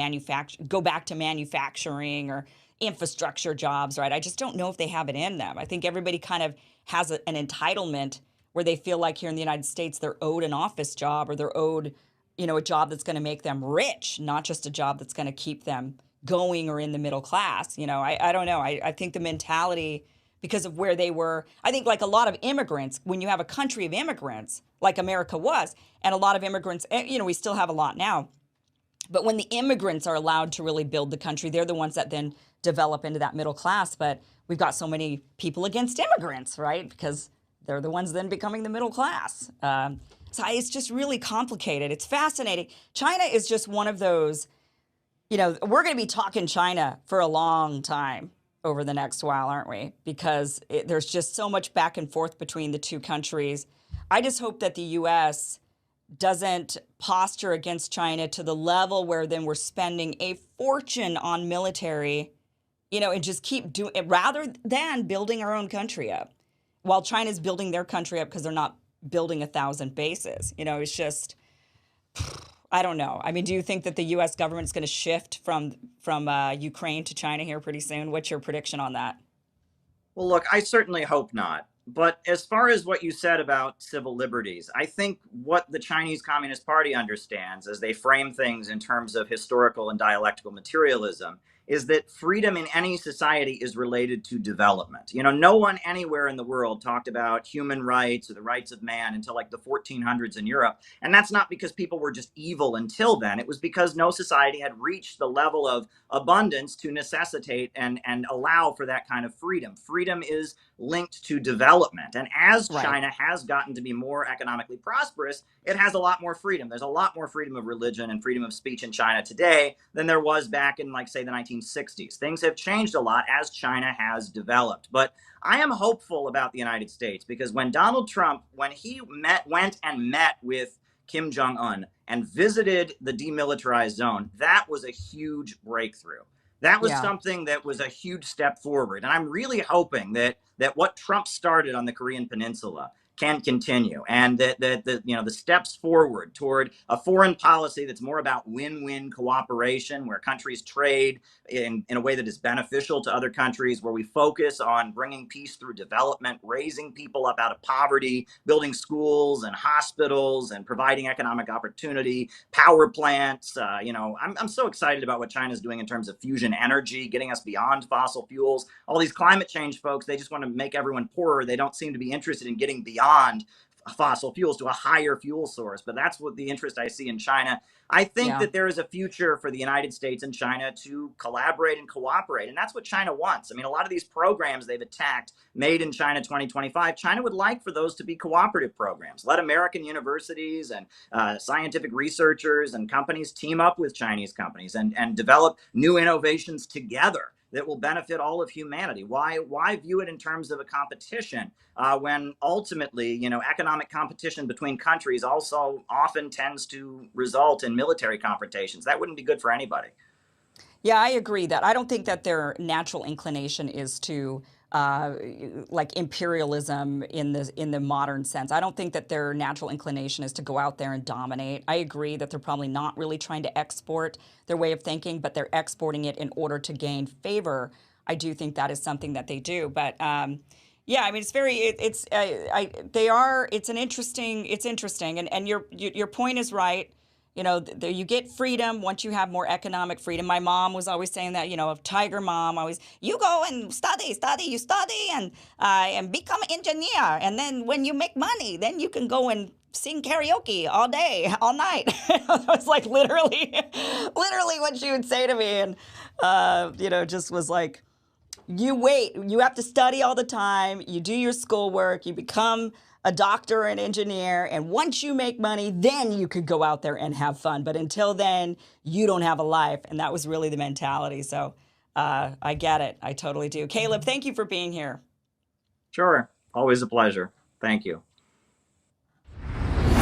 go back to manufacturing or infrastructure jobs, right? I just don't know if they have it in them. I think everybody kind of has an entitlement where they feel like here in the United States they're owed an office job, or they're owed, a job that's going to make them rich, not just a job that's going to keep them going or in the middle class. I don't know. I think the mentality, because of where they were, I think like a lot of immigrants, when you have a country of immigrants like America was, and a lot of immigrants, we still have a lot now, but when the immigrants are allowed to really build the country, they're the ones that then develop into that middle class. But we've got so many people against immigrants, right? Because they're the ones then becoming the middle class. So it's just really complicated. It's fascinating. China is just one of those, we're going to be talking China for a long time over the next while, aren't we? Because there's just so much back and forth between the two countries. I just hope that the U.S. doesn't posture against China to the level where then we're spending a fortune on military, and just keep doing it rather than building our own country up, while China's building their country up because they're not building 1,000 bases. It's just, I don't know. I mean, do you think that the U.S. government is going to shift from Ukraine to China here pretty soon? What's your prediction on that? Well, look, I certainly hope not. But as far as what you said about civil liberties, I think what the Chinese Communist Party understands as they frame things in terms of historical and dialectical materialism is that freedom in any society is related to development. No one anywhere in the world talked about human rights or the rights of man until like the 1400s in Europe. And that's not because people were just evil until then. It was because no society had reached the level of abundance to necessitate and allow for that kind of freedom. Freedom is linked to development. And as China has gotten to be more economically prosperous, it has a lot more freedom. There's a lot more freedom of religion and freedom of speech in China today than there was back in, like, say, the 1960s. Things have changed a lot as China has developed. But I am hopeful about the United States because when Donald Trump, when he went and met with Kim Jong-un and visited the demilitarized zone, that was a huge breakthrough. That was something that was a huge step forward. And I'm really hoping that what Trump started on the Korean Peninsula can continue, and that the steps forward toward a foreign policy that's more about win-win cooperation, where countries trade in a way that is beneficial to other countries, where we focus on bringing peace through development, raising people up out of poverty, building schools and hospitals, and providing economic opportunity, power plants. I'm so excited about what China's doing in terms of fusion energy, getting us beyond fossil fuels. All these climate change folks, they just want to make everyone poorer. They don't seem to be interested in getting beyond fossil fuels to a higher fuel source. But that's what the interest I see in China. I think that there is a future for the United States and China to collaborate and cooperate. And that's what China wants. I mean, a lot of these programs they've attacked, Made in China 2025, China would like for those to be cooperative programs. Let American universities and scientific researchers and companies team up with Chinese companies and develop new innovations together that will benefit all of humanity. Why view it in terms of a competition when ultimately, economic competition between countries also often tends to result in military confrontations? That wouldn't be good for anybody. Yeah, I agree that I don't think that their natural inclination is to like imperialism in the modern sense. I don't think that their natural inclination is to go out there and dominate. I agree that they're probably not really trying to export their way of thinking, but they're exporting it in order to gain favor. I do think that is something that they do. But yeah, I mean, it's interesting. And your point is right. You get freedom once you have more economic freedom. My mom was always saying that, a tiger mom always, you go and study, and become an engineer. And then when you make money, then you can go and sing karaoke all day, all night. It was like literally what she would say to me. And, just was like, you wait, you have to study all the time. You do your schoolwork, you become a doctor or an engineer, and once you make money, then you could go out there and have fun. But until then, you don't have a life. And that was really the mentality. So I get it. I totally do. Caleb, thank you for being here. Sure. Always a pleasure. Thank you.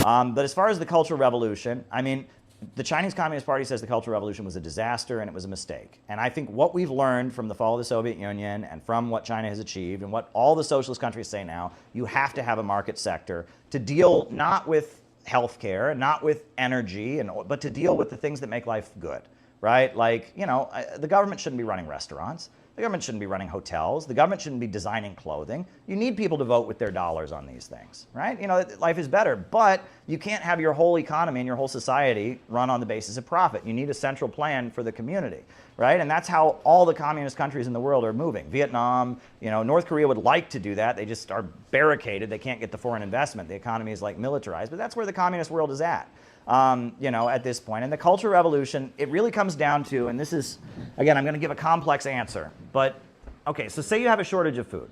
But as far as the Cultural Revolution, I mean, the Chinese Communist Party says the Cultural Revolution was a disaster and it was a mistake. And I think what we've learned from the fall of the Soviet Union and from what China has achieved and what all the socialist countries say now, you have to have a market sector to deal not with healthcare, not with energy, but to deal with the things that make life good, right? Like, the government shouldn't be running restaurants. The government shouldn't be running hotels. The government shouldn't be designing clothing. You need people to vote with their dollars on these things, right? Life is better, but you can't have your whole economy and your whole society run on the basis of profit. You need a central plan for the community, right? And that's how all the communist countries in the world are moving. Vietnam, North Korea would like to do that. They just are barricaded. They can't get the foreign investment. The economy is like militarized, but that's where the communist world is at. At this point. And the Cultural Revolution, it really comes down to, and this is, again, I'm going to give a complex answer, but okay, so say you have a shortage of food,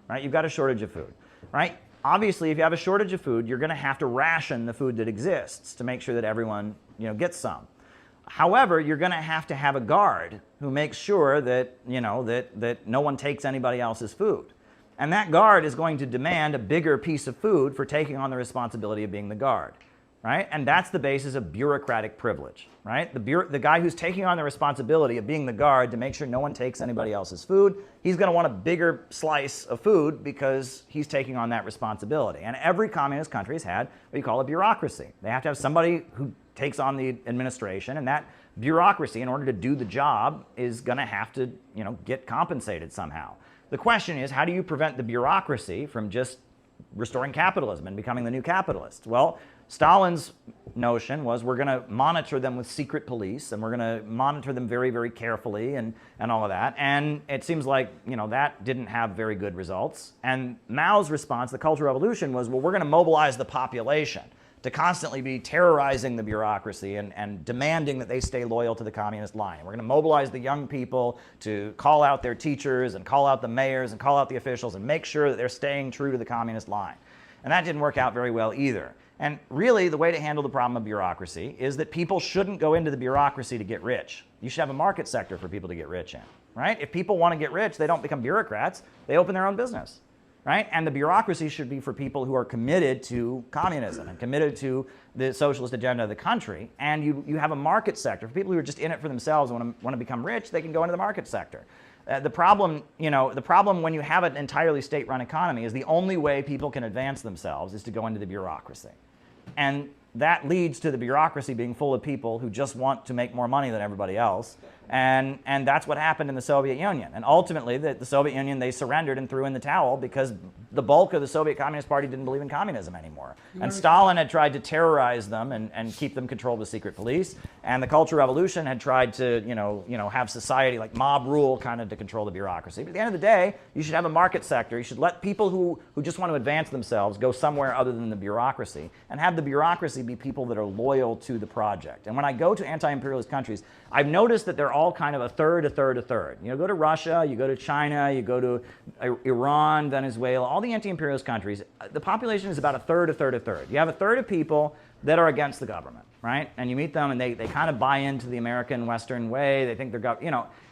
right? You've got a shortage of food, right? Obviously, if you have a shortage of food, you're going to have to ration the food that exists to make sure that everyone, gets some. However, you're going to have a guard who makes sure that, that no one takes anybody else's food. And that guard is going to demand a bigger piece of food for taking on the responsibility of being the guard. Right? And that's the basis of bureaucratic privilege, right? The guy who's taking on the responsibility of being the guard to make sure no one takes anybody else's food, he's going to want a bigger slice of food because he's taking on that responsibility. And every communist country has had what you call a bureaucracy. They have to have somebody who takes on the administration, and that bureaucracy, in order to do the job, is going to have to, get compensated somehow. The question is, how do you prevent the bureaucracy from just restoring capitalism and becoming the new capitalists? Well, Stalin's notion was we're going to monitor them with secret police, and we're going to monitor them very, very carefully and all of that. And it seems like, that didn't have very good results. And Mao's response, the Cultural Revolution, was, well, we're going to mobilize the population to constantly be terrorizing the bureaucracy and demanding that they stay loyal to the communist line. We're going to mobilize the young people to call out their teachers and call out the mayors and call out the officials and make sure that they're staying true to the communist line. And that didn't work out very well either. And really, the way to handle the problem of bureaucracy is that people shouldn't go into the bureaucracy to get rich. You should have a market sector for people to get rich in, right? If people want to get rich, they don't become bureaucrats. They open their own business, right? And the bureaucracy should be for people who are committed to communism and committed to the socialist agenda of the country. And you have a market sector for people who are just in it for themselves and want to become rich. They can go into the market sector. The problem when you have an entirely state-run economy is the only way people can advance themselves is to go into the bureaucracy. And that leads to the bureaucracy being full of people who just want to make more money than everybody else. And that's what happened in the Soviet Union. And ultimately, the Soviet Union, they surrendered and threw in the towel because the bulk of the Soviet Communist Party didn't believe in communism anymore. And Stalin had tried to terrorize them and keep them controlled with secret police. And the Cultural Revolution had tried to, have society like mob rule kind of to control the bureaucracy. But at the end of the day, you should have a market sector. You should let people who just want to advance themselves go somewhere other than the bureaucracy, and have the bureaucracy be people that are loyal to the project. And when I go to anti-imperialist countries, I've noticed that they're all kind of a third. You go to Russia, you go to China, you go to Iran, Venezuela, all the anti-imperialist countries, the population is about a third. You have a third of people that are against the government, right? And you meet them and they kind of buy into the American Western way. They think they're,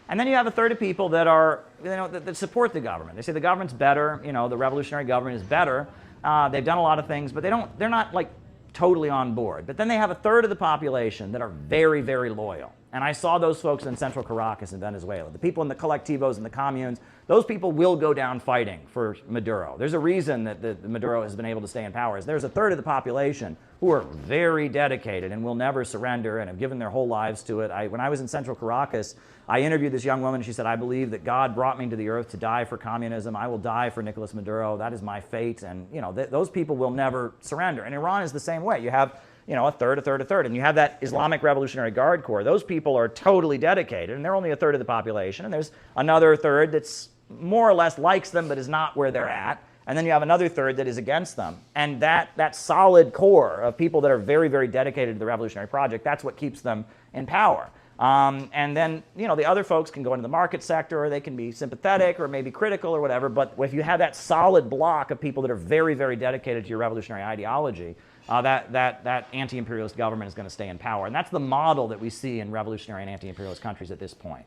and then you have a third of people that are, that support the government. They say the government's better, the revolutionary government is better. They've done a lot of things, but they're not like totally on board. But then they have a third of the population that are very, very loyal. And I saw those folks in Central Caracas in Venezuela. The people in the colectivos and the communes, those people will go down fighting for Maduro. There's a reason that the Maduro has been able to stay in power. There's a third of the population who are very dedicated and will never surrender and have given their whole lives to it. When I was in Central Caracas, I interviewed this young woman. She said, I believe that God brought me to the earth to die for communism. I will die for Nicolas Maduro. That is my fate. And those people will never surrender. And Iran is the same way. You have a third. And you have that Islamic Revolutionary Guard Corps. Those people are totally dedicated, and they're only a third of the population. And there's another third that's more or less likes them, but is not where they're at. And then you have another third that is against them. And that solid core of people that are very, very dedicated to the revolutionary project, that's what keeps them in power. And then, the other folks can go into the market sector, or they can be sympathetic or maybe critical or whatever. But if you have that solid block of people that are very, very dedicated to your revolutionary ideology, that anti-imperialist government is going to stay in power. And that's the model that we see in revolutionary and anti-imperialist countries at this point.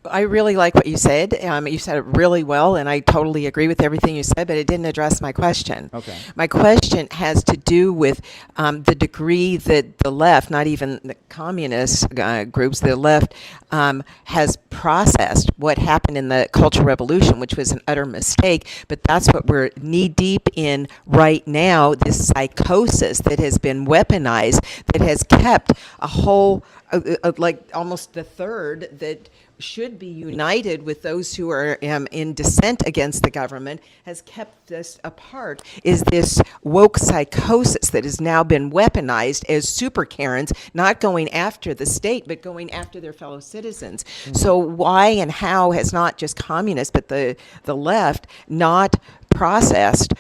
I really like what you said. You said it really well, and I totally agree with everything you said, but it didn't address my question. Okay. My question has to do with the degree that the left, not even the communist groups, the left has processed what happened in the Cultural Revolution, which was an utter mistake, but that's what we're knee-deep in right now, this psychosis that has been weaponized, that has kept a whole like almost a third that should be united with those who are in dissent against the government, has kept us apart, is this woke psychosis that has now been weaponized as super Karens, not going after the state, but going after their fellow citizens. So why and how has not just communists, but the left not processed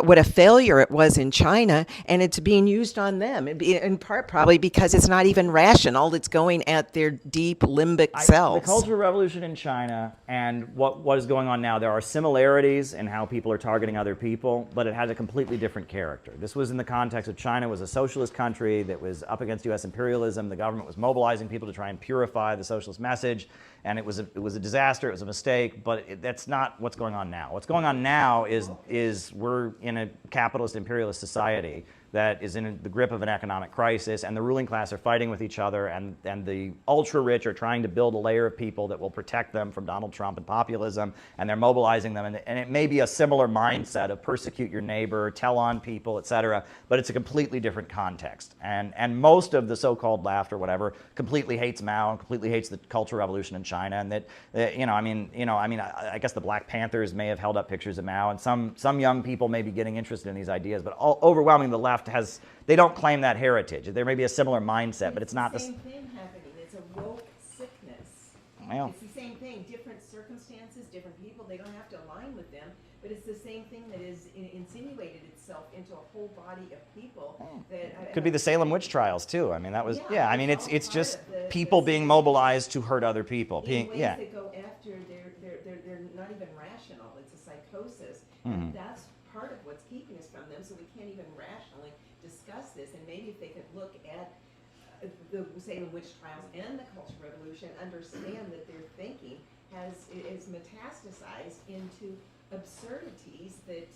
what a failure it was in China, and it's being used on them, in part probably because it's not even rational. It's going at their deep limbic selves. The Cultural Revolution in China and what is going on now, there are similarities in how people are targeting other people, but it has a completely different character. This was in the context of China was a socialist country that was up against U.S. imperialism. The government was mobilizing people to try and purify the socialist message, and it was a disaster. It was a mistake, but that's not what's going on now. What's going on now is we're in a capitalist imperialist society that is in the grip of an economic crisis, and the ruling class are fighting with each other, and the ultra rich are trying to build a layer of people that will protect them from Donald Trump and populism, and they're mobilizing them, and it may be a similar mindset of persecute your neighbor, tell on people, etc., but it's a completely different context. And most of the so-called left or whatever completely hates Mao and completely hates the Cultural Revolution in China, and I guess the Black Panthers may have held up pictures of Mao, and some young people may be getting interested in these ideas, but overwhelmingly the left they don't claim that heritage. There may be a similar mindset, but it's not the same thing happening. It's a woke sickness. Well, it's the same thing. Different circumstances, different people. They don't have to align with them, but it's the same thing that is insinuated itself into a whole body of people. That could be the Salem witch trials too. I mean, that was it's just people being mobilized to hurt other people. In ways that go after they're not even rational. It's a psychosis. And that's part of what's keeping us from them. So we can't even rationally discuss this. And maybe if they could look at the Salem witch trials and the Cultural Revolution, understand that their thinking is metastasized into absurdities that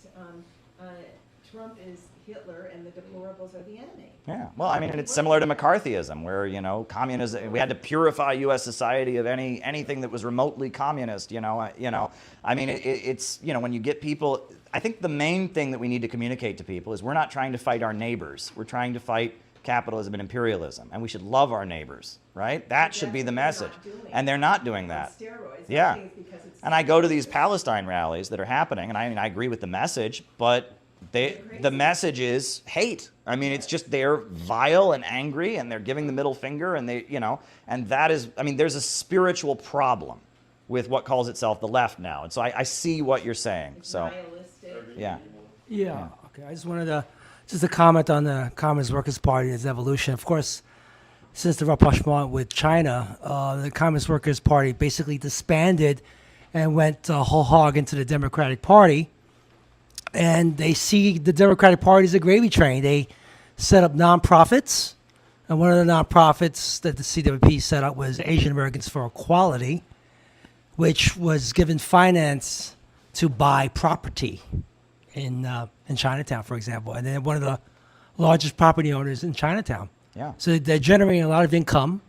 Trump is Hitler and the deplorables are the enemy. Yeah, well, I mean, it's similar to McCarthyism, where communism. We had to purify U.S. society of anything that was remotely communist. I mean, it's when you get people. I think the main thing that we need to communicate to people is we're not trying to fight our neighbors. We're trying to fight capitalism and imperialism, and we should love our neighbors, right? That should be the message. And they're not doing that. Yeah. And I go to these Palestine rallies that are happening, and I agree with the message, but the message is hate. I mean, it's just they're vile and angry, and they're giving the middle finger, and and that is, there's a spiritual problem with what calls itself the left now. And so I see what you're saying. So, yeah. Okay. I just wanted to comment on the Communist Workers' Party and its evolution. Of course, since the rapprochement with China, the Communist Workers' Party basically disbanded and went whole hog into the Democratic Party. And they see the Democratic Party as a gravy train. They set up nonprofits, and one of the nonprofits that the CWP set up was Asian Americans for Equality, which was given finance to buy property in Chinatown, for example, and they're one of the largest property owners in Chinatown. Yeah. So they're generating a lot of income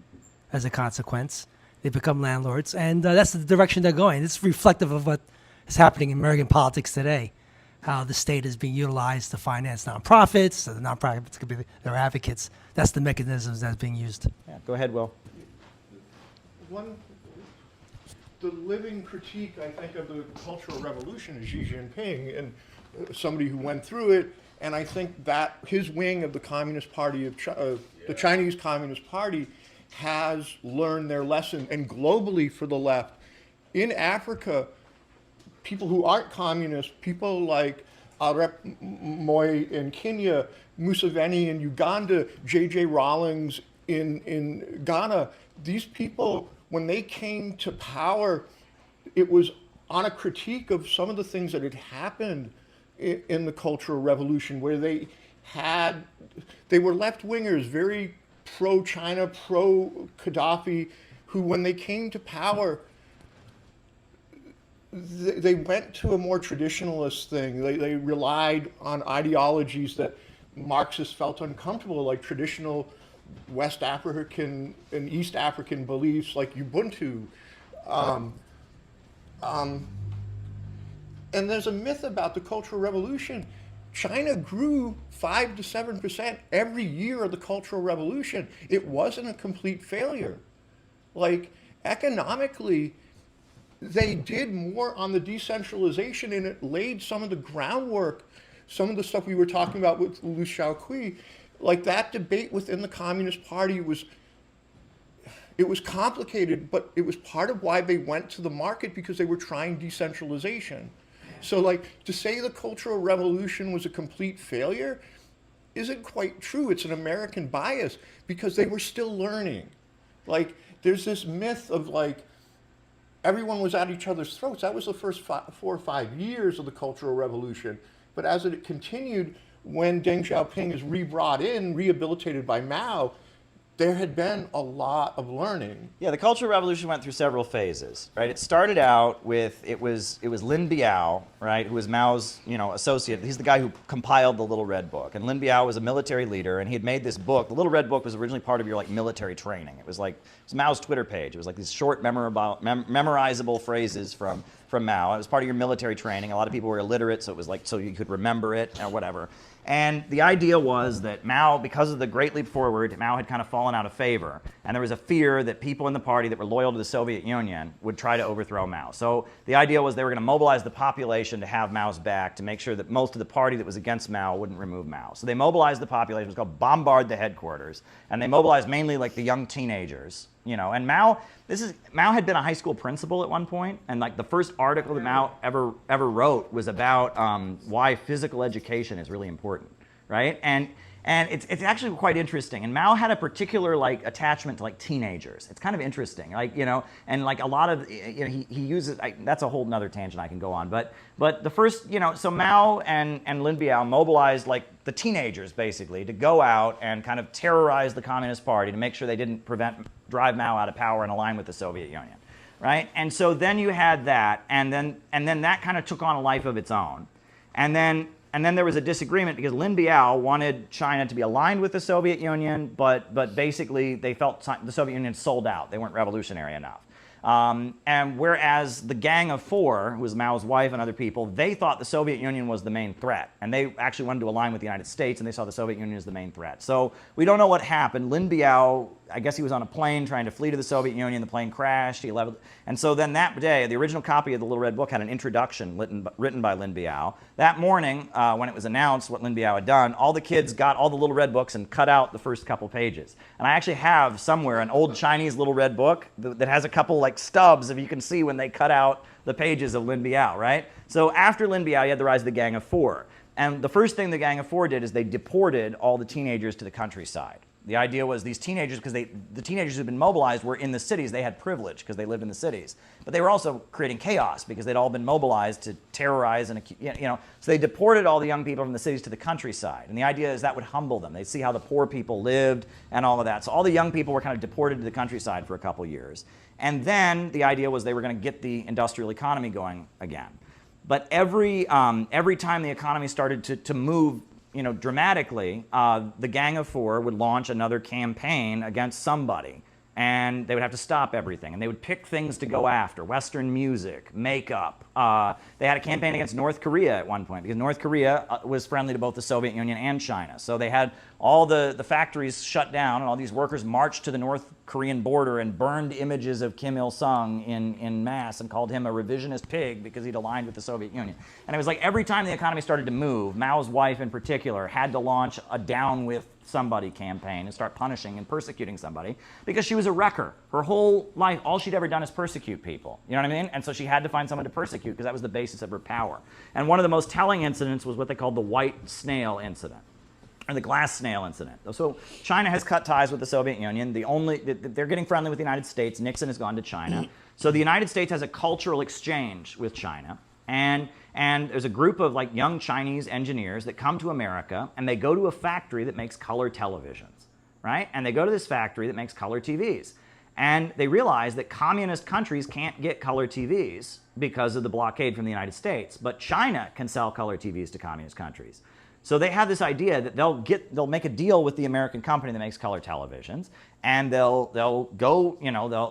as a consequence. They become landlords, and that's the direction they're going. It's reflective of what is happening in American politics today, how the state is being utilized to finance nonprofits, so the nonprofits could be their advocates. That's the mechanisms that's being used. Yeah. Go ahead, Will. The living critique, I think, of the Cultural Revolution is Xi Jinping, and somebody who went through it. And I think that his wing of the Communist Party the Chinese Communist Party has learned their lesson. And globally, for the left, in Africa, people who aren't communist, people like Arap Moi in Kenya, Museveni in Uganda, J.J. Rawlings in Ghana, these people, when they came to power, it was on a critique of some of the things that had happened in the Cultural Revolution, where they were left-wingers, very pro-China, pro-Gaddafi, who, when they came to power, they went to a more traditionalist thing. They relied on ideologies that Marxists felt uncomfortable, like traditional West African and East African beliefs like Ubuntu. And there's a myth about the Cultural Revolution. China grew 5 to 7% every year of the Cultural Revolution. It wasn't a complete failure. Like, economically, they did more on the decentralization, and it laid some of the groundwork, some of the stuff we were talking about with Liu Shaoqi. Like, that debate within the Communist Party was complicated, but it was part of why they went to the market, because they were trying decentralization. So, like, to say the Cultural Revolution was a complete failure isn't quite true. It's an American bias, because they were still learning. Like, there's this myth of, like, everyone was at each other's throats. That was the first 4 or 5 years of the Cultural Revolution. But as it continued, when Deng Xiaoping is re-brought in, rehabilitated by Mao, there had been a lot of learning. Yeah, the Cultural Revolution went through several phases, right? It started out with, it was Lin Biao, right, who was Mao's, associate. He's the guy who compiled the Little Red Book. And Lin Biao was a military leader, and he had made this book. The Little Red Book was originally part of your, military training. It was Mao's Twitter page. It was like these short, memorizable phrases from Mao. It was part of your military training. A lot of people were illiterate, so it was so you could remember it or whatever. And the idea was that Mao, because of the Great Leap Forward, Mao had kind of fallen out of favor. And there was a fear that people in the party that were loyal to the Soviet Union would try to overthrow Mao. So the idea was they were going to mobilize the population to have Mao's back, to make sure that most of the party that was against Mao wouldn't remove Mao. So they mobilized the population. It was called Bombard the Headquarters. And they mobilized mainly the young teenagers. And Mao had been a high school principal at one point, and the first article that Mao ever wrote was about why physical education is really important, right? And it's actually quite interesting. And Mao had a particular attachment to teenagers. It's kind of interesting, and a lot of he uses. That's a whole nother tangent I can go on. But the first, so Mao and Lin Biao mobilized the teenagers basically to go out and kind of terrorize the Communist Party to make sure they didn't drive Mao out of power and align with the Soviet Union, right? And so then you had that, and then that kind of took on a life of its own, and then there was a disagreement because Lin Biao wanted China to be aligned with the Soviet Union, but basically they felt the Soviet Union sold out. They weren't revolutionary enough. And whereas the Gang of Four, who was Mao's wife and other people, they thought the Soviet Union was the main threat. And they actually wanted to align with the United States, and they saw the Soviet Union as the main threat. So we don't know what happened. Lin Biao, I guess he was on a plane trying to flee to the Soviet Union. The plane crashed. And so then that day, the original copy of the Little Red Book had an introduction written by Lin Biao. That morning, when it was announced what Lin Biao had done, all the kids got all the Little Red Books and cut out the first couple pages. And I actually have somewhere an old Chinese Little Red Book that has a couple stubs, if you can see when they cut out the pages of Lin Biao, right? So after Lin Biao, you had the rise of the Gang of Four. And the first thing the Gang of Four did is they deported all the teenagers to the countryside. The idea was these teenagers, because the teenagers who'd been mobilized were in the cities. They had privilege because they lived in the cities. But they were also creating chaos because they'd all been mobilized to terrorize and, so they deported all the young people from the cities to the countryside. And the idea is that would humble them. They'd see how the poor people lived and all of that. So all the young people were kind of deported to the countryside for a couple years. And then the idea was they were going to get the industrial economy going again. But every time the economy started to move dramatically, the Gang of Four would launch another campaign against somebody, and they would have to stop everything, and they would pick things to go after: Western music, makeup. They had a campaign against North Korea at one point because North Korea was friendly to both the Soviet Union and China. So they had all the factories shut down, and all these workers marched to the North Korean border and burned images of Kim Il-sung in mass and called him a revisionist pig because he'd aligned with the Soviet Union. And it was every time the economy started to move, Mao's wife in particular had to launch a down with somebody campaign and start punishing and persecuting somebody because she was a wrecker. Her whole life, all she'd ever done is persecute people. You know what I mean? And so she had to find someone to persecute because that was the basis of her power. And one of the most telling incidents was what they called the white snail incident, or the glass snail incident. So China has cut ties with the Soviet Union. They're getting friendly with the United States. Nixon has gone to China. So the United States has a cultural exchange with China. And there's a group of young Chinese engineers that come to America, and they go to a factory that makes color televisions, right? And they go to this factory that makes color TVs. And they realize that communist countries can't get color TVs because of the blockade from the United States, but China can sell color TVs to communist countries. So they have this idea that they'll make a deal with the American company that makes color televisions, and they'll go,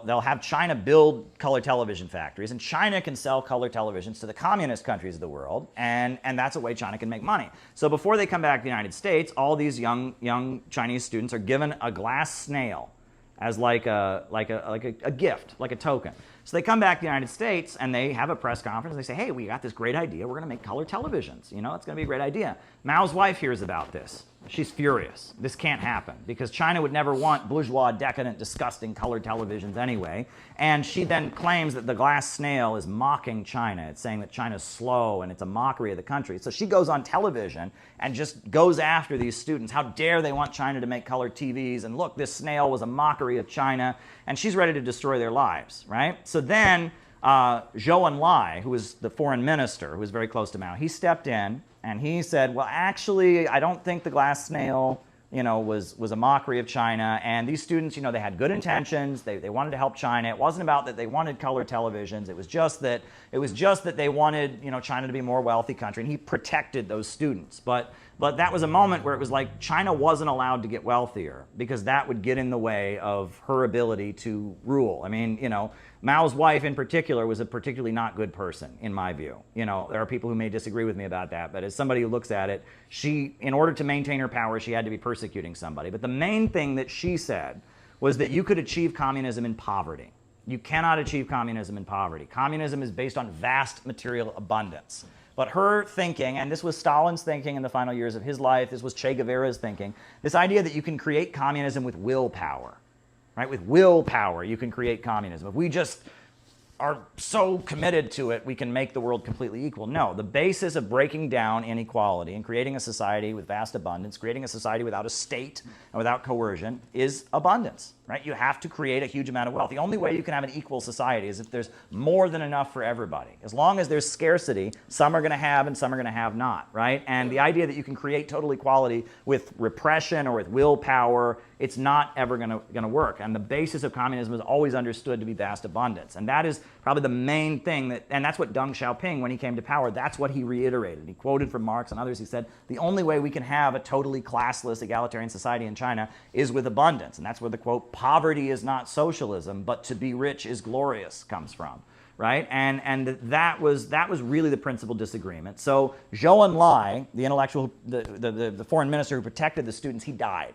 they'll have China build color television factories, and China can sell color televisions to the communist countries of the world, and that's a way China can make money. So before they come back to the United States, all these young Chinese students are given a glass snail as like a gift, like a token. So they come back to the United States and they have a press conference. They say, hey, we got this great idea. We're going to make color televisions. It's going to be a great idea. Mao's wife hears about this. She's furious. This can't happen because China would never want bourgeois, decadent, disgusting color televisions anyway. And she then claims that the glass snail is mocking China. It's saying that China's slow and it's a mockery of the country. So she goes on television and just goes after these students. How dare they want China to make color TVs? And look, this snail was a mockery of China. And she's ready to destroy their lives, right? So then Zhou Enlai, who was the foreign minister, who was very close to Mao, he stepped in and he said, well, actually, I don't think the glass snail, was a mockery of China. And these students, they had good intentions. They wanted to help China. It wasn't about that they wanted color televisions. It was just that they wanted, China to be a more wealthy country. And he protected those students. But that was a moment where it was like China wasn't allowed to get wealthier because that would get in the way of her ability to rule. I mean, Mao's wife in particular was a particularly not good person, in my view. There are people who may disagree with me about that, but as somebody who looks at it, she, in order to maintain her power, she had to be persecuting somebody. But the main thing that she said was that you could achieve communism in poverty. You cannot achieve communism in poverty. Communism is based on vast material abundance. But her thinking, and this was Stalin's thinking in the final years of his life, this was Che Guevara's thinking, this idea that you can create communism with willpower. Right? With willpower, you can create communism. If we just are so committed to it, we can make the world completely equal. No, the basis of breaking down inequality and creating a society with vast abundance, creating a society without a state and without coercion is abundance. Right? You have to create a huge amount of wealth. The only way you can have an equal society is if there's more than enough for everybody. As long as there's scarcity, some are going to have and some are going to have not. Right? And the idea that you can create total equality with repression or with willpower, it's not ever going to work. And the basis of communism is always understood to be vast abundance. And that is probably the main thing and that's what Deng Xiaoping, when he came to power, that's what he reiterated. He quoted from Marx and others. He said, the only way we can have a totally classless, egalitarian society in China is with abundance. And that's where the quote, poverty is not socialism, but to be rich is glorious comes from. Right? And that was really the principal disagreement. So Zhou Enlai, the intellectual, the foreign minister who protected the students, he died.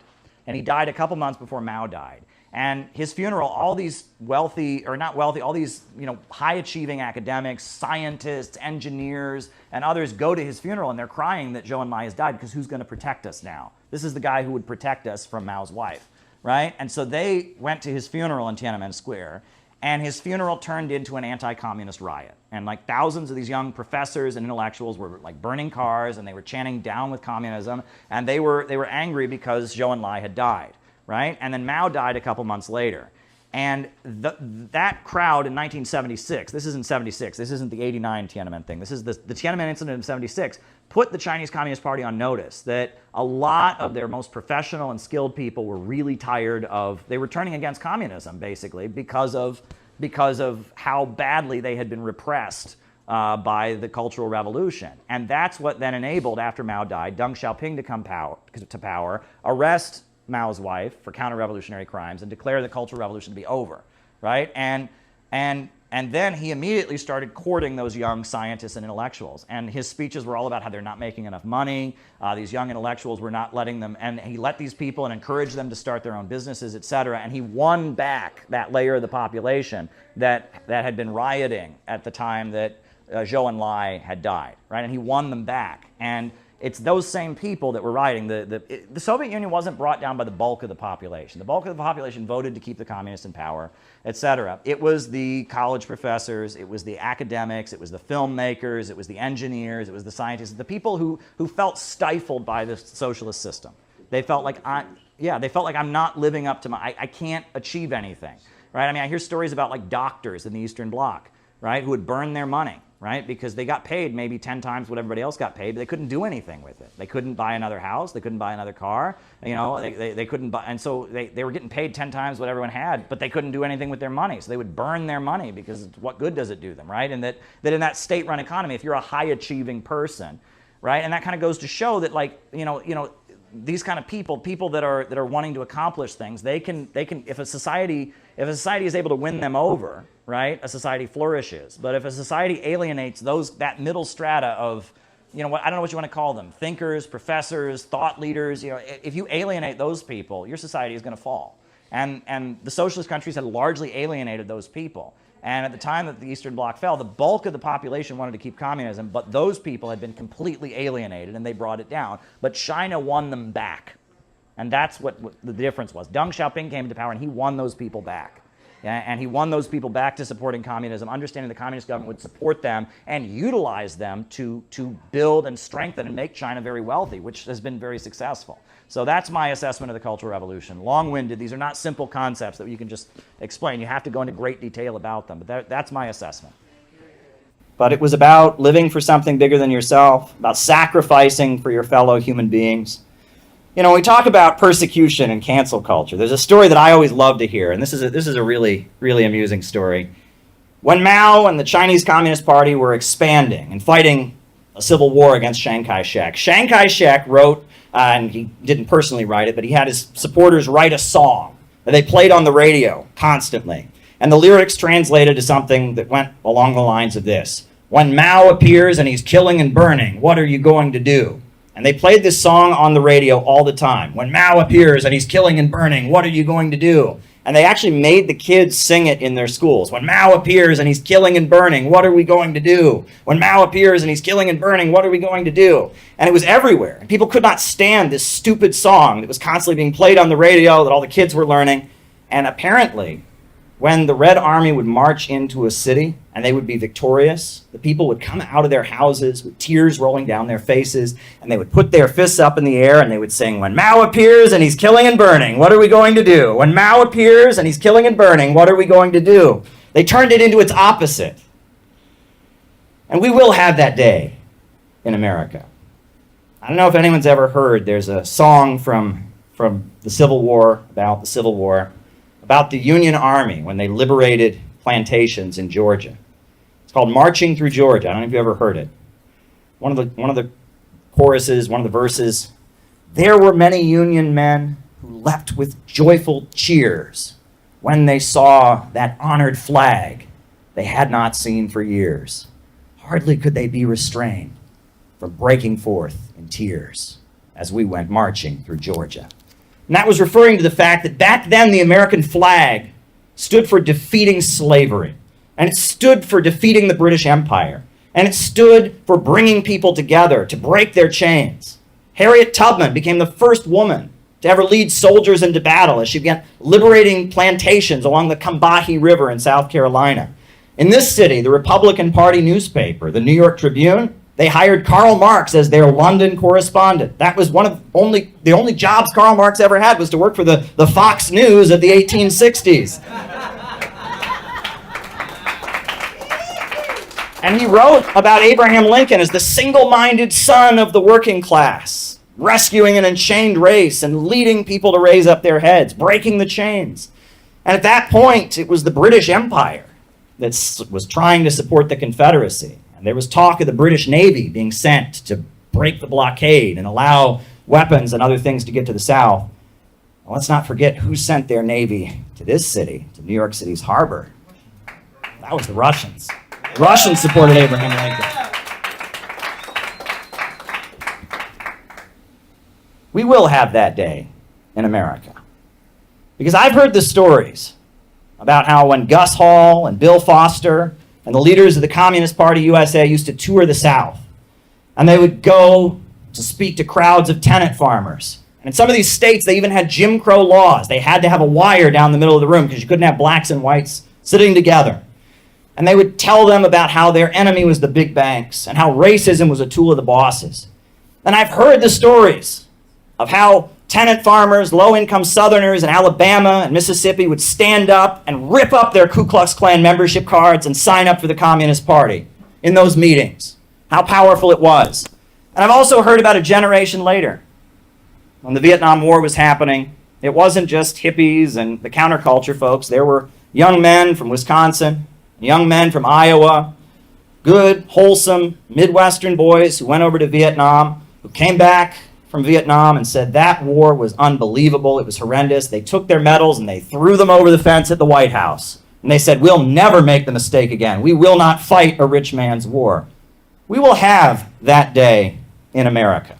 And he died a couple months before Mao died. And his funeral, all these wealthy, or not wealthy, all these high-achieving academics, scientists, engineers, and others go to his funeral and they're crying that Zhou Enlai has died because who's going to protect us now? This is the guy who would protect us from Mao's wife, right? And so they went to his funeral in Tiananmen Square, and his funeral turned into an anti-communist riot. And like thousands of these young professors and intellectuals were like burning cars and they were chanting down with communism, and they were angry because Zhou Enlai had died, right? And then Mao died a couple months later. And that crowd in 1976, this isn't 76, this isn't the 89 Tiananmen thing, this is the Tiananmen incident of 76, put the Chinese Communist Party on notice that a lot of their most professional and skilled people were really tired of, they were turning against communism basically because of how badly they had been repressed by the Cultural Revolution. And that's what then enabled, after Mao died, Deng Xiaoping to come to power, arrest Mao's wife for counter-revolutionary crimes, and declare the Cultural Revolution to be over, right? And then he immediately started courting those young scientists and intellectuals. And his speeches were all about how they're not making enough money. These young intellectuals were not letting them, and he let these people and encouraged them to start their own businesses, et cetera. And he won back that layer of the population that had been rioting at the time that Zhou Enlai had died, right? And he won them back. And it's those same people that were rioting. The Soviet Union wasn't brought down by the bulk of the population. The bulk of the population voted to keep the communists in power, etc. It was the college professors, it was the academics, it was the filmmakers, it was the engineers, it was the scientists, the people who felt stifled by the socialist system. They felt like I'm not living up to I can't achieve anything, right? I mean, I hear stories about like doctors in the Eastern Bloc, right, who would burn their money, right? Because they got paid maybe 10 times what everybody else got paid, but they couldn't do anything with it. They couldn't buy another house. They couldn't buy another car. They couldn't buy, and so they were getting paid 10 times what everyone had, but they couldn't do anything with their money. So they would burn their money because what good does it do them, right? And that in that state-run economy, if you're a high-achieving person, right? And that kind of goes to show that, like, these kind of people that are wanting to accomplish things, they can if a society is able to win them over, right, a society flourishes. But if a society alienates that middle strata of, I don't know what you want to call them, thinkers, professors, thought leaders, if you alienate those people, your society is going to fall. And the socialist countries had largely alienated those people. And at the time that the Eastern Bloc fell, the bulk of the population wanted to keep communism, but those people had been completely alienated, and they brought it down. But China won them back. And that's what the difference was. Deng Xiaoping came into power, and he won those people back. And he won those people back to supporting communism, understanding the communist government would support them and utilize them to build and strengthen and make China very wealthy, which has been very successful. So that's my assessment of the Cultural Revolution. Long-winded. These are not simple concepts that you can just explain. You have to go into great detail about them, but that's my assessment. But it was about living for something bigger than yourself, about sacrificing for your fellow human beings. When we talk about persecution and cancel culture, there's a story that I always love to hear, and this is a really, really amusing story. When Mao and the Chinese Communist Party were expanding and fighting a civil war against Chiang Kai-shek, Chiang Kai-shek wrote, and he didn't personally write it, but he had his supporters write a song that they played on the radio constantly. And the lyrics translated to something that went along the lines of this: "When Mao appears and he's killing and burning, what are you going to do?" And they played this song on the radio all the time. "When Mao appears and he's killing and burning, what are you going to do?" And they actually made the kids sing it in their schools. "When Mao appears and he's killing and burning, what are we going to do? When Mao appears and he's killing and burning, what are we going to do?" And it was everywhere. And people could not stand this stupid song that was constantly being played on the radio that all the kids were learning. And apparently, when the Red Army would march into a city and they would be victorious, the people would come out of their houses with tears rolling down their faces, and they would put their fists up in the air and they would sing, "When Mao appears and he's killing and burning, what are we going to do? When Mao appears and he's killing and burning, what are we going to do?" They turned it into its opposite. And we will have that day in America. I don't know if anyone's ever heard, there's a song from the Civil War, about the Civil War, about the Union Army when they liberated plantations in Georgia. It's called "Marching Through Georgia." I don't know if you ever heard it. One of the choruses, one of the verses: "There were many Union men who leapt with joyful cheers when they saw that honored flag they had not seen for years. Hardly could they be restrained from breaking forth in tears as we went marching through Georgia." And that was referring to the fact that back then the American flag stood for defeating slavery, and it stood for defeating the British Empire, and it stood for bringing people together to break their chains. Harriet Tubman became the first woman to ever lead soldiers into battle as she began liberating plantations along the Combahee River in South Carolina. In this city, the Republican Party newspaper, the New York Tribune, they hired Karl Marx as their London correspondent. That was the only jobs Karl Marx ever had, was to work for the Fox News of the 1860s. And he wrote about Abraham Lincoln as the single-minded son of the working class, rescuing an enchained race and leading people to raise up their heads, breaking the chains. And at that point, it was the British Empire that was trying to support the Confederacy. And there was talk of the British Navy being sent to break the blockade and allow weapons and other things to get to the South. Well, let's not forget who sent their Navy to this city, to New York City's harbor. That was the Russians. The Russians supported Abraham Lincoln. We will have that day in America. Because I've heard the stories about how when Gus Hall and Bill Foster and the leaders of the Communist Party USA used to tour the South, and they would go to speak to crowds of tenant farmers. And in some of these states, they even had Jim Crow laws. They had to have a wire down the middle of the room because you couldn't have blacks and whites sitting together. And they would tell them about how their enemy was the big banks and how racism was a tool of the bosses. And I've heard the stories of how tenant farmers, low-income Southerners in Alabama and Mississippi would stand up and rip up their Ku Klux Klan membership cards and sign up for the Communist Party in those meetings. How powerful it was. And I've also heard about a generation later, when the Vietnam War was happening. It wasn't just hippies and the counterculture folks. There were young men from Wisconsin, young men from Iowa, good, wholesome Midwestern boys who went over to Vietnam, who came back from Vietnam and said that war was unbelievable, it was horrendous. They took their medals and they threw them over the fence at the White House. And they said, we'll never make the mistake again. We will not fight a rich man's war. We will have that day in America.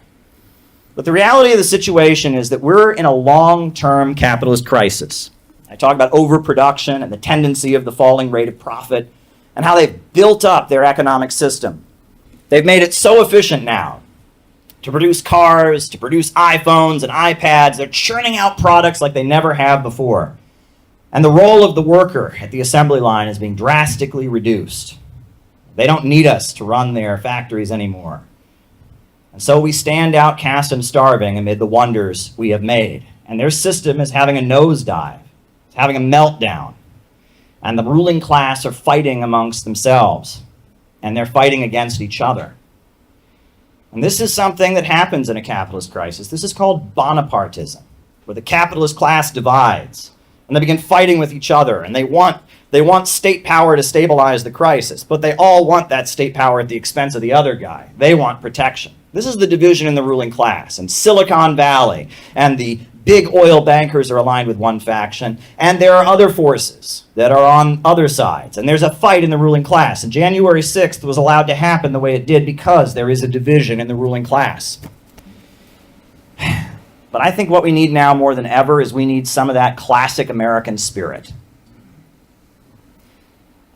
But the reality of the situation is that we're in a long-term capitalist crisis. I talk about overproduction and the tendency of the falling rate of profit and how they've built up their economic system. They've made it so efficient now to produce cars, to produce iPhones and iPads. They're churning out products like they never have before. And the role of the worker at the assembly line is being drastically reduced. They don't need us to run their factories anymore. And so we stand outcast and starving amid the wonders we have made. And their system is having a nosedive. It's having a meltdown. And the ruling class are fighting amongst themselves. And they're fighting against each other. And this is something that happens in a capitalist crisis. This is called Bonapartism, where the capitalist class divides. And they begin fighting with each other. And they want state power to stabilize the crisis. But they all want that state power at the expense of the other guy. They want protection. This is the division in the ruling class. And Silicon Valley and the big oil bankers are aligned with one faction. And there are other forces that are on other sides. And there's a fight in the ruling class. And January 6th was allowed to happen the way it did because there is a division in the ruling class. But I think what we need now more than ever is we need some of that classic American spirit.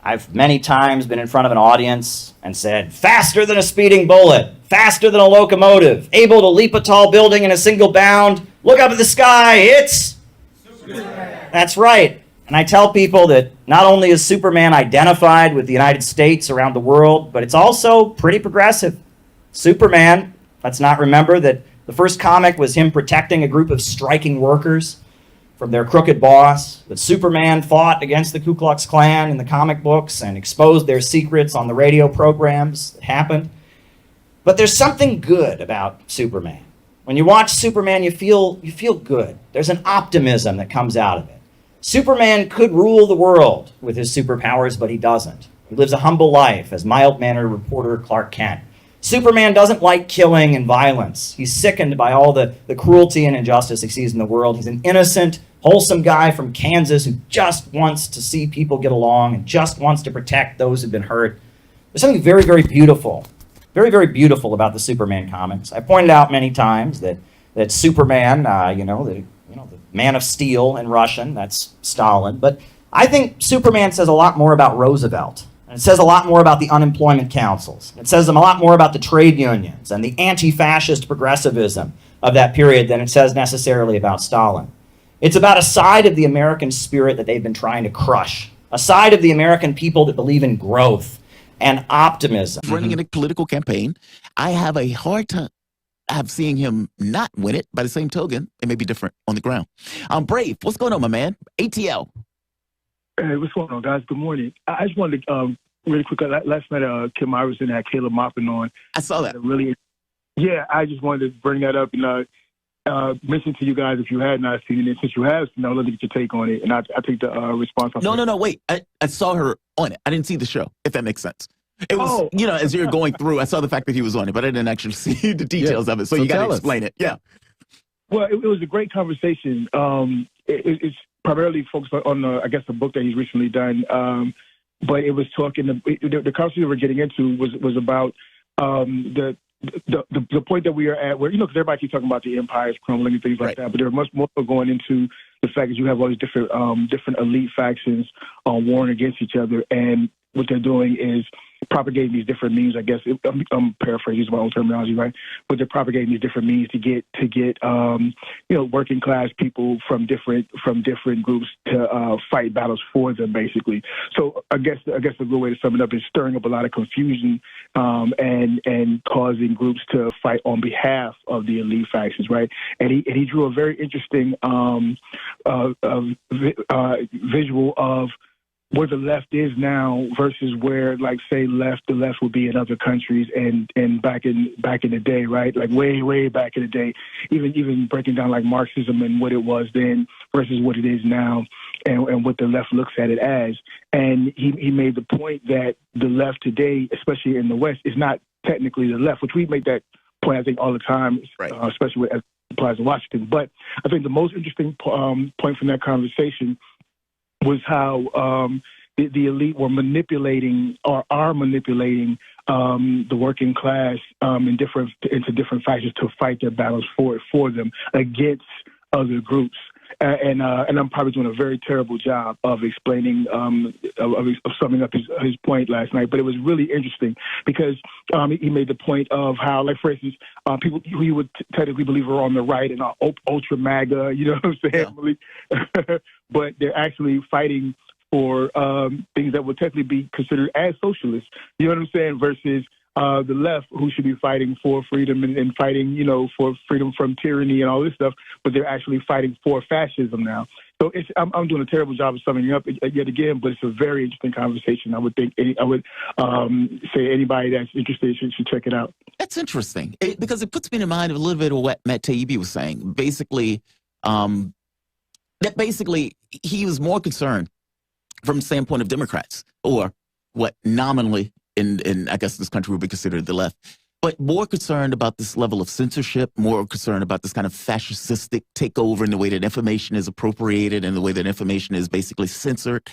I've many times been in front of an audience and said, faster than a speeding bullet, faster than a locomotive, able to leap a tall building in a single bound, look up at the sky, it's Superman. That's right. And I tell people that not only is Superman identified with the United States around the world, but it's also pretty progressive. Superman, let's not remember that the first comic was him protecting a group of striking workers from their crooked boss, that Superman fought against the Ku Klux Klan in the comic books and exposed their secrets on the radio programs that happened. But there's something good about Superman. When you watch Superman, you feel good. There's an optimism that comes out of it. Superman could rule the world with his superpowers, but he doesn't. He lives a humble life as mild-mannered reporter Clark Kent. Superman doesn't like killing and violence. He's sickened by all the cruelty and injustice he sees in the world. He's an innocent, wholesome guy from Kansas who just wants to see people get along and just wants to protect those who've been hurt. There's something very, very beautiful about the Superman comics. I pointed out many times that Superman, the man of steel in Russian, that's Stalin. But I think Superman says a lot more about Roosevelt. And it says a lot more about the unemployment councils. It says a lot more about the trade unions and the anti-fascist progressivism of that period than it says necessarily about Stalin. It's about a side of the American spirit that they've been trying to crush, a side of the American people that believe in growth and optimism. Running in a political campaign, I have a hard time seeing him not win it. By the same token, it may be different on the ground. Brave, what's going on, my man? ATL. Hey, what's going on, guys? Good morning. I just wanted to really quick. Last night, Kim Iverson had Caleb Maupin on. I saw that. I just wanted to bring that up and mention to you guys if you had not seen it. Since you have, let me get your take on it, and I take the response. No, wait. I saw her on it. I didn't see the show, if that makes sense. It was, as you're going through, I saw the fact that he was on it, but I didn't actually see the details of it. So you got to explain it. Yeah. Well, it was a great conversation. It's primarily focused on, the book that he's recently done. But it was talking, the conversation we're getting into was about the point that we are at, where, because everybody keeps talking about the empires crumbling and things like that, but there's much more going into the fact that you have all these different elite factions warring against each other, and what they're doing is propagating these different means. I guess I'm paraphrasing my own terminology, right? But they're propagating these different means to get working class people from different groups to fight battles for them, basically. So I guess a good way to sum it up is stirring up a lot of confusion and causing groups to fight on behalf of the elite factions, right? And he drew a very interesting visual of where the left is now versus where, like, say, the left would be in other countries and back in the day, right? Like way back in the day, even breaking down like Marxism and what it was then versus what it is now, and what the left looks at it as. And he made the point that the left today, especially in the West, is not technically the left, which we make that point, I think, all the time, especially as it applies to Washington. But I think the most interesting point from that conversation was how the elite were manipulating or are manipulating the working class into different factions to fight their battles for them against other groups. And I'm probably doing a very terrible job of explaining, of summing up his point last night. But it was really interesting because he made the point of how, like, for instance, people who you would technically believe are on the right and are ultra MAGA, you know what I'm saying? Yeah. But they're actually fighting for things that would technically be considered as socialists, you know what I'm saying, versus the left, who should be fighting for freedom and fighting, you know, for freedom from tyranny and all this stuff, but they're actually fighting for fascism now. So I'm doing a terrible job of summing it up yet again, but it's a very interesting conversation. I would say anybody that's interested should check it out. That's interesting because it puts me in mind of a little bit of what Matt Taibbi was saying. Basically, that basically he was more concerned from the standpoint of Democrats, or what nominally in I guess this country would be considered the left, but more concerned about this level of censorship, more concerned about this kind of fascistic takeover in the way that information is appropriated and the way that information is basically censored.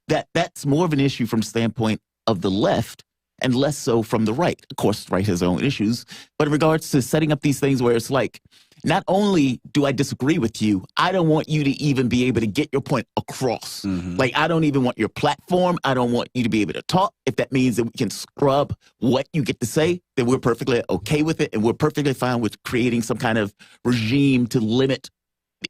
That's more of an issue from the standpoint of the left and less so from the right. Of course, the right has their own issues, but in regards to setting up these things where it's like, not only do I disagree with you, I don't want you to even be able to get your point across. Mm-hmm. Like, I don't even want your platform. I don't want you to be able to talk. If that means that we can scrub what you get to say, then we're perfectly okay with it. And we're perfectly fine with creating some kind of regime to limit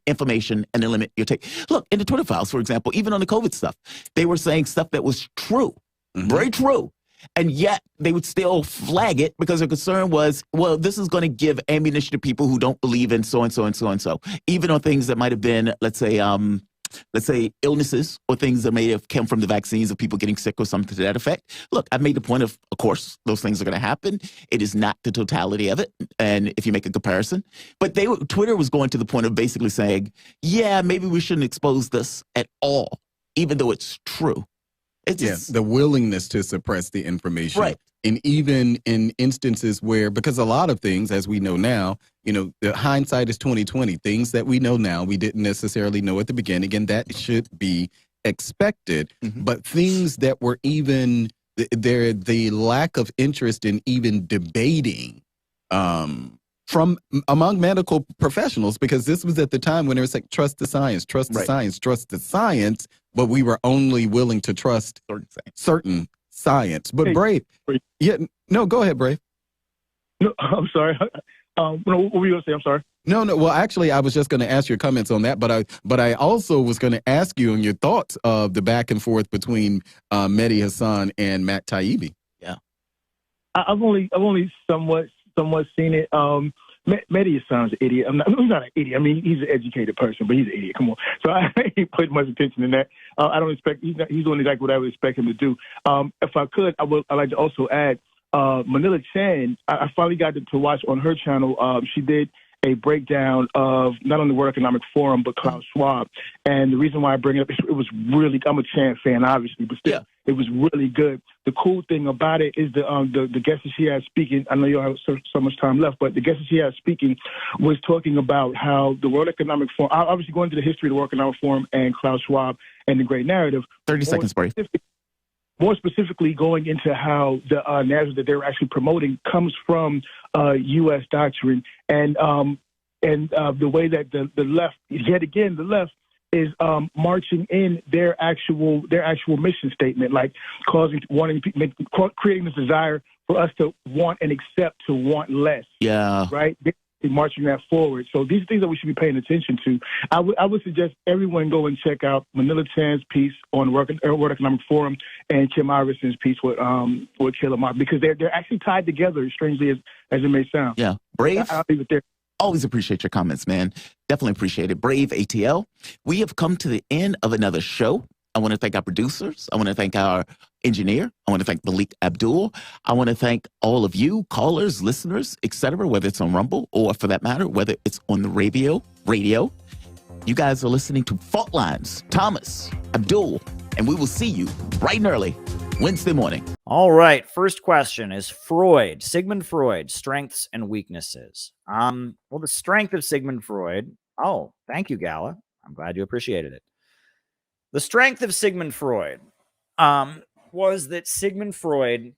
information and to limit your take. Look, in the Twitter files, for example, even on the COVID stuff, they were saying stuff that was true, very true. And yet they would still flag it because their concern was, well, this is going to give ammunition to people who don't believe in so and so and so and so. Even on things that might have been, let's say illnesses or things that may have come from the vaccines of people getting sick or something to that effect. Look, I've made the point of course, those things are going to happen. It is not the totality of it. And if you make a comparison, but Twitter was going to the point of basically saying, yeah, maybe we shouldn't expose this at all, even though it's true. Yes, the willingness to suppress the information. Right. And even in instances where, because a lot of things, as we know now, you know, the hindsight is 20/20. Things that we know now, we didn't necessarily know at the beginning, and that should be expected. Mm-hmm. But things that were even, the lack of interest in even debating from among medical professionals, because this was at the time when it was like, trust the science, trust the science, trust the science, but we were only willing to trust certain science. But hey, Brave, yeah, no, go ahead, Brave. No, I'm sorry. What were you going to say? I'm sorry. No. Well, actually, I was just going to ask your comments on that, but I also was going to ask you on your thoughts of the back and forth between Mehdi Hasan and Matt Taibbi. Yeah, I've only somewhat seen it. Mehdi Hasan's an idiot. He's not an idiot. I mean, he's an educated person, but he's an idiot. Come on. So I ain't put much attention in that. I don't expect, he's doing exactly what I would expect him to do. If I could, I'd like to also add, Manila Chan, I finally got to watch on her channel. She did a breakdown of not only the World Economic Forum, but Klaus Schwab. And the reason why I bring it up is it was really, I'm a Chan fan, obviously, but still, it was really good. The cool thing about it is the guest that she had speaking, I know you don't have so much time left, but the guest that she had speaking was talking about how the World Economic Forum, obviously going into the history of the World Economic Forum and Klaus Schwab and the Great Narrative. 30 seconds, Brave. More specifically, going into how the narrative that they're actually promoting comes from U.S. doctrine and the way that the left, yet again, the left is marching in their actual mission statement, like creating this desire for us to want and accept to want less. Yeah. Right. Marching that forward. So these are things that we should be paying attention to. I would suggest everyone go and check out Manila Chan's piece on World Economic Forum and Kim Iverson's piece with Caleb Mark, because they're actually tied together, strangely as it may sound. Yeah. Brave. I'll leave it there. Always appreciate your comments, man. Definitely appreciate it. Brave ATL. We have come to the end of another show. I want to thank our producers. I want to thank our engineer. I want to thank Malik Abdul. I want to thank all of you callers, listeners, etc., whether it's on Rumble or, for that matter, whether it's on the radio. You guys are listening to Fault Lines, Thomas, Abdul, and we will see you bright and early Wednesday morning. All right. First question is Freud, Sigmund Freud, strengths and weaknesses. Well, the strength of Sigmund Freud. Oh, thank you, Gala. I'm glad you appreciated it. The strength of Sigmund Freud was that Sigmund Freud,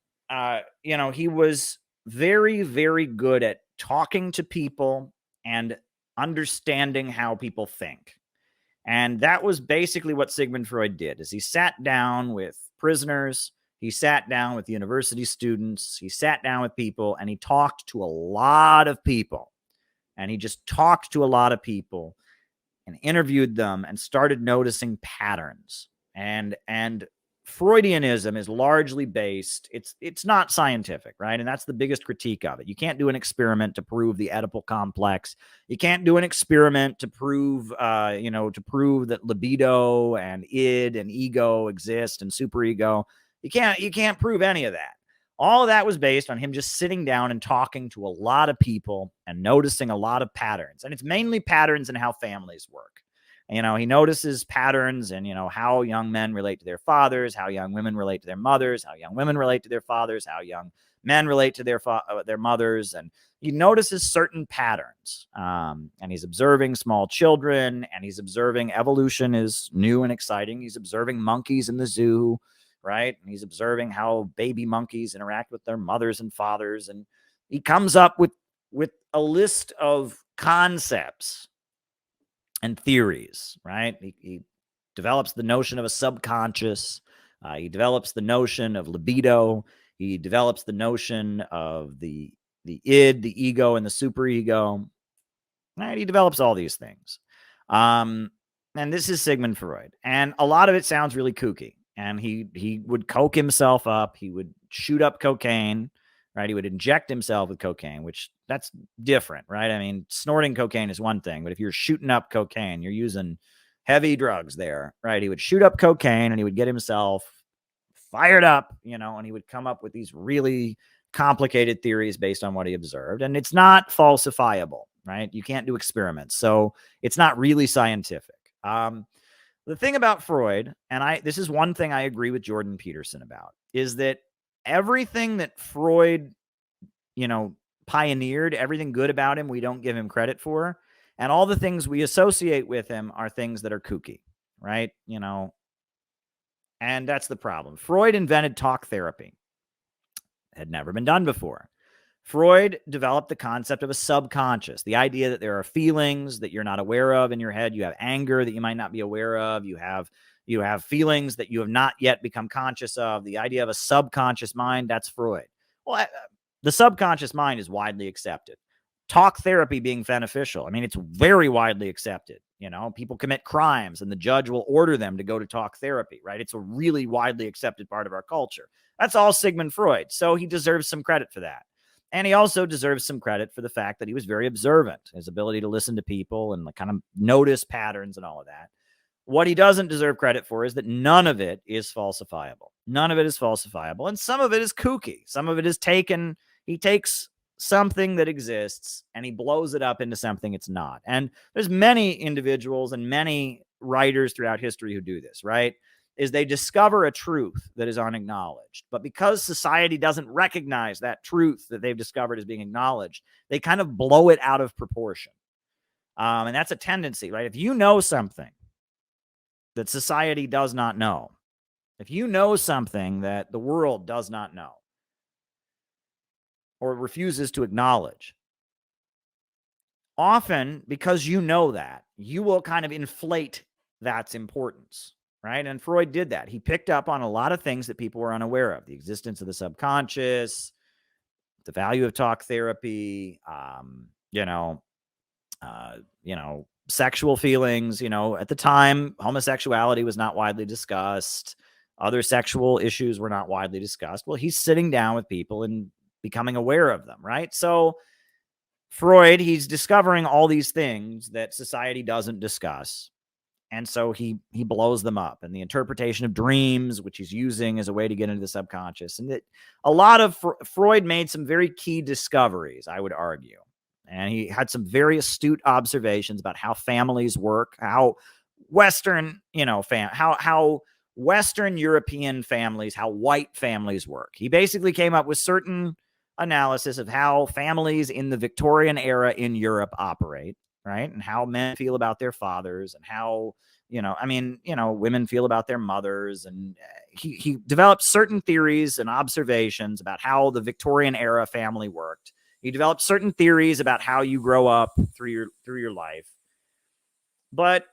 he was very, very good at talking to people and understanding how people think. And that was basically what Sigmund Freud did, is he sat down with prisoners, he sat down with university students, he sat down with people, and he talked to a lot of people. And he just talked to a lot of people and interviewed them and started noticing patterns. And Freudianism is largely based, it's not scientific, right? And that's the biggest critique of it. You can't do an experiment to prove the Oedipal complex. You can't do an experiment to prove, that libido and id and ego exist and superego. You can't prove any of that. All of that was based on him just sitting down and talking to a lot of people and noticing a lot of patterns. And it's mainly patterns in how families work. He notices patterns in, how young men relate to their fathers, how young women relate to their mothers, how young women relate to their fathers, how young men relate to their mothers. And he notices certain patterns. And he's observing small children, and he's observing evolution is new and exciting. He's observing monkeys in the zoo, right? And he's observing how baby monkeys interact with their mothers and fathers. And he comes up with a list of concepts and theories, right? He develops the notion of a subconscious. He develops the notion of libido. He develops the notion of the id, the ego, and the superego. Right? He develops all these things. And this is Sigmund Freud. And a lot of it sounds really kooky. And he would coke himself up. He would shoot up cocaine, right? He would inject himself with cocaine, which that's different, right? I mean, snorting cocaine is one thing, but if you're shooting up cocaine, you're using heavy drugs there, right? He would shoot up cocaine and he would get himself fired up, and he would come up with these really complicated theories based on what he observed. And it's not falsifiable, right? You can't do experiments. So it's not really scientific. The thing about Freud, and this is one thing I agree with Jordan Peterson about, is that everything that Freud, pioneered, everything good about him, we don't give him credit for. And all the things we associate with him are things that are kooky, right? And that's the problem. Freud invented talk therapy. It had never been done before. Freud developed the concept of a subconscious, the idea that there are feelings that you're not aware of in your head. You have anger that you might not be aware of. You have feelings that you have not yet become conscious of. The idea of a subconscious mind, that's Freud. Well, the subconscious mind is widely accepted. Talk therapy being beneficial. I mean, it's very widely accepted. People commit crimes and the judge will order them to go to talk therapy, right? It's a really widely accepted part of our culture. That's all Sigmund Freud. So he deserves some credit for that. And he also deserves some credit for the fact that he was very observant, his ability to listen to people and kind of notice patterns and all of that. What he doesn't deserve credit for is that none of it is falsifiable. None of it is falsifiable. And some of it is kooky. Some of it is he takes something that exists and he blows it up into something it's not. And there's many individuals and many writers throughout history who do this, right? Is they discover a truth that is unacknowledged. But because society doesn't recognize that truth that they've discovered as being acknowledged, they kind of blow it out of proportion. And that's a tendency, right? If you know something that society does not know, if you know something that the world does not know or refuses to acknowledge, often because you know that, you will kind of inflate that's importance. Right. And Freud did that. He picked up on a lot of things that people were unaware of: the existence of the subconscious, the value of talk therapy, sexual feelings. At the time, homosexuality was not widely discussed. Other sexual issues were not widely discussed. Well, he's sitting down with people and becoming aware of them. Right. So Freud, he's discovering all these things that society doesn't discuss. And so he blows them up, and the interpretation of dreams, which he's using as a way to get into the subconscious. And that a lot of Freud made some very key discoveries, I would argue. And he had some very astute observations about how families work, how Western, how Western European families, how white families work. He basically came up with certain analysis of how families in the Victorian era in Europe operate, right? And how men feel about their fathers, and how, women feel about their mothers. And he developed certain theories and observations about how the Victorian era family worked. He developed certain theories about how you grow up through your life. But,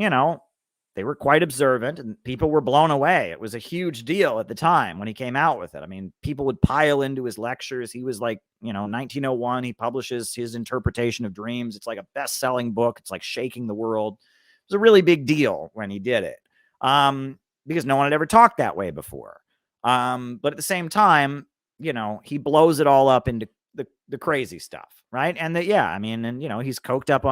they were quite observant, and people were blown away. It was a huge deal at the time when he came out with it. I mean, people would pile into his lectures. He was like, 1901, he publishes his interpretation of dreams. It's like a best-selling book. It's like shaking the world. It was a really big deal when he did it, because no one had ever talked that way before. But at the same time, he blows it all up into the crazy stuff, right? And he's coked up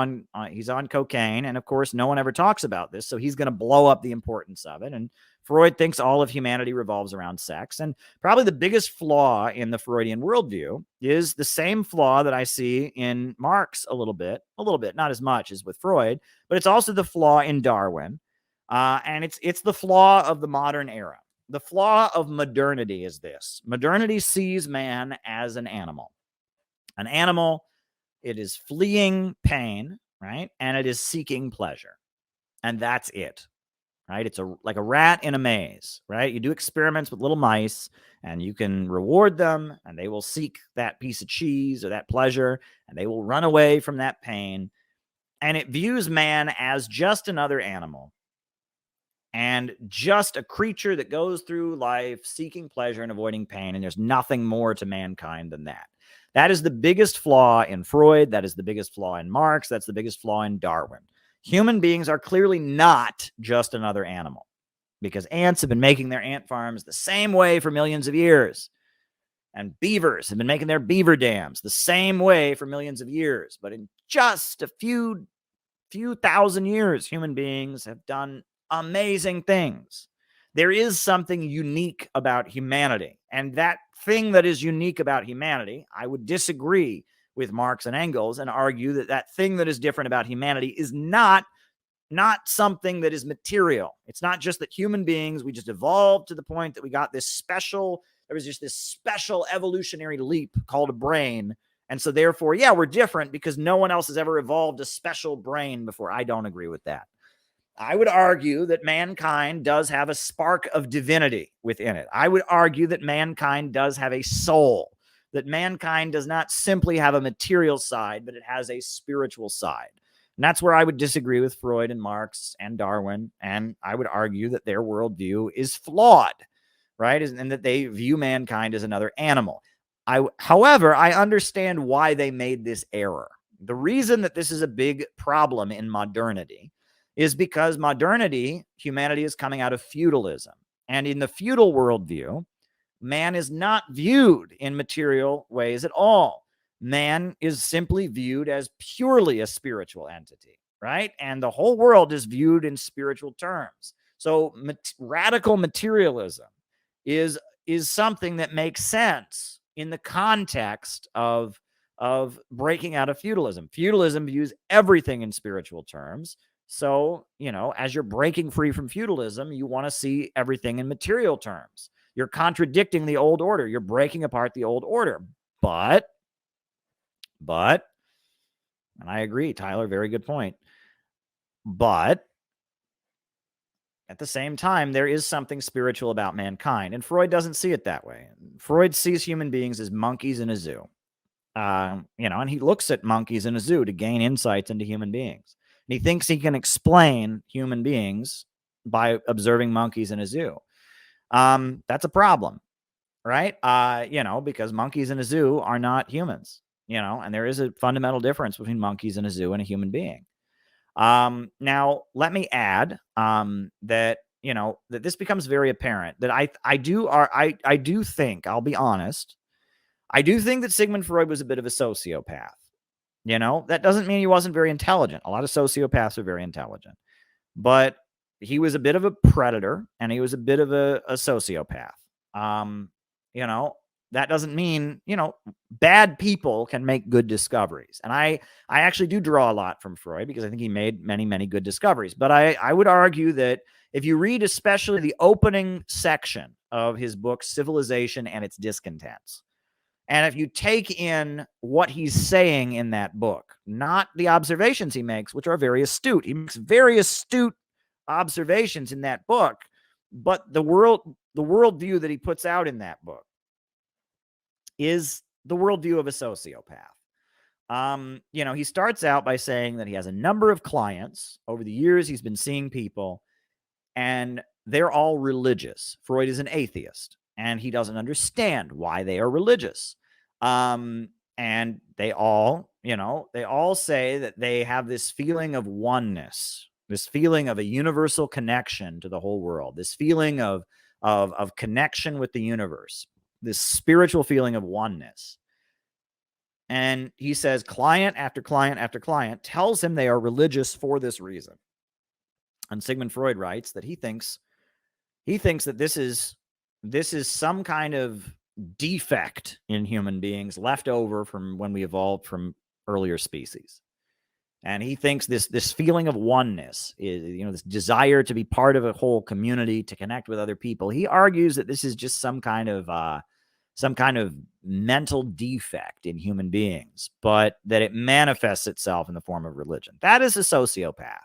he's on cocaine, and of course no one ever talks about this, so he's going to blow up the importance of it. And Freud thinks all of humanity revolves around sex. And probably the biggest flaw in the Freudian worldview is the same flaw that I see in Marx a little bit, not as much as with Freud, but it's also the flaw in Darwin. And it's the flaw of the modern era. The flaw of modernity is this: modernity sees man as an animal. An animal, it is fleeing pain, right? And it is seeking pleasure. And that's it, right? It's like a rat in a maze, right? You do experiments with little mice, and you can reward them, and they will seek that piece of cheese or that pleasure, and they will run away from that pain. And it views man as just another animal, and just a creature that goes through life seeking pleasure and avoiding pain. And there's nothing more to mankind than that. That is the biggest flaw in Freud. That is the biggest flaw in Marx. That's the biggest flaw in Darwin. Human beings are clearly not just another animal, because ants have been making their ant farms the same way for millions of years. And beavers have been making their beaver dams the same way for millions of years. But in just a few thousand years, human beings have done amazing things. There is something unique about humanity. And that thing that is unique about humanity, I would disagree with Marx and Engels and argue that thing that is different about humanity is not something that is material. It's not just that human beings, we just evolved to the point that we got there was just this special evolutionary leap called a brain. And so therefore, we're different because no one else has ever evolved a special brain before. I don't agree with that. I would argue that mankind does have a spark of divinity within it. I would argue that mankind does have a soul, that mankind does not simply have a material side, but it has a spiritual side. And that's where I would disagree with Freud and Marx and Darwin. And I would argue that their worldview is flawed, right? And that they view mankind as another animal. However, I understand why they made this error. The reason that this is a big problem in modernity is because humanity is coming out of feudalism. And in the feudal worldview, man is not viewed in material ways at all. Man is simply viewed as purely a spiritual entity, right? And the whole world is viewed in spiritual terms. So radical materialism is something that makes sense in the context of breaking out of feudalism. Feudalism views everything in spiritual terms. So, as you're breaking free from feudalism, you want to see everything in material terms. You're contradicting the old order. You're breaking apart the old order. But, and I agree, Tyler, very good point. But at the same time, there is something spiritual about mankind. And Freud doesn't see it that way. Freud sees human beings as monkeys in a zoo. And he looks at monkeys in a zoo to gain insights into human beings. And he thinks he can explain human beings by observing monkeys in a zoo. That's a problem, right? Because monkeys in a zoo are not humans, and there is a fundamental difference between monkeys in a zoo and a human being. Now, let me add that this becomes very apparent that I do think, I'll be honest, I do think that Sigmund Freud was a bit of a sociopath. That doesn't mean he wasn't very intelligent. A lot of sociopaths are very intelligent. but he was a bit of a predator and he was a bit of a sociopath. You know, that doesn't mean, you know, bad people can make good discoveries. And I actually do draw a lot from Freud because I think he made many, many good discoveries. But I would argue that if you read especially the opening section of his book, Civilization and Its Discontents, and if you take in what he's saying in that book, not the observations he makes, which are very astute. He makes very astute observations in that book, but the worldview that he puts out in that book is the worldview of a sociopath. You know, he starts out by saying that he has a number of clients. Over the years, he's been seeing people, and they're all religious. Freud is an atheist, and he doesn't understand why they are religious. And they all, you know, they all say that they have this feeling of oneness, this feeling of a universal connection to the whole world, this feeling of connection with the universe, this spiritual feeling of oneness. And he says client after client after client tells him they are religious for this reason. And Sigmund Freud writes that he thinks that this is some kind of defect in human beings left over from when we evolved from earlier species. And he thinks this feeling of oneness is, you know, this desire to be part of a whole community, to connect with other people. He argues that this is just some kind of mental defect in human beings, but that it manifests itself in the form of religion. That is a sociopath.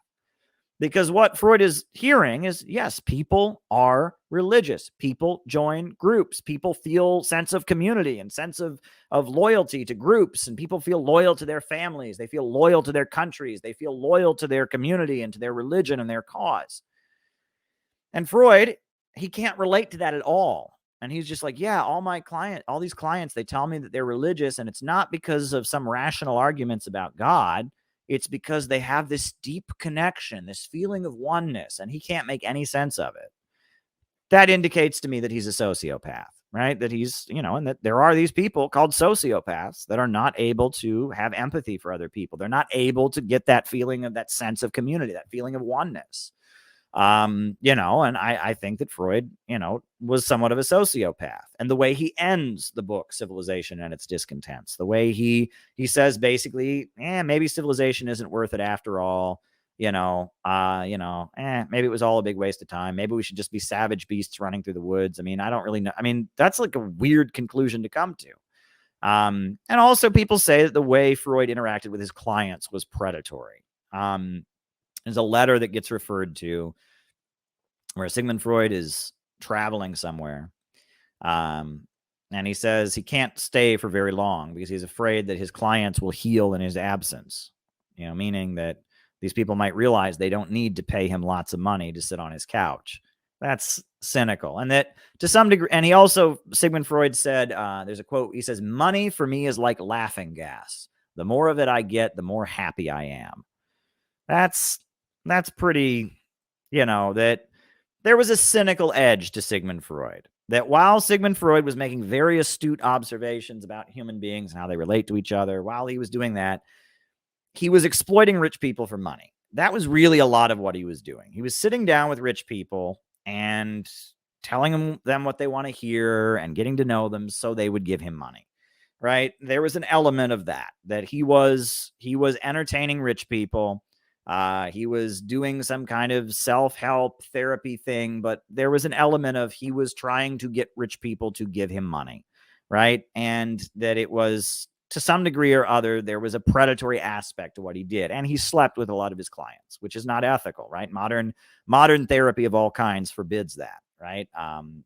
Because what Freud is hearing is, yes, people are religious. People join groups. People feel sense of community and sense of loyalty to groups. And people feel loyal to their families. They feel loyal to their countries. They feel loyal to their community and to their religion and their cause. And Freud, he can't relate to that at all. And he's just like, yeah, all these clients, they tell me that they're religious, and it's not because of some rational arguments about God. It's because they have this deep connection, this feeling of oneness, and he can't make any sense of it. That indicates to me that he's a sociopath, right? That he's, you know, and that there are these people called sociopaths that are not able to have empathy for other people. They're not able to get that feeling of that sense of community, that feeling of oneness. You know, and I think that Freud, you know, was somewhat of a sociopath. And the way he ends the book, Civilization and Its Discontents, the way he says basically, maybe civilization isn't worth it after all. Maybe it was all a big waste of time. Maybe we should just be savage beasts running through the woods. I mean, I don't really know. I mean, that's like a weird conclusion to come to. And also people say that the way Freud interacted with his clients was predatory. There's a letter that gets referred to where Sigmund Freud is traveling somewhere. And he says he can't stay for very long because he's afraid that his clients will heal in his absence. You know, meaning that these people might realize they don't need to pay him lots of money to sit on his couch. That's cynical. And that to some degree, and he also, Sigmund Freud said, there's a quote, he says, money for me is like laughing gas. The more of it I get, the more happy I am. That's pretty, you know, that there was a cynical edge to Sigmund Freud. That while Sigmund Freud was making very astute observations about human beings and how they relate to each other, while he was doing that, he was exploiting rich people for money. That was really a lot of what he was doing. He was sitting down with rich people and telling them what they want to hear and getting to know them so they would give him money. Right? There was an element of that he was entertaining rich people. He was doing some kind of self-help therapy thing, but there was an element of he was trying to get rich people to give him money, right? And that it was, to some degree or other, there was a predatory aspect to what he did. And he slept with a lot of his clients, which is not ethical, right? Modern therapy of all kinds forbids that, right?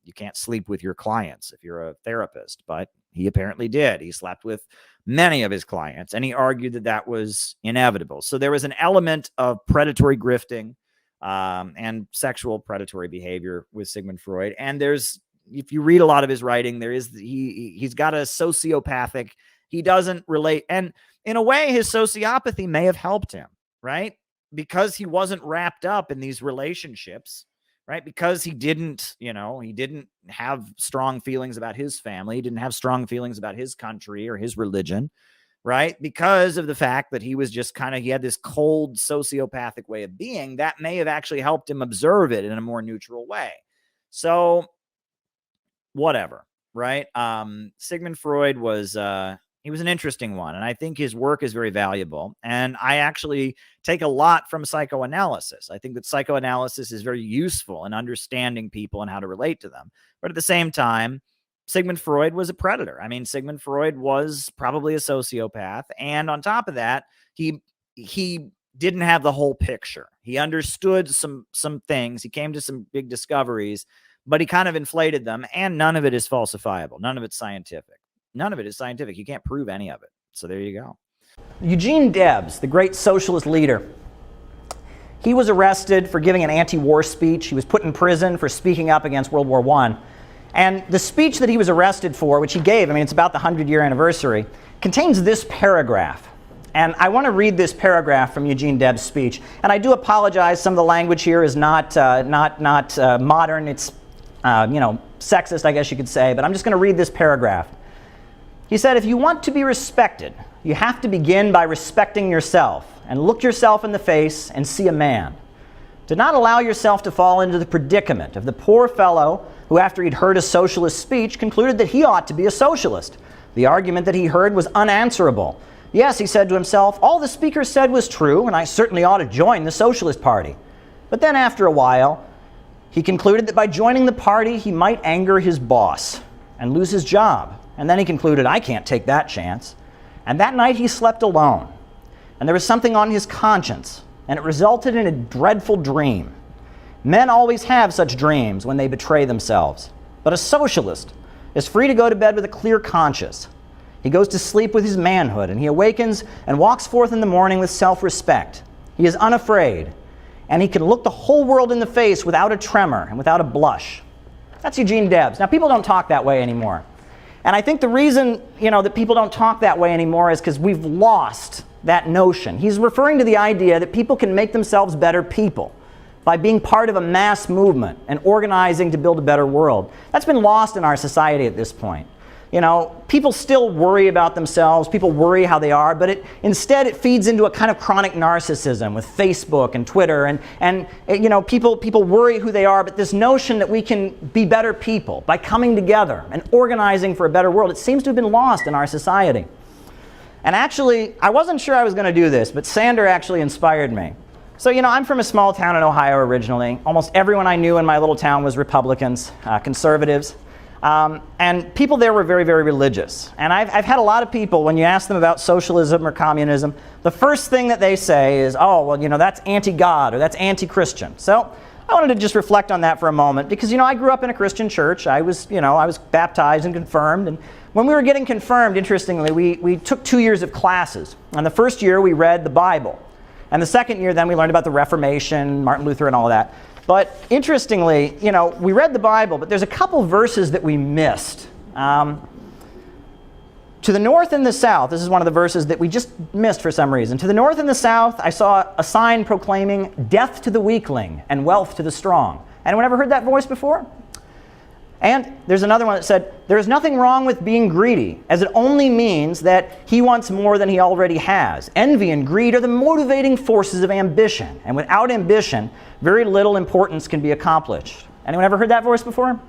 You can't sleep with your clients if you're a therapist, but he apparently did. He slept with many of his clients, and he argued that that was inevitable. So there was an element of predatory grifting and sexual predatory behavior with Sigmund Freud. And there's, if you read a lot of his writing, he's got a sociopathic, he doesn't relate. And in a way, his sociopathy may have helped him, right? Because he wasn't wrapped up in these relationships, right? Because he didn't have strong feelings about his family. He didn't have strong feelings about his country or his religion. right? Because of the fact that he was just he had this cold sociopathic way of being that may have actually helped him observe it in a more neutral way. So whatever, right? Sigmund Freud was, he was an interesting one. And I think his work is very valuable. And I actually take a lot from psychoanalysis. I think that psychoanalysis is very useful in understanding people and how to relate to them. But at the same time, Sigmund Freud was a predator. I mean, Sigmund Freud was probably a sociopath. And on top of that, he didn't have the whole picture. He understood some things. He came to some big discoveries, but he kind of inflated them. And none of it is falsifiable. None of it's scientific. None of it is scientific. You can't prove any of it. So there you go. Eugene Debs, the great socialist leader, he was arrested for giving an anti-war speech. He was put in prison for speaking up against World War I. And the speech that he was arrested for, which he gave, I mean, it's about the 100-year anniversary, contains this paragraph. And I want to read this paragraph from Eugene Debs' speech. And I do apologize, some of the language here is not modern. It's, sexist, I guess you could say. But I'm just going to read this paragraph. He said, "If you want to be respected, you have to begin by respecting yourself and look yourself in the face and see a man. Do not allow yourself to fall into the predicament of the poor fellow who, after he'd heard a socialist speech, concluded that he ought to be a socialist. The argument that he heard was unanswerable. Yes, he said to himself, all the speaker said was true, and I certainly ought to join the Socialist Party. But then after a while, he concluded that by joining the party, he might anger his boss and lose his job. And then he concluded, I can't take that chance. And that night he slept alone. And there was something on his conscience, and it resulted in a dreadful dream. Men always have such dreams when they betray themselves. But a socialist is free to go to bed with a clear conscience. He goes to sleep with his manhood, and he awakens and walks forth in the morning with self-respect. He is unafraid, and he can look the whole world in the face without a tremor and without a blush." That's Eugene Debs. Now, people don't talk that way anymore. And I think the reason, that people don't talk that way anymore is because we've lost that notion. He's referring to the idea that people can make themselves better people by being part of a mass movement and organizing to build a better world. That's been lost in our society at this point. People still worry about themselves, people worry how they are, but instead it feeds into a kind of chronic narcissism with Facebook and Twitter, and people worry who they are, but this notion that we can be better people by coming together and organizing for a better world, it seems to have been lost in our society. And actually, I wasn't sure I was going to do this, but Sander actually inspired me. So, I'm from a small town in Ohio originally. Almost everyone I knew in my little town was Republicans, conservatives. And people there were very, very religious. And I've had a lot of people, when you ask them about socialism or communism, the first thing that they say is, that's anti-God or that's anti-Christian. So I wanted to just reflect on that for a moment because, I grew up in a Christian church. I was baptized and confirmed. And when we were getting confirmed, interestingly, we took 2 years of classes. And the first year we read the Bible. And the second year then we learned about the Reformation, Martin Luther and all of that. But interestingly, we read the Bible, but there's a couple verses that we missed. To the north and the south, this is one of the verses that we just missed for some reason. To the north and the south, I saw a sign proclaiming death to the weakling and wealth to the strong. Anyone ever heard that voice before? And there's another one that said, there is nothing wrong with being greedy, as it only means that he wants more than he already has. Envy and greed are the motivating forces of ambition, and without ambition, very little importance can be accomplished. Anyone ever heard that voice before?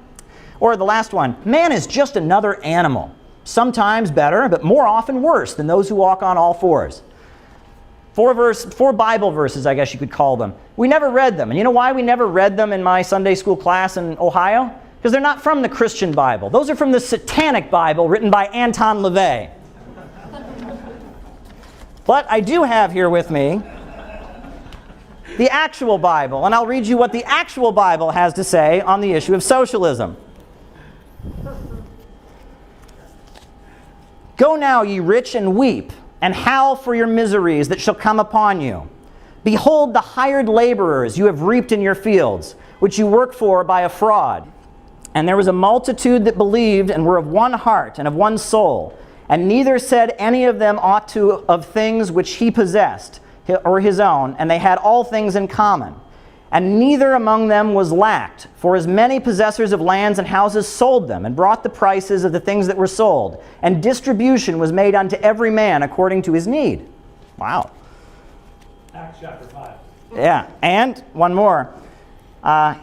Or the last one, man is just another animal, sometimes better, but more often worse than those who walk on all fours. Four Bible verses, I guess you could call them. We never read them. And you know why we never read them in my Sunday school class in Ohio? Because they're not from the Christian Bible. Those are from the Satanic Bible written by Anton LaVey. But I do have here with me the actual Bible, and I'll read you what the actual Bible has to say on the issue of socialism. Go now, ye rich, and weep, and howl for your miseries that shall come upon you. Behold the hired laborers you have reaped in your fields, which you work for by a fraud. And there was a multitude that believed and were of one heart and of one soul, and neither said any of them aught to of things which he possessed or his own, and they had all things in common. And neither among them was lacked, for as many possessors of lands and houses sold them, and brought the prices of the things that were sold, and distribution was made unto every man according to his need. Wow. Acts chapter 5. Yeah, and one more.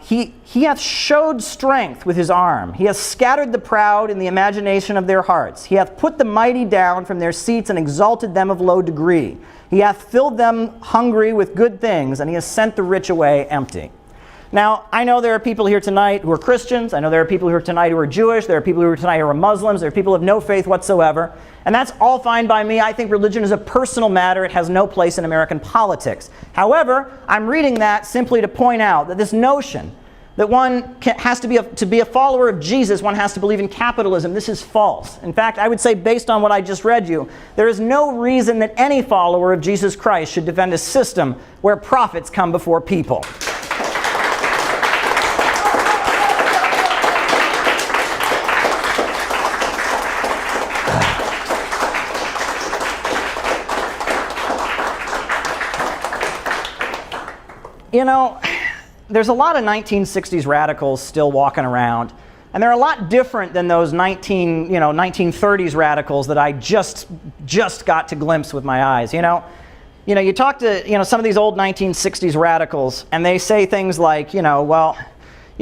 He hath showed strength with his arm. He hath scattered the proud in the imagination of their hearts. He hath put the mighty down from their seats and exalted them of low degree. He hath filled them hungry with good things, and he has sent the rich away empty. Now, I know there are people here tonight who are Christians. I know there are people here tonight who are Jewish. There are people here tonight who are Muslims. There are people who have no faith whatsoever. And that's all fine by me. I think religion is a personal matter. It has no place in American politics. However, I'm reading that simply to point out that this notion that one has to be a follower of Jesus, one has to believe in capitalism, this is false. In fact, I would say, based on what I just read you, there is no reason that any follower of Jesus Christ should defend a system where profits come before people. You know, there's a lot of 1960s radicals still walking around, and they're a lot different than those 1930s radicals that I just got to glimpse with my eyes. You know, you talk to some of these old 1960s radicals, and they say things like, if you're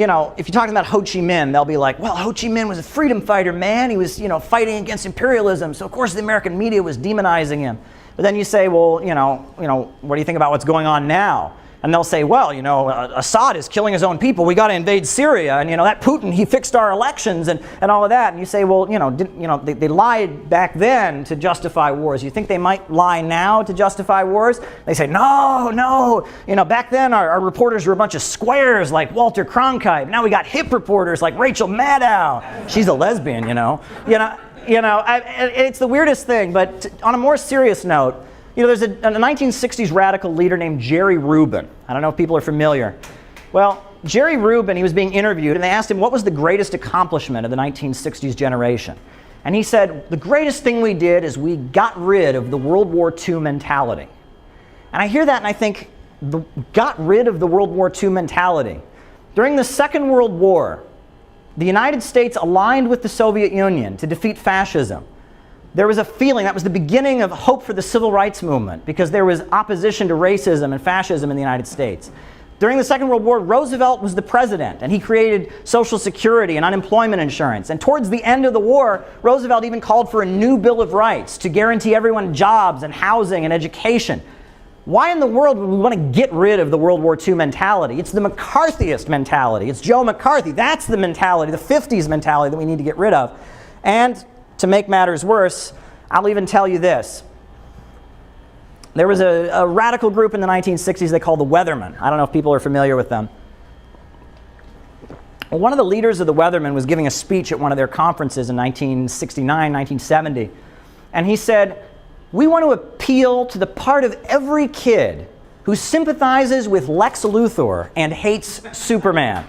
talking about Ho Chi Minh, they'll be like, well, Ho Chi Minh was a freedom fighter, man. He was, fighting against imperialism, so of course the American media was demonizing him. But then you say, well, what do you think about what's going on now? And they'll say, well, Assad is killing his own people. We got to invade Syria. And, that Putin, he fixed our elections and all of that. And you say, well, they lied back then to justify wars. You think they might lie now to justify wars? They say, no. Back then our reporters were a bunch of squares like Walter Cronkite. Now we got hip reporters like Rachel Maddow. She's a lesbian, it's the weirdest thing. But on a more serious note, there's a 1960s radical leader named Jerry Rubin. I don't know if people are familiar. Well, Jerry Rubin, he was being interviewed, and they asked him what was the greatest accomplishment of the 1960s generation. And he said, the greatest thing we did is we got rid of the World War II mentality. And I hear that and I think, got rid of the World War II mentality. During the Second World War, the United States aligned with the Soviet Union to defeat fascism. There was a feeling, that was the beginning of hope for the civil rights movement, because there was opposition to racism and fascism in the United States. During the Second World War, Roosevelt was the president, and he created Social Security and unemployment insurance. And towards the end of the war, Roosevelt even called for a new Bill of Rights to guarantee everyone jobs and housing and education. Why in the world would we want to get rid of the World War II mentality? It's the McCarthyist mentality. It's Joe McCarthy. That's the mentality, the 50s mentality that we need to get rid of. And to make matters worse, I'll even tell you this. There was a radical group in the 1960s they called the Weathermen. I don't know if people are familiar with them. Well, one of the leaders of the Weathermen was giving a speech at one of their conferences in 1969, 1970. And he said, we want to appeal to the part of every kid who sympathizes with Lex Luthor and hates Superman.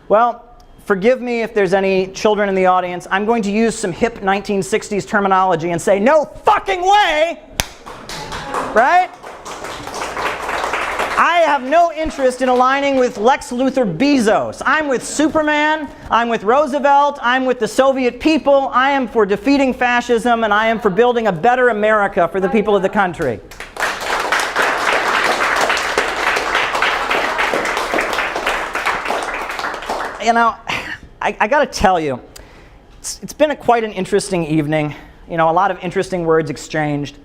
Well, forgive me if there's any children in the audience. I'm going to use some hip 1960s terminology and say, no fucking way! Right? I have no interest in aligning with Lex Luthor Bezos. I'm with Superman, I'm with Roosevelt, I'm with the Soviet people, I am for defeating fascism, and I am for building a better America for the people of the country. I got to tell you, it's been quite an interesting evening. A lot of interesting words exchanged.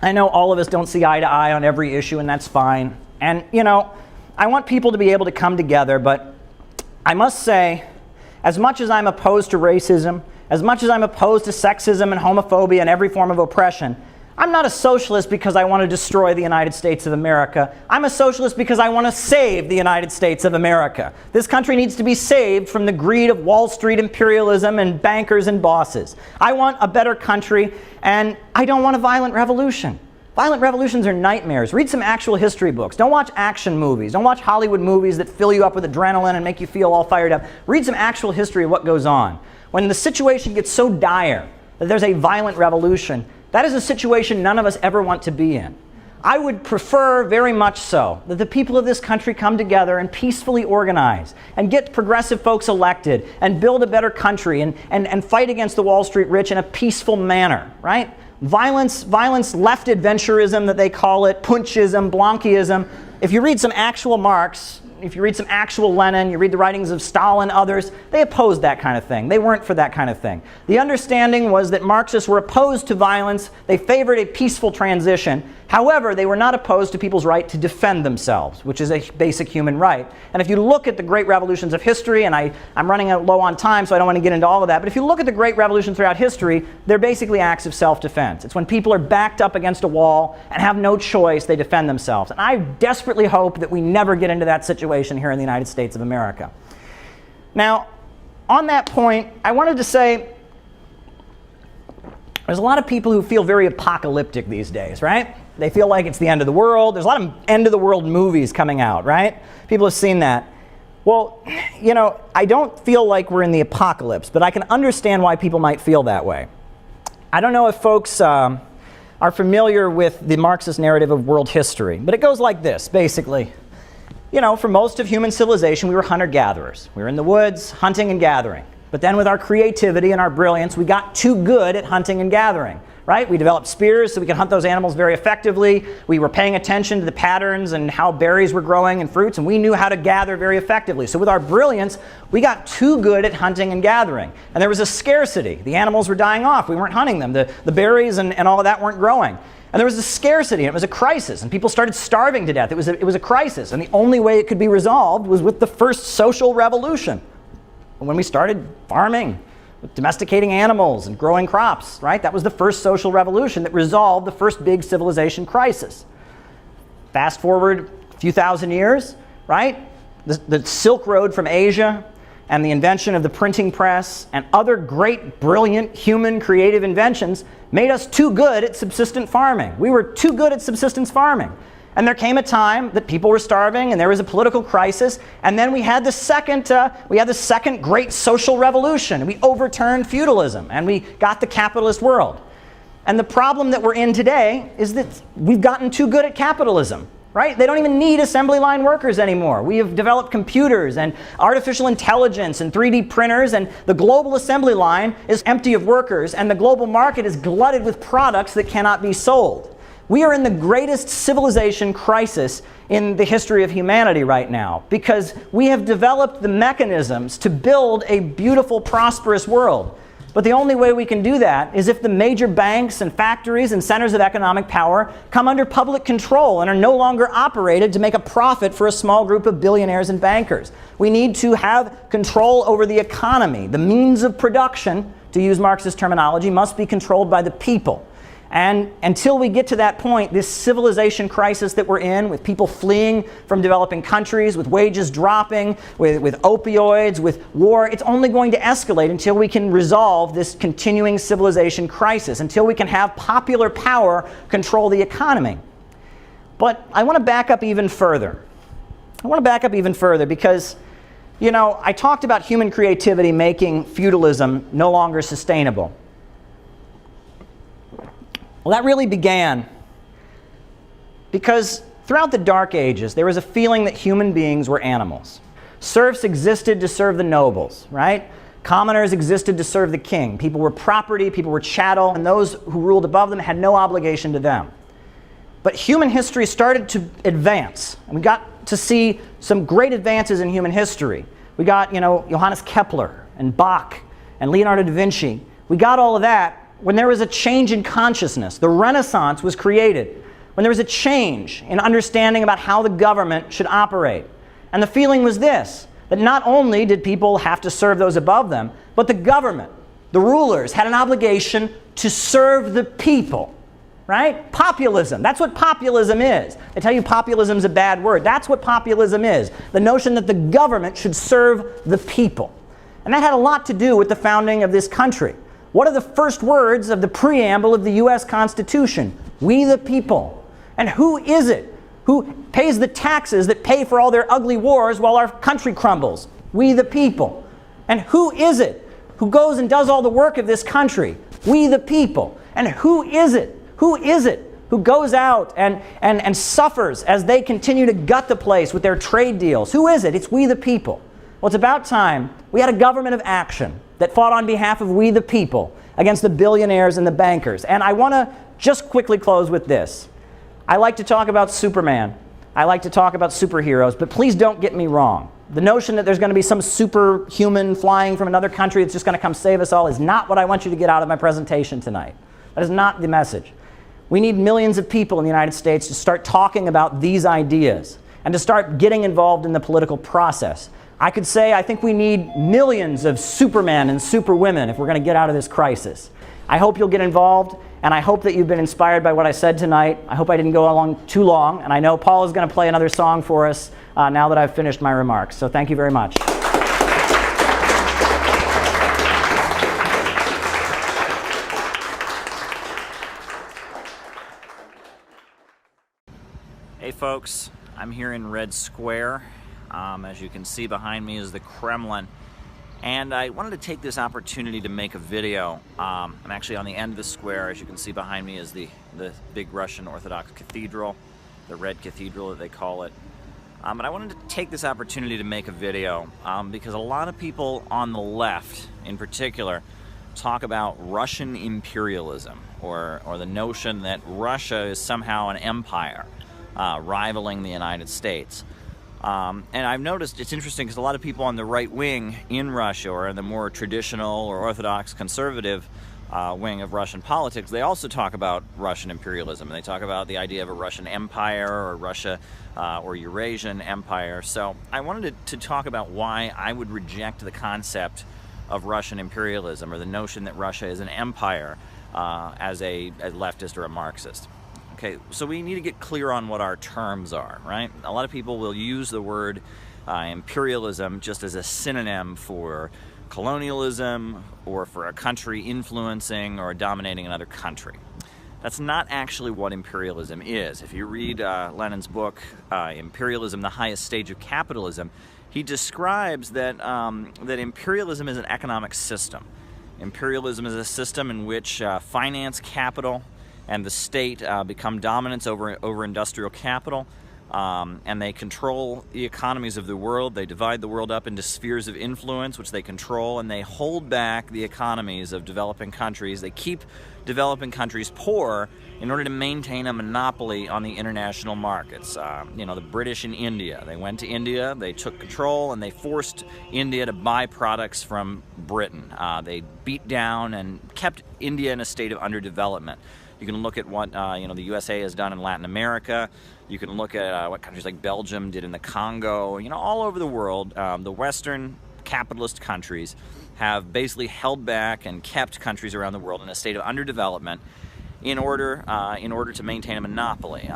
I know all of us don't see eye to eye on every issue, and that's fine. And, I want people to be able to come together, but I must say, as much as I'm opposed to racism, as much as I'm opposed to sexism and homophobia and every form of oppression, I'm not a socialist because I want to destroy the United States of America. I'm a socialist because I want to save the United States of America. This country needs to be saved from the greed of Wall Street imperialism and bankers and bosses. I want a better country, and I don't want a violent revolution. Violent revolutions are nightmares. Read some actual history books. Don't watch action movies. Don't watch Hollywood movies that fill you up with adrenaline and make you feel all fired up. Read some actual history of what goes on. When the situation gets so dire that there's a violent revolution, that is a situation none of us ever want to be in. I would prefer very much so that the people of this country come together and peacefully organize and get progressive folks elected and build a better country and fight against the Wall Street rich in a peaceful manner, right? Violence, left adventurism that they call it, punchism, Blanquism. If you read some actual Marx, if you read some actual Lenin, you read the writings of Stalin, others, they opposed that kind of thing. They weren't for that kind of thing. The understanding was that Marxists were opposed to violence. They favored a peaceful transition. However, they were not opposed to people's right to defend themselves, which is a basic human right. And if you look at the great revolutions of history, and I'm running out low on time, so I don't want to get into all of that, but if you look at the great revolutions throughout history, they're basically acts of self-defense. It's when people are backed up against a wall and have no choice, they defend themselves. And I desperately hope that we never get into that situation here in the United States of America. Now, on that point, I wanted to say, there's a lot of people who feel very apocalyptic these days, right? They feel like it's the end of the world. There's a lot of end of the world movies coming out, right? People have seen that. Well, you know, I don't feel like we're in the apocalypse, but I can understand why people might feel that way. I don't know if folks are familiar with the Marxist narrative of world history, but it goes like this, basically. You know, for most of human civilization, we were hunter-gatherers. We were in the woods, hunting and gathering. But then with our creativity and our brilliance, we got too good at hunting and gathering, right? We developed spears so we could hunt those animals very effectively. We were paying attention to the patterns and how berries were growing and fruits, and we knew how to gather very effectively. So with our brilliance, we got too good at hunting and gathering. And there was a scarcity. The animals were dying off. We weren't hunting them. The berries and all of that weren't growing. And there was a scarcity, and it was a crisis, and people started starving to death. It was a crisis, and the only way it could be resolved was with the first social revolution. When we started farming, domesticating animals and growing crops, right? That was the first social revolution that resolved the first big civilization crisis. Fast forward a few thousand years, right? The Silk Road from Asia and the invention of the printing press and other great, brilliant, human creative inventions made us too good at subsistence farming. We were too good at subsistence farming. And there came a time that people were starving and there was a political crisis, and then we had the second great social revolution. We overturned feudalism and we got the capitalist world. And the problem that we're in today is that we've gotten too good at capitalism, right? They don't even need assembly line workers anymore. We have developed computers and artificial intelligence and 3D printers, and the global assembly line is empty of workers, and the global market is glutted with products that cannot be sold. We are in the greatest civilization crisis in the history of humanity right now because we have developed the mechanisms to build a beautiful, prosperous world. But the only way we can do that is if the major banks and factories and centers of economic power come under public control and are no longer operated to make a profit for a small group of billionaires and bankers. We need to have control over the economy. The means of production, to use Marxist terminology, must be controlled by the people. And until we get to that point, this civilization crisis that we're in, with people fleeing from developing countries, with wages dropping, with opioids, with war, it's only going to escalate until we can resolve this continuing civilization crisis, until we can have popular power control the economy. But I want to back up even further. Because, you know, I talked about human creativity making feudalism no longer sustainable. Well, that really began because throughout the Dark Ages, there was a feeling that human beings were animals. Serfs existed to serve the nobles, right? Commoners existed to serve the king. People were property, people were chattel, and those who ruled above them had no obligation to them. But human history started to advance, and we got to see some great advances in human history. We got, you know, Johannes Kepler and Bach and Leonardo da Vinci. We got all of that when there was a change in consciousness. The Renaissance was created when there was a change in understanding about how the government should operate. And the feeling was this, that not only did people have to serve those above them, but the government, the rulers, had an obligation to serve the people, right? Populism, that's what populism is. They tell you populism is a bad word. That's what populism is, the notion that the government should serve the people. And that had a lot to do with the founding of this country. What are the first words of the preamble of the U.S. Constitution? We the people. And who is it who pays the taxes that pay for all their ugly wars while our country crumbles? We the people. And who is it who goes and does all the work of this country? We the people. And who is it who goes out and suffers as they continue to gut the place with their trade deals? Who is it? It's we the people. Well, it's about time we had a government of action that fought on behalf of we the people against the billionaires and the bankers. And I want to just quickly close with this. I like to talk about Superman. I like to talk about superheroes, but please don't get me wrong. The notion that there's going to be some superhuman flying from another country that's just going to come save us all is not what I want you to get out of my presentation tonight. That is not the message. We need millions of people in the United States to start talking about these ideas and to start getting involved in the political process. I could say I think we need millions of supermen and superwomen if we're going to get out of this crisis. I hope you'll get involved, and I hope that you've been inspired by what I said tonight. I hope I didn't go along too long, and I know Paul is going to play another song for us now that I've finished my remarks. So thank you very much. Hey folks, I'm here in Red Square. As you can see behind me is the Kremlin. And I wanted to take this opportunity to make a video. I'm actually on the end of the square. As you can see behind me is the big Russian Orthodox Cathedral, the Red Cathedral that they call it. But I wanted to take this opportunity to make a video because a lot of people on the left, in particular, talk about Russian imperialism or the notion that Russia is somehow an empire rivaling the United States. And I've noticed it's interesting because a lot of people on the right wing in Russia, or in the more traditional or Orthodox conservative wing of Russian politics, they also talk about Russian imperialism. And they talk about the idea of a Russian empire or Russia or Eurasian empire. So I wanted to talk about why I would reject the concept of Russian imperialism or the notion that Russia is an empire as a leftist or a Marxist. Okay, so we need to get clear on what our terms are, right? A lot of people will use the word imperialism just as a synonym for colonialism or for a country influencing or dominating another country. That's not actually what imperialism is. If you read Lenin's book, Imperialism, the Highest Stage of Capitalism, he describes that, that imperialism is an economic system. Imperialism is a system in which finance, capital, and the state become dominant over industrial capital, and they control the economies of the world. They divide the world up into spheres of influence, which they control, and they hold back the economies of developing countries. They keep developing countries poor in order to maintain a monopoly on the international markets. You know, the British in India, they went to India, they took control, and they forced India to buy products from Britain. They beat down and kept India in a state of underdevelopment. You can look at what the USA has done in Latin America. You can look at what countries like Belgium did in the Congo. You know, all over the world, the Western capitalist countries have basically held back and kept countries around the world in a state of underdevelopment in order to maintain a monopoly.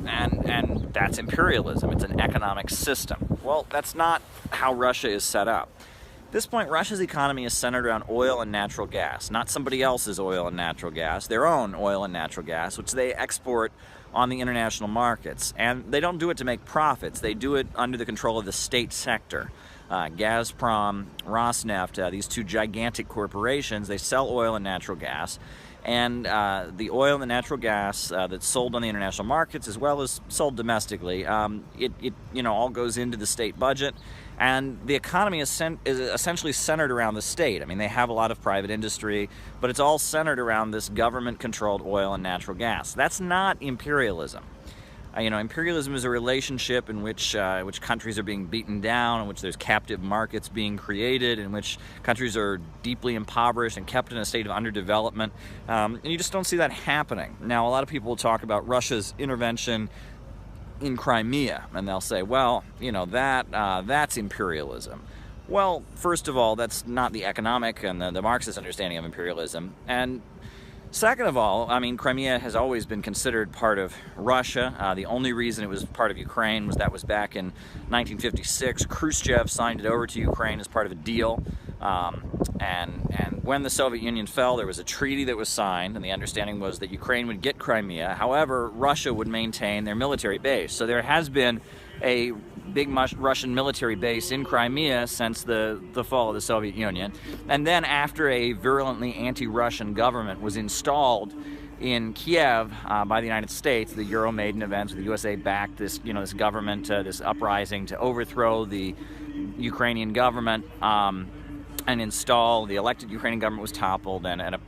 And that's imperialism. It's an economic system. Well, that's not how Russia is set up. At this point, Russia's economy is centered around oil and natural gas, not somebody else's oil and natural gas, their own oil and natural gas, which they export on the international markets. And they don't do it to make profits. They do it under the control of the state sector. Gazprom, Rosneft, these two gigantic corporations, they sell oil and natural gas. And the oil and the natural gas that's sold on the international markets, as well as sold domestically, it all goes into the state budget. And the economy is essentially centered around the state. I mean, they have a lot of private industry, but it's all centered around this government-controlled oil and natural gas. That's not imperialism. Imperialism is a relationship in which countries are being beaten down, in which there's captive markets being created, in which countries are deeply impoverished and kept in a state of underdevelopment. And you just don't see that happening. Now, a lot of people will talk about Russia's intervention in Crimea, and they'll say, well, that's imperialism. Well, first of all, that's not the economic and the Marxist understanding of imperialism. And second of all, I mean, Crimea has always been considered part of Russia. The only reason it was part of Ukraine was back in 1956. Khrushchev signed it over to Ukraine as part of a deal. And when the Soviet Union fell, there was a treaty that was signed, and the understanding was that Ukraine would get Crimea. However, Russia would maintain their military base. So there has been a big Russian military base in Crimea since the fall of the Soviet Union. And then after a virulently anti-Russian government was installed in Kiev by the United States, the Euromaidan events, the USA backed this, this government, this uprising to overthrow the Ukrainian government and install the elected Ukrainian government was toppled, and a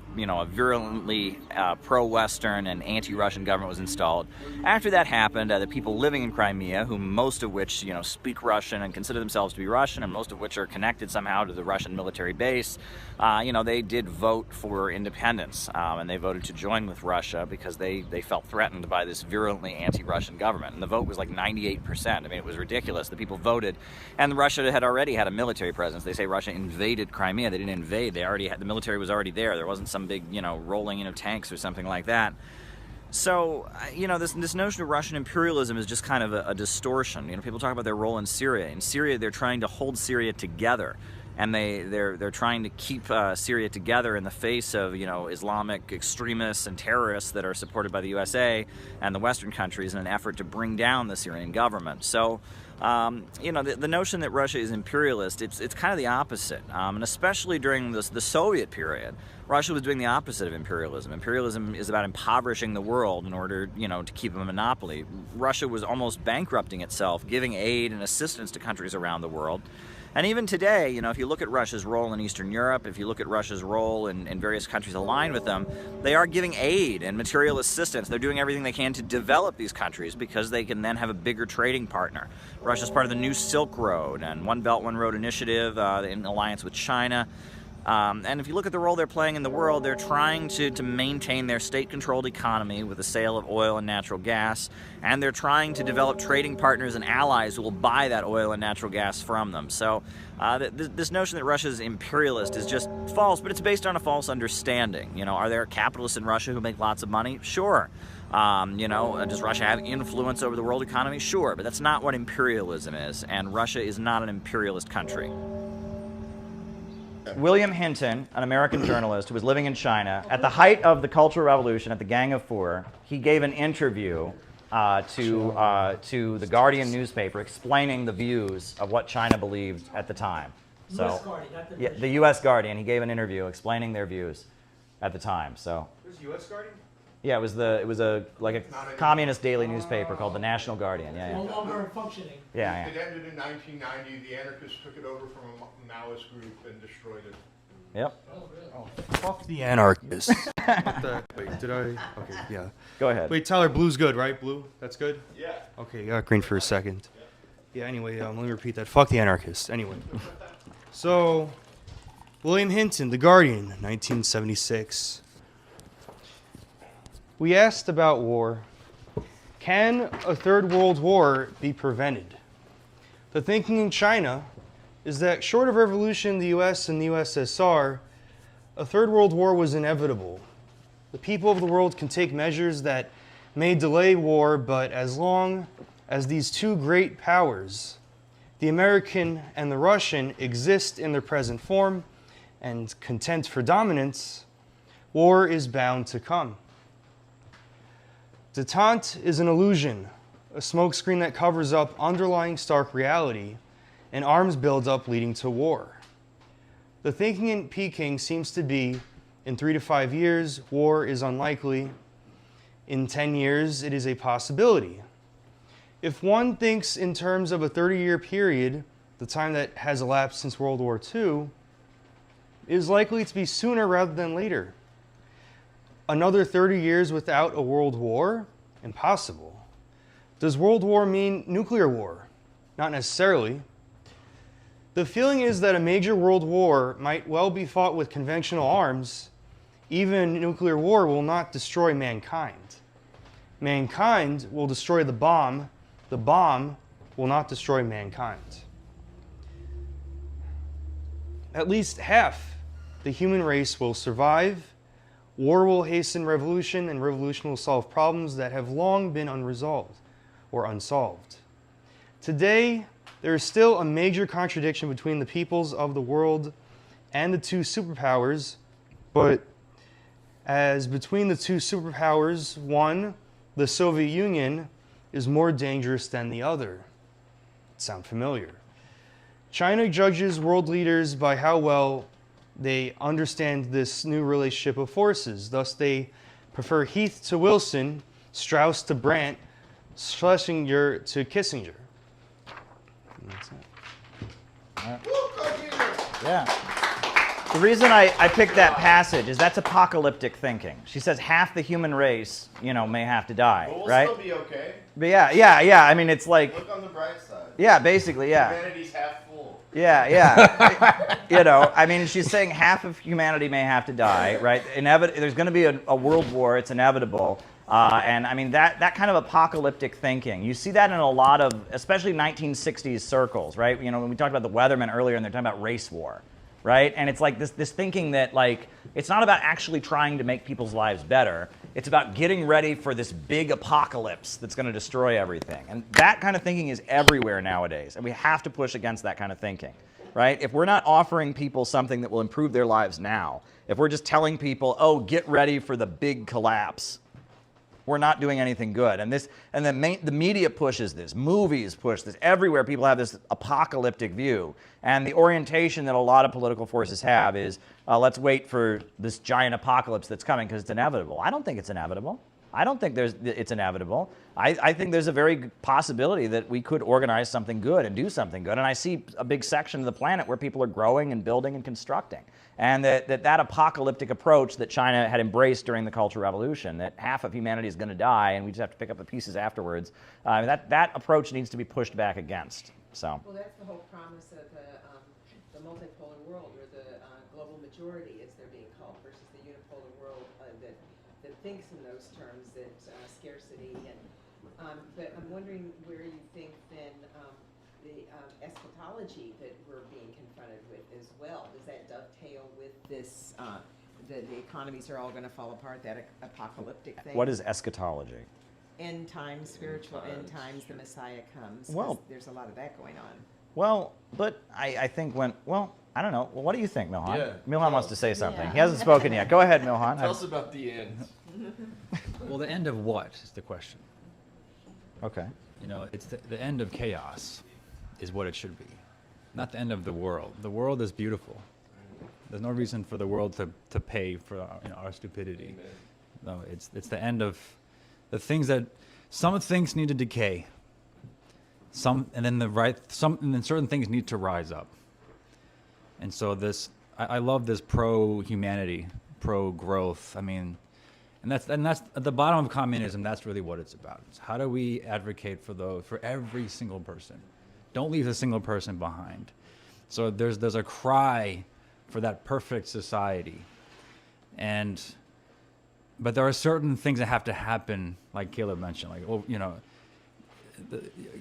virulently pro-Western and anti-Russian government was installed. After that happened, the people living in Crimea, who most of which speak Russian and consider themselves to be Russian, and most of which are connected somehow to the Russian military base, they did vote for independence, and they voted to join with Russia because they felt threatened by this virulently anti-Russian government. And the vote was like 98%. I mean, it was ridiculous. The people voted, and Russia had already had a military presence. They say Russia invaded Crimea. They didn't invade. They already had, the military was already there. There wasn't some big, rolling in of tanks or something like that. So, this notion of Russian imperialism is just kind of a distortion. People talk about their role in Syria. In Syria, they're trying to hold Syria together, and they're trying to keep Syria together in the face of Islamic extremists and terrorists that are supported by the USA and the Western countries in an effort to bring down the Syrian government. So, the notion that Russia is imperialist, it's kind of the opposite, and especially during the Soviet period. Russia was doing the opposite of imperialism. Imperialism is about impoverishing the world in order, to keep a monopoly. Russia was almost bankrupting itself, giving aid and assistance to countries around the world. And even today, if you look at Russia's role in Eastern Europe, if you look at Russia's role in various countries aligned with them, they are giving aid and material assistance. They're doing everything they can to develop these countries because they can then have a bigger trading partner. Russia's part of the new Silk Road and One Belt, One Road initiative in alliance with China. And if you look at the role they're playing in the world, they're trying to maintain their state-controlled economy with the sale of oil and natural gas, and they're trying to develop trading partners and allies who will buy that oil and natural gas from them. So this notion that Russia is imperialist is just false, but it's based on a false understanding. Are there capitalists in Russia who make lots of money? Sure. Does Russia have influence over the world economy? Sure, but that's not what imperialism is, and Russia is not an imperialist country. William Hinton, an American journalist who was living in China, at the height of the Cultural Revolution at the Gang of Four, he gave an interview to the Guardian newspaper explaining the views of what China believed at the time. So, yeah, the U.S. Guardian. He gave an interview explaining their views at the time. So. There's U.S. Guardian? Yeah, it was a communist daily newspaper called the National Guardian. Yeah, yeah. No longer functioning. Yeah, It ended in 1990. The anarchists took it over from a Maoist group and destroyed it. Yep. Oh, fuck the anarchists. Wait, did I? Okay, yeah. Go ahead. Wait, Tyler, blue's good, right? Blue? That's good? Yeah. Okay, you got green for a second. Yeah, anyway, let me repeat that. Fuck the anarchists. Anyway. So, William Hinton, The Guardian, 1976. We asked about war. Can a third world war be prevented? The thinking in China is that short of revolution in the US and the USSR, a third world war was inevitable. The people of the world can take measures that may delay war, but as long as these two great powers, the American and the Russian, exist in their present form and content for dominance, war is bound to come. Detente is an illusion, a smokescreen that covers up underlying stark reality, and arms buildup leading to war. The thinking in Peking seems to be, in 3 to 5 years, war is unlikely. In 10 years, it is a possibility. If one thinks in terms of a 30-year period, the time that has elapsed since World War II, it is likely to be sooner rather than later. Another 30 years without a world war? Impossible. Does world war mean nuclear war? Not necessarily. The feeling is that a major world war might well be fought with conventional arms. Even nuclear war will not destroy mankind. Mankind will destroy the bomb. The bomb will not destroy mankind. At least half the human race will survive. War will hasten revolution, and revolution will solve problems that have long been unresolved or unsolved. Today, there is still a major contradiction between the peoples of the world and the two superpowers, but as between the two superpowers, one, the Soviet Union, is more dangerous than the other. Sound familiar? China judges world leaders by how well they understand this new relationship of forces. Thus, they Prefer Heath to Wilson, Strauss to Brandt, Schlesinger to Kissinger. And that's it. Yeah. The reason I picked that passage is that's apocalyptic thinking. She says half the human race, may have to die, But we'll right? still be okay. But yeah. I mean, it's like, Look on the bright side. yeah, basically, yeah. Humanity's half full. Yeah. I mean, she's saying half of humanity may have to die, right? There's going to be a world war. It's inevitable. And I mean, that kind of apocalyptic thinking, you see that in a lot of, especially 1960s circles, right? When we talked about the Weathermen earlier and they're talking about race war, right? And it's like this thinking that, like, it's not about actually trying to make people's lives better. It's about getting ready for this big apocalypse that's going to destroy everything. And that kind of thinking is everywhere nowadays. And we have to push against that kind of thinking, right? If we're not offering people something that will improve their lives now, if we're just telling people, oh, get ready for the big collapse, we're not doing anything good. And the media pushes this, movies push this, everywhere people have this apocalyptic view. And the orientation that a lot of political forces have is, let's wait for this giant apocalypse that's coming because it's inevitable. I don't think it's inevitable. I don't think it's inevitable. I think there's a very possibility that we could organize something good and do something good. And I see a big section of the planet where people are growing and building and constructing. And that apocalyptic approach that China had embraced during the Cultural Revolution, that half of humanity is going to die and we just have to pick up the pieces afterwards, that approach needs to be pushed back against. So. Well, that's the whole promise of the multipolar world, or the global majority, as they're being called, versus the unipolar world that thinks in those terms, that scarcity. But I'm wondering where you think then the eschatology that we're being confronted with as well, does that dovetail with this, the economies are all going to fall apart, that apocalyptic thing? What is eschatology? End times, spiritual end times, the Messiah comes. 'cause Well- there's a lot of that going on. Well, but I think I don't know. Well, what do you think, Milhan? Yeah. Milhan wants to say something. He hasn't spoken yet. Go ahead, Milhan. Tell us about the end. Well, the end of what is the question. Okay. It's the end of chaos is what it should be, not the end of the world. The world is beautiful. There's no reason for the world to pay for our stupidity. No, it's the end of the things that some things need to decay. And then certain things need to rise up. And so I love this pro-humanity, pro-growth. I mean, and that's at the bottom of communism. That's really what it's about. It's how do we advocate for every single person? Don't leave a single person behind. So there's a cry for that perfect society, but there are certain things that have to happen, like Caleb mentioned,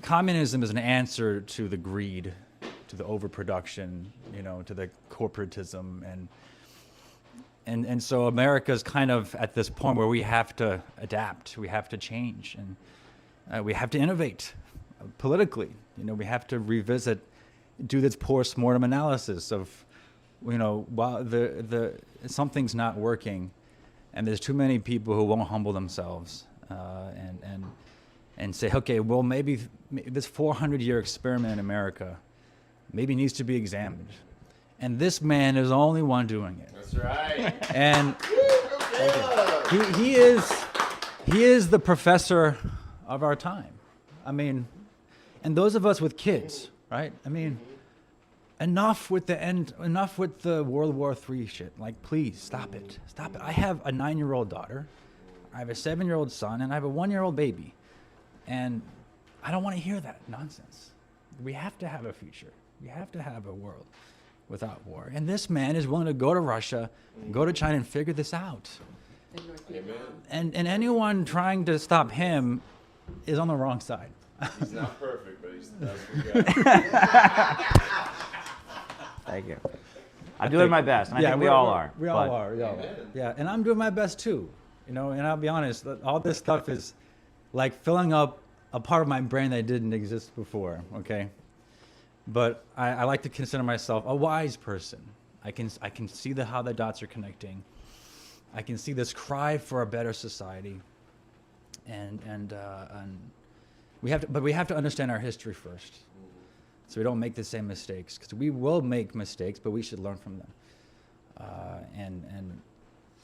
communism is an answer to the greed, to the overproduction, to the corporatism, and so America's kind of at this point where we have to adapt, we have to change, and we have to innovate politically. We have to revisit, do this post-mortem analysis of, while something's not working, and there's too many people who won't humble themselves, and say, okay, well, maybe this 400-year experiment in America maybe needs to be examined. And this man is the only one doing it. That's right. And he is the professor of our time. I mean, and those of us with kids, right? I mean, enough with the World War III shit. Like, please, stop it. Stop it. I have a 9-year-old daughter, I have a 7-year-old son, and I have a 1-year-old baby. And I don't want to hear that nonsense. We have to have a future. We have to have a world without war. And this man is willing to go to Russia, go to China, and figure this out. Amen. And anyone trying to stop him is on the wrong side. He's not perfect, but that's what we got. Thank you. I'm doing my best, and I think we all are. We all are. Yeah, and I'm doing my best too. And I'll be honest, all this stuff is like filling up a part of my brain that didn't exist before, okay? But I like to consider myself a wise person. I can see how the dots are connecting. I can see this cry for a better society. And we have to understand our history first, so we don't make the same mistakes, because we will make mistakes, but we should learn from them.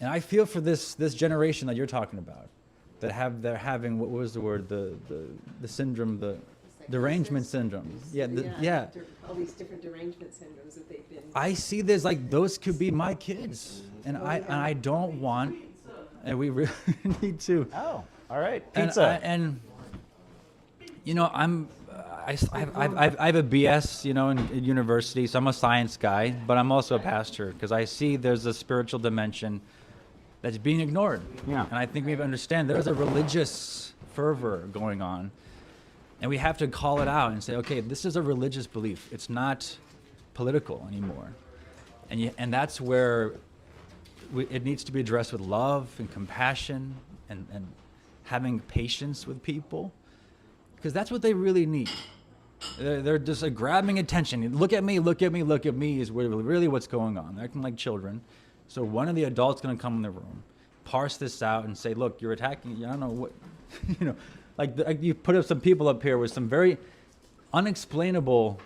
And I feel for this generation that you're talking about, they're having, what was the word, the syndrome, the derangement syndrome. Yeah. All these different derangement syndromes that they've been. I see this like those could be my kids, and I don't want, and we really need to. Oh, all right, pizza. And you know, I have a BS, you know, in university, so I'm a science guy, but I'm also a pastor because I see there's a spiritual dimension that's being ignored. Yeah. And I think we have to understand there's a religious fervor going on, and we have to call it out and say, okay, this is a religious belief. It's not political anymore. And that's where it needs to be addressed with love and compassion and having patience with people, because that's what they really need. They're just grabbing attention. Look at me, look at me, look at me is really what's going on. They're acting like children. So one of the adults going to come in the room, parse this out and say, look, you're attacking, I don't know what, you know, like you put up some people up here with some very unexplainable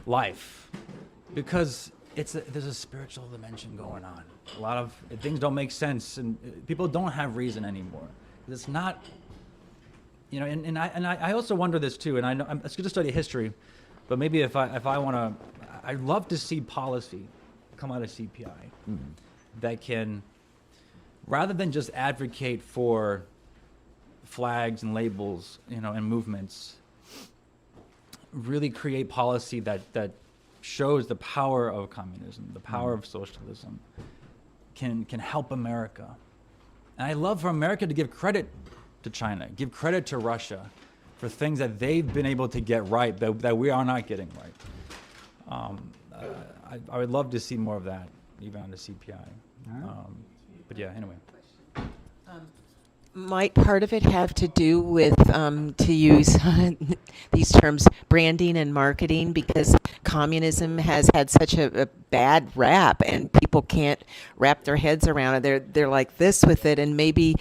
life, because there's a spiritual dimension going on. A lot of things don't make sense, and people don't have reason anymore. It's not, you know, and I also wonder this too, and I know it's good to study history, but maybe if I want to, I'd love to see policy come out of CPI that can, rather than just advocate for flags and labels, you know, and movements, really create policy that shows the power of communism, the power of socialism, can help America. And I love for America to give credit to China, give credit to Russia for things that they've been able to get right that we are not getting right. I would love to see more of that, even on the CPI. But yeah, anyway. Might part of it have to do with, to use these terms, branding and marketing, because communism has had such a bad rap and people can't wrap their heads around it. They're like this with it, and maybe,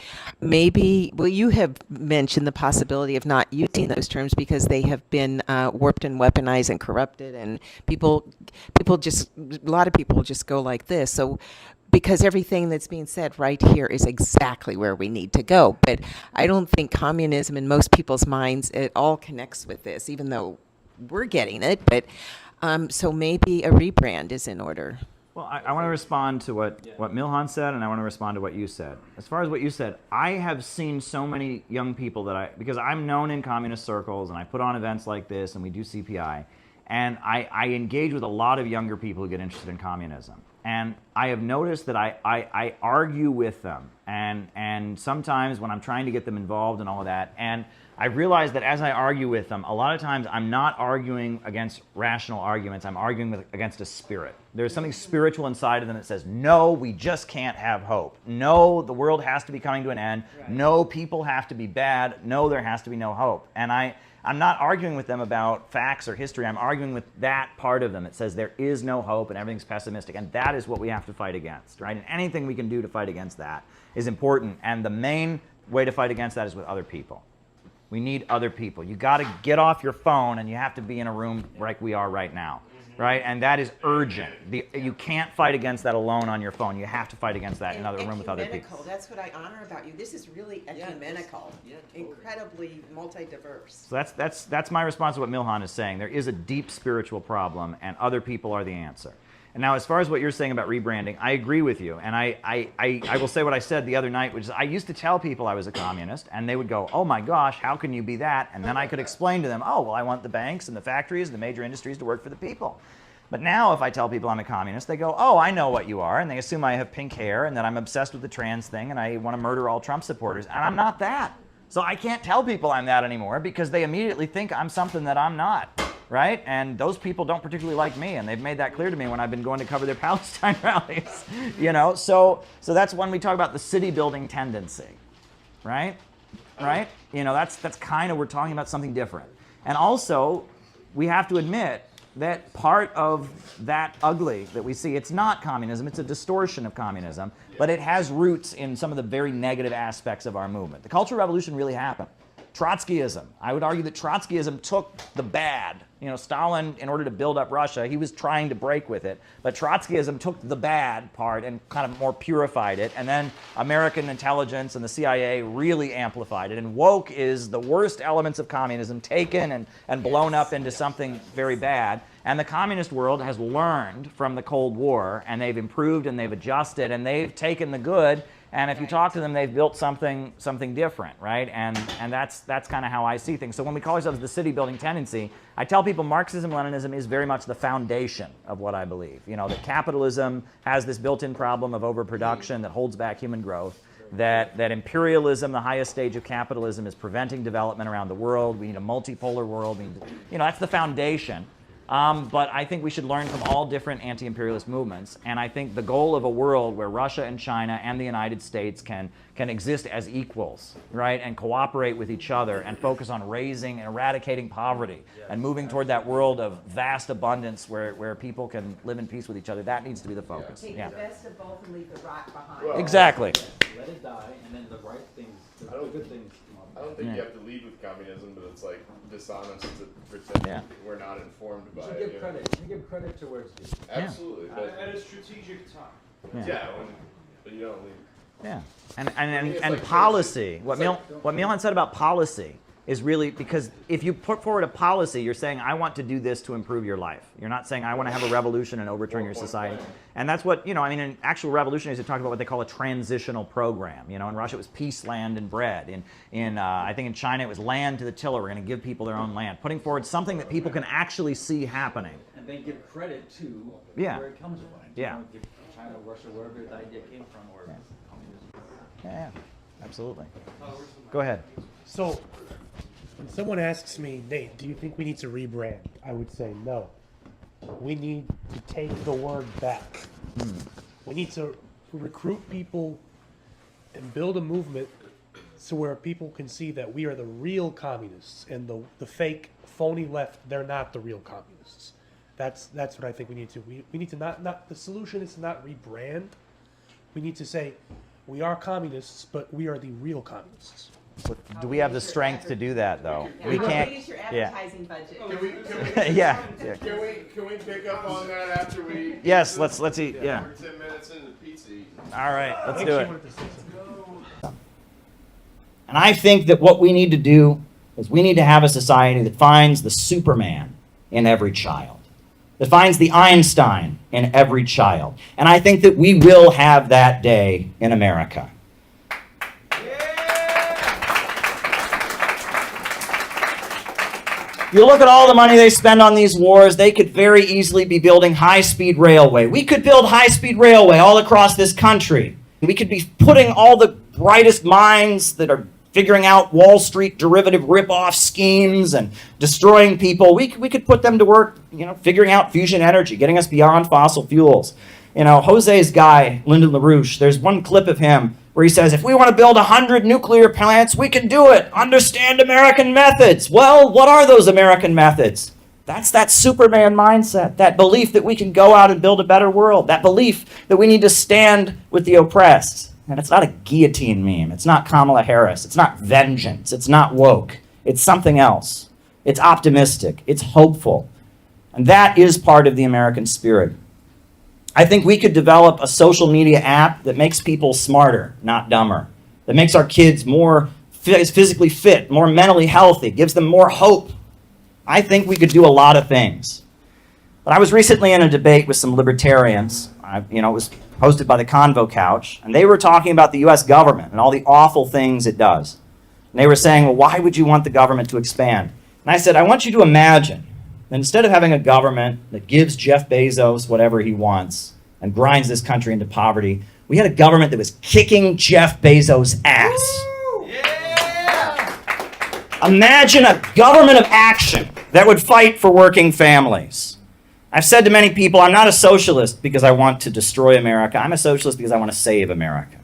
well, you have mentioned the possibility of not using those terms because they have been warped and weaponized and corrupted, and people just, a lot of people just go like this. So, because everything that's being said right here is exactly where we need to go. But I don't think communism in most people's minds at all connects with this, even though we're getting it. But so maybe a rebrand is in order. Well, I want to respond to what Milhan said, and I want to respond to what you said. As far as what you said, I have seen so many young people because I'm known in communist circles, and I put on events like this, and we do CPI, and I engage with a lot of younger people who get interested in communism. And I have noticed that I argue with them, and sometimes when I'm trying to get them involved and all of that, and I realize that as I argue with them, a lot of times I'm not arguing against rational arguments, I'm arguing against a spirit. There's something spiritual inside of them that says, no, we just can't have hope. No, the world has to be coming to an end. Right. No, people have to be bad. No, there has to be no hope. And I'm not arguing with them about facts or history. I'm arguing with that part of them that says there is no hope and everything's pessimistic. And that is what we have to fight against, right? And anything we can do to fight against that is important. And the main way to fight against that is with other people. We need other people. You got to get off your phone and you have to be in a room like we are right now, right? And that is urgent. You can't fight against that alone on your phone. You have to fight against that in another room with other people. That's what I honor about you. This is really ecumenical, incredibly multi-diverse. So that's my response to what Milhan is saying. There is a deep spiritual problem, and other people are the answer. And now, as far as what you're saying about rebranding, I agree with you. And I will say what I said the other night, which is I used to tell people I was a communist, and they would go, oh my gosh, how can you be that? And then I could explain to them, oh, well, I want the banks and the factories and the major industries to work for the people. But now if I tell people I'm a communist, they go, oh, I know what you are. And they assume I have pink hair and that I'm obsessed with the trans thing and I want to murder all Trump supporters. And I'm not that. So I can't tell people I'm that anymore because they immediately think I'm something that I'm not. Right? And those people don't particularly like me, and they've made that clear to me when I've been going to cover their Palestine rallies. You know, so that's when we talk about the city building tendency, right? Right? You know, that's kind of, we're talking about something different. And also, we have to admit that part of that ugly that we see, it's not communism, it's a distortion of communism, but it has roots in some of the very negative aspects of our movement. The Cultural Revolution really happened. Trotskyism. I would argue that Trotskyism took the bad. You know, Stalin, in order to build up Russia, he was trying to break with it. But Trotskyism took the bad part and kind of more purified it. And then American intelligence and the CIA really amplified it. And woke is the worst elements of communism taken and blown up into something very bad. And the communist world has learned from the Cold War, and they've improved and they've adjusted and they've taken the good. And if you talk to them, they've built something different, right? And that's kind of how I see things. So when we call ourselves the city-building tendency, I tell people Marxism-Leninism is very much the foundation of what I believe. You know, that capitalism has this built-in problem of overproduction that holds back human growth. That imperialism, the highest stage of capitalism, is preventing development around the world. We need a multipolar world. That's the foundation. But I think we should learn from all different anti-imperialist movements. And I think the goal of a world where Russia and China and the United States can exist as equals, right? And cooperate with each other and focus on raising and eradicating poverty and moving toward that world of vast abundance where people can live in peace with each other. That needs to be the focus. Take Yeah. the best of both and leave the rock behind. Well, exactly. Let it die, and then the right things, the good things come up. I don't think Yeah. you have to lead with communism, but it's like dishonest to pretend Yeah. we're not informed by You it. give credit. You give credit to where it's due. Absolutely. But At a strategic time. yeah, but you don't lead. Yeah, I think and it's like policy. crazy. What It's like- Milan said about policy is really, because if you put forward a policy, you're saying, I want to do this to improve your life. You're not saying, I want to have a revolution and overturn your society. And that's what, in actual revolutionaries have talked about what they call a transitional program. In Russia it was peace, land, and bread. I think in China it was land to the tiller. We're going to give people their own land. Putting forward something that people can actually see happening. And then give credit to Yeah. where it comes from. Yeah. Give China, Russia, wherever the idea came from, or communism. Yeah, absolutely. Go ahead. So, when someone asks me, Nate, do you think we need to rebrand? I would say no. We need to take the word back. We need to recruit people and build a movement so where people can see that we are the real communists and the fake, phony left, they're not the real communists. That's what I think we need to. We need to not the solution is to not rebrand. We need to say we are communists, but we are the real communists. Do we have the strength to do that, though? We can't. Use your Yeah. advertising budget. Can we Yeah. Can we pick up on that after we? Yes, let's eat. Yeah. We're 10 minutes into pizza eating. All right, let's do it. And I think that what we need to do is we need to have a society that finds the Superman in every child, that finds the Einstein in every child. And I think that we will have that day in America. You look at all the money they spend on these wars, they could very easily be building high-speed railway. We could build high-speed railway all across this country. We could be putting all the brightest minds that are figuring out Wall Street derivative rip-off schemes and destroying people. We could put them to work, figuring out fusion energy, getting us beyond fossil fuels. Jose's guy, Lyndon LaRouche, there's one clip of him where he says, if we want to build 100 nuclear plants, we can do it. Understand American methods. Well, what are those American methods? That's that Superman mindset, that belief that we can go out and build a better world, that belief that we need to stand with the oppressed. And it's not a guillotine meme. It's not Kamala Harris. It's not vengeance. It's not woke. It's something else. It's optimistic. It's hopeful. And that is part of the American spirit. I think we could develop a social media app that makes people smarter, not dumber, that makes our kids more physically fit, more mentally healthy, gives them more hope. I think we could do a lot of things. But I was recently in a debate with some libertarians. It was hosted by the Convo Couch, and they were talking about the U.S. government and all the awful things it does. And they were saying, well, why would you want the government to expand? And I said, I want you to imagine that instead of having a government that gives Jeff Bezos whatever he wants and grinds this country into poverty, we had a government that was kicking Jeff Bezos' ass. Imagine a government of action that would fight for working families. I've said to many people, I'm not a socialist because I want to destroy America. I'm a socialist because I want to save America.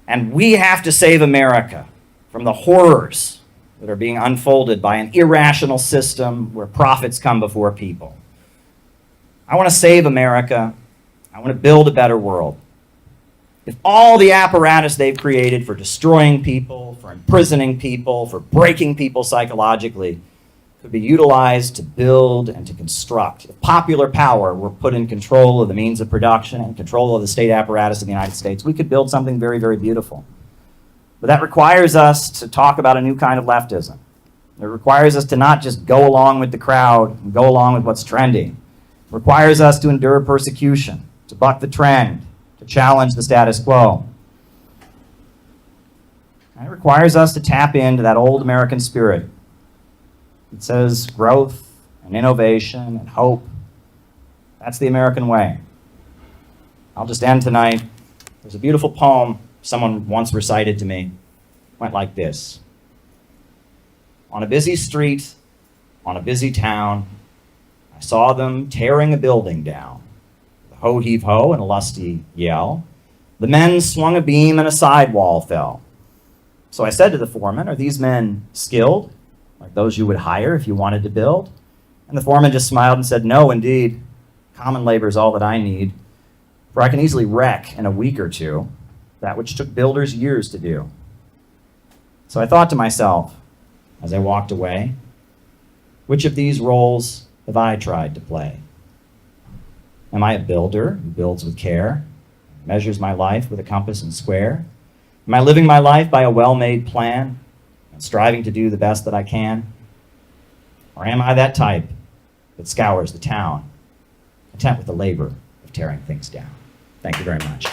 And we have to save America from the horrors that are being unfolded by an irrational system where profits come before people. I want to save America. I want to build a better world. If all the apparatus they've created for destroying people, for imprisoning people, for breaking people psychologically, could be utilized to build and to construct. If popular power were put in control of the means of production and control of the state apparatus of the United States, we could build something very, very beautiful. But that requires us to talk about a new kind of leftism. It requires us to not just go along with the crowd and go along with what's trending. It requires us to endure persecution, to buck the trend, to challenge the status quo. And it requires us to tap into that old American spirit. It says growth and innovation and hope. That's the American way. I'll just end tonight. There's a beautiful poem someone once recited to me. It went like this. On a busy street, on a busy town, I saw them tearing a building down. The ho heave ho and a lusty yell. The men swung a beam and a sidewall fell. So I said to the foreman, are these men skilled, like those you would hire if you wanted to build? And the foreman just smiled and said, no, indeed. Common labor is all that I need, for I can easily wreck in a week or two that which took builders years to do. So I thought to myself, as I walked away, which of these roles have I tried to play? Am I a builder who builds with care, measures my life with a compass and square? Am I living my life by a well-made plan and striving to do the best that I can? Or am I that type that scours the town, content with the labor of tearing things down? Thank you very much.